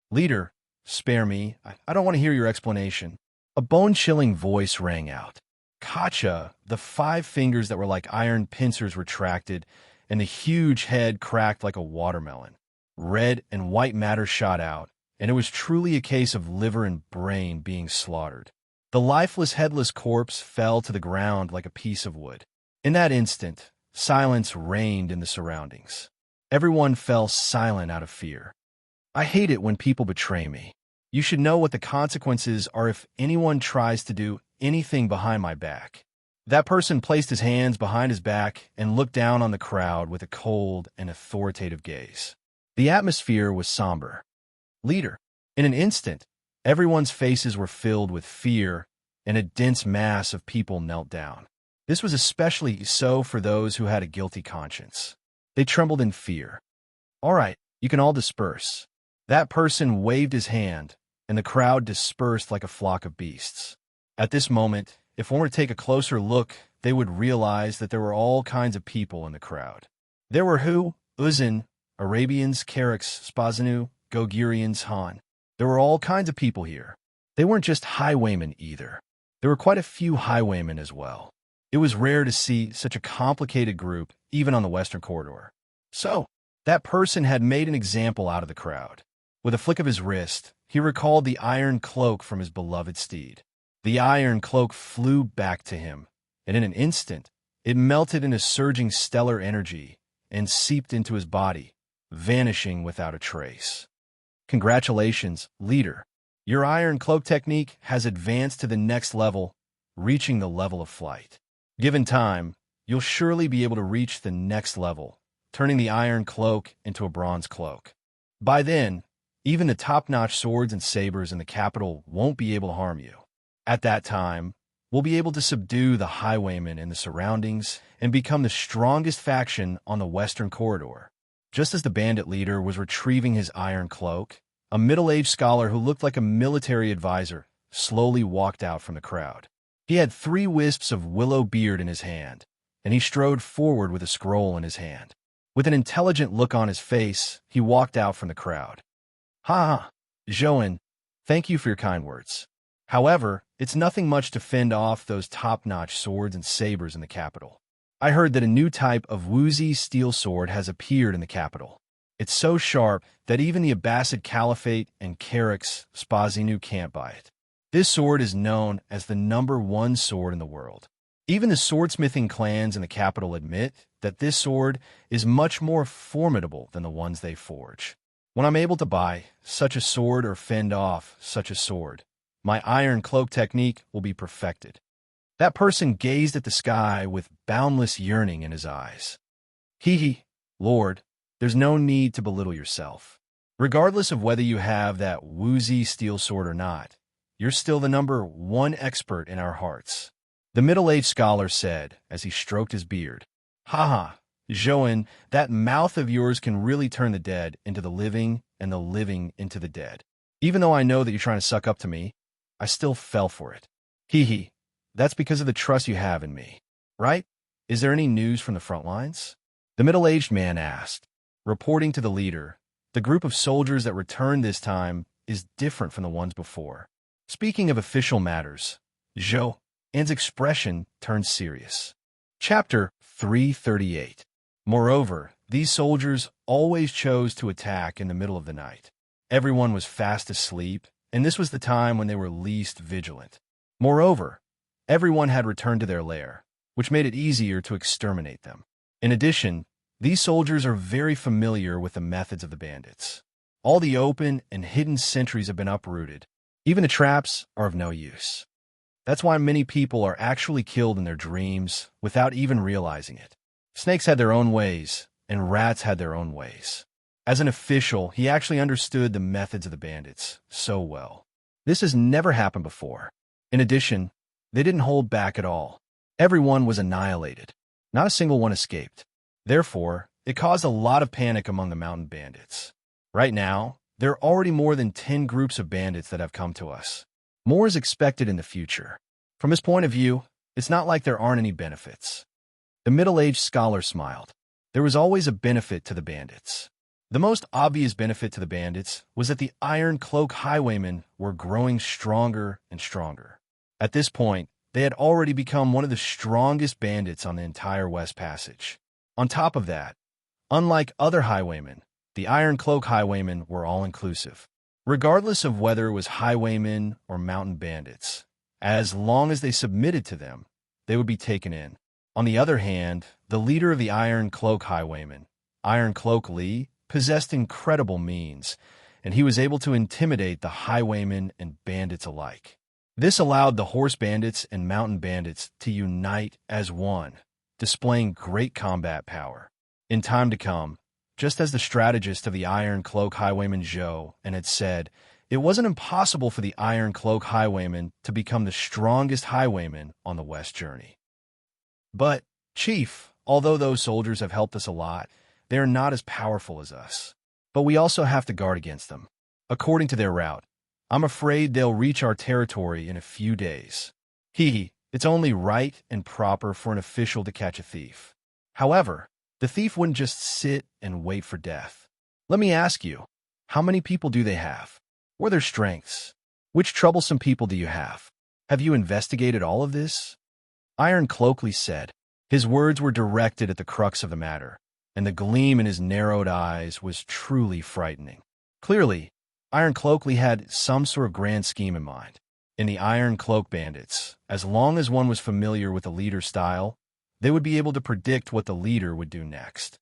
"Leader, spare me. I don't want to hear your explanation." A bone-chilling voice rang out. Katja, the 5 fingers that were like iron pincers retracted, and the huge head cracked like a watermelon. Red and white matter shot out, and it was truly a case of liver and brain being slaughtered. The lifeless, headless corpse fell to the ground like a piece of wood. In that instant, silence reigned in the surroundings. Everyone fell silent out of fear. I hate it when people betray me. You should know what the consequences are if anyone tries to do anything behind my back. That person placed his hands behind his back and looked down on the crowd with a cold and authoritative gaze. The atmosphere was somber. "Leader." In an instant, everyone's faces were filled with fear, and a dense mass of people knelt down. This was especially so for those who had a guilty conscience. They trembled in fear. "All right, you can all disperse." That person waved his hand, and the crowd dispersed like a flock of beasts. At this moment, if one were to take a closer look, they would realize that there were all kinds of people in the crowd. There were Uzin, Arabians, Carricks, Spazanu, Gogurians, Han. There were all kinds of people here. They weren't just highwaymen either. There were quite a few highwaymen as well. It was rare to see such a complicated group, even on the Western Corridor. So, that person had made an example out of the crowd. With a flick of his wrist, he recalled the iron cloak from his beloved steed. The iron cloak flew back to him, and in an instant, it melted into surging stellar energy and seeped into his body, vanishing without a trace. "Congratulations, leader. Your iron cloak technique has advanced to the next level, reaching the level of flight. Given time, you'll surely be able to reach the next level, turning the iron cloak into a bronze cloak. By then, even the top-notch swords and sabers in the capital won't be able to harm you. At that time, we'll be able to subdue the highwaymen in the surroundings and become the strongest faction on the Western Corridor." Just as the bandit leader was retrieving his iron cloak, a middle-aged scholar who looked like a military advisor slowly walked out from the crowd. He had 3 wisps of willow beard in his hand, and he strode forward with a scroll in his hand. With an intelligent look on his face, he walked out from the crowd. "Ha, Joan, thank you for your kind words. However, it's nothing much to fend off those top-notch swords and sabers in the capital. I heard that a new type of woozy steel sword has appeared in the capital. It's so sharp that even the Abbasid Caliphate and Carricks Spazinu can't buy it. This sword is known as the #1 sword in the world. Even the swordsmithing clans in the capital admit that this sword is much more formidable than the ones they forge. When I'm able to buy such a sword or fend off such a sword, my iron cloak technique will be perfected." That person gazed at the sky with boundless yearning in his eyes. "Hee, Lord, there's no need to belittle yourself. Regardless of whether you have that woozy steel sword or not, you're still the #1 expert in our hearts," the middle-aged scholar said as he stroked his beard. "Ha, Joan, that mouth of yours can really turn the dead into the living and the living into the dead. Even though I know that you're trying to suck up to me, I still fell for it. Hee, that's because of the trust you have in me, right? Is there any news from the front lines?" The middle-aged man asked. Reporting to the leader, the group of soldiers that returned this time is different from the ones before. Speaking of official matters, Joan's expression turned serious. Chapter 338. Moreover, these soldiers always chose to attack in the middle of the night. Everyone was fast asleep, and this was the time when they were least vigilant. Moreover, everyone had returned to their lair, which made it easier to exterminate them. In addition, these soldiers are very familiar with the methods of the bandits. All the open and hidden sentries have been uprooted. Even the traps are of no use. That's why many people are actually killed in their dreams without even realizing it. Snakes had their own ways, and rats had their own ways. As an official, he actually understood the methods of the bandits so well. This has never happened before. In addition, they didn't hold back at all. Everyone was annihilated. Not a single one escaped. Therefore, it caused a lot of panic among the mountain bandits. Right now, there are already more than 10 groups of bandits that have come to us. More is expected in the future. From his point of view, it's not like there aren't any benefits. The middle-aged scholar smiled. There was always a benefit to the bandits. The most obvious benefit to the bandits was that the Iron Cloak highwaymen were growing stronger and stronger. At this point, they had already become one of the strongest bandits on the entire West Passage. On top of that, unlike other highwaymen, the Iron Cloak highwaymen were all-inclusive. Regardless of whether it was highwaymen or mountain bandits, as long as they submitted to them, they would be taken in. On the other hand, the leader of the Iron Cloak highwaymen, Iron Cloak Lee, possessed incredible means, and he was able to intimidate the highwaymen and bandits alike. This allowed the horse bandits and mountain bandits to unite as one, displaying great combat power. In time to come, just as the strategist of the Iron Cloak highwayman Zhou and had said, it wasn't impossible for the Iron Cloak highwayman to become the strongest highwayman on the West journey. But, Chief, although those soldiers have helped us a lot, they are not as powerful as us. But we also have to guard against them. According to their route, I'm afraid they'll reach our territory in a few days. It's only right and proper for an official to catch a thief. However, the thief wouldn't just sit and wait for death. Let me ask you, how many people do they have? What are their strengths? Which troublesome people do you have? Have you investigated all of this? Iron Cloakley said. His words were directed at the crux of the matter, and the gleam in his narrowed eyes was truly frightening. Clearly, Iron Cloakley had some sort of grand scheme in mind. In the Iron Cloak bandits, as long as one was familiar with the leader's style, they would be able to predict what the leader would do next.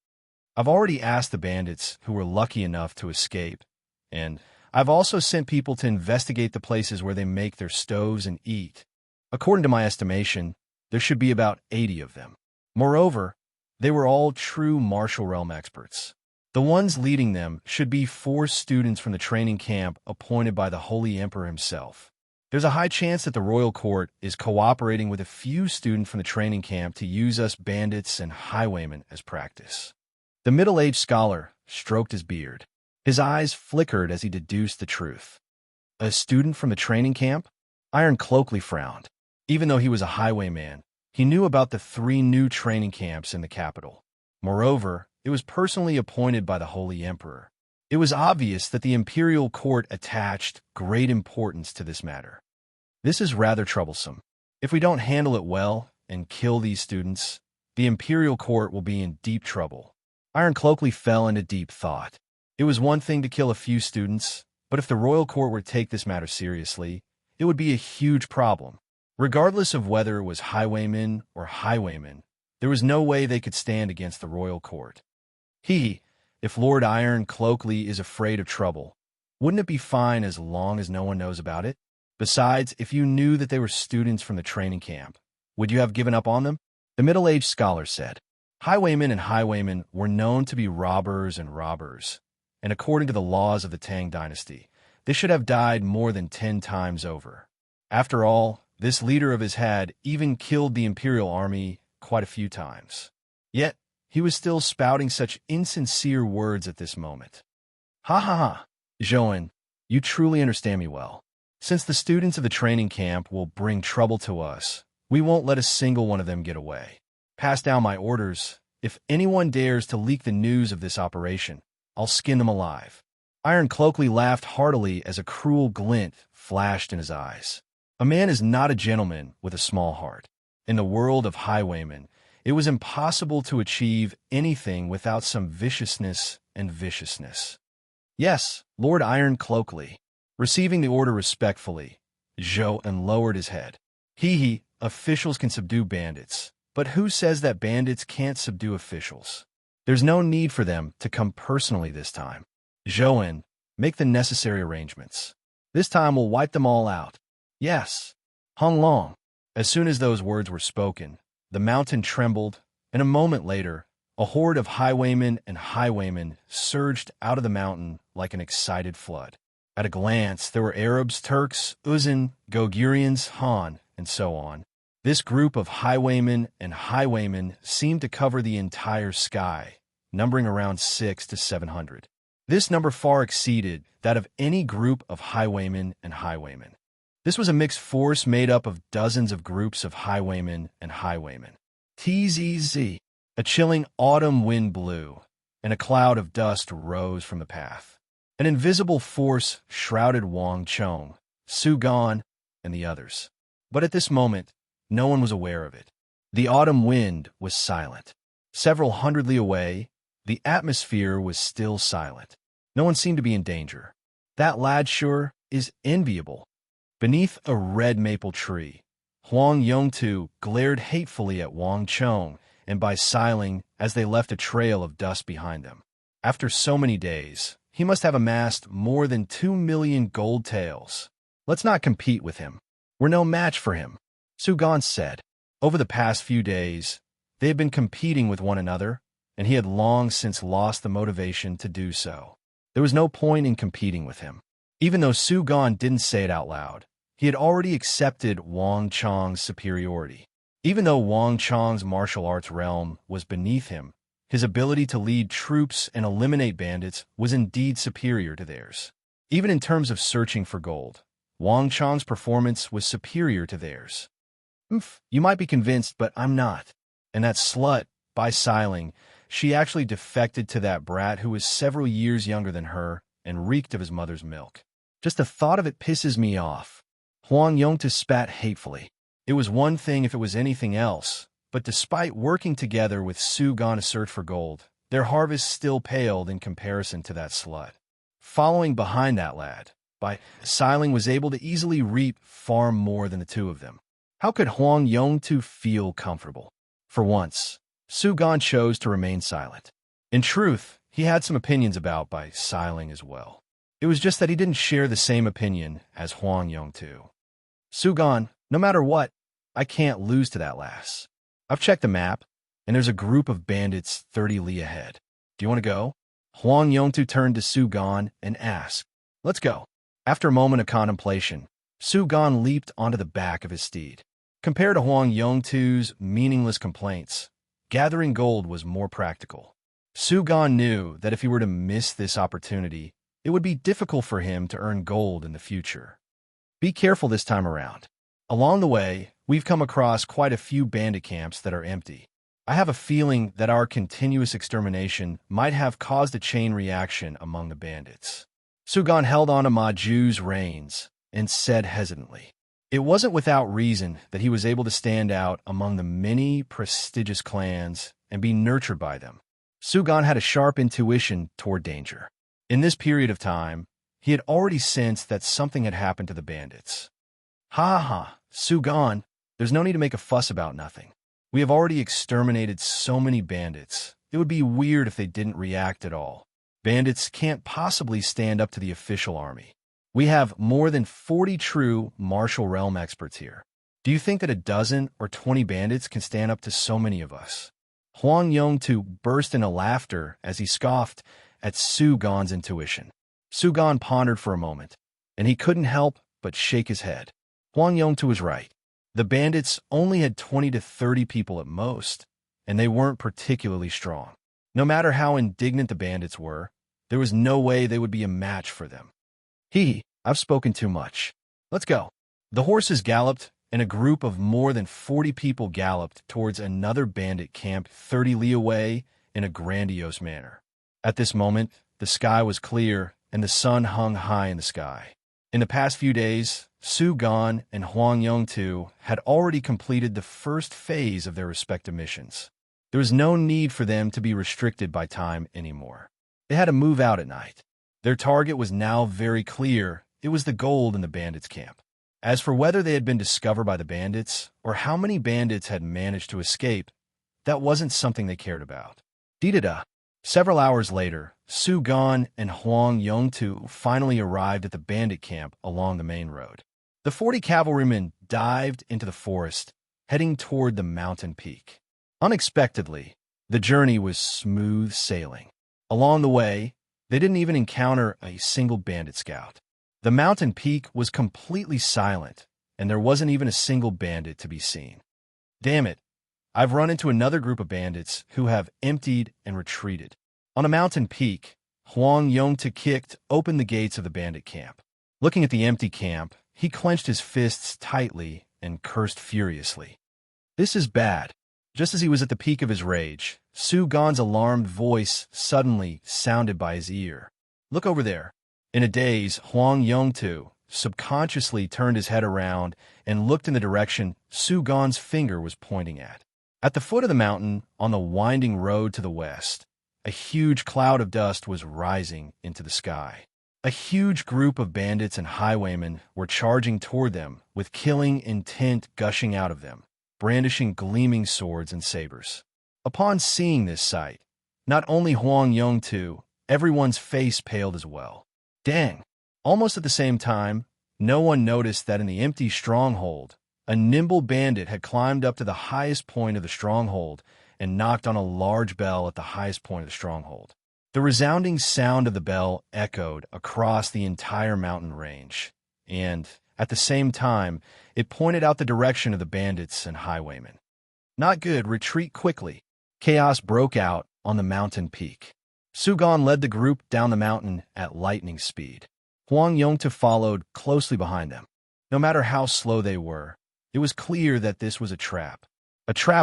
I've already asked the bandits who were lucky enough to escape, and I've also sent people to investigate the places where they make their stoves and eat. According to my estimation, there should be about 80 of them. Moreover, they were all true martial realm experts. The ones leading them should be 4 students from the training camp appointed by the Holy Emperor himself. There's a high chance that the royal court is cooperating with a few students from the training camp to use us bandits and highwaymen as practice. The middle-aged scholar stroked his beard. His eyes flickered as he deduced the truth. A student from the training camp? Iron Cloakley frowned. Even though he was a highwayman, he knew about the 3 new training camps in the capital. Moreover, it was personally appointed by the Holy Emperor. It was obvious that the imperial court attached great importance to this matter. This is rather troublesome. If we don't handle it well and kill these students, the imperial court will be in deep trouble. Iron Cloakley fell into deep thought. It was one thing to kill a few students, but if the royal court were to take this matter seriously, it would be a huge problem. Regardless of whether it was highwaymen or highwaymen, there was no way they could stand against the royal court. If Lord Iron Cloakley is afraid of trouble, wouldn't it be fine as long as no one knows about it? Besides, if you knew that they were students from the training camp, would you have given up on them? The middle-aged scholar said. Highwaymen and highwaymen were known to be robbers, and according to the laws of the Tang dynasty, they should have died more than 10 times over. After all, this leader of his had even killed the imperial army quite a few times. Yet, he was still spouting such insincere words at this moment. Zhou, you truly understand me well. Since the students of the training camp will bring trouble to us, we won't let a single one of them get away. Pass down my orders. If anyone dares to leak the news of this operation, I'll skin them alive. Iron Cloakley laughed heartily as a cruel glint flashed in his eyes. A man is not a gentleman with a small heart. In the world of highwaymen, it was impossible to achieve anything without some viciousness and viciousness. Yes, Lord Iron Cloakley. Receiving the order respectfully, Zhou lowered his head. Officials can subdue bandits, but who says that bandits can't subdue officials? There's no need for them to come personally this time. Zhou, make the necessary arrangements. This time we'll wipe them all out. Yes. Hung Long. As soon as those words were spoken, the mountain trembled, and a moment later, a horde of highwaymen and highwaymen surged out of the mountain like an excited flood. At a glance, there were Arabs, Turks, Uzan, Gogurians, Han, and so on. This group of highwaymen and highwaymen seemed to cover the entire sky, numbering around 600 to 700. This number far exceeded that of any group of highwaymen and highwaymen. This was a mixed force made up of dozens of groups of highwaymen and highwaymen. Tzz. A chilling autumn wind blew, and a cloud of dust rose from the path. An invisible force shrouded Wang Chong, Su Gan, and the others. But at this moment, no one was aware of it. The autumn wind was silent. Several hundred li away, the atmosphere was still silent. No one seemed to be in danger. That lad sure is enviable. Beneath a red maple tree, Huang Yongtu glared hatefully at Wang Chong and by sighing as they left a trail of dust behind them. After so many days, he must have amassed more than 2 million gold taels. Let's not compete with him. We're no match for him, Su Gan said. Over the past few days, they had been competing with one another, and he had long since lost the motivation to do so. There was no point in competing with him. Even though Su Gan didn't say it out loud, he had already accepted Wang Chong's superiority. Even though Wang Chong's martial arts realm was beneath him, his ability to lead troops and eliminate bandits was indeed superior to theirs. Even in terms of searching for gold, Wang Chong's performance was superior to theirs. You might be convinced, but I'm not. And that slut, by sighing, she actually defected to that brat who was several years younger than her and reeked of his mother's milk. Just the thought of it pisses me off. Huang Yongtu spat hatefully. It was one thing if it was anything else, but despite working together with Su Gan to search for gold, their harvest still paled in comparison to that slut. Following behind that lad, by sighing was able to easily reap far more than the two of them. How could Huang Yongtu feel comfortable? For once, Su Gan chose to remain silent. In truth, he had some opinions about by sighing as well. It was just that he didn't share the same opinion as Huang Yongtu. Su Gan, no matter what, I can't lose to that lass. I've checked the map, and there's a group of bandits 30 li ahead. Do you want to go? Huang Yongtu turned to Su Gan and asked. Let's go. After a moment of contemplation, Su Gan leaped onto the back of his steed. Compared to Huang Yongtu's meaningless complaints, gathering gold was more practical. Su Gan knew that if he were to miss this opportunity, it would be difficult for him to earn gold in the future. Be careful this time around. Along the way, we've come across quite a few bandit camps that are empty. I have a feeling that our continuous extermination might have caused a chain reaction among the bandits. Su Gan held on to Ma Ju's reins and said hesitantly. It wasn't without reason that he was able to stand out among the many prestigious clans and be nurtured by them. Su Gan had a sharp intuition toward danger. In this period of time, he had already sensed that something had happened to the bandits. Ha, Su Gan, there's no need to make a fuss about nothing. We have already exterminated so many bandits. It would be weird if they didn't react at all. Bandits can't possibly stand up to the official army. We have more than 40 true martial realm experts here. Do you think that a dozen or 20 bandits can stand up to so many of us? Huang Yongtu burst into laughter as he scoffed at Su Gan's intuition. Su Gan pondered for a moment, and he couldn't help but shake his head. Huang Yongtu was right. The bandits only had 20 to 30 people at most, and they weren't particularly strong. No matter how indignant the bandits were, there was no way they would be a match for them. I've spoken too much. Let's go. The horses galloped, and a group of more than 40 people galloped towards another bandit camp 30 li away in a grandiose manner. At this moment, the sky was clear, and the sun hung high in the sky. In the past few days, Su Gan and Huang Yongtu had already completed the first phase of their respective missions. There was no need for them to be restricted by time anymore. They had to move out at night. Their target was now very clear. It was the gold in the bandits' camp. As for whether they had been discovered by the bandits or how many bandits had managed to escape, that wasn't something they cared about. Dee-da-da. Several hours later, Su Gan and Huang Yongtu finally arrived at the bandit camp along the main road. The 40 cavalrymen dived into the forest, heading toward the mountain peak. Unexpectedly, the journey was smooth sailing. Along the way, they didn't even encounter a single bandit scout. The mountain peak was completely silent, and there wasn't even a single bandit to be seen. Damn it, I've run into another group of bandits who have emptied and retreated. On a mountain peak, Huang Yongtu kicked open the gates of the bandit camp. Looking at the empty camp, he clenched his fists tightly and cursed furiously. This is bad. Just as he was at the peak of his rage, Su Gan's alarmed voice suddenly sounded by his ear. "Look over there." In a daze, Huang Yongtu subconsciously turned his head around and looked in the direction Su Gan's finger was pointing at. At the foot of the mountain, on the winding road to the west, a huge cloud of dust was rising into the sky. A huge group of bandits and highwaymen were charging toward them, with killing intent gushing out of them, brandishing gleaming swords and sabers. Upon seeing this sight, not only Huang Yongtu, everyone's face paled as well. Dang! Almost at the same time, no one noticed that in the empty stronghold, a nimble bandit had climbed up to the highest point of the stronghold and knocked on a large bell at the highest point of the stronghold. The resounding sound of the bell echoed across the entire mountain range, and, at the same time, it pointed out the direction of the bandits and highwaymen. "Not good, retreat quickly." Chaos broke out on the mountain peak. Su Gan led the group down the mountain at lightning speed. Huang Yongtu followed closely behind them. No matter how slow they were, it was clear that this was a trap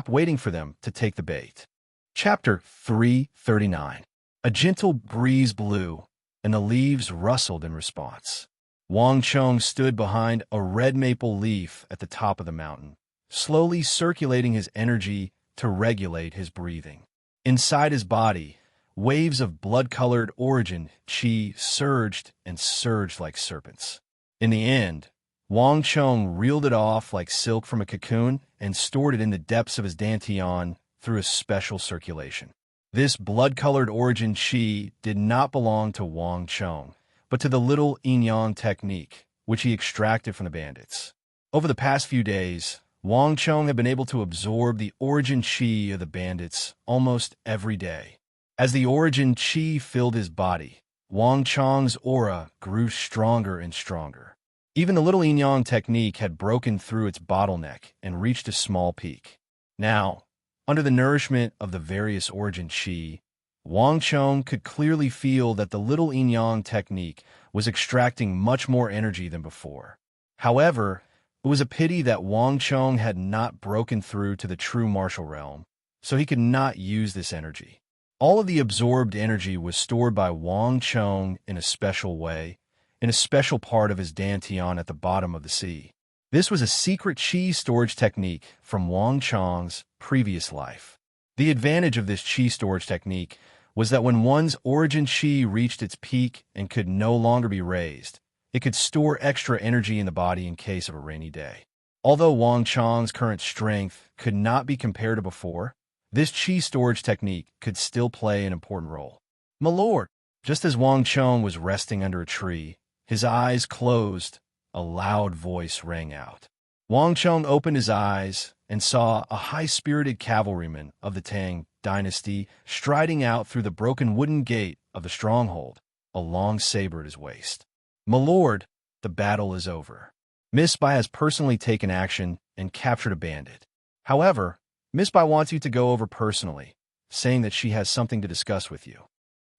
waiting for them to take the bait. Chapter 339. A gentle breeze blew, and the leaves rustled in response. Wang Chong stood behind a red maple leaf at the top of the mountain, slowly circulating his energy to regulate his breathing. Inside his body, waves of blood-colored origin qi surged and surged like serpents. In the end, Wang Chong reeled it off like silk from a cocoon and stored it in the depths of his dantian through a special circulation. This blood-colored origin qi did not belong to Wang Chong, but to the little yin-yang technique, which he extracted from the bandits. Over the past few days, Wang Chong had been able to absorb the origin qi of the bandits almost every day. As the origin qi filled his body, Wang Chong's aura grew stronger and stronger. Even the little yin-yang technique had broken through its bottleneck and reached a small peak. Now, under the nourishment of the various origin qi, Wang Chong could clearly feel that the little yin-yang technique was extracting much more energy than before. However, it was a pity that Wang Chong had not broken through to the true martial realm, so he could not use this energy. All of the absorbed energy was stored by Wang Chong in a special way, in a special part of his dantian at the bottom of the sea. This was a secret qi storage technique from Wang Chong's previous life. The advantage of this qi storage technique was that when one's origin qi reached its peak and could no longer be raised, it could store extra energy in the body in case of a rainy day. Although Wang Chong's current strength could not be compared to before, this qi storage technique could still play an important role. "My lord!" Just as Wang Chong was resting under a tree, his eyes closed, a loud voice rang out. Wang Chong opened his eyes and saw a high-spirited cavalryman of the Tang dynasty striding out through the broken wooden gate of the stronghold, a long saber at his waist. "My lord, the battle is over. Miss Bai has personally taken action and captured a bandit. However, Miss Bai wants you to go over personally, saying that she has something to discuss with you."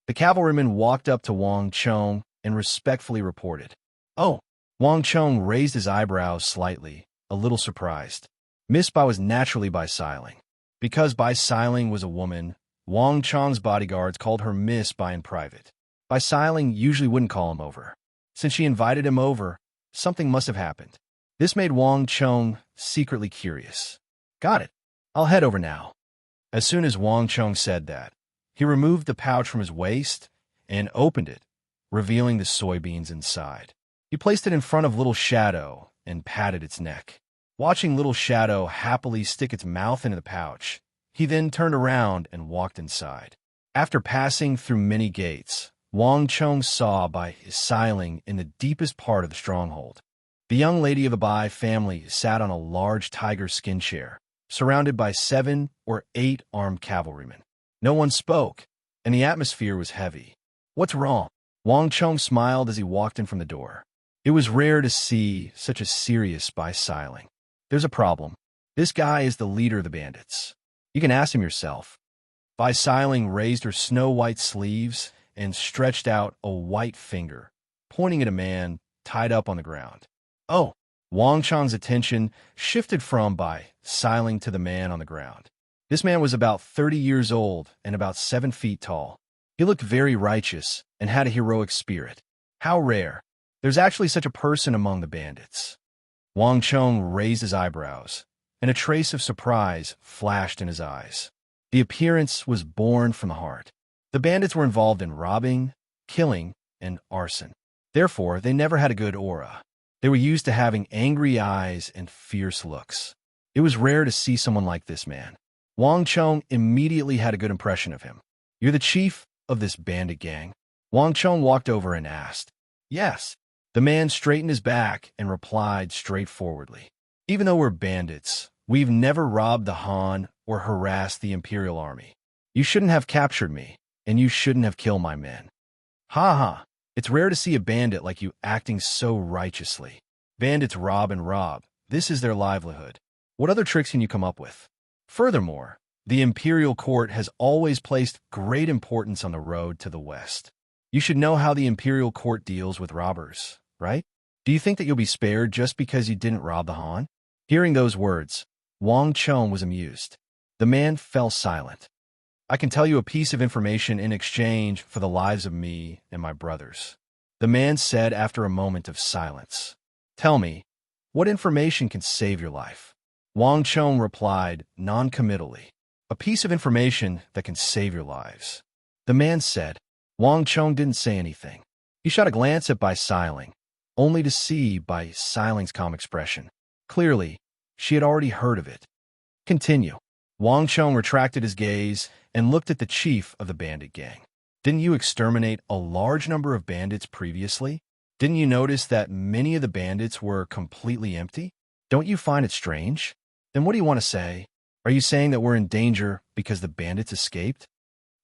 The cavalryman walked up to Wang Chong and respectfully reported. "Oh." Wang Chong raised his eyebrows slightly, a little surprised. Miss Bai was naturally Bai Siling. Because Bai Siling was a woman, Wang Chong's bodyguards called her Miss Bai in private. Bai Siling usually wouldn't call him over. Since she invited him over, something must have happened. This made Wang Chong secretly curious. "Got it. I'll head over now." As soon as Wang Chong said that, he removed the pouch from his waist and opened it, revealing the soybeans inside. He placed it in front of Little Shadow and patted its neck. Watching Little Shadow happily stick its mouth into the pouch, he then turned around and walked inside. After passing through many gates, Wang Chong saw Bai Siling in the deepest part of the stronghold. The young lady of the Bai family sat on a large tiger skin chair, surrounded by 7 or 8 armed cavalrymen. No one spoke, and the atmosphere was heavy. "What's wrong?" Wang Chong smiled as he walked in from the door. It was rare to see such a serious Bai Siling. "There's a problem. This guy is the leader of the bandits. You can ask him yourself." Bai Siling raised her snow-white sleeves and stretched out a white finger, pointing at a man tied up on the ground. "Oh." Wang Chong's attention shifted from Bai Siling to the man on the ground. This man was about 30 years old and about 7 feet tall. He looked very righteous and had a heroic spirit. How rare. There's actually such a person among the bandits. Wang Chong raised his eyebrows, and a trace of surprise flashed in his eyes. The appearance was born from the heart. The bandits were involved in robbing, killing, and arson. Therefore, they never had a good aura. They were used to having angry eyes and fierce looks. It was rare to see someone like this man. Wang Chong immediately had a good impression of him. "You're the chief of this bandit gang?" Wang Chong walked over and asked. "Yes." The man straightened his back and replied straightforwardly. "Even though we're bandits, we've never robbed the Han or harassed the Imperial Army. You shouldn't have captured me, and you shouldn't have killed my men." "Ha ha. It's rare to see a bandit like you acting so righteously. Bandits rob and rob. This is their livelihood. What other tricks can you come up with? Furthermore, the Imperial Court has always placed great importance on the road to the west. You should know how the Imperial Court deals with robbers, right? Do you think that you'll be spared just because you didn't rob the Han?" Hearing those words, Wang Chong was amused. The man fell silent. "I can tell you a piece of information in exchange for the lives of me and my brothers," the man said after a moment of silence. "Tell me, what information can save your life?" Wang Chong replied non-committally. "A piece of information that can save your lives," the man said. Wang Chong didn't say anything. He shot a glance at Bai Siling, only to see Bai Siling's calm expression. Clearly, she had already heard of it. "Continue." Wang Chong retracted his gaze and looked at the chief of the bandit gang. "Didn't you exterminate a large number of bandits previously? Didn't you notice that many of the bandits were completely empty? Don't you find it strange? Then what do you want to say? Are you saying that we're in danger because the bandits escaped?"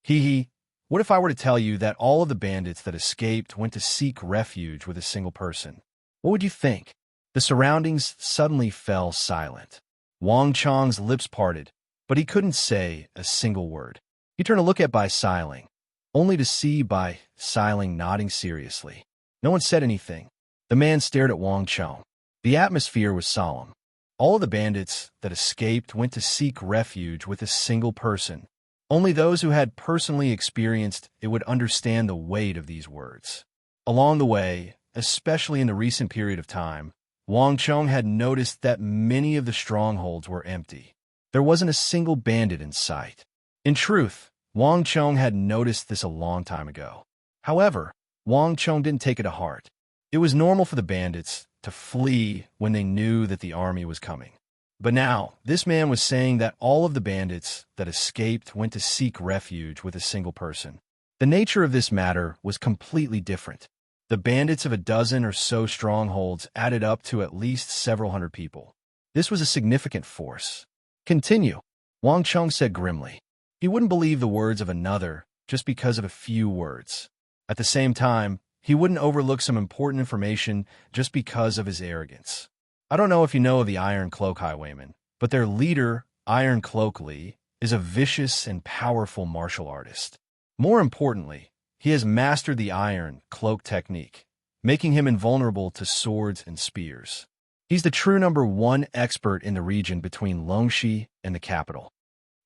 "Hee hee. What if I were to tell you that all of the bandits that escaped went to seek refuge with a single person? What would you think?" The surroundings suddenly fell silent. Wang Chong's lips parted, but he couldn't say a single word. He turned to look at Bai Siling, only to see Bai Siling nodding seriously. No one said anything. The man stared at Wang Chong. The atmosphere was solemn. All of the bandits that escaped went to seek refuge with a single person. Only those who had personally experienced it would understand the weight of these words. Along the way, especially in the recent period of time, Wang Chong had noticed that many of the strongholds were empty. There wasn't a single bandit in sight. In truth, Wang Chong had noticed this a long time ago. However, Wang Chong didn't take it to heart. It was normal for the bandits to flee when they knew that the army was coming. But now, this man was saying that all of the bandits that escaped went to seek refuge with a single person. The nature of this matter was completely different. The bandits of a dozen or so strongholds added up to at least several hundred people. This was a significant force. "Continue," Wang Chong said grimly. He wouldn't believe the words of another just because of a few words. At the same time, he wouldn't overlook some important information just because of his arrogance. "I don't know if you know of the Iron Cloak Highwaymen, but their leader, Iron Cloak Lee, is a vicious and powerful martial artist. More importantly, he has mastered the Iron Cloak technique, making him invulnerable to swords and spears. He's the true #1 expert in the region between Longxi and the capital.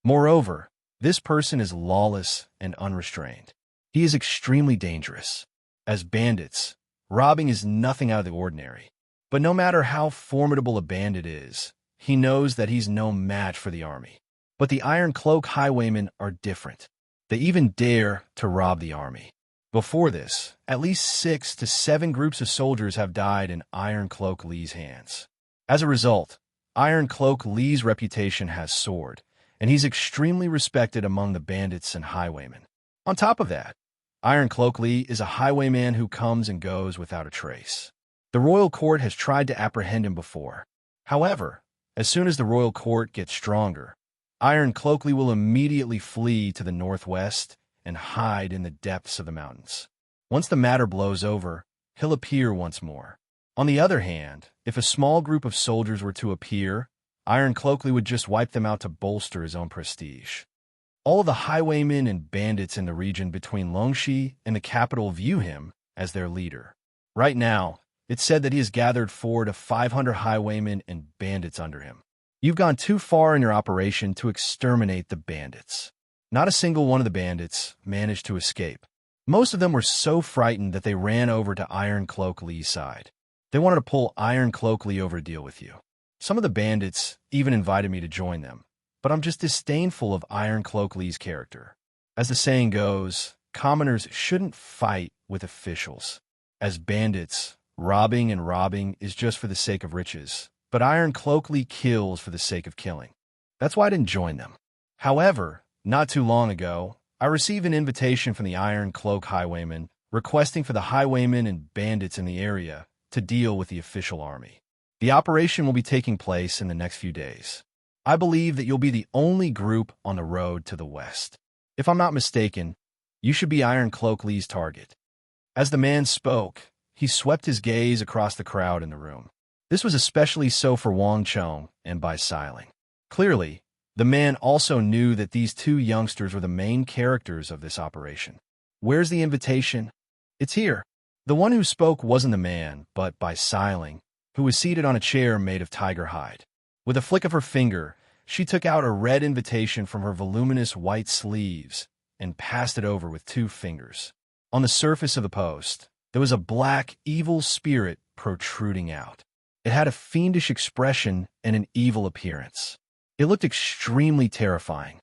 Moreover, this person is lawless and unrestrained. He is extremely dangerous. As bandits, robbing is nothing out of the ordinary. But no matter how formidable a bandit is, he knows that he's no match for the army. But the Iron Cloak Highwaymen are different. They even dare to rob the army. Before this, at least 6 to 7 groups of soldiers have died in Iron Cloak Lee's hands. As a result, Iron Cloak Lee's reputation has soared, and he's extremely respected among the bandits and highwaymen. On top of that, Iron Cloak Lee is a highwayman who comes and goes without a trace. The royal court has tried to apprehend him before. However, as soon as the royal court gets stronger, Iron Cloak Lee will immediately flee to the northwest and hide in the depths of the mountains. Once the matter blows over, he'll appear once more. On the other hand, if a small group of soldiers were to appear, Iron Cloak Lee would just wipe them out to bolster his own prestige. All of the highwaymen and bandits in the region between Longxi and the capital view him as their leader. Right now, it's said that he has gathered 400 to 500 highwaymen and bandits under him. You've gone too far in your operation to exterminate the bandits. Not a single one of the bandits managed to escape. Most of them were so frightened that they ran over to Iron Cloak Lee's side. They wanted to pull Iron Cloak Lee over to deal with you. Some of the bandits even invited me to join them, but I'm just disdainful of Iron Cloak Lee's character. As the saying goes, commoners shouldn't fight with officials. As bandits, robbing is just for the sake of riches, but Iron Cloak Lee kills for the sake of killing. That's why I didn't join them. However, not too long ago, I received an invitation from the Iron Cloak Highwaymen requesting for the highwaymen and bandits in the area to deal with the official army. The operation will be taking place in the next few days. I believe that you'll be the only group on the road to the west. If I'm not mistaken, you should be Iron Cloak Lee's target. As the man spoke, he swept his gaze across the crowd in the room. This was especially so for Wang Chong and Bai Siling. Clearly, the man also knew that these two youngsters were the main characters of this operation. Where's the invitation? It's here. The one who spoke wasn't the man, but Bai Siling, who was seated on a chair made of tiger hide. With a flick of her finger, she took out a red invitation from her voluminous white sleeves and passed it over with 2 fingers. On the surface of the post, there was a black, evil spirit protruding out. It had a fiendish expression and an evil appearance. It looked extremely terrifying.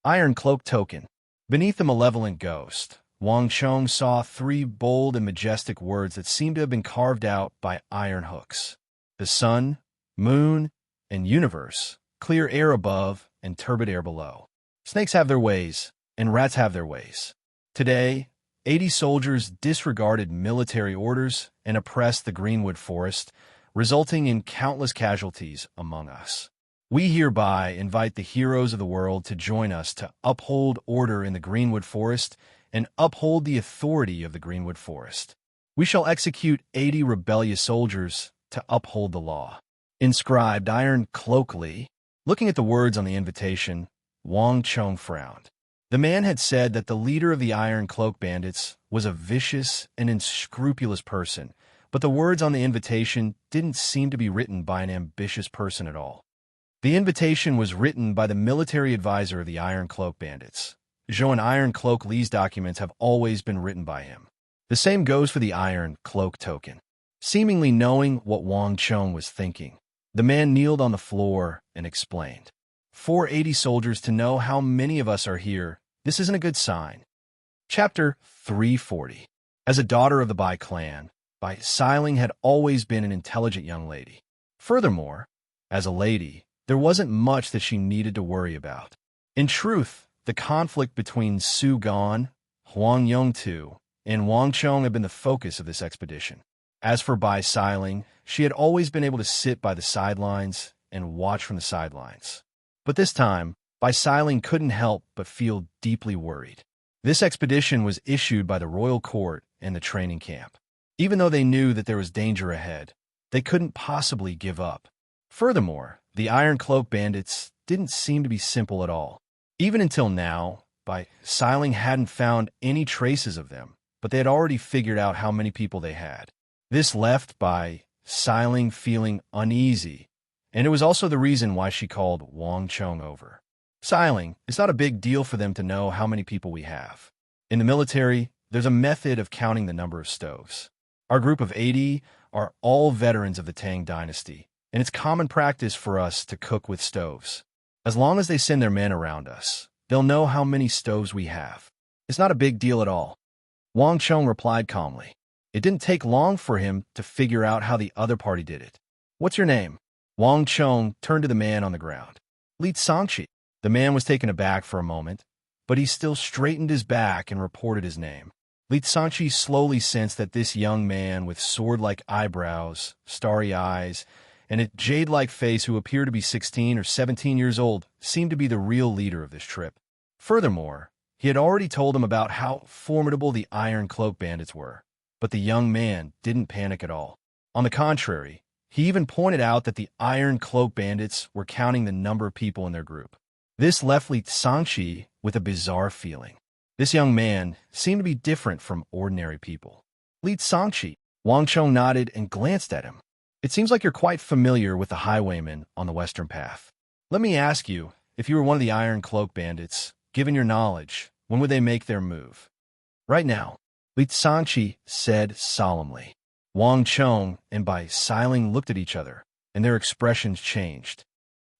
Iron Cloak Token. Beneath the malevolent ghost, Wang Chong saw 3 bold and majestic words that seemed to have been carved out by iron hooks. The sun, moon, and universe, clear air above and turbid air below. Snakes have their ways, and rats have their ways. Today, 80 soldiers disregarded military orders and oppressed the Greenwood Forest, resulting in countless casualties among us. We hereby invite the heroes of the world to join us to uphold order in the Greenwood Forest and uphold the authority of the Greenwood Forest. We shall execute 80 rebellious soldiers to uphold the law. Inscribed Iron Cloak Lee. Looking at the words on the invitation, Wang Chong frowned. The man had said that the leader of the Iron Cloak Bandits was a vicious and unscrupulous person, but the words on the invitation didn't seem to be written by an ambitious person at all. The invitation was written by the military advisor of the Iron Cloak Bandits. Zhou and Iron Cloak Lee's documents have always been written by him. The same goes for the Iron Cloak Token. Seemingly knowing what Wang Chong was thinking, the man kneeled on the floor and explained. For 80 soldiers to know how many of us are here, this isn't a good sign. Chapter 340. As a daughter of the Bai clan, Bai Siling had always been an intelligent young lady. Furthermore, as a lady, there wasn't much that she needed to worry about. In truth, the conflict between Su Gan, Huang Yongtu, and Wang Chong had been the focus of this expedition. As for Bai Siling, she had always been able to sit by the sidelines and watch from the sidelines. But this time, Bai Siling couldn't help but feel deeply worried. This expedition was issued by the royal court and the training camp. Even though they knew that there was danger ahead, they couldn't possibly give up. Furthermore, the Iron Cloak Bandits didn't seem to be simple at all. Even until now, Bai Siling hadn't found any traces of them, but they had already figured out how many people they had. This left Bai Siling feeling uneasy, and it was also the reason why she called Wang Chong over. Siling, it's not a big deal for them to know how many people we have. In the military, there's a method of counting the number of stoves. Our group of 80 are all veterans of the Tang dynasty, and it's common practice for us to cook with stoves. As long as they send their men around us, they'll know how many stoves we have. It's not a big deal at all. Wang Chong replied calmly. It didn't take long for him to figure out how the other party did it. What's your name? Wang Chong turned to the man on the ground. Li Sangqi. The man was taken aback for a moment, but he still straightened his back and reported his name. Li Sangqi slowly sensed that this young man with sword-like eyebrows, starry eyes, and a jade-like face who appeared to be 16 or 17 years old seemed to be the real leader of this trip. Furthermore, he had already told him about how formidable the Iron Cloak Bandits were, but the young man didn't panic at all. On the contrary, he even pointed out that the Iron Cloak Bandits were counting the number of people in their group. This left Li Sangqi with a bizarre feeling. This young man seemed to be different from ordinary people. Li Sangqi. Wang Chong nodded and glanced at him. It seems like you're quite familiar with the highwaymen on the Western Path. Let me ask you, if you were one of the Iron Cloak bandits, given your knowledge, when would they make their move? Right now, Li Sanchi said solemnly. Wang Chong and Bai Siling looked at each other, and their expressions changed.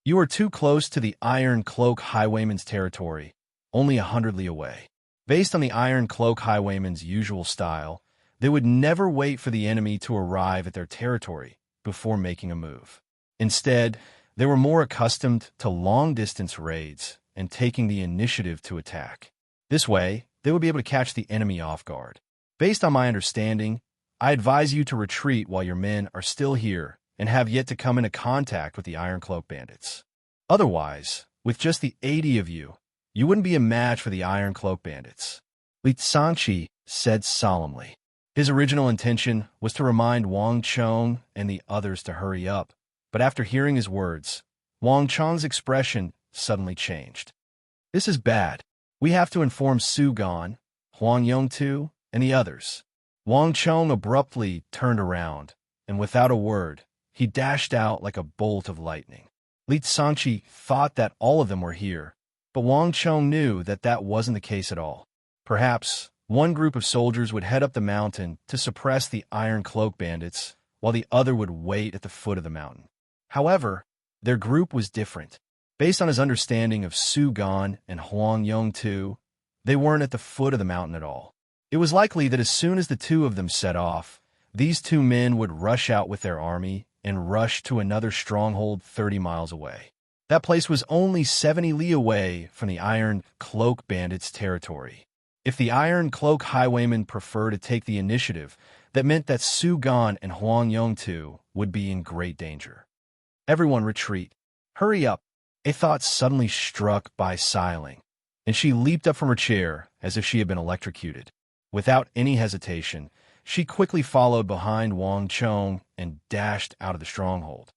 You are too close to the Iron Cloak Highwayman's territory, only 100 li away. Based on the Iron Cloak Highwayman's usual style, they would never wait for the enemy to arrive at their territory before making a move. Instead, they were more accustomed to long-distance raids and taking the initiative to attack. This way, they would be able to catch the enemy off guard. Based on my understanding, I advise you to retreat while your men are still here and have yet to come into contact with the Iron Cloak bandits. Otherwise, with just the 80 of you, you wouldn't be a match for the Iron Cloak bandits. Li Sanchi said solemnly. His original intention was to remind Wang Chong and the others to hurry up, but after hearing his words, Wang Chong's expression suddenly changed. This is bad. We have to inform Su Gan, Huang Yongtu, and the others. Wang Chong abruptly turned around, and without a word, he dashed out like a bolt of lightning. Li Sanchi thought that all of them were here, but Wang Chong knew that that wasn't the case at all. Perhaps one group of soldiers would head up the mountain to suppress the Iron Cloak bandits, while the other would wait at the foot of the mountain. However, their group was different. Based on his understanding of Su Gan and Huang Yongtu, they weren't at the foot of the mountain at all. It was likely that as soon as the two of them set off, these two men would rush out with their army and rush to another stronghold 30 miles away. That place was only 70 li away from the Iron Cloak bandits' territory. If the Iron Cloak highwaymen prefer to take the initiative, that meant that Su Gan and Huang Yongtu would be in great danger. Everyone retreat. Hurry up. A thought suddenly struck Bai Siling, and she leaped up from her chair as if she had been electrocuted. Without any hesitation, she quickly followed behind Wang Chong and dashed out of the stronghold.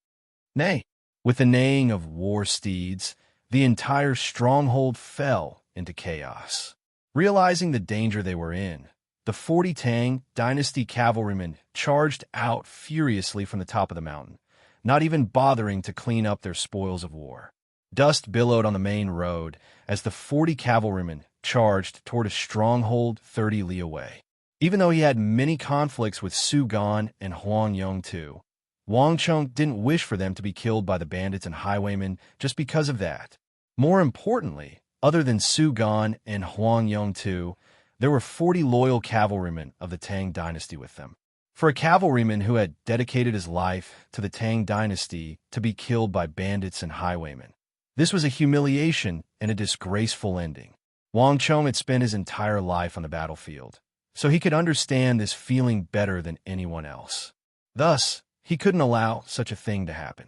Nay, with the neighing of war steeds, the entire stronghold fell into chaos. Realizing the danger they were in, the 40 Tang dynasty cavalrymen charged out furiously from the top of the mountain, not even bothering to clean up their spoils of war. Dust billowed on the main road as the 40 cavalrymen charged toward a stronghold 30 li away. Even though he had many conflicts with Su Gan and Huang Yongtu, Wang Chong didn't wish for them to be killed by the bandits and highwaymen just because of that. More importantly, other than Su Gan and Huang Yongtu, there were 40 loyal cavalrymen of the Tang dynasty with them. For a cavalryman who had dedicated his life to the Tang dynasty to be killed by bandits and highwaymen, this was a humiliation and a disgraceful ending. Wang Chong had spent his entire life on the battlefield, so he could understand this feeling better than anyone else. Thus, he couldn't allow such a thing to happen.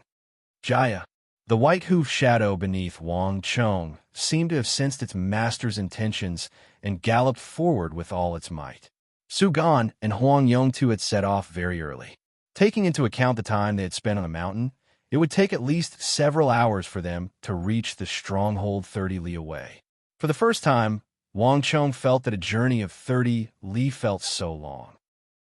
Jaya, the white-hoofed shadow beneath Wang Chong, seemed to have sensed its master's intentions and galloped forward with all its might. Su Gan and Huang Yongtu had set off very early. Taking into account the time they had spent on the mountain, it would take at least several hours for them to reach the stronghold 30 li away. For the first time, Wang Chong felt that a journey of 30 li felt so long.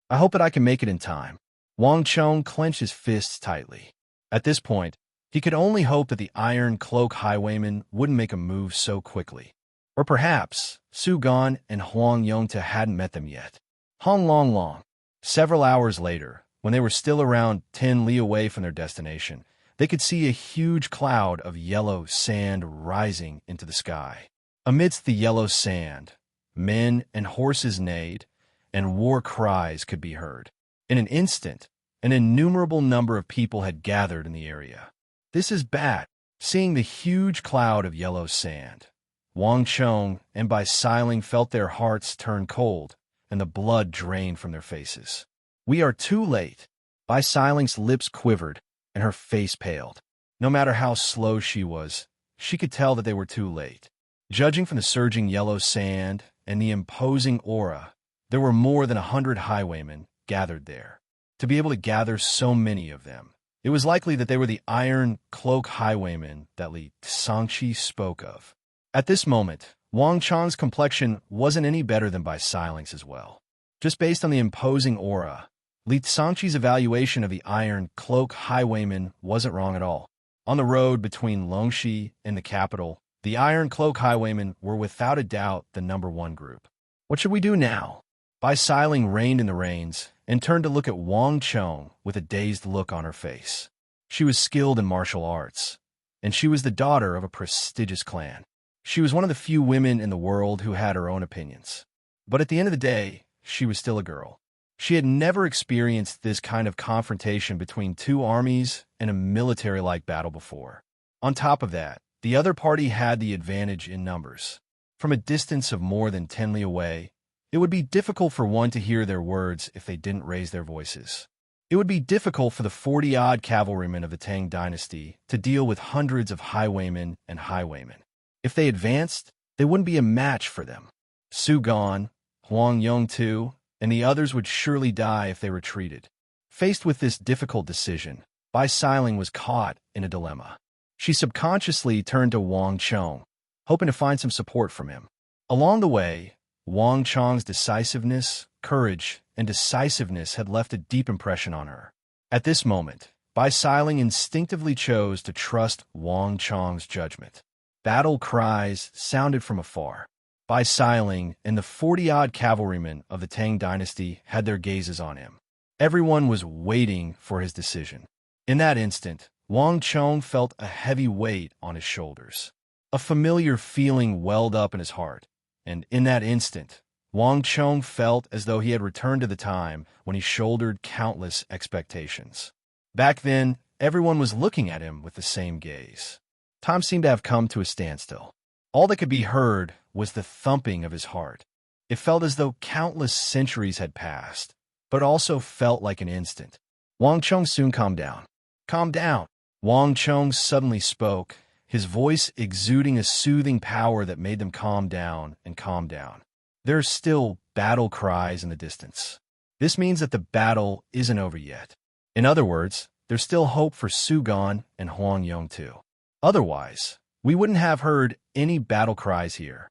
I hope that I can make it in time. Wang Chong clenched his fists tightly. At this point, he could only hope that the Iron Cloak highwaymen wouldn't make a move so quickly. Or perhaps Su Gan and Huang Yongtu hadn't met them yet. Long. Several hours later, when they were still around 10 li away from their destination, they could see a huge cloud of yellow sand rising into the sky. Amidst the yellow sand, men and horses neighed, and war cries could be heard. In an instant, an innumerable number of people had gathered in the area. This is bad. Seeing the huge cloud of yellow sand, Wang Chong and Bai Siling felt their hearts turn cold and the blood drain from their faces. We are too late. Bai Siling's lips quivered and her face paled. No matter how slow she was, she could tell that they were too late. Judging from the surging yellow sand and the imposing aura, there were more than 100 highwaymen gathered there. To be able to gather so many of them, it was likely that they were the Iron Cloak highwaymen that Li Sanchi spoke of. At this moment, Wang Chong's complexion wasn't any better than Bai Siling's as well. Just based on the imposing aura, Li Sangqi's evaluation of the Iron Cloak Highwaymen wasn't wrong at all. On the road between Longxi and the capital, the Iron Cloak Highwaymen were without a doubt the #1 group. What should we do now? Bai Siling reined in the reins and turned to look at Wang Chong with a dazed look on her face. She was skilled in martial arts, and she was the daughter of a prestigious clan. She was one of the few women in the world who had her own opinions. But at the end of the day, she was still a girl. She had never experienced this kind of confrontation between two armies in a military-like battle before. On top of that, the other party had the advantage in numbers. From a distance of more than 10 li away, it would be difficult for one to hear their words if they didn't raise their voices. It would be difficult for the 40-odd cavalrymen of the Tang dynasty to deal with hundreds of highwaymen and highwaymen. If they advanced, they wouldn't be a match for them. Su Gan, Huang Yongtu, and the others would surely die if they retreated. Faced with this difficult decision, Bai Siling was caught in a dilemma. She subconsciously turned to Wang Chong, hoping to find some support from him. Along the way, Wang Chong's decisiveness, courage, and decisiveness had left a deep impression on her. At this moment, Bai Siling instinctively chose to trust Wang Chong's judgment. Battle cries sounded from afar. Bai Siling and the 40-odd cavalrymen of the Tang dynasty had their gazes on him. Everyone was waiting for his decision. In that instant, Wang Chong felt a heavy weight on his shoulders. A familiar feeling welled up in his heart, and in that instant, Wang Chong felt as though he had returned to the time when he shouldered countless expectations. Back then, everyone was looking at him with the same gaze. Time seemed to have come to a standstill. All that could be heard was the thumping of his heart. It felt as though countless centuries had passed, but also felt like an instant. Wang Chong soon calmed down. Calm down. Wang Chong suddenly spoke, his voice exuding a soothing power that made them calm down and calm down. There are still battle cries in the distance. This means that the battle isn't over yet. In other words, there's still hope for Su Gan and Huang Yongtu. Otherwise, we wouldn't have heard any battle cries here.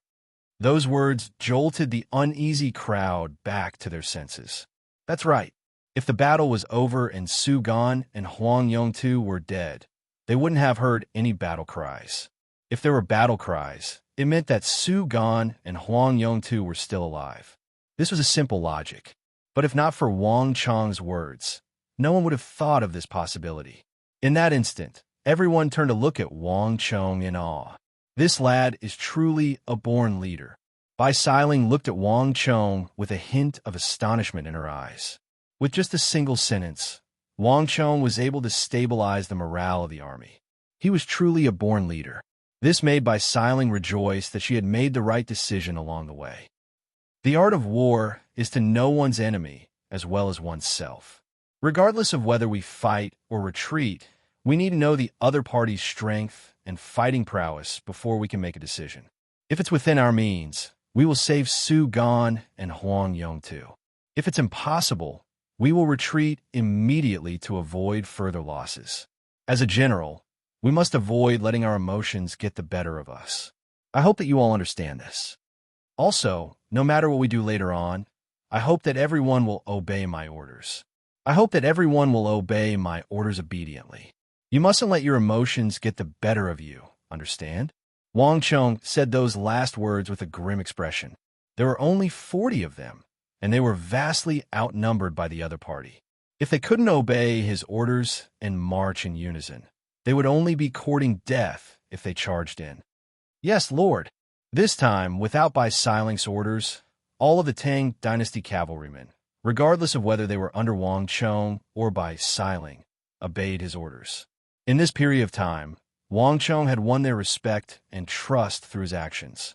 Those words jolted the uneasy crowd back to their senses. That's right. If the battle was over and Su Gan and Huang Yongtu were dead, they wouldn't have heard any battle cries. If there were battle cries, it meant that Su Gan and Huang Yongtu were still alive. This was a simple logic. But if not for Wang Chong's words, no one would have thought of this possibility. In that instant, everyone turned to look at Wang Chong in awe. This lad is truly a born leader. Bai Siling looked at Wang Chong with a hint of astonishment in her eyes. With just a single sentence, Wang Chong was able to stabilize the morale of the army. He was truly a born leader. This made Bai Siling rejoice that she had made the right decision along the way. The art of war is to know one's enemy as well as oneself. Regardless of whether we fight or retreat, we need to know the other party's strength and fighting prowess before we can make a decision. If it's within our means, we will save Su Gan and Huang Yongtu. If it's impossible, we will retreat immediately to avoid further losses. As a general, we must avoid letting our emotions get the better of us. I hope that you all understand this. Also, no matter what we do later on, I hope that everyone will obey my orders. I hope that everyone will obey my orders obediently. You mustn't let your emotions get the better of you, understand? Wang Chong said those last words with a grim expression. There were only 40 of them, and they were vastly outnumbered by the other party. If they couldn't obey his orders and march in unison, they would only be courting death if they charged in. Yes, Lord. This time, without Bai Siling's orders, all of the Tang dynasty cavalrymen, regardless of whether they were under Wang Chong or Bai Siling, obeyed his orders. In this period of time, Wang Chong had won their respect and trust through his actions.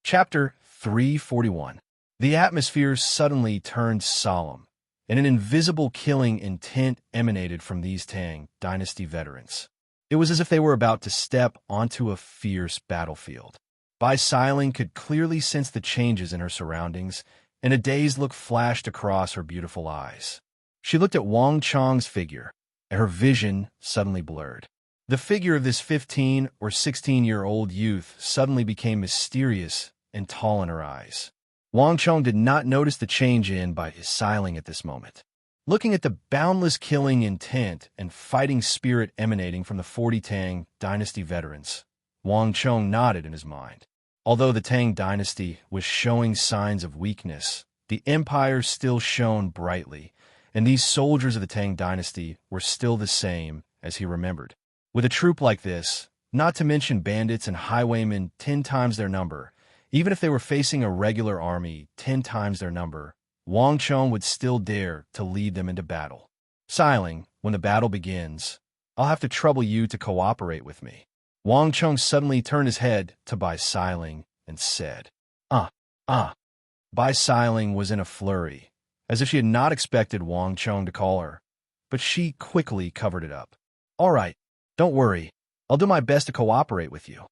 Chapter 341. The atmosphere suddenly turned solemn, and an invisible killing intent emanated from these Tang dynasty veterans. It was as if they were about to step onto a fierce battlefield. Bai Siling could clearly sense the changes in her surroundings, and a dazed look flashed across her beautiful eyes. She looked at Wang Chong's figure, and her vision suddenly blurred. The figure of this 15 or 16-year-old youth suddenly became mysterious and tall in her eyes. Wang Chong did not notice the change in Bai Siling at this moment. Looking at the boundless killing intent and fighting spirit emanating from the 40 Tang dynasty veterans, Wang Chong nodded in his mind. Although the Tang dynasty was showing signs of weakness, the empire still shone brightly, and these soldiers of the Tang dynasty were still the same as he remembered. With a troop like this, not to mention bandits and highwaymen 10 times their number, even if they were facing a regular army 10 times their number, Wang Chong would still dare to lead them into battle. Siling, when the battle begins, I'll have to trouble you to cooperate with me. Wang Chong suddenly turned his head to Bai Siling and said, Bai Siling was in a flurry, as if she had not expected Wang Chong to call her, but she quickly covered it up. All right, don't worry. I'll do my best to cooperate with you.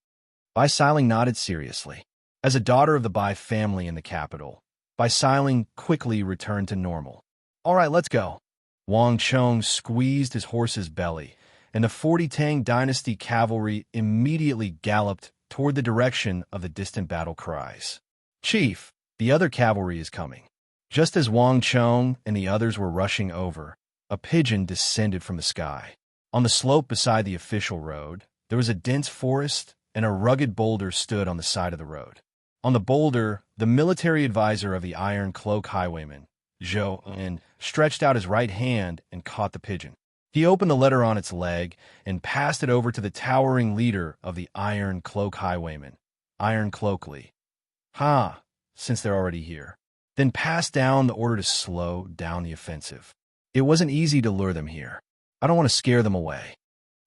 Bai Siling nodded seriously. As a daughter of the Bai family in the capital, Bai Siling quickly returned to normal. All right, let's go. Wang Chong squeezed his horse's belly, and the 40 Tang dynasty cavalry immediately galloped toward the direction of the distant battle cries. Chief, the other cavalry is coming. Just as Wang Chong and the others were rushing over, a pigeon descended from the sky. On the slope beside the official road, there was a dense forest, and a rugged boulder stood on the side of the road. On the boulder, the military advisor of the Iron Cloak Highwayman, Zhou, stretched out his right hand and caught the pigeon. He opened the letter on its leg and passed it over to the towering leader of the Iron Cloak Highwayman, Iron Cloakly. Since they're already here. Then passed down the order to slow down the offensive. It wasn't easy to lure them here. I don't want to scare them away.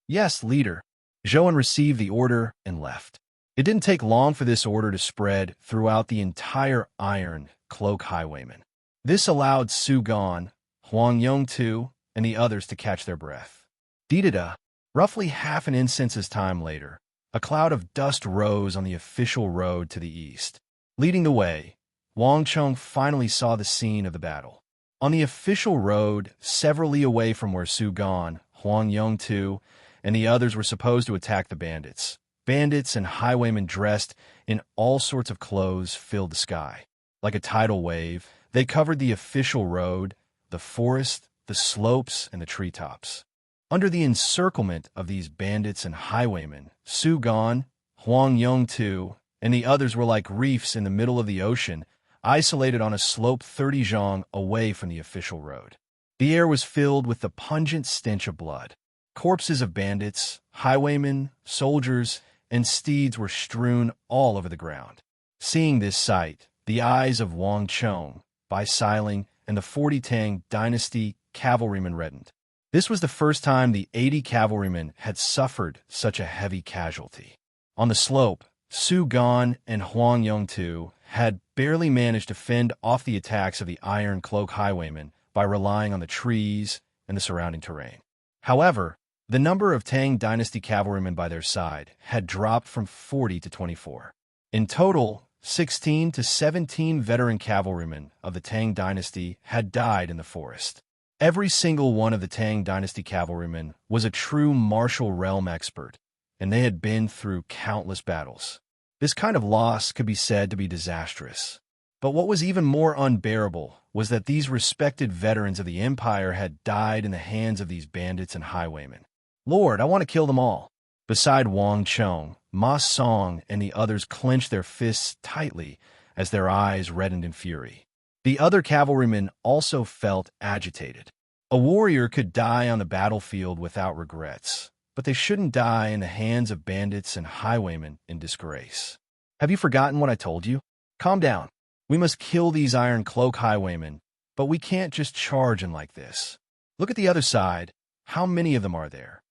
Yes, leader. Zhou received the order and left. It didn't take long for this order to spread throughout the entire Iron Cloak Highwayman. This allowed Su Gan, Huang Yongtu, and the others to catch their breath. Dee-da-da. Roughly half an incense's time later, a cloud of dust rose on the official road to the east. Leading the way, Wang Chong finally saw the scene of the battle. On the official road, several li away from where Su Gan, Huang Yongtu, and the others were supposed to attack the bandits, bandits and highwaymen dressed in all sorts of clothes filled the sky. Like a tidal wave, they covered the official road, the forest, the slopes, and the treetops. Under the encirclement of these bandits and highwaymen, Su Gan, Huang Yongtu, and the others were like reefs in the middle of the ocean, isolated on a slope 30 zhang away from the official road. The air was filled with the pungent stench of blood. Corpses of bandits, highwaymen, soldiers, and steeds were strewn all over the ground. Seeing this sight, the eyes of Wang Chong, Bai Siling, and the 40 Tang dynasty cavalrymen reddened. This was the first time the 80 cavalrymen had suffered such a heavy casualty. On the slope, Su Gan and Huang Yongtu had barely managed to fend off the attacks of the Iron Cloak Highwaymen by relying on the trees and the surrounding terrain. However, the number of Tang dynasty cavalrymen by their side had dropped from 40 to 24. In total, 16 to 17 veteran cavalrymen of the Tang dynasty had died in the forest. Every single one of the Tang dynasty cavalrymen was a true martial realm expert, and they had been through countless battles. This kind of loss could be said to be disastrous. But what was even more unbearable was that these respected veterans of the Empire had died in the hands of these bandits and highwaymen. Lord, I want to kill them all. Beside Wang Chong, Ma Song and the others clenched their fists tightly as their eyes reddened in fury. The other cavalrymen also felt agitated. A warrior could die on the battlefield without regrets, but they shouldn't die in the hands of bandits and highwaymen in disgrace. Have you forgotten what I told you? Calm down. We must kill these Iron Cloak highwaymen, but we can't just charge in like this. Look at the other side. How many of them are there?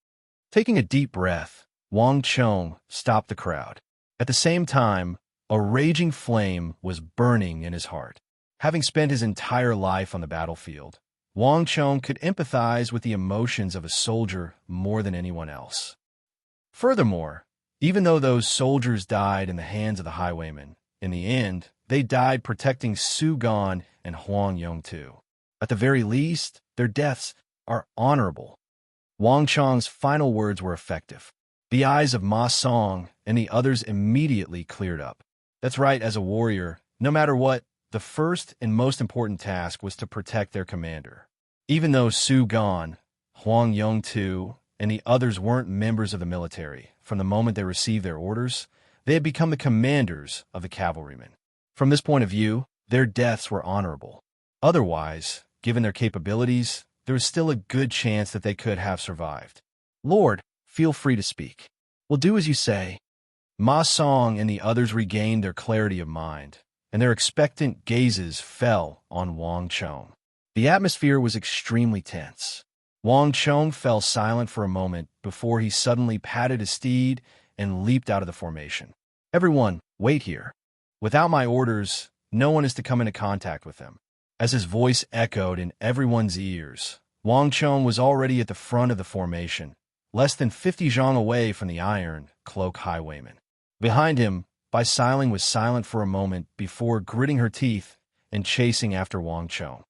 Taking a deep breath, Wang Chong stopped the crowd. At the same time, a raging flame was burning in his heart. Having spent his entire life on the battlefield, Wang Chong could empathize with the emotions of a soldier more than anyone else. Furthermore, even though those soldiers died in the hands of the highwaymen, in the end, they died protecting Su Gan and Huang Yongtu. At the very least, their deaths are honorable. Wang Chong's final words were effective. The eyes of Ma Song and the others immediately cleared up. That's right, as a warrior, no matter what, the first and most important task was to protect their commander. Even though Su Gan, Huang Yong-tu, and the others weren't members of the military, from the moment they received their orders, they had become the commanders of the cavalrymen. From this point of view, their deaths were honorable. Otherwise, given their capabilities, there was still a good chance that they could have survived. Lord, feel free to speak. We'll do as you say. Ma Song and the others regained their clarity of mind, and their expectant gazes fell on Wang Chong. The atmosphere was extremely tense. Wang Chong fell silent for a moment before he suddenly patted his steed and leaped out of the formation. Everyone, wait here. Without my orders, no one is to come into contact with them. As his voice echoed in everyone's ears, Wang Chong was already at the front of the formation, less than 50 zhang away from the Iron Cloak Highwayman. Behind him, Bai Siling was silent for a moment before gritting her teeth and chasing after Wang Chong.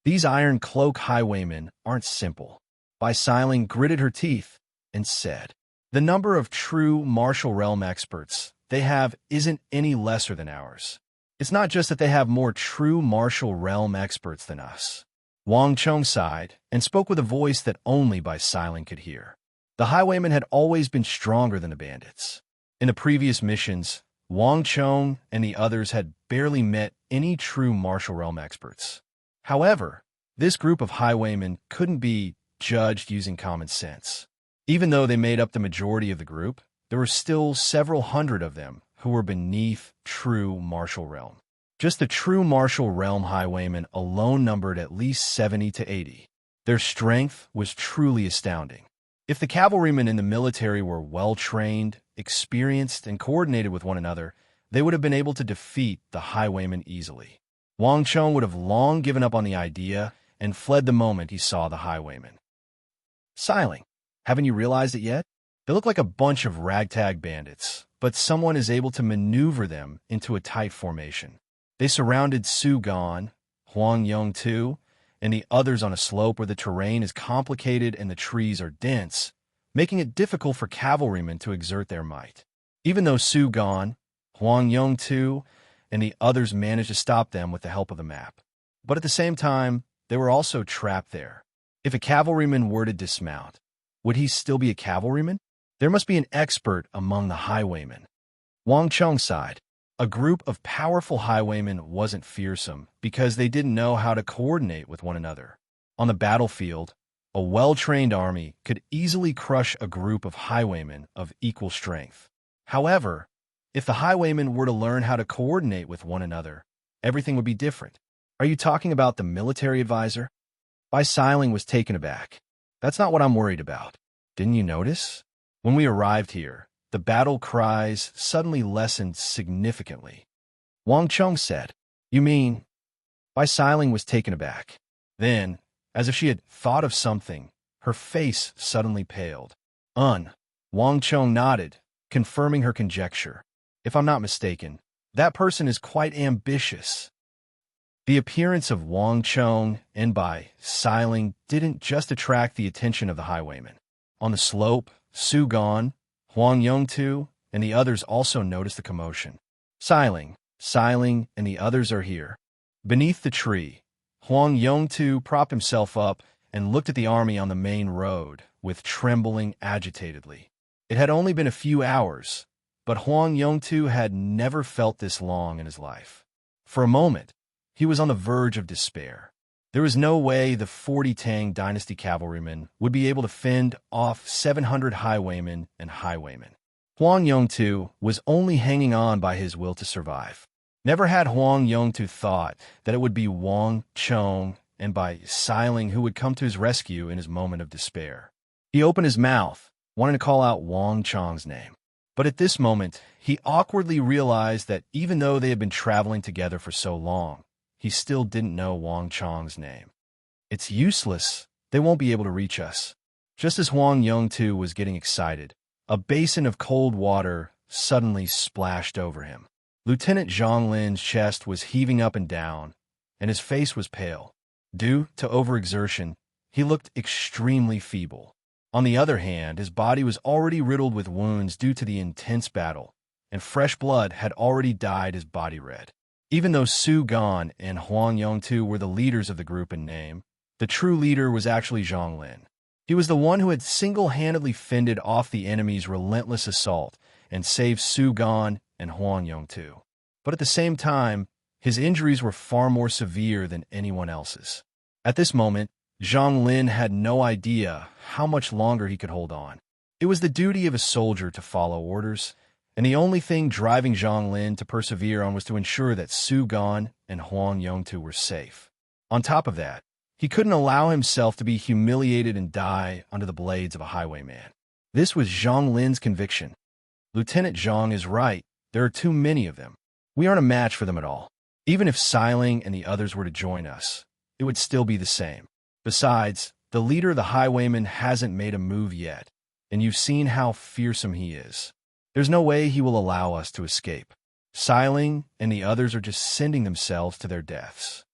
These Iron Cloak Highwaymen aren't simple. Bai Siling gritted her teeth and said, the number of true martial realm experts they have isn't any lesser than ours. It's not just that they have more true martial realm experts than us. Wang Chong sighed and spoke with a voice that only Bai Siling could hear. The highwaymen had always been stronger than the bandits. In the previous missions, Wang Chong and the others had barely met any true martial realm experts. However, this group of highwaymen couldn't be judged using common sense. Even though they made up the majority of the group, there were still several hundred of them who were beneath true martial realm. Just the true martial realm highwaymen alone numbered at least 70 to 80. Their strength was truly astounding. If the cavalrymen in the military were well-trained, experienced, and coordinated with one another, they would have been able to defeat the highwaymen easily. Wang Chong would have long given up on the idea and fled the moment he saw the highwaymen. Siling, haven't you realized it yet? They look like a bunch of ragtag bandits, but someone is able to maneuver them into a tight formation. They surrounded Su Gan, Huang Yong-tu, and the others on a slope where the terrain is complicated and the trees are dense, making it difficult for cavalrymen to exert their might. Even though Su Gan, Huang Yong-tu, and the others managed to stop them with the help of the map. But at the same time, they were also trapped there. If a cavalryman were to dismount, would he still be a cavalryman? There must be an expert among the highwaymen. Wang Chong sighed. A group of powerful highwaymen wasn't fearsome because they didn't know how to coordinate with one another. On the battlefield, a well-trained army could easily crush a group of highwaymen of equal strength. However, if the highwaymen were to learn how to coordinate with one another, everything would be different. Are you talking about the military advisor? Bai Siling was taken aback. That's not what I'm worried about. Didn't you notice? When we arrived here, the battle cries suddenly lessened significantly. Wang Chong said, you mean? Bai Siling was taken aback. Then, as if she had thought of something, her face suddenly paled. Wang Chong nodded, confirming her conjecture. If I'm not mistaken, that person is quite ambitious. The appearance of Wang Chong and Bai Siling didn't just attract the attention of the highwaymen. On the slope, Su Gan, Huang Yong-tu, and the others also noticed the commotion. Siling, and the others are here. Beneath the tree, Huang Yong-tu propped himself up and looked at the army on the main road with trembling agitatedly. It had only been a few hours, but Huang Yong-tu had never felt this long in his life. For a moment, he was on the verge of despair. There was no way the 40 Tang dynasty cavalrymen would be able to fend off 700 highwaymen and highwaymen. Huang Yong-tu was only hanging on by his will to survive. Never had Huang Yong-tu thought that it would be Wang Chong and Bai Siling who would come to his rescue in his moment of despair. He opened his mouth, wanting to call out Wang Chong's name. But at this moment, he awkwardly realized that even though they had been traveling together for so long, he still didn't know Wang Chong's name. It's useless. They won't be able to reach us. Just as Huang Yong-tu was getting excited, a basin of cold water suddenly splashed over him. Lieutenant Zhang Lin's chest was heaving up and down, and his face was pale. Due to overexertion, he looked extremely feeble. On the other hand, his body was already riddled with wounds due to the intense battle, and fresh blood had already dyed his body red. Even though Su Gan and Huang Yong-tu were the leaders of the group in name, The true leader was actually Zhang Lin. He was the one who had single-handedly fended off the enemy's relentless assault and saved Su Gan and Huang Yongtu. But at the same time, his injuries were far more severe than anyone else's. At this moment, Zhang Lin had no idea how much longer he could hold on. It was the duty of a soldier to follow orders, and the only thing driving Zhang Lin to persevere on was to ensure that Su Gan and Huang Yongtu were safe. On top of that, he couldn't allow himself to be humiliated and die under the blades of a highwayman. This was Zhang Lin's conviction. Lieutenant Zhang is right. There are too many of them. We aren't a match for them at all. Even if Xiling and the others were to join us, it would still be the same. Besides, the leader of the highwaymen hasn't made a move yet, and you've seen how fearsome he is. There's no way he will allow us to escape. Xiling and the others are just sending themselves to their deaths.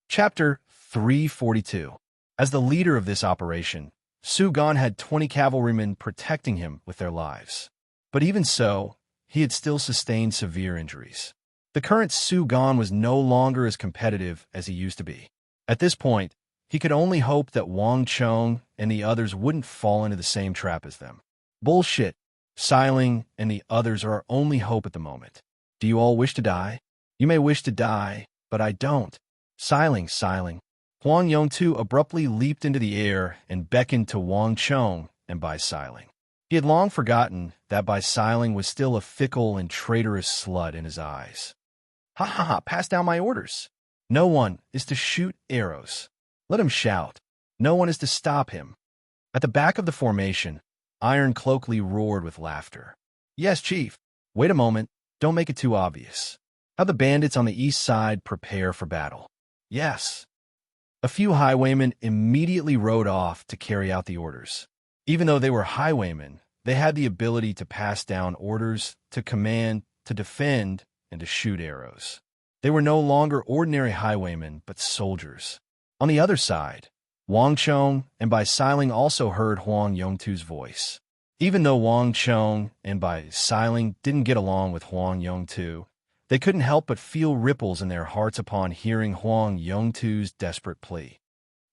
Chapter 342. As the leader of this operation, Su Gan had 20 cavalrymen protecting him with their lives. But even so, he had still sustained severe injuries. The current Su Gan was no longer as competitive as he used to be. At this point, he could only hope that Wang Chong and the others wouldn't fall into the same trap as them. Bullshit. Xiling and the others are our only hope at the moment. Do you all wish to die? You may wish to die, but I don't. Xiling. Huang Yongtu abruptly leaped into the air and beckoned to Wang Chong and Bai Xiling. He had long forgotten that Bai Xiling was still a fickle and traitorous slut in his eyes. Ha ha ha, pass down my orders. No one is to shoot arrows. Let him shout. No one is to stop him. At the back of the formation, Iron Cloakley roared with laughter. Yes, Chief. Wait a moment. Don't make it too obvious. How the bandits on the east side prepare for battle. Yes. A few highwaymen immediately rode off to carry out the orders. Even though they were highwaymen, they had the ability to pass down orders, to command, to defend, and to shoot arrows. They were no longer ordinary highwaymen, but soldiers. On the other side, Wang Chong and Bai Xiling also heard Huang Yongtu's voice. Even though Wang Chong and Bai Xiling didn't get along with Huang Yongtu, they couldn't help but feel ripples in their hearts upon hearing Huang Yongtu's desperate plea.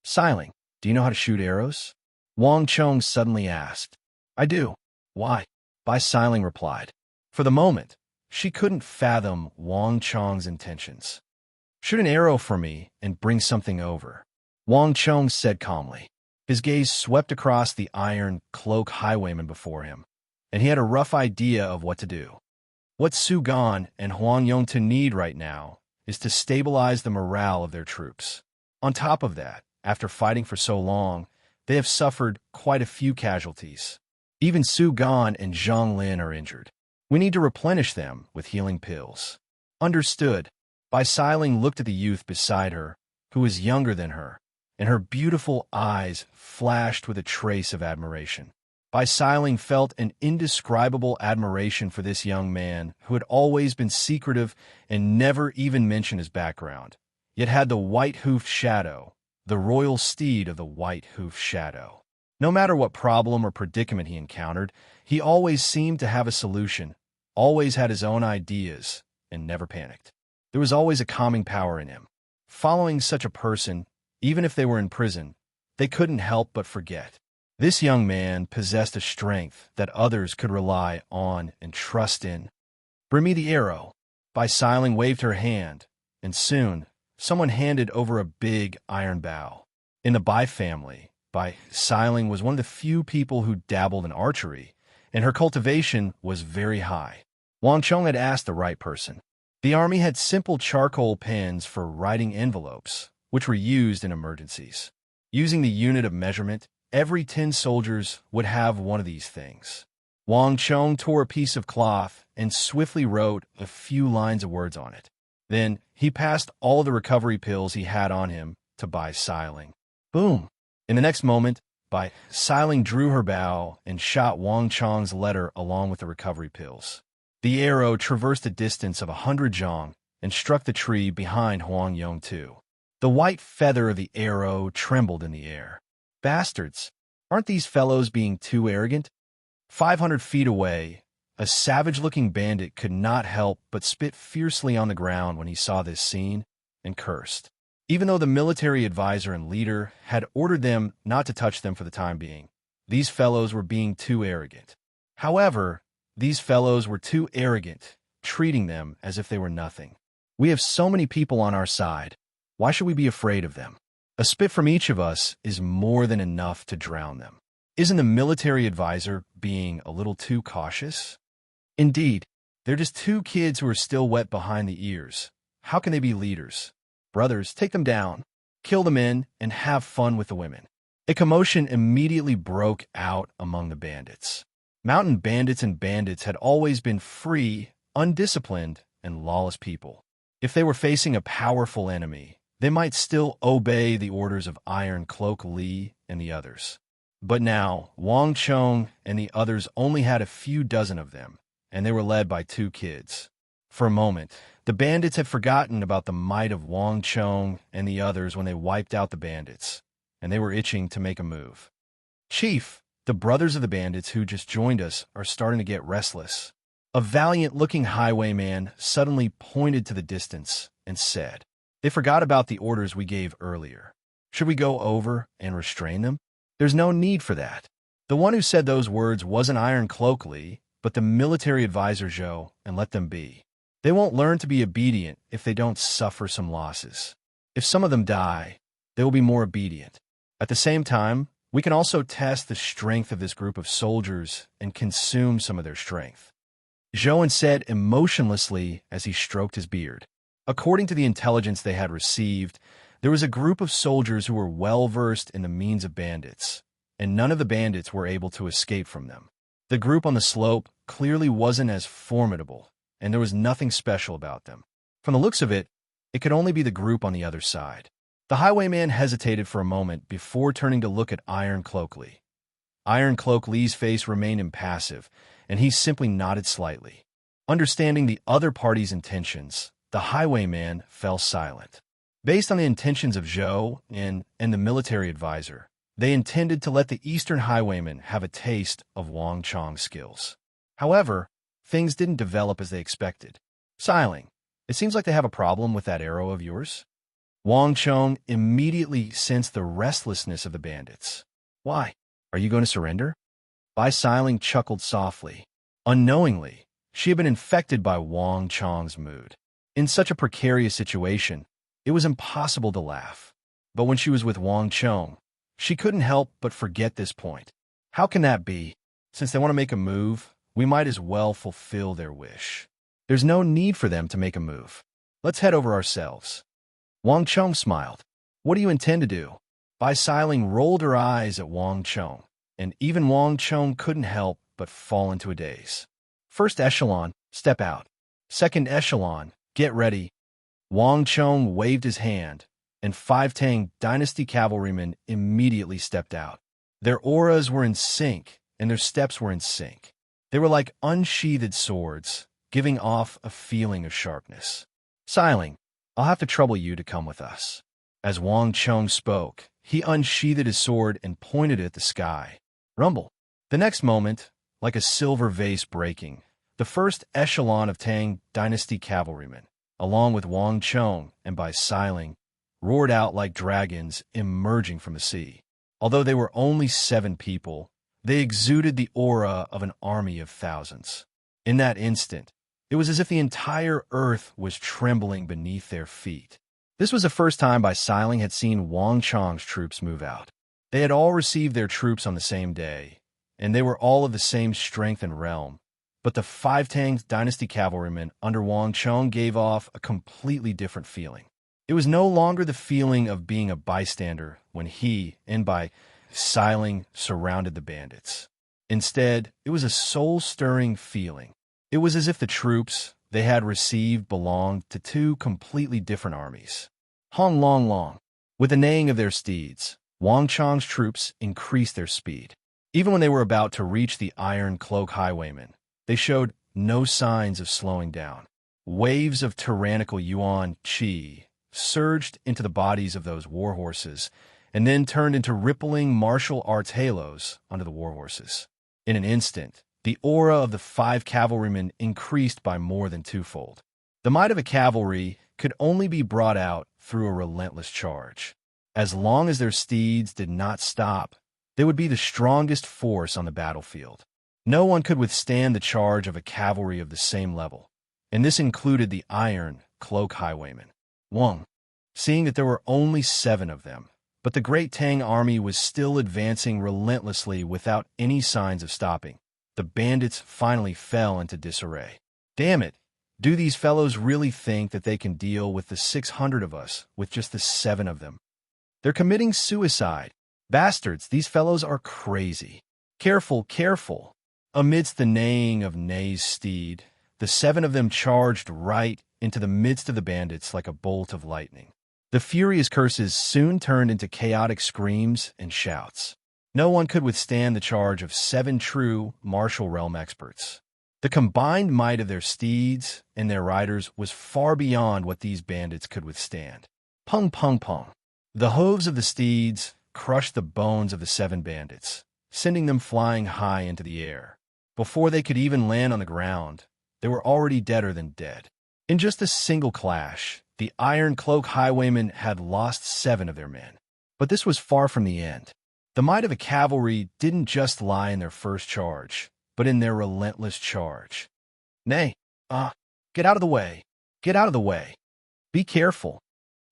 Xiling, do you know how to shoot arrows? Wang Chong suddenly asked. I do. Why? Bai Xiling replied. For the moment, she couldn't fathom Wang Chong's intentions. Shoot an arrow for me and bring something over, Wang Chong said calmly. His gaze swept across the iron cloak highwayman before him, and he had a rough idea of what to do. What Su Gan and Huang Yongtu need right now is to stabilize the morale of their troops. On top of that, after fighting for so long, they have suffered quite a few casualties. Even Su Gan and Zhang Lin are injured. We need to replenish them with healing pills. Understood. Bai Xiling looked at the youth beside her, who was younger than her, and her beautiful eyes flashed with a trace of admiration. Bai Xiling felt an indescribable admiration for this young man who had always been secretive and never even mentioned his background, yet had the white-hoofed shadow, the royal steed of the white-hoofed shadow. No matter what problem or predicament he encountered, he always seemed to have a solution, always had his own ideas, and never panicked. There was always a calming power in him. Following such a person, even if they were in prison, they couldn't help but forget. This young man possessed a strength that others could rely on and trust in. Bring me the arrow. Bai Xiling waved her hand, and soon someone handed over a big iron bow. In the Bai family, Bai Xiling was one of the few people who dabbled in archery, and her cultivation was very high. Wang Chong had asked the right person. The army had simple charcoal pens for writing envelopes, which were used in emergencies. Using the unit of measurement, every 10 soldiers would have one of these things. Wang Chong tore a piece of cloth and swiftly wrote a few lines of words on it. Then he passed all the recovery pills he had on him to Bai Xiling. Boom! In the next moment, Bai Xiling drew her bow and shot Wang Chong's letter along with the recovery pills. The arrow traversed a distance of 100 zhang and struck the tree behind Huang Yongtu. The white feather of the arrow trembled in the air. Bastards! Aren't these fellows being too arrogant? 500 feet away, a savage-looking bandit could not help but spit fiercely on the ground when he saw this scene and cursed. Even though the military advisor and leader had ordered them not to touch them for the time being, these fellows were being too arrogant. However, these fellows were too arrogant, treating them as if they were nothing. We have so many people on our side. Why should we be afraid of them? A spit from each of us is more than enough to drown them. Isn't the military advisor being a little too cautious? Indeed, they're just two kids who are still wet behind the ears. How can they be leaders? Brothers, take them down, kill the men, and have fun with the women. A commotion immediately broke out among the bandits. Mountain bandits and bandits had always been free, undisciplined, and lawless people. If they were facing a powerful enemy, they might still obey the orders of Iron Cloak Li and the others. But now, Wang Chong and the others only had a few dozen of them, and they were led by two kids. For a moment, the bandits had forgotten about the might of Wang Chong and the others when they wiped out the bandits, and they were itching to make a move. Chief, the brothers of the bandits who just joined us are starting to get restless. A valiant-looking highwayman suddenly pointed to the distance and said, "They forgot about the orders we gave earlier. Should we go over and restrain them?" "There's no need for that." The one who said those words wasn't Iron Cloak Li, but the military advisor Zhou, and let them be. They won't learn to be obedient if they don't suffer some losses. If some of them die, they will be more obedient. At the same time, we can also test the strength of this group of soldiers and consume some of their strength. Zhou said emotionlessly as he stroked his beard. According to the intelligence they had received, there was a group of soldiers who were well-versed in the means of bandits, and none of the bandits were able to escape from them. The group on the slope clearly wasn't as formidable, and there was nothing special about them. From the looks of it, it could only be the group on the other side. The highwayman hesitated for a moment before turning to look at Iron Cloak Li. Iron Cloak Li's face remained impassive, and he simply nodded slightly. Understanding the other party's intentions, the highwayman fell silent. Based on the intentions of Zhou and the military advisor, they intended to let the Eastern highwayman have a taste of Wang Chong's skills. However, things didn't develop as they expected. "Siling, it seems like they have a problem with that arrow of yours." Wang Chong immediately sensed the restlessness of the bandits. "Why? Are you going to surrender?" Bai Siling chuckled softly. Unknowingly, she had been infected by Wang Chong's mood. In such a precarious situation, it was impossible to laugh. But when she was with Wang Chong, she couldn't help but forget this point. How can that be? Since they want to make a move, we might as well fulfill their wish. There's no need for them to make a move. Let's head over ourselves. Wang Chong smiled. "What do you intend to do?" Bai Siling rolled her eyes at Wang Chong, and even Wang Chong couldn't help but fall into a daze. "First echelon, step out. Second echelon, get ready." Wang Chong waved his hand, and 5 Tang Dynasty cavalrymen immediately stepped out. Their auras were in sync, and their steps were in sync. They were like unsheathed swords, giving off a feeling of sharpness. "Siling, I'll have to trouble you to come with us." As Wang Chong spoke, he unsheathed his sword and pointed it at the sky. Rumble. The next moment, like a silver vase breaking, the first echelon of Tang Dynasty cavalrymen, along with Wang Chong and Bai Siling, roared out like dragons emerging from the sea. Although they were only 7 people, they exuded the aura of an army of thousands. In that instant, it was as if the entire earth was trembling beneath their feet. This was the first time Bai Siling had seen Wang Chong's troops move out. They had all received their troops on the same day, and they were all of the same strength and realm. But the 5 Tang Dynasty cavalrymen under Wang Chong gave off a completely different feeling. It was no longer the feeling of being a bystander when he and Bai Siling surrounded the bandits. Instead, it was a soul-stirring feeling. It was as if the troops they had received belonged to 2 completely different armies. Hong Long Long. With the neighing of their steeds, Wang Chong's troops increased their speed. Even when they were about to reach the Iron Cloak highwaymen, they showed no signs of slowing down. Waves of tyrannical Yuan Qi surged into the bodies of those warhorses and then turned into rippling martial arts halos onto the warhorses. In an instant, the aura of the 5 cavalrymen increased by more than 2-fold. The might of a cavalry could only be brought out through a relentless charge. As long as their steeds did not stop, they would be the strongest force on the battlefield. No one could withstand the charge of a cavalry of the same level, and this included the iron cloak highwaymen. Wang, seeing that there were only 7 of them, but the great Tang army was still advancing relentlessly without any signs of stopping, the bandits finally fell into disarray. Damn it! Do these fellows really think that they can deal with the 600 of us with just the 7 of them? They're committing suicide. Bastards, these fellows are crazy. Careful, careful. Amidst the neighing of Ney's steed, the 7 of them charged right into the midst of the bandits like a bolt of lightning. The furious curses soon turned into chaotic screams and shouts. No one could withstand the charge of 7 true martial realm experts. The combined might of their steeds and their riders was far beyond what these bandits could withstand. Pung pung pung. The hooves of the steeds crushed the bones of the 7 bandits, sending them flying high into the air. Before they could even land on the ground, they were already deader than dead. In just a single clash, the Iron Cloak highwaymen had lost 7 of their men. But this was far from the end. The might of the cavalry didn't just lie in their first charge, but in their relentless charge. Nay, get out of the way. Get out of the way. Be careful.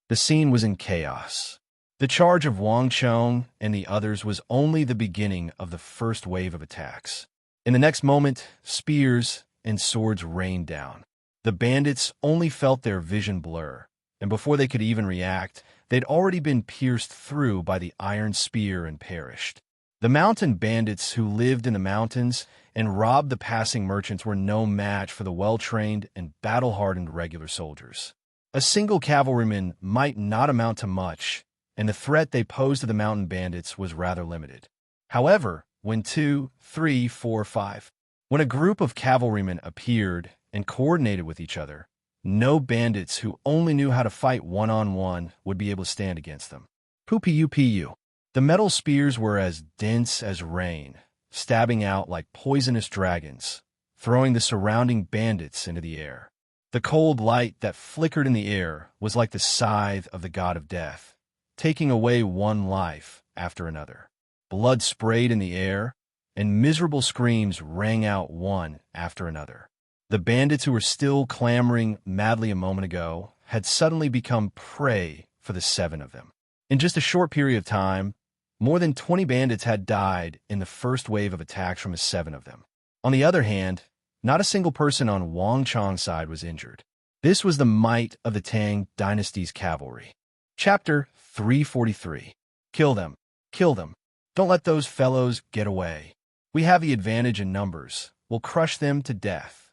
The scene was in chaos. The charge of Wang Chong and the others was only the beginning of the first wave of attacks. In the next moment, spears and swords rained down. The bandits only felt their vision blur, and before they could even react, they'd already been pierced through by the iron spear and perished. The mountain bandits who lived in the mountains and robbed the passing merchants were no match for the well-trained and battle-hardened regular soldiers. A single cavalryman might not amount to much, and the threat they posed to the mountain bandits was rather limited. However, when 2, 3, 4, 5, when a group of cavalrymen appeared and coordinated with each other, no bandits who only knew how to fight one-on-one would be able to stand against them. Pu. The metal spears were as dense as rain, stabbing out like poisonous dragons, throwing the surrounding bandits into the air. The cold light that flickered in the air was like the scythe of the god of death, taking away one life after another. Blood sprayed in the air, and miserable screams rang out one after another. The bandits who were still clamoring madly a moment ago had suddenly become prey for the 7 of them. In just a short period of time, more than 20 bandits had died in the first wave of attacks from the 7 of them. On the other hand, not a single person on Wang Chong's side was injured. This was the might of the Tang dynasty's cavalry. Chapter 343. Kill them. Kill them. Don't let those fellows get away. We have the advantage in numbers. We'll crush them to death.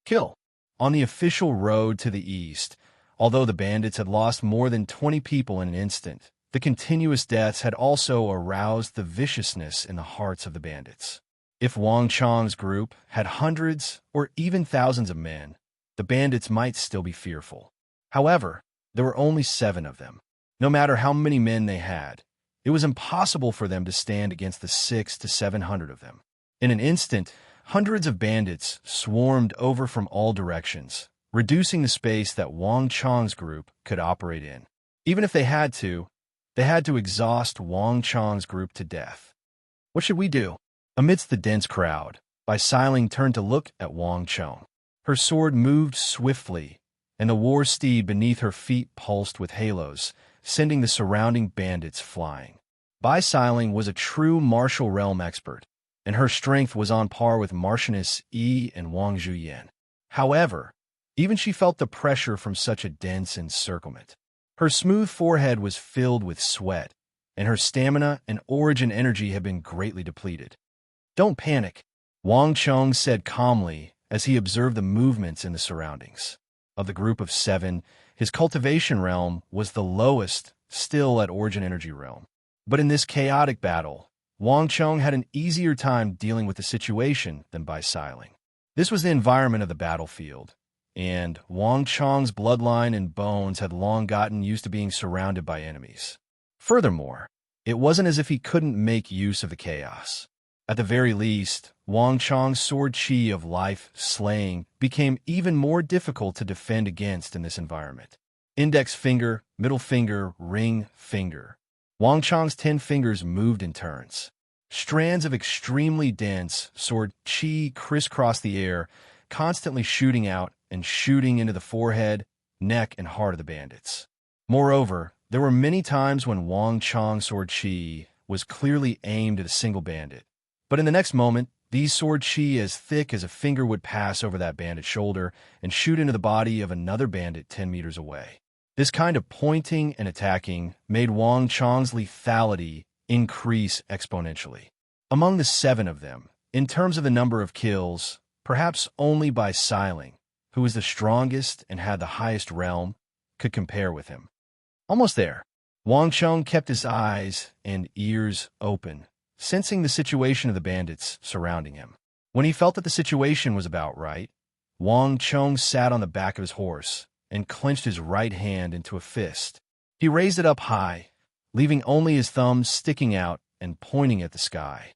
Kill. On the official road to the east, although the bandits had lost more than 20 people in an instant, the continuous deaths had also aroused the viciousness in the hearts of the bandits. If Wang Chong's group had hundreds or even thousands of men, the bandits might still be fearful. However, there were only 7 of them. No matter how many men they had, it was impossible for them to stand against the 600 to 700 of them. In an instant, hundreds of bandits swarmed over from all directions, reducing the space that Wang Chong's group could operate in. Even if they had to exhaust Wang Chong's group to death. What should we do? Amidst the dense crowd, Bai Siling turned to look at Wang Chong. Her sword moved swiftly, and the war steed beneath her feet pulsed with halos, sending the surrounding bandits flying. Bai Siling was a true martial realm expert, and her strength was on par with Marchioness Yi and Wang Zhuyan. However, even she felt the pressure from such a dense encirclement. Her smooth forehead was filled with sweat, and her stamina and origin energy had been greatly depleted. Don't panic, Wang Chong said calmly as he observed the movements in the surroundings. Of the group of 7, his cultivation realm was the lowest, still at origin energy realm. But in this chaotic battle, Wang Chong had an easier time dealing with the situation than Bai Siling. This was the environment of the battlefield, and Wang Chong's bloodline and bones had long gotten used to being surrounded by enemies. Furthermore, it wasn't as if he couldn't make use of the chaos. At the very least, Wang Chong's sword chi of life slaying became even more difficult to defend against in this environment. Index finger, middle finger, ring, finger. Wang Chang's 10 fingers moved in turns. Strands of extremely dense sword qi crisscrossed the air, constantly shooting out and shooting into the forehead, neck, and heart of the bandits. Moreover, there were many times when Wang Chang's sword qi was clearly aimed at a single bandit. But in the next moment, these sword qi as thick as a finger would pass over that bandit's shoulder and shoot into the body of another bandit 10 meters away. This kind of pointing and attacking made Wang Chang's lethality increase exponentially. Among the 7 of them, in terms of the number of kills, perhaps only by Xiling, who was the strongest and had the highest realm, could compare with him. Almost there, Wang Chang kept his eyes and ears open, sensing the situation of the bandits surrounding him. When he felt that the situation was about right, Wang Chang sat on the back of his horse and clenched his right hand into a fist. He raised it up high, leaving only his thumb sticking out and pointing at the sky.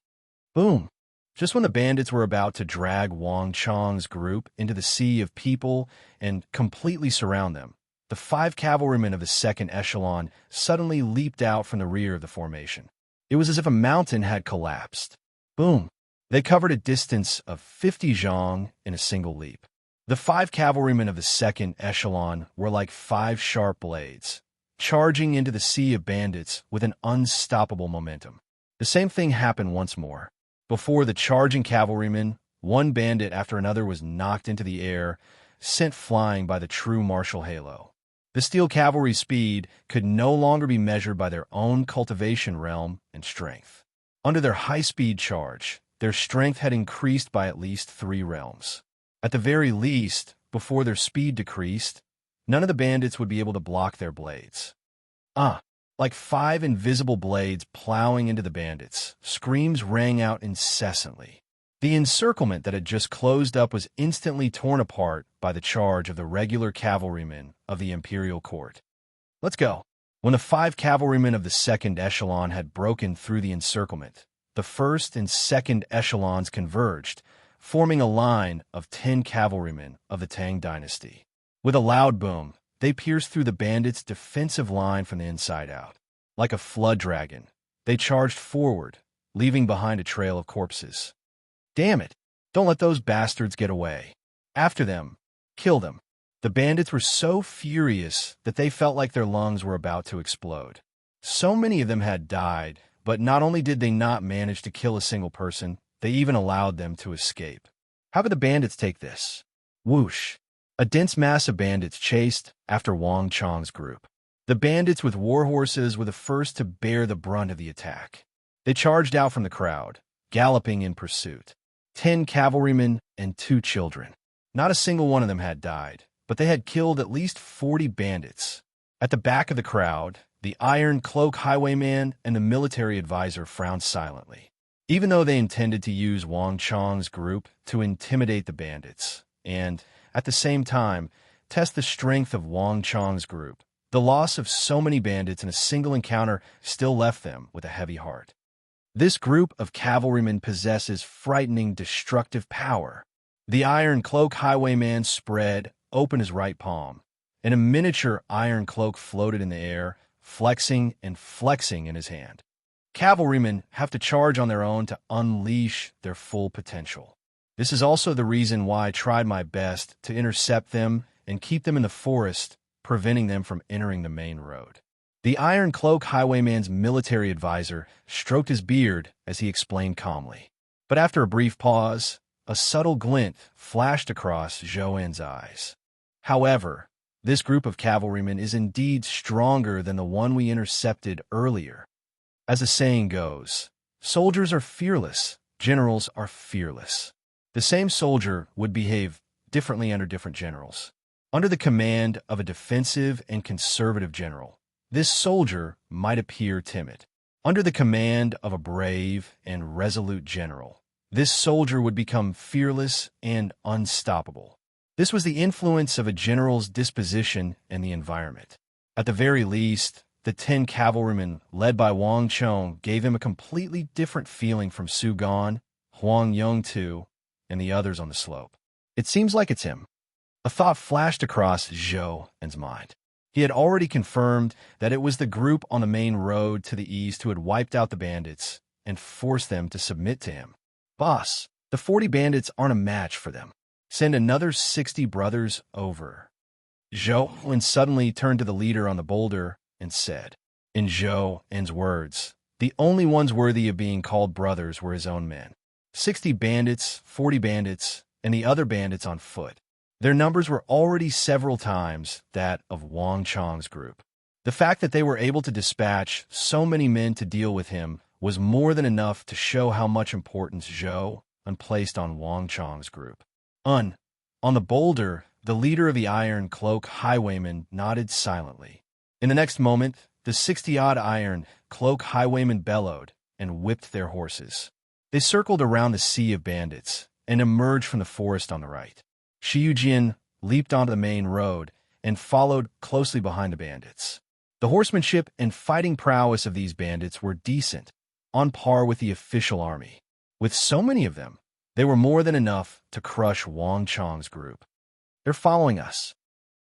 Boom! Just when the bandits were about to drag Wang Chang's group into the sea of people and completely surround them, the 5 cavalrymen of the second echelon suddenly leaped out from the rear of the formation. It was as if a mountain had collapsed. Boom! They covered a distance of 50 zhang in a single leap. The 5 cavalrymen of the second echelon were like 5 sharp blades, charging into the sea of bandits with an unstoppable momentum. The same thing happened once more. Before the charging cavalrymen, one bandit after another was knocked into the air, sent flying by the true martial halo. The steel cavalry's speed could no longer be measured by their own cultivation realm and strength. Under their high-speed charge, their strength had increased by at least 3 realms. At the very least, before their speed decreased, none of the bandits would be able to block their blades. Like 5 invisible blades plowing into the bandits, screams rang out incessantly. The encirclement that had just closed up was instantly torn apart by the charge of the regular cavalrymen of the imperial court. Let's go. When the 5 cavalrymen of the second echelon had broken through the encirclement, the first and second echelons converged, forming a line of 10 cavalrymen of the Tang dynasty. With a loud boom, they pierced through the bandits' defensive line from the inside out. Like a flood dragon, they charged forward, leaving behind a trail of corpses. Damn it! Don't let those bastards get away. After them, kill them. The bandits were so furious that they felt like their lungs were about to explode. So many of them had died, but not only did they not manage to kill a single person, they even allowed them to escape. How would the bandits take this? Whoosh! A dense mass of bandits chased after Wang Chang's group. The bandits with war horses were the first to bear the brunt of the attack. They charged out from the crowd, galloping in pursuit. 10 cavalrymen and 2 children. Not a single one of them had died, but they had killed at least 40 bandits. At the back of the crowd, the Iron Cloak highwayman and the military advisor frowned silently. Even though they intended to use Wang Chang's group to intimidate the bandits, and, at the same time, test the strength of Wang Chang's group, the loss of so many bandits in a single encounter still left them with a heavy heart. This group of cavalrymen possesses frightening destructive power. The Iron Cloak highwayman spread open his right palm, and a miniature iron cloak floated in the air, flexing and flexing in his hand. Cavalrymen have to charge on their own to unleash their full potential. This is also the reason why I tried my best to intercept them and keep them in the forest, preventing them from entering the main road. The Iron Cloak highwayman's military advisor stroked his beard as he explained calmly. But after a brief pause, a subtle glint flashed across Zhou eyes. However, this group of cavalrymen is indeed stronger than the one we intercepted earlier. As the saying goes, soldiers are fearless, generals are fearless. The same soldier would behave differently under different generals. Under the command of a defensive and conservative general, this soldier might appear timid. Under the command of a brave and resolute general, this soldier would become fearless and unstoppable. This was the influence of a general's disposition and the environment. At the very least, the 10 cavalrymen led by Wang Chong gave him a completely different feeling from Su Gan, Huang Yongtu, and the others on the slope. It seems like it's him. A thought flashed across Zhou's mind. He had already confirmed that it was the group on the main road to the east who had wiped out the bandits and forced them to submit to him. Boss, the 40 bandits aren't a match for them. Send another 60 brothers over. Zhou suddenly turned to the leader on the boulder and said, in Zhou's words, the only ones worthy of being called brothers were his own men. 60 bandits, 40 bandits, and the other bandits on foot. Their numbers were already several times that of Wang Chong's group. The fact that they were able to dispatch so many men to deal with him was more than enough to show how much importance Zhou placed on Wang Chong's group. On the boulder, the leader of the Iron Cloak Highwaymen nodded silently. In the next moment, the 60-odd Iron Cloak Highwaymen bellowed and whipped their horses. They circled around the sea of bandits and emerged from the forest on the right. Xiujian leaped onto the main road and followed closely behind the bandits. The horsemanship and fighting prowess of these bandits were decent, on par with the official army. With so many of them, they were more than enough to crush Wang Chong's group. They're following us.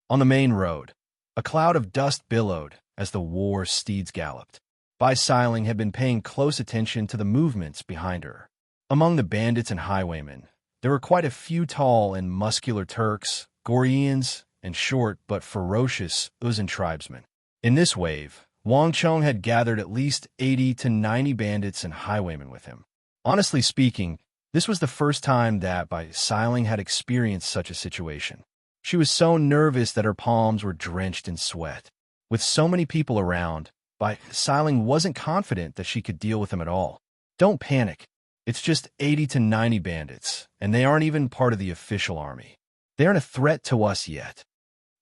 On the main road, a cloud of dust billowed as the war steeds galloped. Bai Siling had been paying close attention to the movements behind her. Among the bandits and highwaymen, there were quite a few tall and muscular Turks, Goryans, and short but ferocious Uzan tribesmen. In this wave, Wang Chong had gathered at least 80 to 90 bandits and highwaymen with him. Honestly speaking, this was the first time that Bai Siling had experienced such a situation. She was so nervous that her palms were drenched in sweat. With so many people around, Bai Siling wasn't confident that she could deal with them at all. Don't panic. It's just 80 to 90 bandits, and they aren't even part of the official army. They aren't a threat to us yet,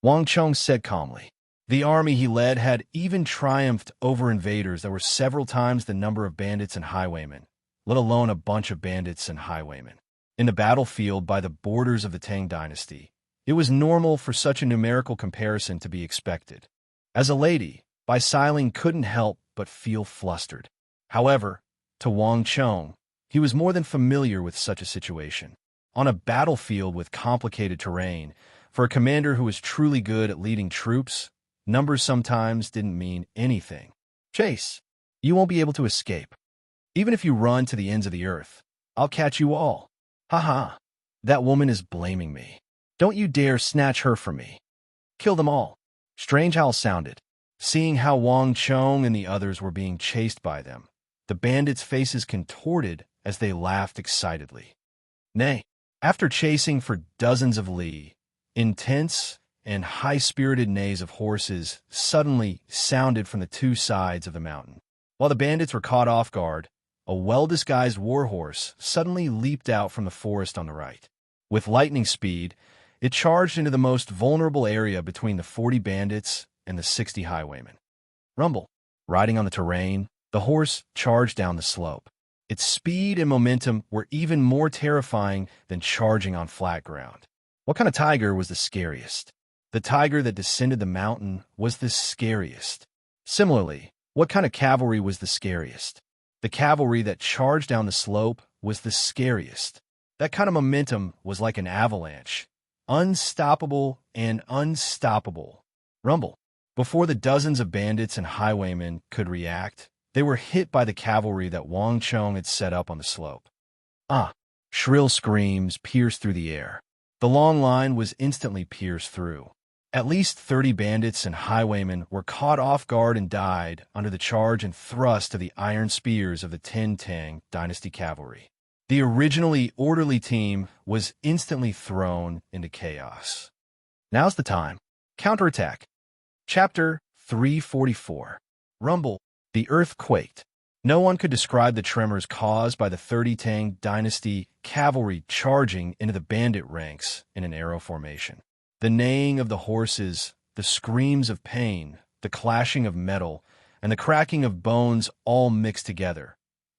Wang Chong said calmly. The army he led had even triumphed over invaders that were several times the number of bandits and highwaymen, let alone a bunch of bandits and highwaymen. In the battlefield by the borders of the Tang dynasty, it was normal for such a numerical comparison to be expected. As a lady, Bai Siling couldn't help but feel flustered. However, to Wang Chong, he was more than familiar with such a situation. On a battlefield with complicated terrain, for a commander who was truly good at leading troops, numbers sometimes didn't mean anything. Chase, you won't be able to escape. Even if you run to the ends of the earth, I'll catch you all. Ha, that woman is blaming me. Don't you dare snatch her from me. Kill them all. Strange how it sounded. Seeing how Wang Chong and the others were being chased by them, the bandits' faces contorted as they laughed excitedly. Nay, after chasing for dozens of li, intense and high-spirited neighs of horses suddenly sounded from the two sides of the mountain. While the bandits were caught off guard, a well-disguised warhorse suddenly leaped out from the forest on the right. With lightning speed, it charged into the most vulnerable area between the 40 bandits and the 60 highwaymen. Rumble. Riding on the terrain, the horse charged down the slope. Its speed and momentum were even more terrifying than charging on flat ground. What kind of tiger was the scariest? The tiger that descended the mountain was the scariest. Similarly, what kind of cavalry was the scariest? The cavalry that charged down the slope was the scariest. That kind of momentum was like an avalanche. Unstoppable and unstoppable. Rumble. Before the dozens of bandits and highwaymen could react, they were hit by the cavalry that Wang Chong had set up on the slope. Shrill screams pierced through the air. The long line was instantly pierced through. At least 30 bandits and highwaymen were caught off guard and died under the charge and thrust of the iron spears of the Tang dynasty cavalry. The originally orderly team was instantly thrown into chaos. Now's the time. Counterattack. Chapter 344. Rumble. The earth quaked. No one could describe the tremors caused by the 30 Tang dynasty cavalry charging into the bandit ranks in an arrow formation. The neighing of the horses, the screams of pain, the clashing of metal, and the cracking of bones all mixed together.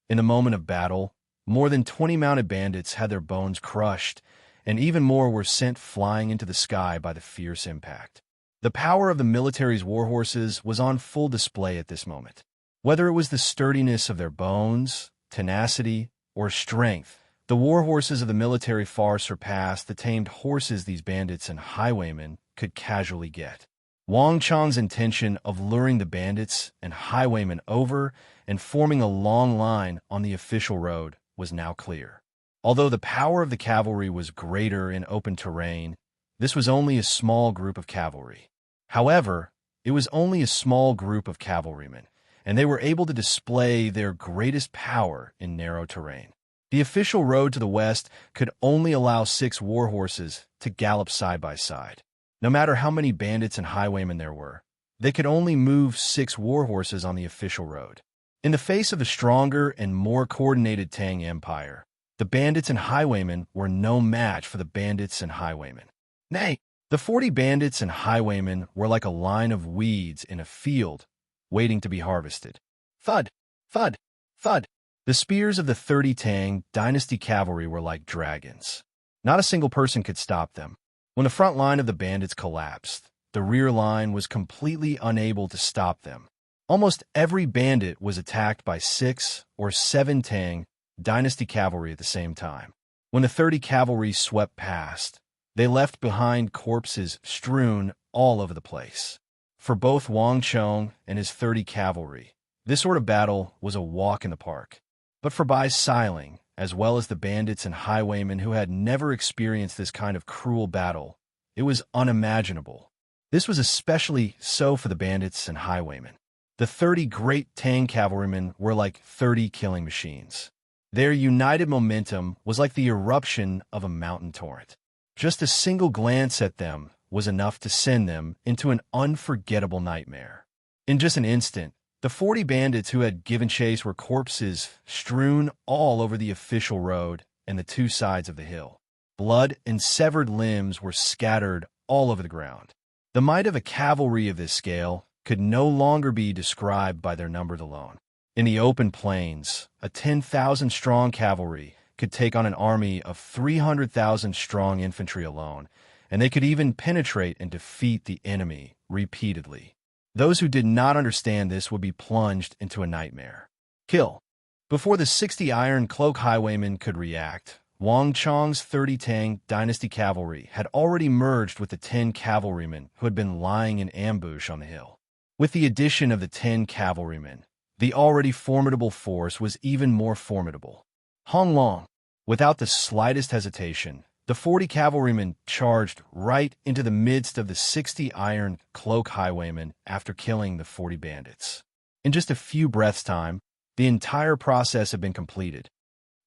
In the moment of battle, more than 20 mounted bandits had their bones crushed, and even more were sent flying into the sky by the fierce impact. The power of the military's warhorses was on full display at this moment. Whether it was the sturdiness of their bones, tenacity, or strength, the warhorses of the military far surpassed the tamed horses these bandits and highwaymen could casually get. Wang Chang's intention of luring the bandits and highwaymen over and forming a long line on the official road was now clear. Although the power of the cavalry was greater in open terrain, this was only a small group of cavalry. However, it was only a small group of cavalrymen, and they were able to display their greatest power in narrow terrain. The official road to the west could only allow 6 war horses to gallop side by side. No matter how many bandits and highwaymen there were, they could only move 6 war horses on the official road. In the face of a stronger and more coordinated Tang Empire, the bandits and highwaymen were no match for the bandits and highwaymen. Nay, the 40 bandits and highwaymen were like a line of weeds in a field waiting to be harvested. Thud, thud, thud. The spears of the 30 Tang dynasty cavalry were like dragons. Not a single person could stop them. When the front line of the bandits collapsed, the rear line was completely unable to stop them. Almost every bandit was attacked by 6 or 7 Tang dynasty cavalry at the same time. When the 30 cavalry swept past, they left behind corpses strewn all over the place. For both Wang Chong and his 30 cavalry, this sort of battle was a walk in the park. But for Bai Siling, as well as the bandits and highwaymen who had never experienced this kind of cruel battle, it was unimaginable. This was especially so for the bandits and highwaymen. The 30 great Tang cavalrymen were like 30 killing machines. Their united momentum was like the eruption of a mountain torrent. Just a single glance at them was enough to send them into an unforgettable nightmare. In just an instant, the 40 bandits who had given chase were corpses strewn all over the official road and the 2 sides of the hill. Blood and severed limbs were scattered all over the ground. The might of a cavalry of this scale could no longer be described by their numbers alone. In the open plains, a 10,000-strong cavalry could take on an army of 300,000 strong infantry alone, and they could even penetrate and defeat the enemy repeatedly. Those who did not understand this would be plunged into a nightmare. Kill. Before the 60 Iron Cloak highwaymen could react, Wang Chong's 30 Tang dynasty cavalry had already merged with the 10 cavalrymen who had been lying in ambush on the hill. With the addition of the 10 cavalrymen, the already formidable force was even more formidable. Hong Long. Without the slightest hesitation, the 40 cavalrymen charged right into the midst of the 60 Iron Cloak highwaymen after killing the 40 bandits. In just a few breaths' time, the entire process had been completed.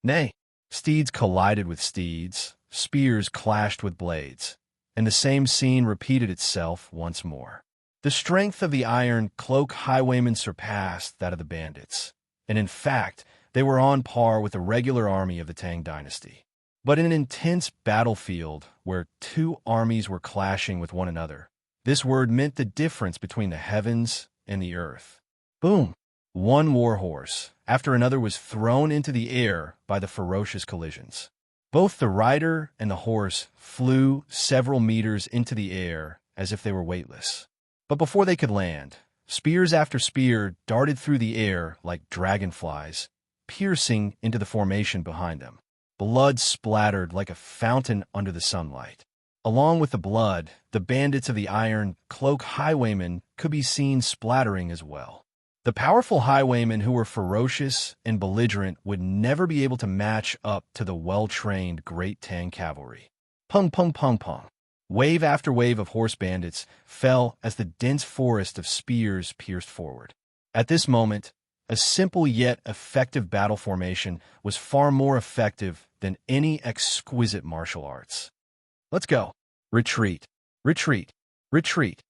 Nay, steeds collided with steeds, spears clashed with blades, and the same scene repeated itself once more. The strength of the Iron Cloak highwaymen surpassed that of the bandits, and in fact, they were on par with the regular army of the Tang dynasty. But in an intense battlefield where 2 armies were clashing with one another, this word meant the difference between the heavens and the earth. Boom! One war horse after another was thrown into the air by the ferocious collisions. Both the rider and the horse flew several meters into the air as if they were weightless. But before they could land, spears after spear darted through the air like dragonflies, piercing into the formation behind them. Blood splattered like a fountain under the sunlight. Along with the blood, the bandits of the Iron Cloak highwaymen could be seen splattering as well. The powerful highwaymen who were ferocious and belligerent would never be able to match up to the well-trained Great Tang cavalry. Pung pung pung pung. Wave after wave of horse bandits fell as the dense forest of spears pierced forward. At this moment, a simple yet effective battle formation was far more effective than any exquisite martial arts. Let's go. Retreat. Retreat. Retreat.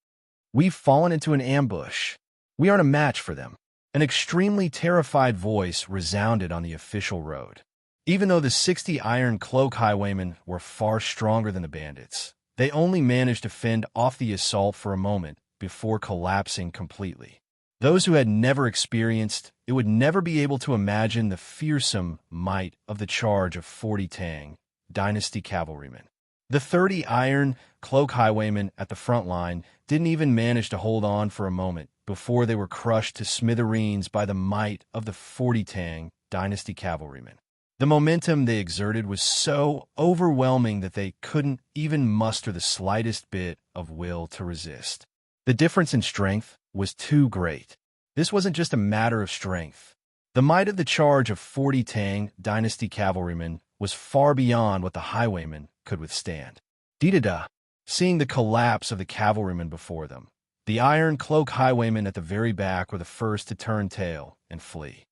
We've fallen into an ambush. We aren't a match for them. An extremely terrified voice resounded on the official road. Even though the 60 Iron Cloak highwaymen were far stronger than the bandits, they only managed to fend off the assault for a moment before collapsing completely. Those who had never experienced it would never be able to imagine the fearsome might of the charge of 40 Tang dynasty cavalrymen. The 30 Iron Cloak highwaymen at the front line didn't even manage to hold on for a moment before they were crushed to smithereens by the might of the 40 Tang dynasty cavalrymen. The momentum they exerted was so overwhelming that they couldn't even muster the slightest bit of will to resist. The difference in strength was too great. This wasn't just a matter of strength. The might of the charge of 40 Tang dynasty cavalrymen was far beyond what the highwaymen could withstand. Da. Seeing the collapse of the cavalrymen before them, the iron cloak highwaymen at the very back were the first to turn tail and flee.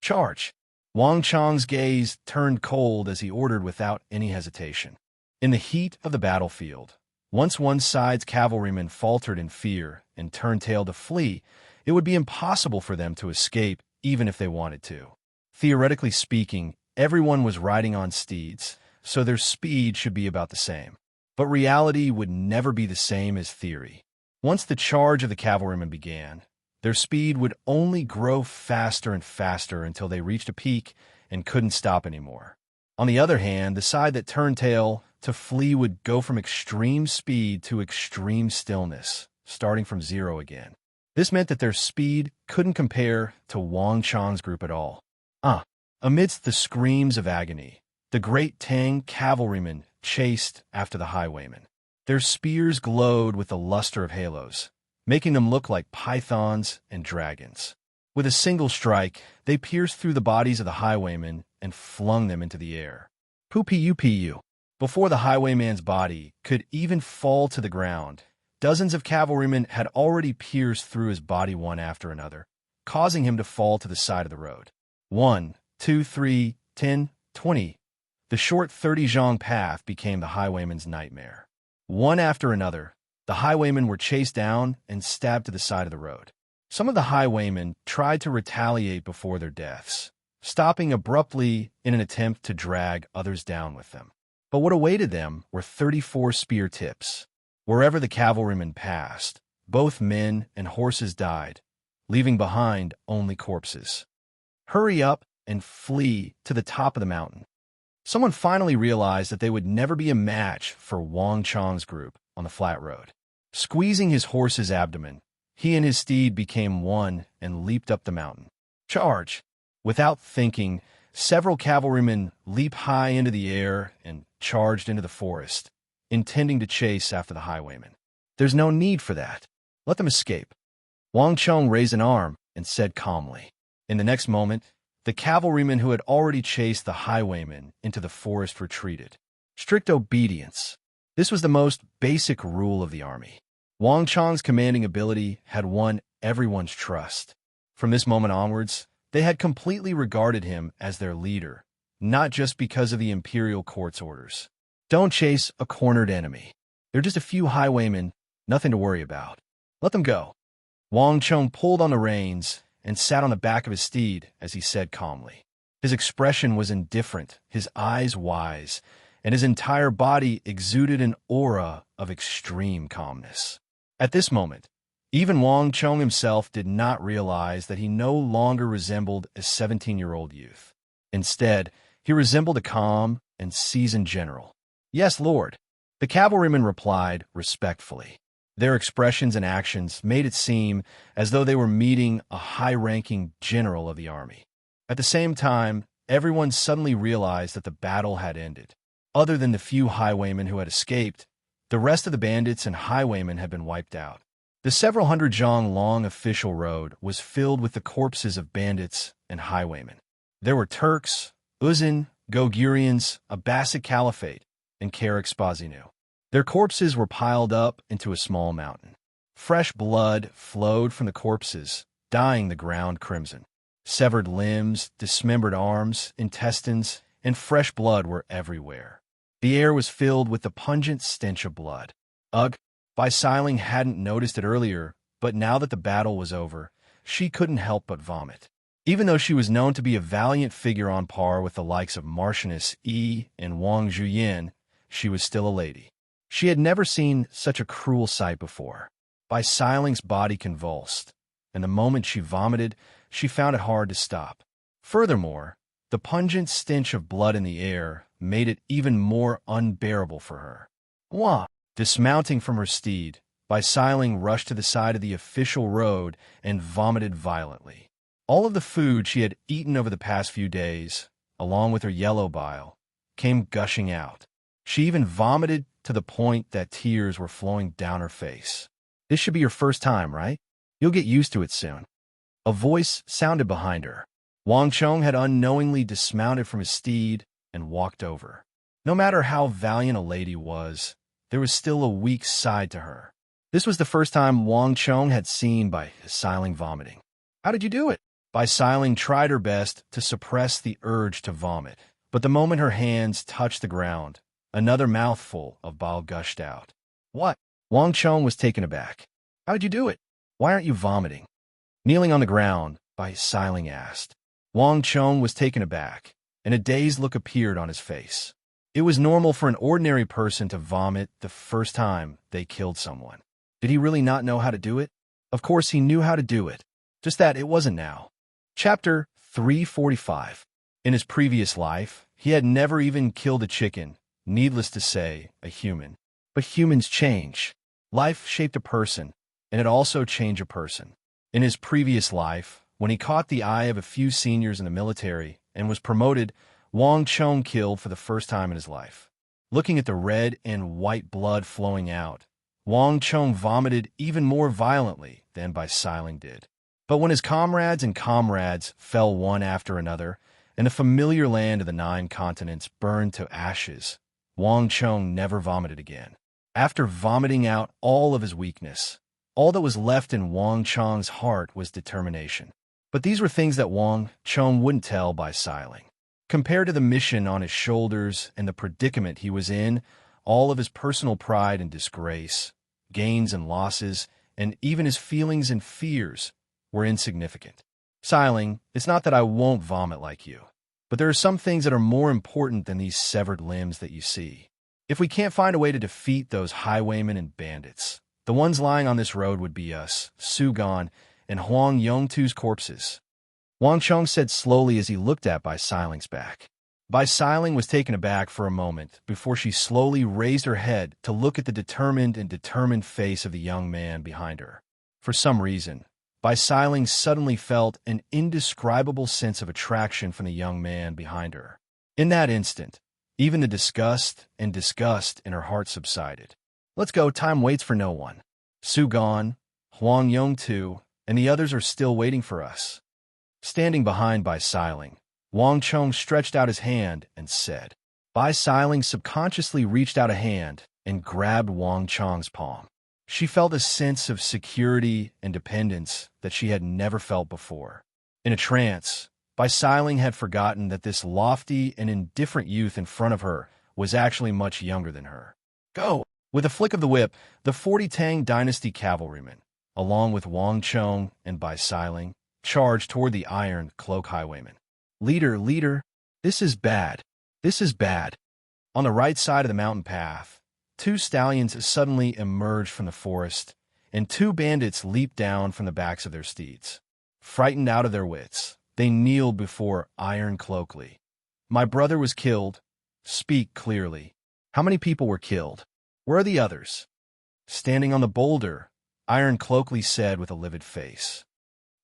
Charge! Wang Chang's gaze turned cold as he ordered without any hesitation. In the heat of the battlefield, once one side's cavalrymen faltered in fear and turned tail to flee, it would be impossible for them to escape even if they wanted to. Theoretically speaking, everyone was riding on steeds, so their speed should be about the same. But reality would never be the same as theory. Once the charge of the cavalrymen began, their speed would only grow faster and faster until they reached a peak and couldn't stop anymore. On the other hand, the side that turned tail to flee would go from extreme speed to extreme stillness, starting from zero again. This meant that their speed couldn't compare to Wang Chang's group at all. Amidst the screams of agony, the great Tang cavalrymen chased after the highwaymen. Their spears glowed with the luster of halos, making them look like pythons and dragons. With a single strike, they pierced through the bodies of the highwaymen and flung them into the air. Pu. Before the highwayman's body could even fall to the ground, dozens of cavalrymen had already pierced through his body one after another, causing him to fall to the side of the road. 1, 2, 3, 10, 20. The short 30-zhang path became the highwayman's nightmare. One after another, the highwaymen were chased down and stabbed to the side of the road. Some of the highwaymen tried to retaliate before their deaths, stopping abruptly in an attempt to drag others down with them. But what awaited them were 34 spear tips. Wherever the cavalrymen passed, both men and horses died, leaving behind only corpses. Hurry up and flee to the top of the mountain. Someone finally realized that they would never be a match for Wang Chang's group on the flat road. Squeezing his horse's abdomen, he and his steed became one and leaped up the mountain. Charge! Without thinking, several cavalrymen leaped high into the air and charged into the forest, intending to chase after the highwaymen. There's no need for that. Let them escape. Wang Chang raised an arm and said calmly. In the next moment, the cavalrymen who had already chased the highwaymen into the forest retreated. Strict obedience. This was the most basic rule of the army. Wang Chang's commanding ability had won everyone's trust. From this moment onwards, they had completely regarded him as their leader, not just because of the imperial court's orders. Don't chase a cornered enemy. They're just a few highwaymen, nothing to worry about. Let them go. Wang Chang pulled on the reins and sat on the back of his steed as he said calmly. His expression was indifferent, his eyes wise, and his entire body exuded an aura of extreme calmness. At this moment, even Wang Chang himself did not realize that he no longer resembled a 17-year-old youth. Instead, he resembled a calm and seasoned general. Yes, Lord, the cavalrymen replied respectfully. Their expressions and actions made it seem as though they were meeting a high-ranking general of the army. At the same time, everyone suddenly realized that the battle had ended. Other than the few highwaymen who had escaped, the rest of the bandits and highwaymen had been wiped out. The several hundred zhang long official road was filled with the corpses of bandits and highwaymen. There were Turks, Uzin, Gogurians, Abbasid Caliphate, and Karaxpazinu. Their corpses were piled up into a small mountain. Fresh blood flowed from the corpses, dyeing the ground crimson. Severed limbs, dismembered arms, intestines, and fresh blood were everywhere. The air was filled with the pungent stench of blood. Ugh, Bustling hadn't noticed it earlier, but now that the battle was over, she couldn't help but vomit. Even though she was known to be a valiant figure on par with the likes of Marchioness Yi and Wang Zhuyin, she was still a lady. She had never seen such a cruel sight before. Busling's body convulsed, and the moment she vomited, she found it hard to stop. Furthermore, the pungent stench of blood in the air made it even more unbearable for her. Wah! Dismounting from her steed, Bustling rushed to the side of the official road and vomited violently. All of the food she had eaten over the past few days, along with her yellow bile, came gushing out. She even vomited to the point that tears were flowing down her face. This should be your first time, right? You'll get used to it soon. A voice sounded behind her. Wang Chong had unknowingly dismounted from his steed and walked over. No matter how valiant a lady was, there was still a weak side to her. This was the first time Wang Chong had seen Bai Siling vomiting. How did you do it? Bai Siling tried her best to suppress the urge to vomit, but the moment her hands touched the ground, another mouthful of bile gushed out. What? Wang Chong was taken aback. How did you do it? Why aren't you vomiting? Kneeling on the ground, Bai Siling asked. Wang Chong was taken aback, and a dazed look appeared on his face. It was normal for an ordinary person to vomit the first time they killed someone. Did he really not know how to do it? Of course he knew how to do it, just that it wasn't now. Chapter 345. In his previous life, he had never even killed a chicken, needless to say, a human. But humans change. Life shaped a person, and it also changed a person. In his previous life, when he caught the eye of a few seniors in the military and was promoted, Wang Chong killed for the first time in his life. Looking at the red and white blood flowing out, Wang Chong vomited even more violently than Bai Siling did. But when his comrades fell one after another, and the familiar land of the 9 continents burned to ashes, Wang Chong never vomited again. After vomiting out all of his weakness, all that was left in Wang Chong's heart was determination. But these were things that Wang Chong wouldn't tell Bai Siling. Compared to the mission on his shoulders and the predicament he was in, all of his personal pride and disgrace, gains and losses, and even his feelings and fears were insignificant. Siling, it's not that I won't vomit like you, but there are some things that are more important than these severed limbs that you see. If we can't find a way to defeat those highwaymen and bandits, the ones lying on this road would be us, Su Gan, and Huang Yongtu's corpses. Wang Chong said slowly as he looked at Bai Siling's back. Bai Siling was taken aback for a moment before she slowly raised her head to look at the determined face of the young man behind her. For some reason, Bai Siling suddenly felt an indescribable sense of attraction from the young man behind her. In that instant, even the disgust in her heart subsided. Let's go, time waits for no one. Su Gan, Huang Yongtu, and the others are still waiting for us. Standing behind Bai Siling, Wang Chong stretched out his hand and said. Bai Siling subconsciously reached out a hand and grabbed Wang Chong's palm. She felt a sense of security and dependence that she had never felt before. In a trance, Bai Siling had forgotten that this lofty and indifferent youth in front of her was actually much younger than her. Go! With a flick of the whip, the 40 Tang Dynasty cavalrymen, along with Wang Chong and Bai Siling, charged toward the Iron Cloak highwaymen. Leader, this is bad. This is bad. On the right side of the mountain path, 2 stallions suddenly emerged from the forest, and 2 bandits leaped down from the backs of their steeds. Frightened out of their wits, they kneeled before Iron Cloak Lee. My brother was killed. Speak clearly. How many people were killed? Where are the others? Standing on the boulder, Iron Cloak Lee said with a livid face.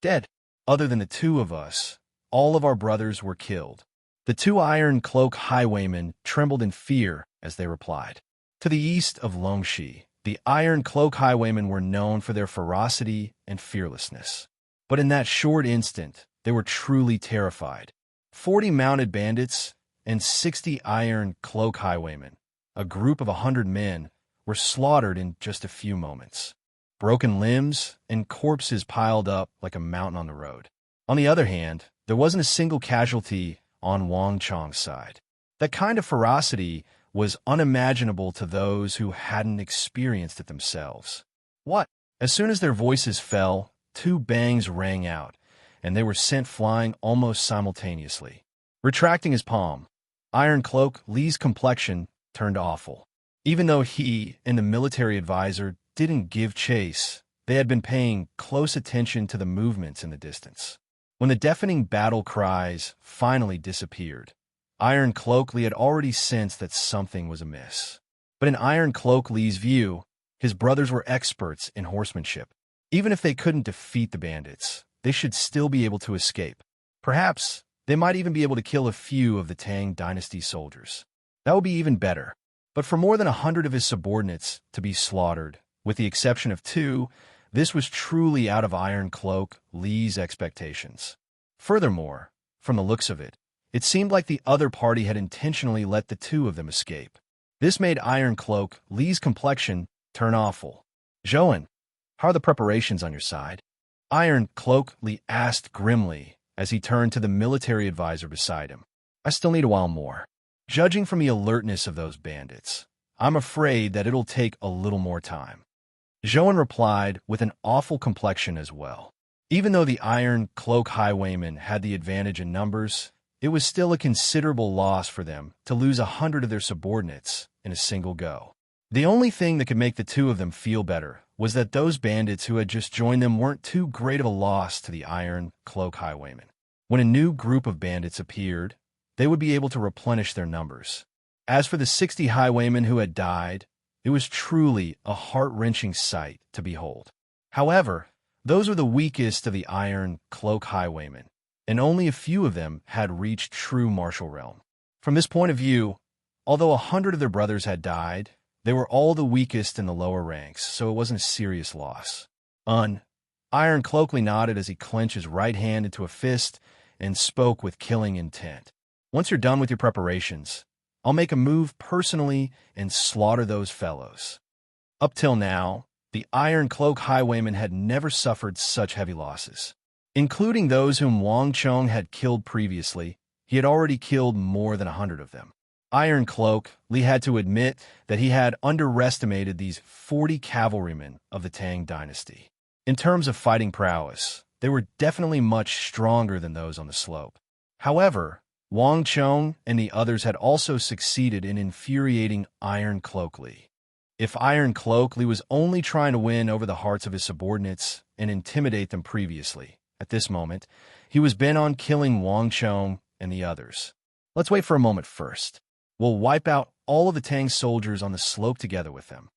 Dead. Other than the 2 of us, all of our brothers were killed. The 2 Iron Cloak highwaymen trembled in fear as they replied. To the east of Longxi, the Iron Cloak highwaymen were known for their ferocity and fearlessness. But in that short instant, they were truly terrified. 40 mounted bandits and 60 Iron Cloak highwaymen, a group of 100 men, were slaughtered in just a few moments. Broken limbs and corpses piled up like a mountain on the road. On the other hand, there wasn't a single casualty on Wang Chong's side. That kind of ferocity was unimaginable to those who hadn't experienced it themselves. What? As soon as their voices fell, 2 bangs rang out, and they were sent flying almost simultaneously. Retracting his palm, Iron Cloak Lee's complexion turned awful. Even though he and the military advisor didn't give chase, they had been paying close attention to the movements in the distance. When the deafening battle cries finally disappeared, Iron Cloak Lee had already sensed that something was amiss. But in Iron Cloak Lee's view, his brothers were experts in horsemanship. Even if they couldn't defeat the bandits, they should still be able to escape. Perhaps they might even be able to kill a few of the Tang Dynasty soldiers. That would be even better. But for more than 100 of his subordinates to be slaughtered, With the exception of two, this was truly out of Iron Cloak Lee's expectations. Furthermore, from the looks of it, it seemed like the other party had intentionally let the two of them escape. This made Iron Cloak Lee's complexion turn awful. "Joan, how are the preparations on your side?" Iron Cloak Lee asked grimly as he turned to the military advisor beside him. "I still need a while more. Judging from the alertness of those bandits, I'm afraid that it'll take a little more time." Joan replied with an awful complexion as well. Even though the Iron Cloak Highwaymen had the advantage in numbers, it was still a considerable loss for them to lose 100 of their subordinates in a single go. The only thing that could make the two of them feel better was that those bandits who had just joined them weren't too great of a loss to the Iron Cloak Highwaymen. When a new group of bandits appeared, they would be able to replenish their numbers. As for the 60 highwaymen who had died, it was truly a heart-wrenching sight to behold. However, those were the weakest of the Iron Cloak Highwaymen, and only a few of them had reached true martial realm. From this point of view, although 100 of their brothers had died, they were all the weakest in the lower ranks, so it wasn't a serious loss. Iron Cloak nodded as he clenched his right hand into a fist and spoke with killing intent. "Once you're done with your preparations, I'll make a move personally and slaughter those fellows." Up till now, the Iron Cloak Highwaymen had never suffered such heavy losses. Including those whom Wang Chong had killed previously, he had already killed more than 100 of them. Iron Cloak Lee had to admit that he had underestimated these 40 cavalrymen of the Tang dynasty. In terms of fighting prowess, they were definitely much stronger than those on the slope. However, Wang Chong and the others had also succeeded in infuriating Iron Cloak Lee. If Iron Cloak Lee was only trying to win over the hearts of his subordinates and intimidate them previously, at this moment, he was bent on killing Wang Chong and the others. "Let's wait for a moment first. We'll wipe out all of the Tang soldiers on the slope together with them."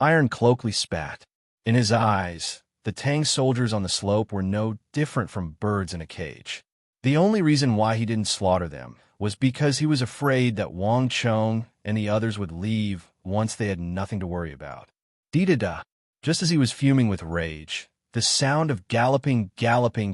Iron Cloak Lee spat. In his eyes, the Tang soldiers on the slope were no different from birds in a cage. The only reason why he didn't slaughter them was because he was afraid that Wang Chong and the others would leave once they had nothing to worry about. Dee-da-da. Just as he was fuming with rage, the sound of galloping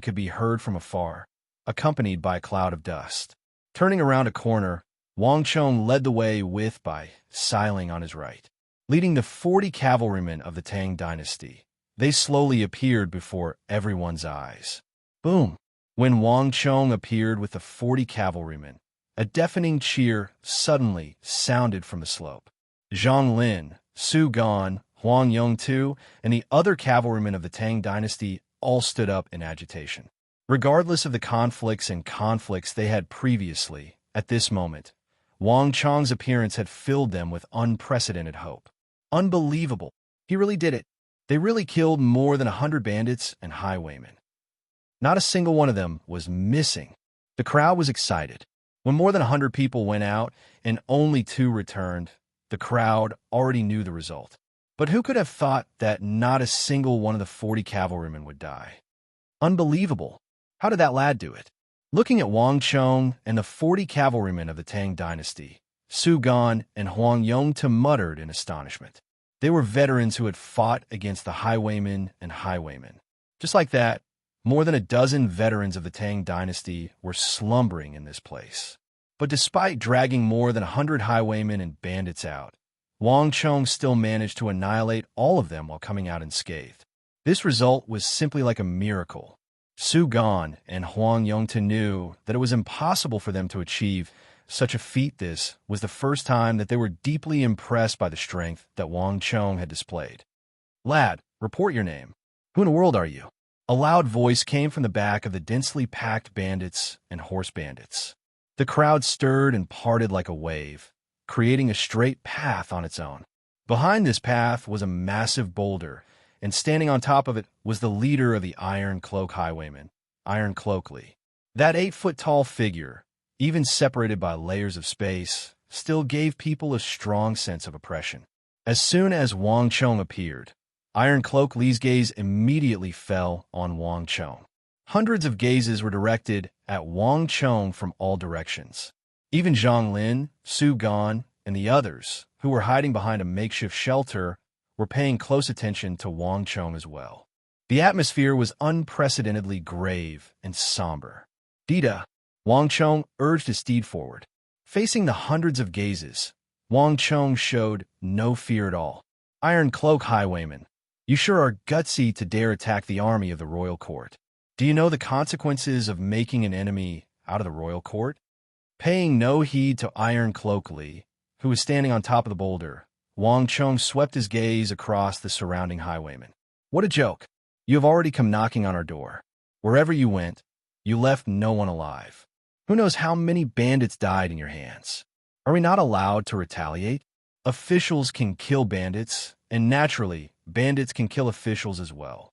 could be heard from afar, accompanied by a cloud of dust. Turning around a corner, Wang Chong led the way with Bai Siling on his right. Leading the 40 cavalrymen of the Tang dynasty, they slowly appeared before everyone's eyes. Boom! When Wang Chong appeared with the 40 cavalrymen, a deafening cheer suddenly sounded from the slope. Zhang Lin, Su Gan, Huang Yongtu, and the other cavalrymen of the Tang dynasty all stood up in agitation. Regardless of the conflicts they had previously, at this moment, Wang Chong's appearance had filled them with unprecedented hope. Unbelievable. He really did it. They really killed more than 100 bandits and highwaymen. Not a single one of them was missing. The crowd was excited. When more than 100 people went out and only 2 returned, the crowd already knew the result. But who could have thought that not a single one of the 40 cavalrymen would die? Unbelievable. How did that lad do it? Looking at Wang Chong and the 40 cavalrymen of the Tang dynasty, Su Gan and Huang Yongtu muttered in astonishment. They were veterans who had fought against the highwaymen and highwaymen. Just like that, more than a dozen veterans of the Tang dynasty were slumbering in this place. But despite dragging more than 100 highwaymen and bandits out, Wang Chong still managed to annihilate all of them while coming out unscathed. This result was simply like a miracle. Su Gan and Huang Yongtu knew that it was impossible for them to achieve such a feat. This was the first time that they were deeply impressed by the strength that Wang Chong had displayed. "Lad, report your name. Who in the world are you?" A loud voice came from the back of the densely packed bandits and horse bandits. The crowd stirred and parted like a wave, creating a straight path on its own. Behind this path was a massive boulder, and standing on top of it was the leader of the Iron Cloak Highwaymen, Iron Cloak Lee. That 8-foot-tall figure, even separated by layers of space, still gave people a strong sense of oppression. As soon as Wang Chong appeared, Iron Cloak Lee's gaze immediately fell on Wang Chong. Hundreds of gazes were directed at Wang Chong from all directions. Even Zhang Lin, Su Gan, and the others, who were hiding behind a makeshift shelter, were paying close attention to Wang Chong as well. The atmosphere was unprecedentedly grave and somber. Dita, Wang Chong urged his steed forward. Facing the hundreds of gazes, Wang Chong showed no fear at all. Iron Cloak Highwayman, you sure are gutsy to dare attack the army of the royal court. Do you know the consequences of making an enemy out of the royal court? Paying no heed to Iron Cloak Li, who was standing on top of the boulder, Wang Chong swept his gaze across the surrounding highwaymen. What a joke! You have already come knocking on our door. Wherever you went, you left no one alive. Who knows how many bandits died in your hands? Are we not allowed to retaliate? Officials can kill bandits, and naturally, bandits can kill officials as well.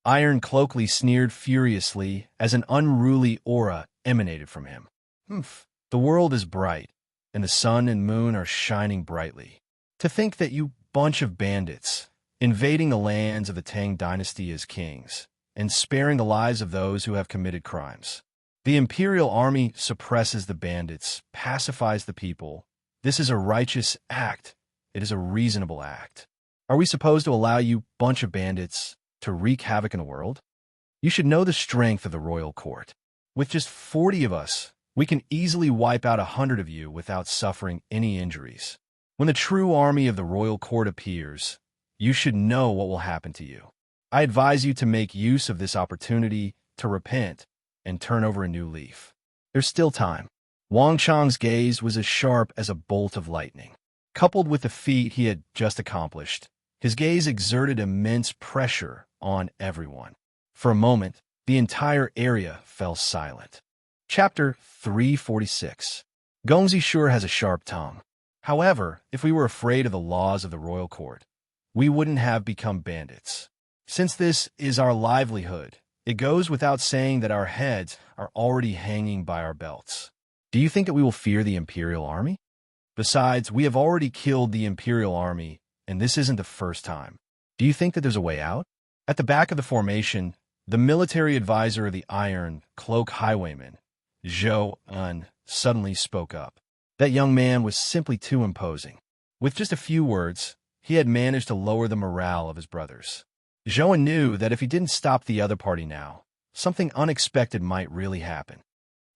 Iron Cloak Li sneered furiously as an unruly aura emanated from him. Humph, the world is bright, and the sun and moon are shining brightly. To think that you bunch of bandits, invading the lands of the Tang dynasty as kings, and sparing the lives of those who have committed crimes. The imperial army suppresses the bandits, pacifies the people. This is a righteous act. It is a reasonable act. Are we supposed to allow you bunch of bandits to wreak havoc in the world? You should know the strength of the royal court. With just 40 of us, we can easily wipe out 100 of you without suffering any injuries. When the true army of the royal court appears, you should know what will happen to you. I advise you to make use of this opportunity to repent and turn over a new leaf. There's still time. Wang Chong's gaze was as sharp as a bolt of lightning. Coupled with the feat he had just accomplished, his gaze exerted immense pressure on everyone. For a moment, the entire area fell silent. Chapter 346. Gongzi sure has a sharp tongue. However, if we were afraid of the laws of the royal court, we wouldn't have become bandits. Since this is our livelihood, it goes without saying that our heads are already hanging by our belts. Do you think that we will fear the imperial army? Besides, we have already killed the imperial army, and this isn't the first time. Do you think that there's a way out? At the back of the formation, the military advisor of the Iron Cloak Highwayman, Zhou Un, suddenly spoke up. That young man was simply too imposing. With just a few words, he had managed to lower the morale of his brothers. Zhou Un knew that if he didn't stop the other party now, something unexpected might really happen.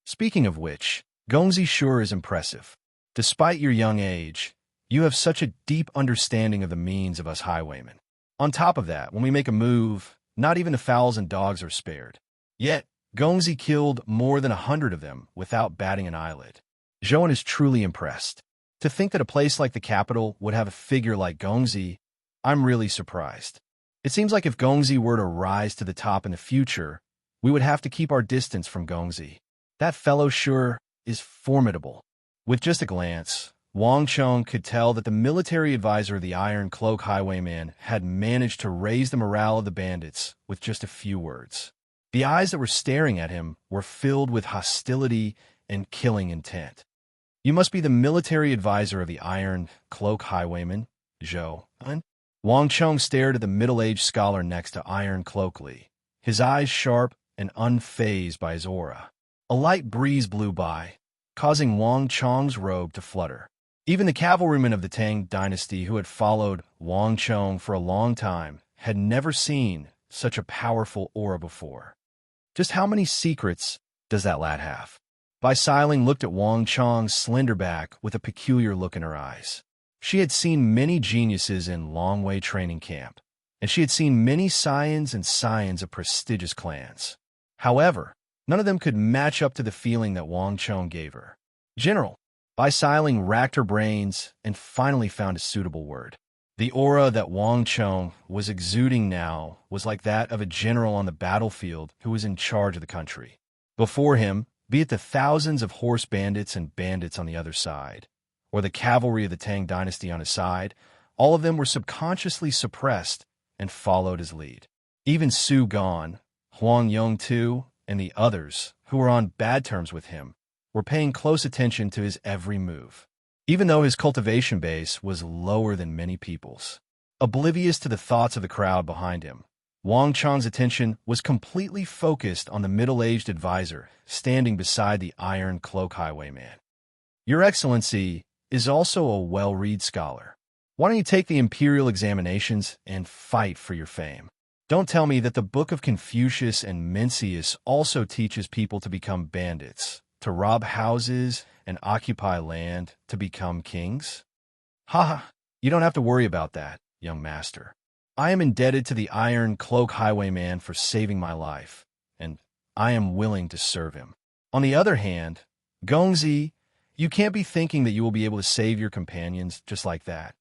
Speaking of which, Gongzi sure is impressive. Despite your young age, you have such a deep understanding of the means of us highwaymen. On top of that, when we make a move, not even the fowls and dogs are spared. Yet, Gongzi killed more than 100 of them without batting an eyelid. Zhou Un is truly impressed. To think that a place like the capital would have a figure like Gongzi, I'm really surprised. It seems like if Gongzi were to rise to the top in the future, we would have to keep our distance from Gongzi. That fellow sure is formidable. With just a glance, Wang Chong could tell that the military advisor of the Iron Cloak Highwayman had managed to raise the morale of the bandits with just a few words. The eyes that were staring at him were filled with hostility and killing intent. You must be the military advisor of the Iron Cloak Highwayman, Zhou Un. Wang Chong stared at the middle-aged scholar next to Iron Cloak Li, his eyes sharp and unfazed by his aura. A light breeze blew by, causing Wang Chong's robe to flutter. Even the cavalrymen of the Tang dynasty who had followed Wang Chong for a long time had never seen such a powerful aura before. Just how many secrets does that lad have? Bai Siling looked at Wang Chong's slender back with a peculiar look in her eyes. She had seen many geniuses in Longwei training camp, and she had seen many scions and scions of prestigious clans. However, none of them could match up to the feeling that Wang Chong gave her. General, Bai Siling racked her brains and finally found a suitable word. The aura that Wang Chong was exuding now was like that of a general on the battlefield who was in charge of the country. Before him, be it the thousands of horse bandits and bandits on the other side, or the cavalry of the Tang dynasty on his side, all of them were subconsciously suppressed and followed his lead. Even Su Gan, Huang Yong Tu, and the others, who were on bad terms with him, were paying close attention to his every move, even though his cultivation base was lower than many people's. Oblivious to the thoughts of the crowd behind him, Wang Chong's attention was completely focused on the middle-aged advisor standing beside the Iron Cloak Highwayman. Your Excellency is also a well-read scholar. Why don't you take the imperial examinations and fight for your fame? Don't tell me that the Book of Confucius and Mencius also teaches people to become bandits, to rob houses and occupy land to become kings? Ha ha! You don't have to worry about that, young master. I am indebted to the Iron Cloak Highwayman for saving my life, and I am willing to serve him. On the other hand, Gongzi, you can't be thinking that you will be able to save your companions just like that,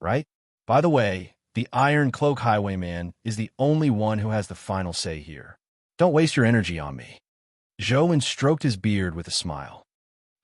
right? By the way, the Iron Cloak Highwayman is the only one who has the final say here. Don't waste your energy on me. Zhou stroked his beard with a smile.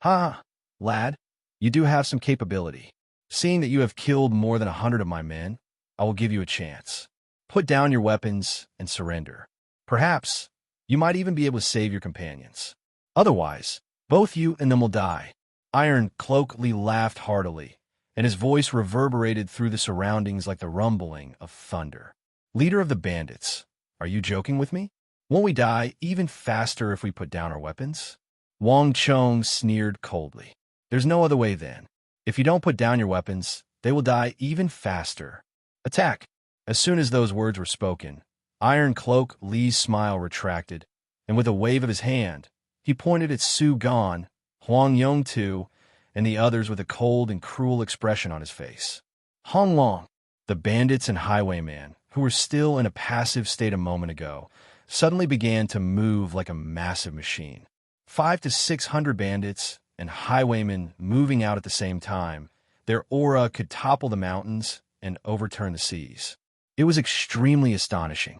Ha, lad, you do have some capability. Seeing that you have killed more than 100 of my men, I will give you a chance. Put down your weapons and surrender. Perhaps you might even be able to save your companions. Otherwise, both you and them will die. Iron Cloak Li laughed heartily, and his voice reverberated through the surroundings like the rumbling of thunder. Leader of the bandits, are you joking with me? Won't we die even faster if we put down our weapons? Wang Chong sneered coldly. There's no other way then. If you don't put down your weapons, they will die even faster. Attack! As soon as those words were spoken, Iron Cloak Li's smile retracted, and with a wave of his hand, he pointed at Su Gan, Huang Yongtu, and the others with a cold and cruel expression on his face. Hong Long, the bandits and highwayman, who were still in a passive state a moment ago, suddenly began to move like a massive machine. 500 to 600 bandits and highwaymen moving out at the same time, their aura could topple the mountains and overturn the seas. It was extremely astonishing.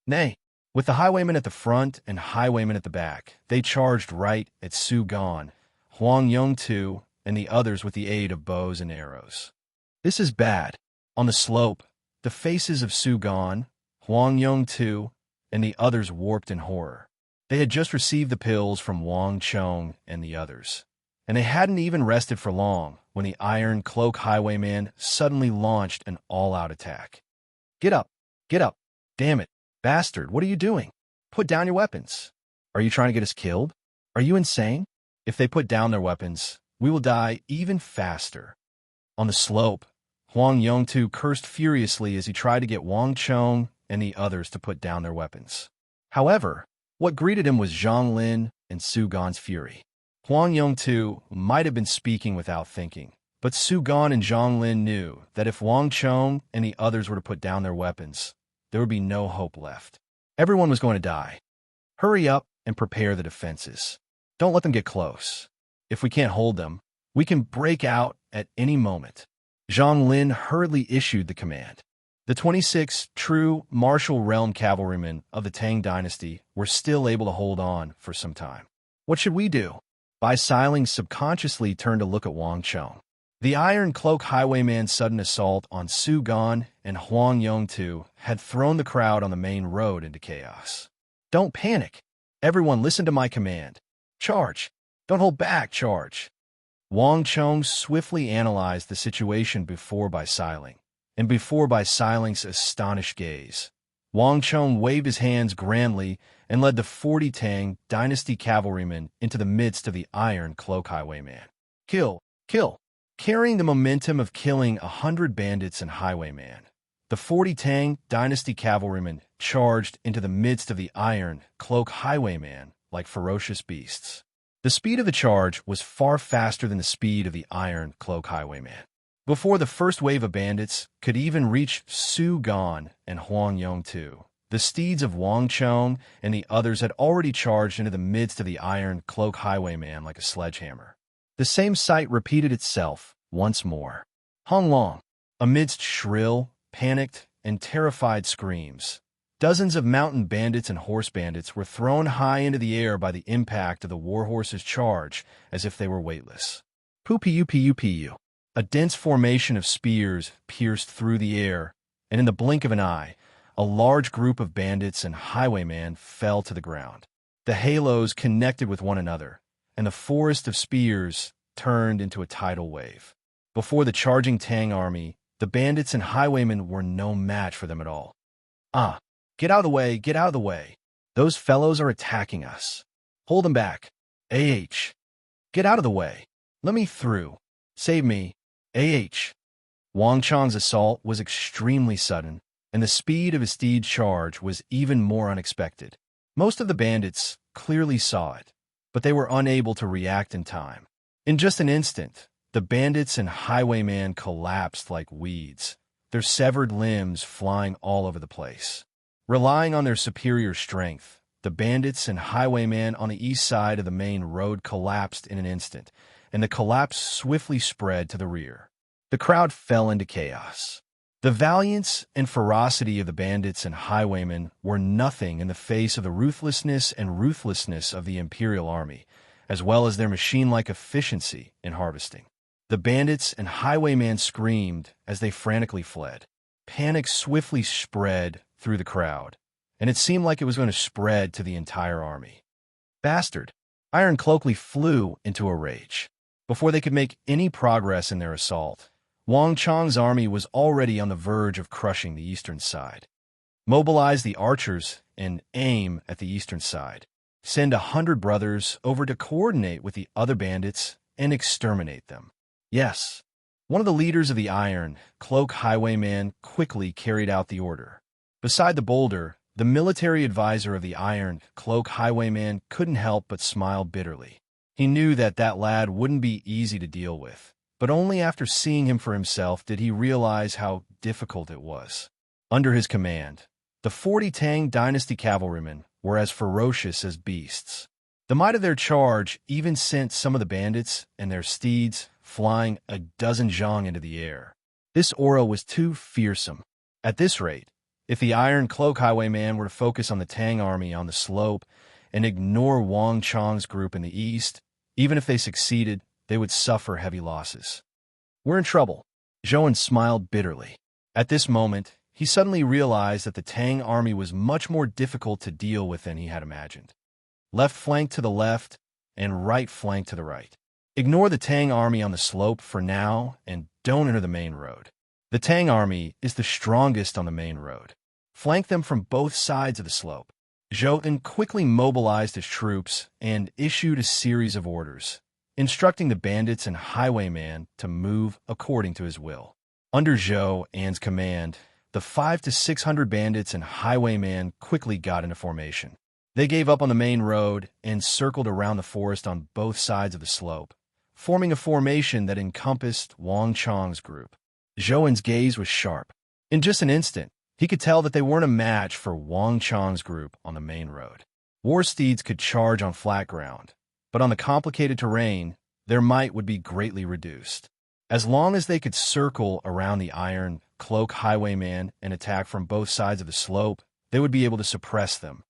Nay, with the highwaymen at the front and highwaymen at the back, they charged right at Su Gan, Huang Yongtu, and the others with the aid of bows and arrows. This is bad. On the slope, the faces of Su Gan, Huang Yongtu, and the others warped in horror. They had just received the pills from Wang Chong and the others, and they hadn't even rested for long when the Iron Cloak Highwayman suddenly launched an all-out attack. Get up! Get up! Damn it! Bastard, what are you doing? Put down your weapons. Are you trying to get us killed? Are you insane? If they put down their weapons, we will die even faster. On the slope, Huang Yongtu cursed furiously as he tried to get Wang Chong and the others to put down their weapons. However, what greeted him was Zhang Lin and Su Gan's fury. Huang Yongtu might have been speaking without thinking, but Su Gan and Zhang Lin knew that if Wang Chong and the others were to put down their weapons, there would be no hope left. Everyone was going to die. Hurry up and prepare the defenses. Don't let them get close. If we can't hold them, we can break out at any moment. Zhang Lin hurriedly issued the command. The 26 true martial realm cavalrymen of the Tang dynasty were still able to hold on for some time. What should we do? Bai Siling subconsciously turned to look at Wang Chong. The Iron Cloak Highwayman's sudden assault on Su Gan and Huang Yongtu had thrown the crowd on the main road into chaos. Don't panic. Everyone listen to my command. Charge. Don't hold back, charge. Wang Chong swiftly analyzed the situation before Bai Siling, and before Bai Siling's astonished gaze. Wang Chong waved his hands grandly and led the 40 Tang dynasty cavalrymen into the midst of the Iron Cloak Highwayman. Kill! Kill! Carrying the momentum of killing 100 bandits and highwaymen, the 40 Tang dynasty cavalrymen charged into the midst of the Iron Cloak Highwayman like ferocious beasts. The speed of the charge was far faster than the speed of the Iron Cloak Highwayman. Before the first wave of bandits could even reach Su Gan and Huang Yongtu, the steeds of Wang Chong and the others had already charged into the midst of the Iron Cloak Highwayman like a sledgehammer. The same sight repeated itself once more. Hong Long, amidst shrill, panicked, and terrified screams, dozens of mountain bandits and horse bandits were thrown high into the air by the impact of the warhorse's charge as if they were weightless. Pu-pu-pu-pu-pu. A dense formation of spears pierced through the air, and in the blink of an eye, a large group of bandits and highwaymen fell to the ground. The halos connected with one another, and the forest of spears turned into a tidal wave. Before the charging Tang army, the bandits and highwaymen were no match for them at all. Ah, get out of the way, get out of the way. Those fellows are attacking us. Hold them back. AH. Get out of the way. Let me through. Save me. AH. Wang Chang's assault was extremely sudden, and the speed of his steed's charge was even more unexpected. Most of the bandits clearly saw it, but they were unable to react in time. In just an instant, the bandits and highwayman collapsed like weeds, their severed limbs flying all over the place. Relying on their superior strength, the bandits and highwayman on the east side of the main road collapsed in an instant, and the collapse swiftly spread to the rear. The crowd fell into chaos. The valiance and ferocity of the bandits and highwaymen were nothing in the face of the ruthlessness of the Imperial Army, as well as their machine-like efficiency in harvesting. The bandits and highwaymen screamed as they frantically fled. Panic swiftly spread through the crowd, and it seemed like it was going to spread to the entire army. Bastard! Iron Cloakly flew into a rage. Before they could make any progress in their assault, Wang Chang's army was already on the verge of crushing the eastern side. Mobilize the archers and aim at the eastern side. Send 100 brothers over to coordinate with the other bandits and exterminate them. Yes, one of the leaders of the Iron Cloak Highwayman quickly carried out the order. Beside the boulder, the military advisor of the Iron Cloak Highwayman couldn't help but smile bitterly. He knew that lad wouldn't be easy to deal with, but only after seeing him for himself did he realize how difficult it was. Under his command, the 40 Tang Dynasty cavalrymen were as ferocious as beasts. The might of their charge even sent some of the bandits and their steeds flying a dozen zhang into the air. This aura was too fearsome. At this rate, if the Iron Cloak Highwayman were to focus on the Tang army on the slope and ignore Wang Chang's group in the east, even if they succeeded, they would suffer heavy losses. We're in trouble. Zhou smiled bitterly. At this moment, he suddenly realized that the Tang army was much more difficult to deal with than he had imagined. Left flank to the left and right flank to the right. Ignore the Tang army on the slope for now and don't enter the main road. The Tang army is the strongest on the main road. Flank them from both sides of the slope. Zhou then quickly mobilized his troops and issued a series of orders, instructing the bandits and highwayman to move according to his will. Under Zhou An's command, the 500 to 600 bandits and highwayman quickly got into formation. They gave up on the main road and circled around the forest on both sides of the slope, forming a formation that encompassed Wang Chang's group. Zhou An's gaze was sharp. In just an instant, he could tell that they weren't a match for Wang Chang's group on the main road. War steeds could charge on flat ground, but on the complicated terrain, their might would be greatly reduced. As long as they could circle around the Iron Cloak Highwayman and attack from both sides of the slope, they would be able to suppress them.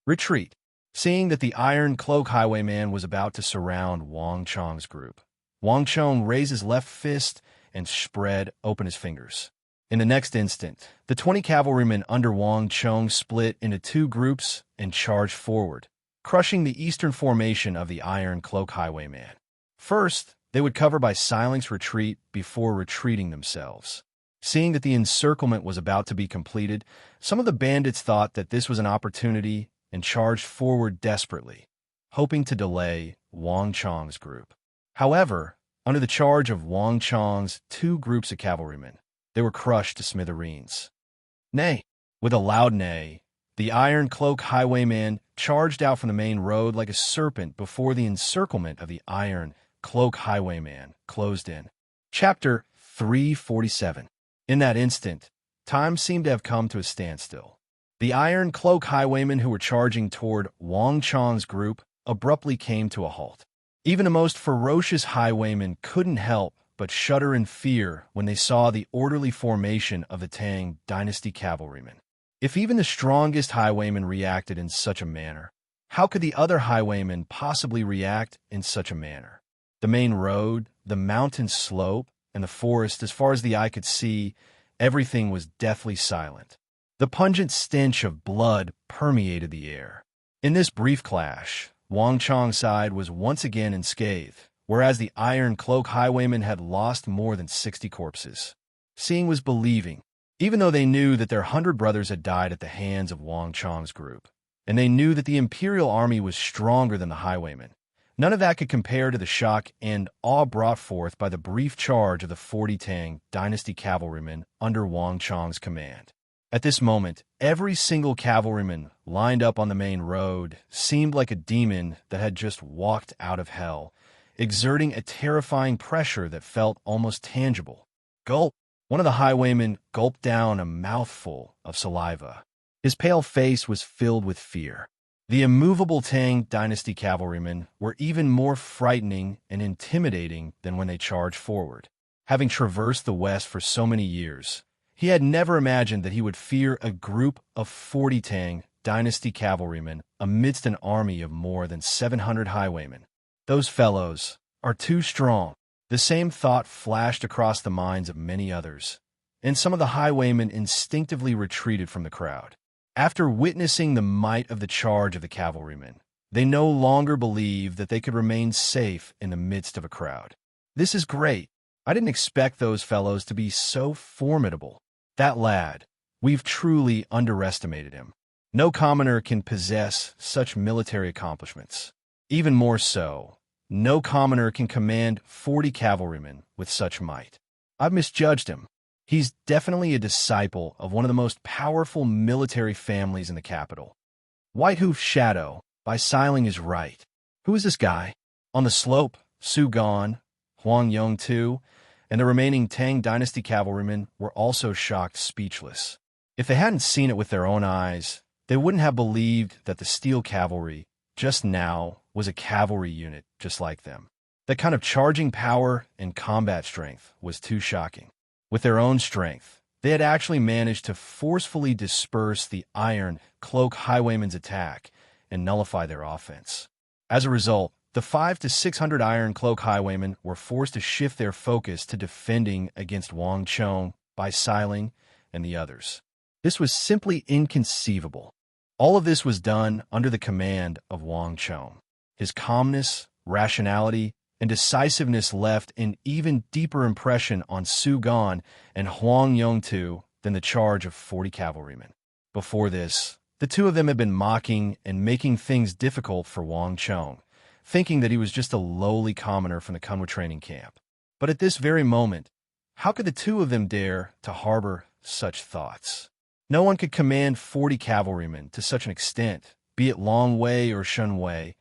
Retreat. Seeing that the Iron Cloak Highwayman was about to surround Wang Chang's group, Wang Chang raised his left fist and spread open his fingers. In the next instant, the 20 cavalrymen under Wang Chang split into two groups and charged forward, crushing the eastern formation of the Iron Cloak Highwayman. First, they would cover by silence retreat before retreating themselves. Seeing that the encirclement was about to be completed, some of the bandits thought that this was an opportunity and charged forward desperately, hoping to delay Wang Chang's group. However, under the charge of Wang Chang's two groups of cavalrymen, they were crushed to smithereens. Nay! With a loud neigh, the Iron Cloak Highwayman charged out from the main road like a serpent before the encirclement of the Iron Cloak Highwayman closed in. Chapter 347. In that instant, time seemed to have come to a standstill. The Iron Cloak Highwaymen who were charging toward Wang Chang's group abruptly came to a halt. Even the most ferocious highwaymen couldn't help but shudder in fear when they saw the orderly formation of the Tang Dynasty cavalrymen. If even the strongest highwaymen reacted in such a manner, how could the other highwaymen possibly react in such a manner? The main road, the mountain slope, and the forest, as far as the eye could see, everything was deathly silent. The pungent stench of blood permeated the air. In this brief clash, Wang Chang's side was once again unscathed, whereas the Iron Cloak Highwaymen had lost more than 60 corpses. Seeing was believing, even though they knew that their 100 brothers had died at the hands of Wang Chang's group, and they knew that the Imperial army was stronger than the Highwaymen. None of that could compare to the shock and awe brought forth by the brief charge of the 40 Tang dynasty cavalrymen under Wang Chong's command. At this moment, every single cavalryman lined up on the main road seemed like a demon that had just walked out of hell, exerting a terrifying pressure that felt almost tangible. Gulp! One of the highwaymen gulped down a mouthful of saliva. His pale face was filled with fear. The immovable Tang dynasty cavalrymen were even more frightening and intimidating than when they charged forward. Having traversed the West for so many years, he had never imagined that he would fear a group of 40 Tang dynasty cavalrymen amidst an army of more than 700 highwaymen. Those fellows are too strong. The same thought flashed across the minds of many others, and some of the highwaymen instinctively retreated from the crowd. After witnessing the might of the charge of the cavalrymen, they no longer believed that they could remain safe in the midst of a crowd. This is great. I didn't expect those fellows to be so formidable. That lad, we've truly underestimated him. No commoner can possess such military accomplishments. Even more so, no commoner can command 40 cavalrymen with such might. I've misjudged him. He's definitely a disciple of one of the most powerful military families in the capital. Whitehoof's shadow, by Siling, is right. Who is this guy? On the slope, Su Gan, Huang Yong-tu, and the remaining Tang dynasty cavalrymen were also shocked speechless. If they hadn't seen it with their own eyes, they wouldn't have believed that the steel cavalry just now was a cavalry unit just like them. That kind of charging power and combat strength was too shocking. With their own strength, they had actually managed to forcefully disperse the Iron Cloak highwaymen's attack and nullify their offense. As a result, the 500 to 600 Iron Cloak highwaymen were forced to shift their focus to defending against Wang Chong, Bai Siling, and the others. This was simply inconceivable. All of this was done under the command of Wang Chong. His calmness, rationality, and decisiveness left an even deeper impression on Su Gan and Huang Yong-tu than the charge of 40 cavalrymen. Before this, the two of them had been mocking and making things difficult for Wang Chong, thinking that he was just a lowly commoner from the Kunwa training camp. But at this very moment, how could the two of them dare to harbor such thoughts? No one could command 40 cavalrymen to such an extent, be it Long Wei or Shun Wei.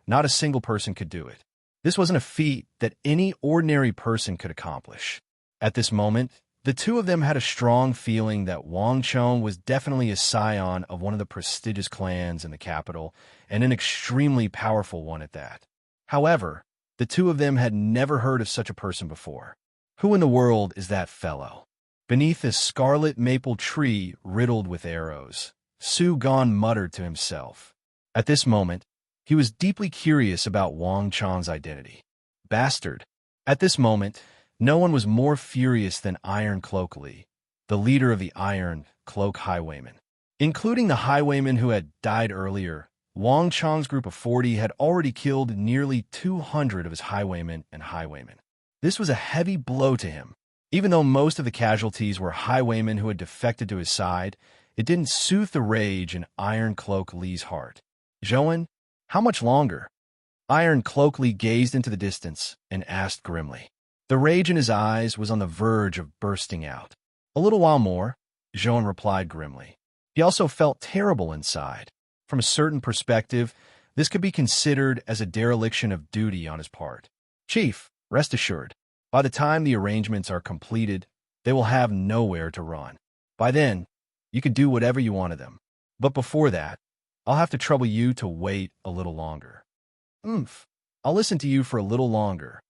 Not a single person could do it. This wasn't a feat that any ordinary person could accomplish. At this moment, the two of them had a strong feeling that Wang Chong was definitely a scion of one of the prestigious clans in the capital, and an extremely powerful one at that. However, the two of them had never heard of such a person before. Who in the world is that fellow? Beneath a scarlet maple tree riddled with arrows, Su Gan muttered to himself. At this moment, he was deeply curious about Wang Chong's identity. Bastard. At this moment, no one was more furious than Iron Cloak Li, the leader of the Iron Cloak highwaymen. Including the highwaymen who had died earlier, Wang Chong's group of 40 had already killed nearly 200 of his highwaymen and highwaymen. This was a heavy blow to him. Even though most of the casualties were highwaymen who had defected to his side, it didn't soothe the rage in Iron Cloak Li's heart. Zhouan, how much longer? Iron Cloak Li gazed into the distance and asked grimly. The rage in his eyes was on the verge of bursting out. A little while more, Zhouan replied grimly. He also felt terrible inside. From a certain perspective, this could be considered as a dereliction of duty on his part. Chief, rest assured, by the time the arrangements are completed, they will have nowhere to run. By then, you can do whatever you want of them. But before that, I'll have to trouble you to wait a little longer. I'll listen to you for a little longer.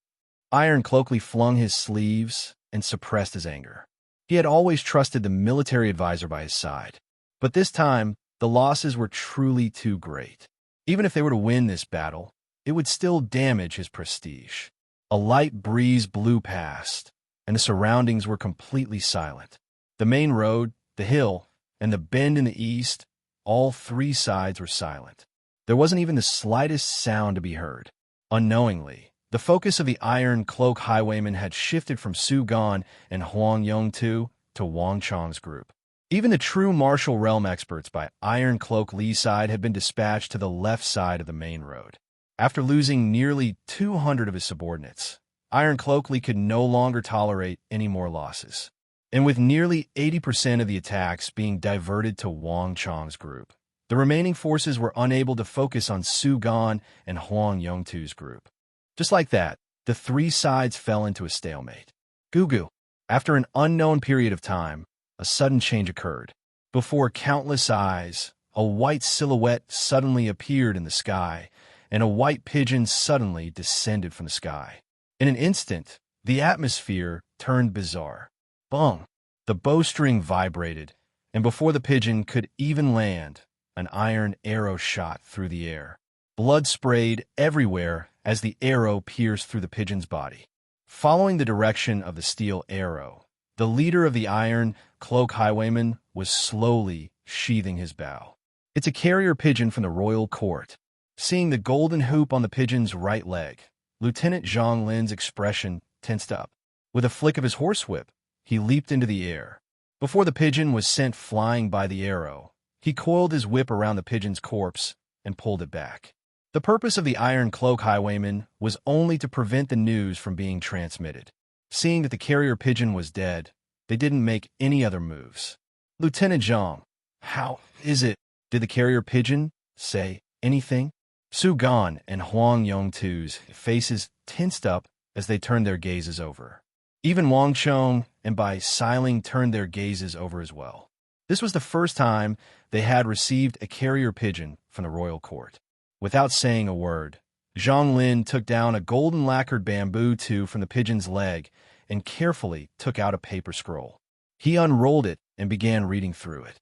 Iron Cloak Li flung his sleeves and suppressed his anger. He had always trusted the military advisor by his side. But this time, the losses were truly too great. Even if they were to win this battle, it would still damage his prestige. A light breeze blew past, and the surroundings were completely silent. The main road, the hill, and the bend in the east, all three sides were silent. There wasn't even the slightest sound to be heard. Unknowingly, the focus of the Iron Cloak highwaymen had shifted from Su Gan and Huang Yong-tu to Wang Chong's group. Even the true martial realm experts by Iron Cloak Li's side had been dispatched to the left side of the main road. After losing nearly 200 of his subordinates, Iron Cloak Lee could no longer tolerate any more losses. And with nearly 80% of the attacks being diverted to Wang Chong's group, the remaining forces were unable to focus on Su Gan and Huang Yongtu's group. Just like that, the three sides fell into a stalemate. Gugu. After an unknown period of time, a sudden change occurred. Before countless eyes, a white silhouette suddenly appeared in the sky, and a white pigeon suddenly descended from the sky. In an instant, the atmosphere turned bizarre. Bung! The bowstring vibrated, and before the pigeon could even land, an iron arrow shot through the air. Blood sprayed everywhere as the arrow pierced through the pigeon's body. Following the direction of the steel arrow, the leader of the Iron Cloak Highwayman was slowly sheathing his bow. It's a carrier pigeon from the royal court. Seeing the golden hoop on the pigeon's right leg, Lieutenant Zhang Lin's expression tensed up. With a flick of his horsewhip, he leaped into the air. Before the pigeon was sent flying by the arrow, he coiled his whip around the pigeon's corpse and pulled it back. The purpose of the Iron Cloak Highwayman was only to prevent the news from being transmitted. Seeing that the carrier pigeon was dead, they didn't make any other moves. Lieutenant Zhang, how is it? Did the carrier pigeon say anything? Su Gan and Huang Yongtu's faces tensed up as they turned their gazes over. Even Wang Chong and Bai Siling turned their gazes over as well. This was the first time they had received a carrier pigeon from the royal court. Without saying a word, Zhang Lin took down a golden lacquered bamboo tube from the pigeon's leg and carefully took out a paper scroll. He unrolled it and began reading through it.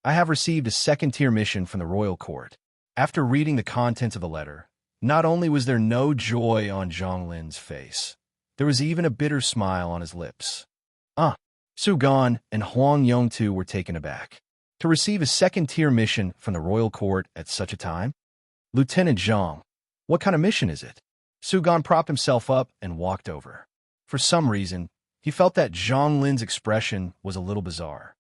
I have received a second-tier mission from the royal court. After reading the contents of the letter, not only was there no joy on Zhang Lin's face, there was even a bitter smile on his lips. Su Gan and Huang Yongtu were taken aback. To receive a second-tier mission from the royal court at such a time? Lieutenant Zhang, what kind of mission is it? Su Gan propped himself up and walked over. For some reason, he felt that Zhang Lin's expression was a little bizarre.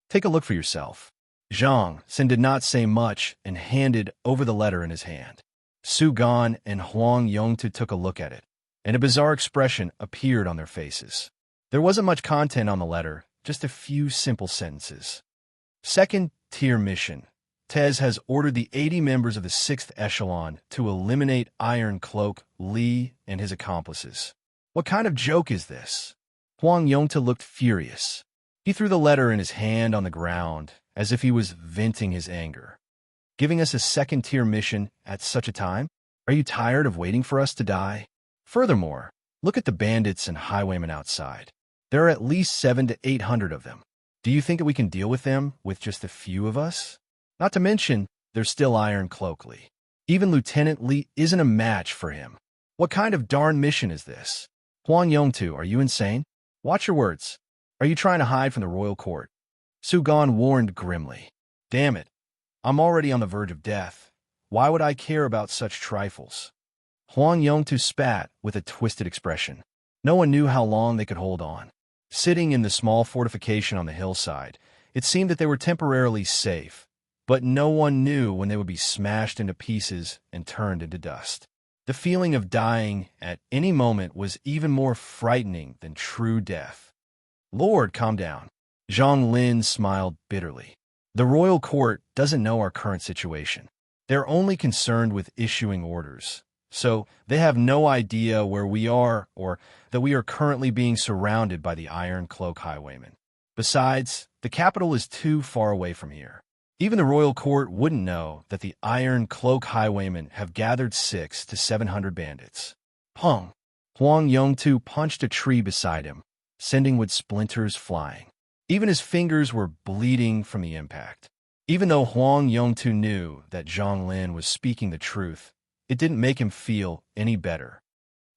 Take a look for yourself. Zhang Sin did not say much and handed over the letter in his hand. Su Gan and Huang Yongtu took a look at it, and a bizarre expression appeared on their faces. There wasn't much content on the letter, just a few simple sentences. Second-tier mission. Tez has ordered the 80 members of the 6th Echelon to eliminate Iron Cloak Lee and his accomplices. What kind of joke is this? Huang Yongta looked furious. He threw the letter in his hand on the ground, as if he was venting his anger. Giving us a second-tier mission at such a time? Are you tired of waiting for us to die? Furthermore, look at the bandits and highwaymen outside. There are at least 700 to 800 of them. Do you think that we can deal with them with just a few of us? Not to mention, there's still Iron Cloak Lee. Even Lieutenant Lee isn't a match for him. What kind of darn mission is this? Huang Yongtu, are you insane? Watch your words. Are you trying to hide from the royal court? Su Gan warned grimly. Damn it. I'm already on the verge of death. Why would I care about such trifles? Huang Yongtu spat with a twisted expression. No one knew how long they could hold on. Sitting in the small fortification on the hillside, it seemed that they were temporarily safe, but no one knew when they would be smashed into pieces and turned into dust. The feeling of dying at any moment was even more frightening than true death. Lord, calm down. Zhang Lin smiled bitterly. The royal court doesn't know our current situation. They're only concerned with issuing orders. So they have no idea where we are or that we are currently being surrounded by the Iron Cloak Highwaymen. Besides, the capital is too far away from here. Even the royal court wouldn't know that the Iron Cloak Highwaymen have gathered 600 to 700 bandits. Pong! Huang Yongtu punched a tree beside him, sending wood splinters flying. Even his fingers were bleeding from the impact. Even though Huang Yongtu knew that Zhang Lin was speaking the truth, it didn't make him feel any better.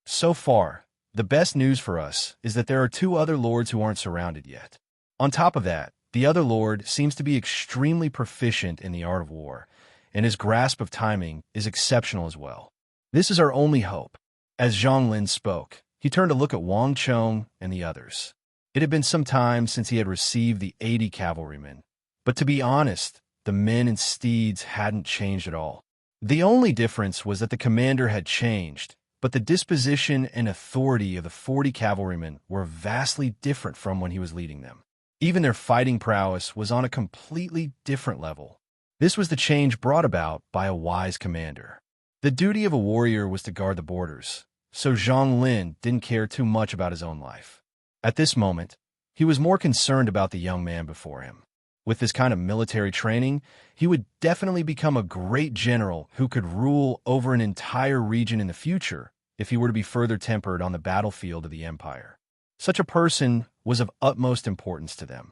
So far, the best news for us is that there are 2 other lords who aren't surrounded yet. On top of that, the other lord seems to be extremely proficient in the art of war, and his grasp of timing is exceptional as well. This is our only hope. As Zhang Lin spoke, he turned to look at Wang Chong and the others. It had been some time since he had received the 80 cavalrymen, but to be honest, the men and steeds hadn't changed at all. The only difference was that the commander had changed, but the disposition and authority of the 40 cavalrymen were vastly different from when he was leading them. Even their fighting prowess was on a completely different level. This was the change brought about by a wise commander. The duty of a warrior was to guard the borders, so Zhang Lin didn't care too much about his own life. At this moment, he was more concerned about the young man before him. With this kind of military training, he would definitely become a great general who could rule over an entire region in the future if he were to be further tempered on the battlefield of the empire. Such a person was of utmost importance to them.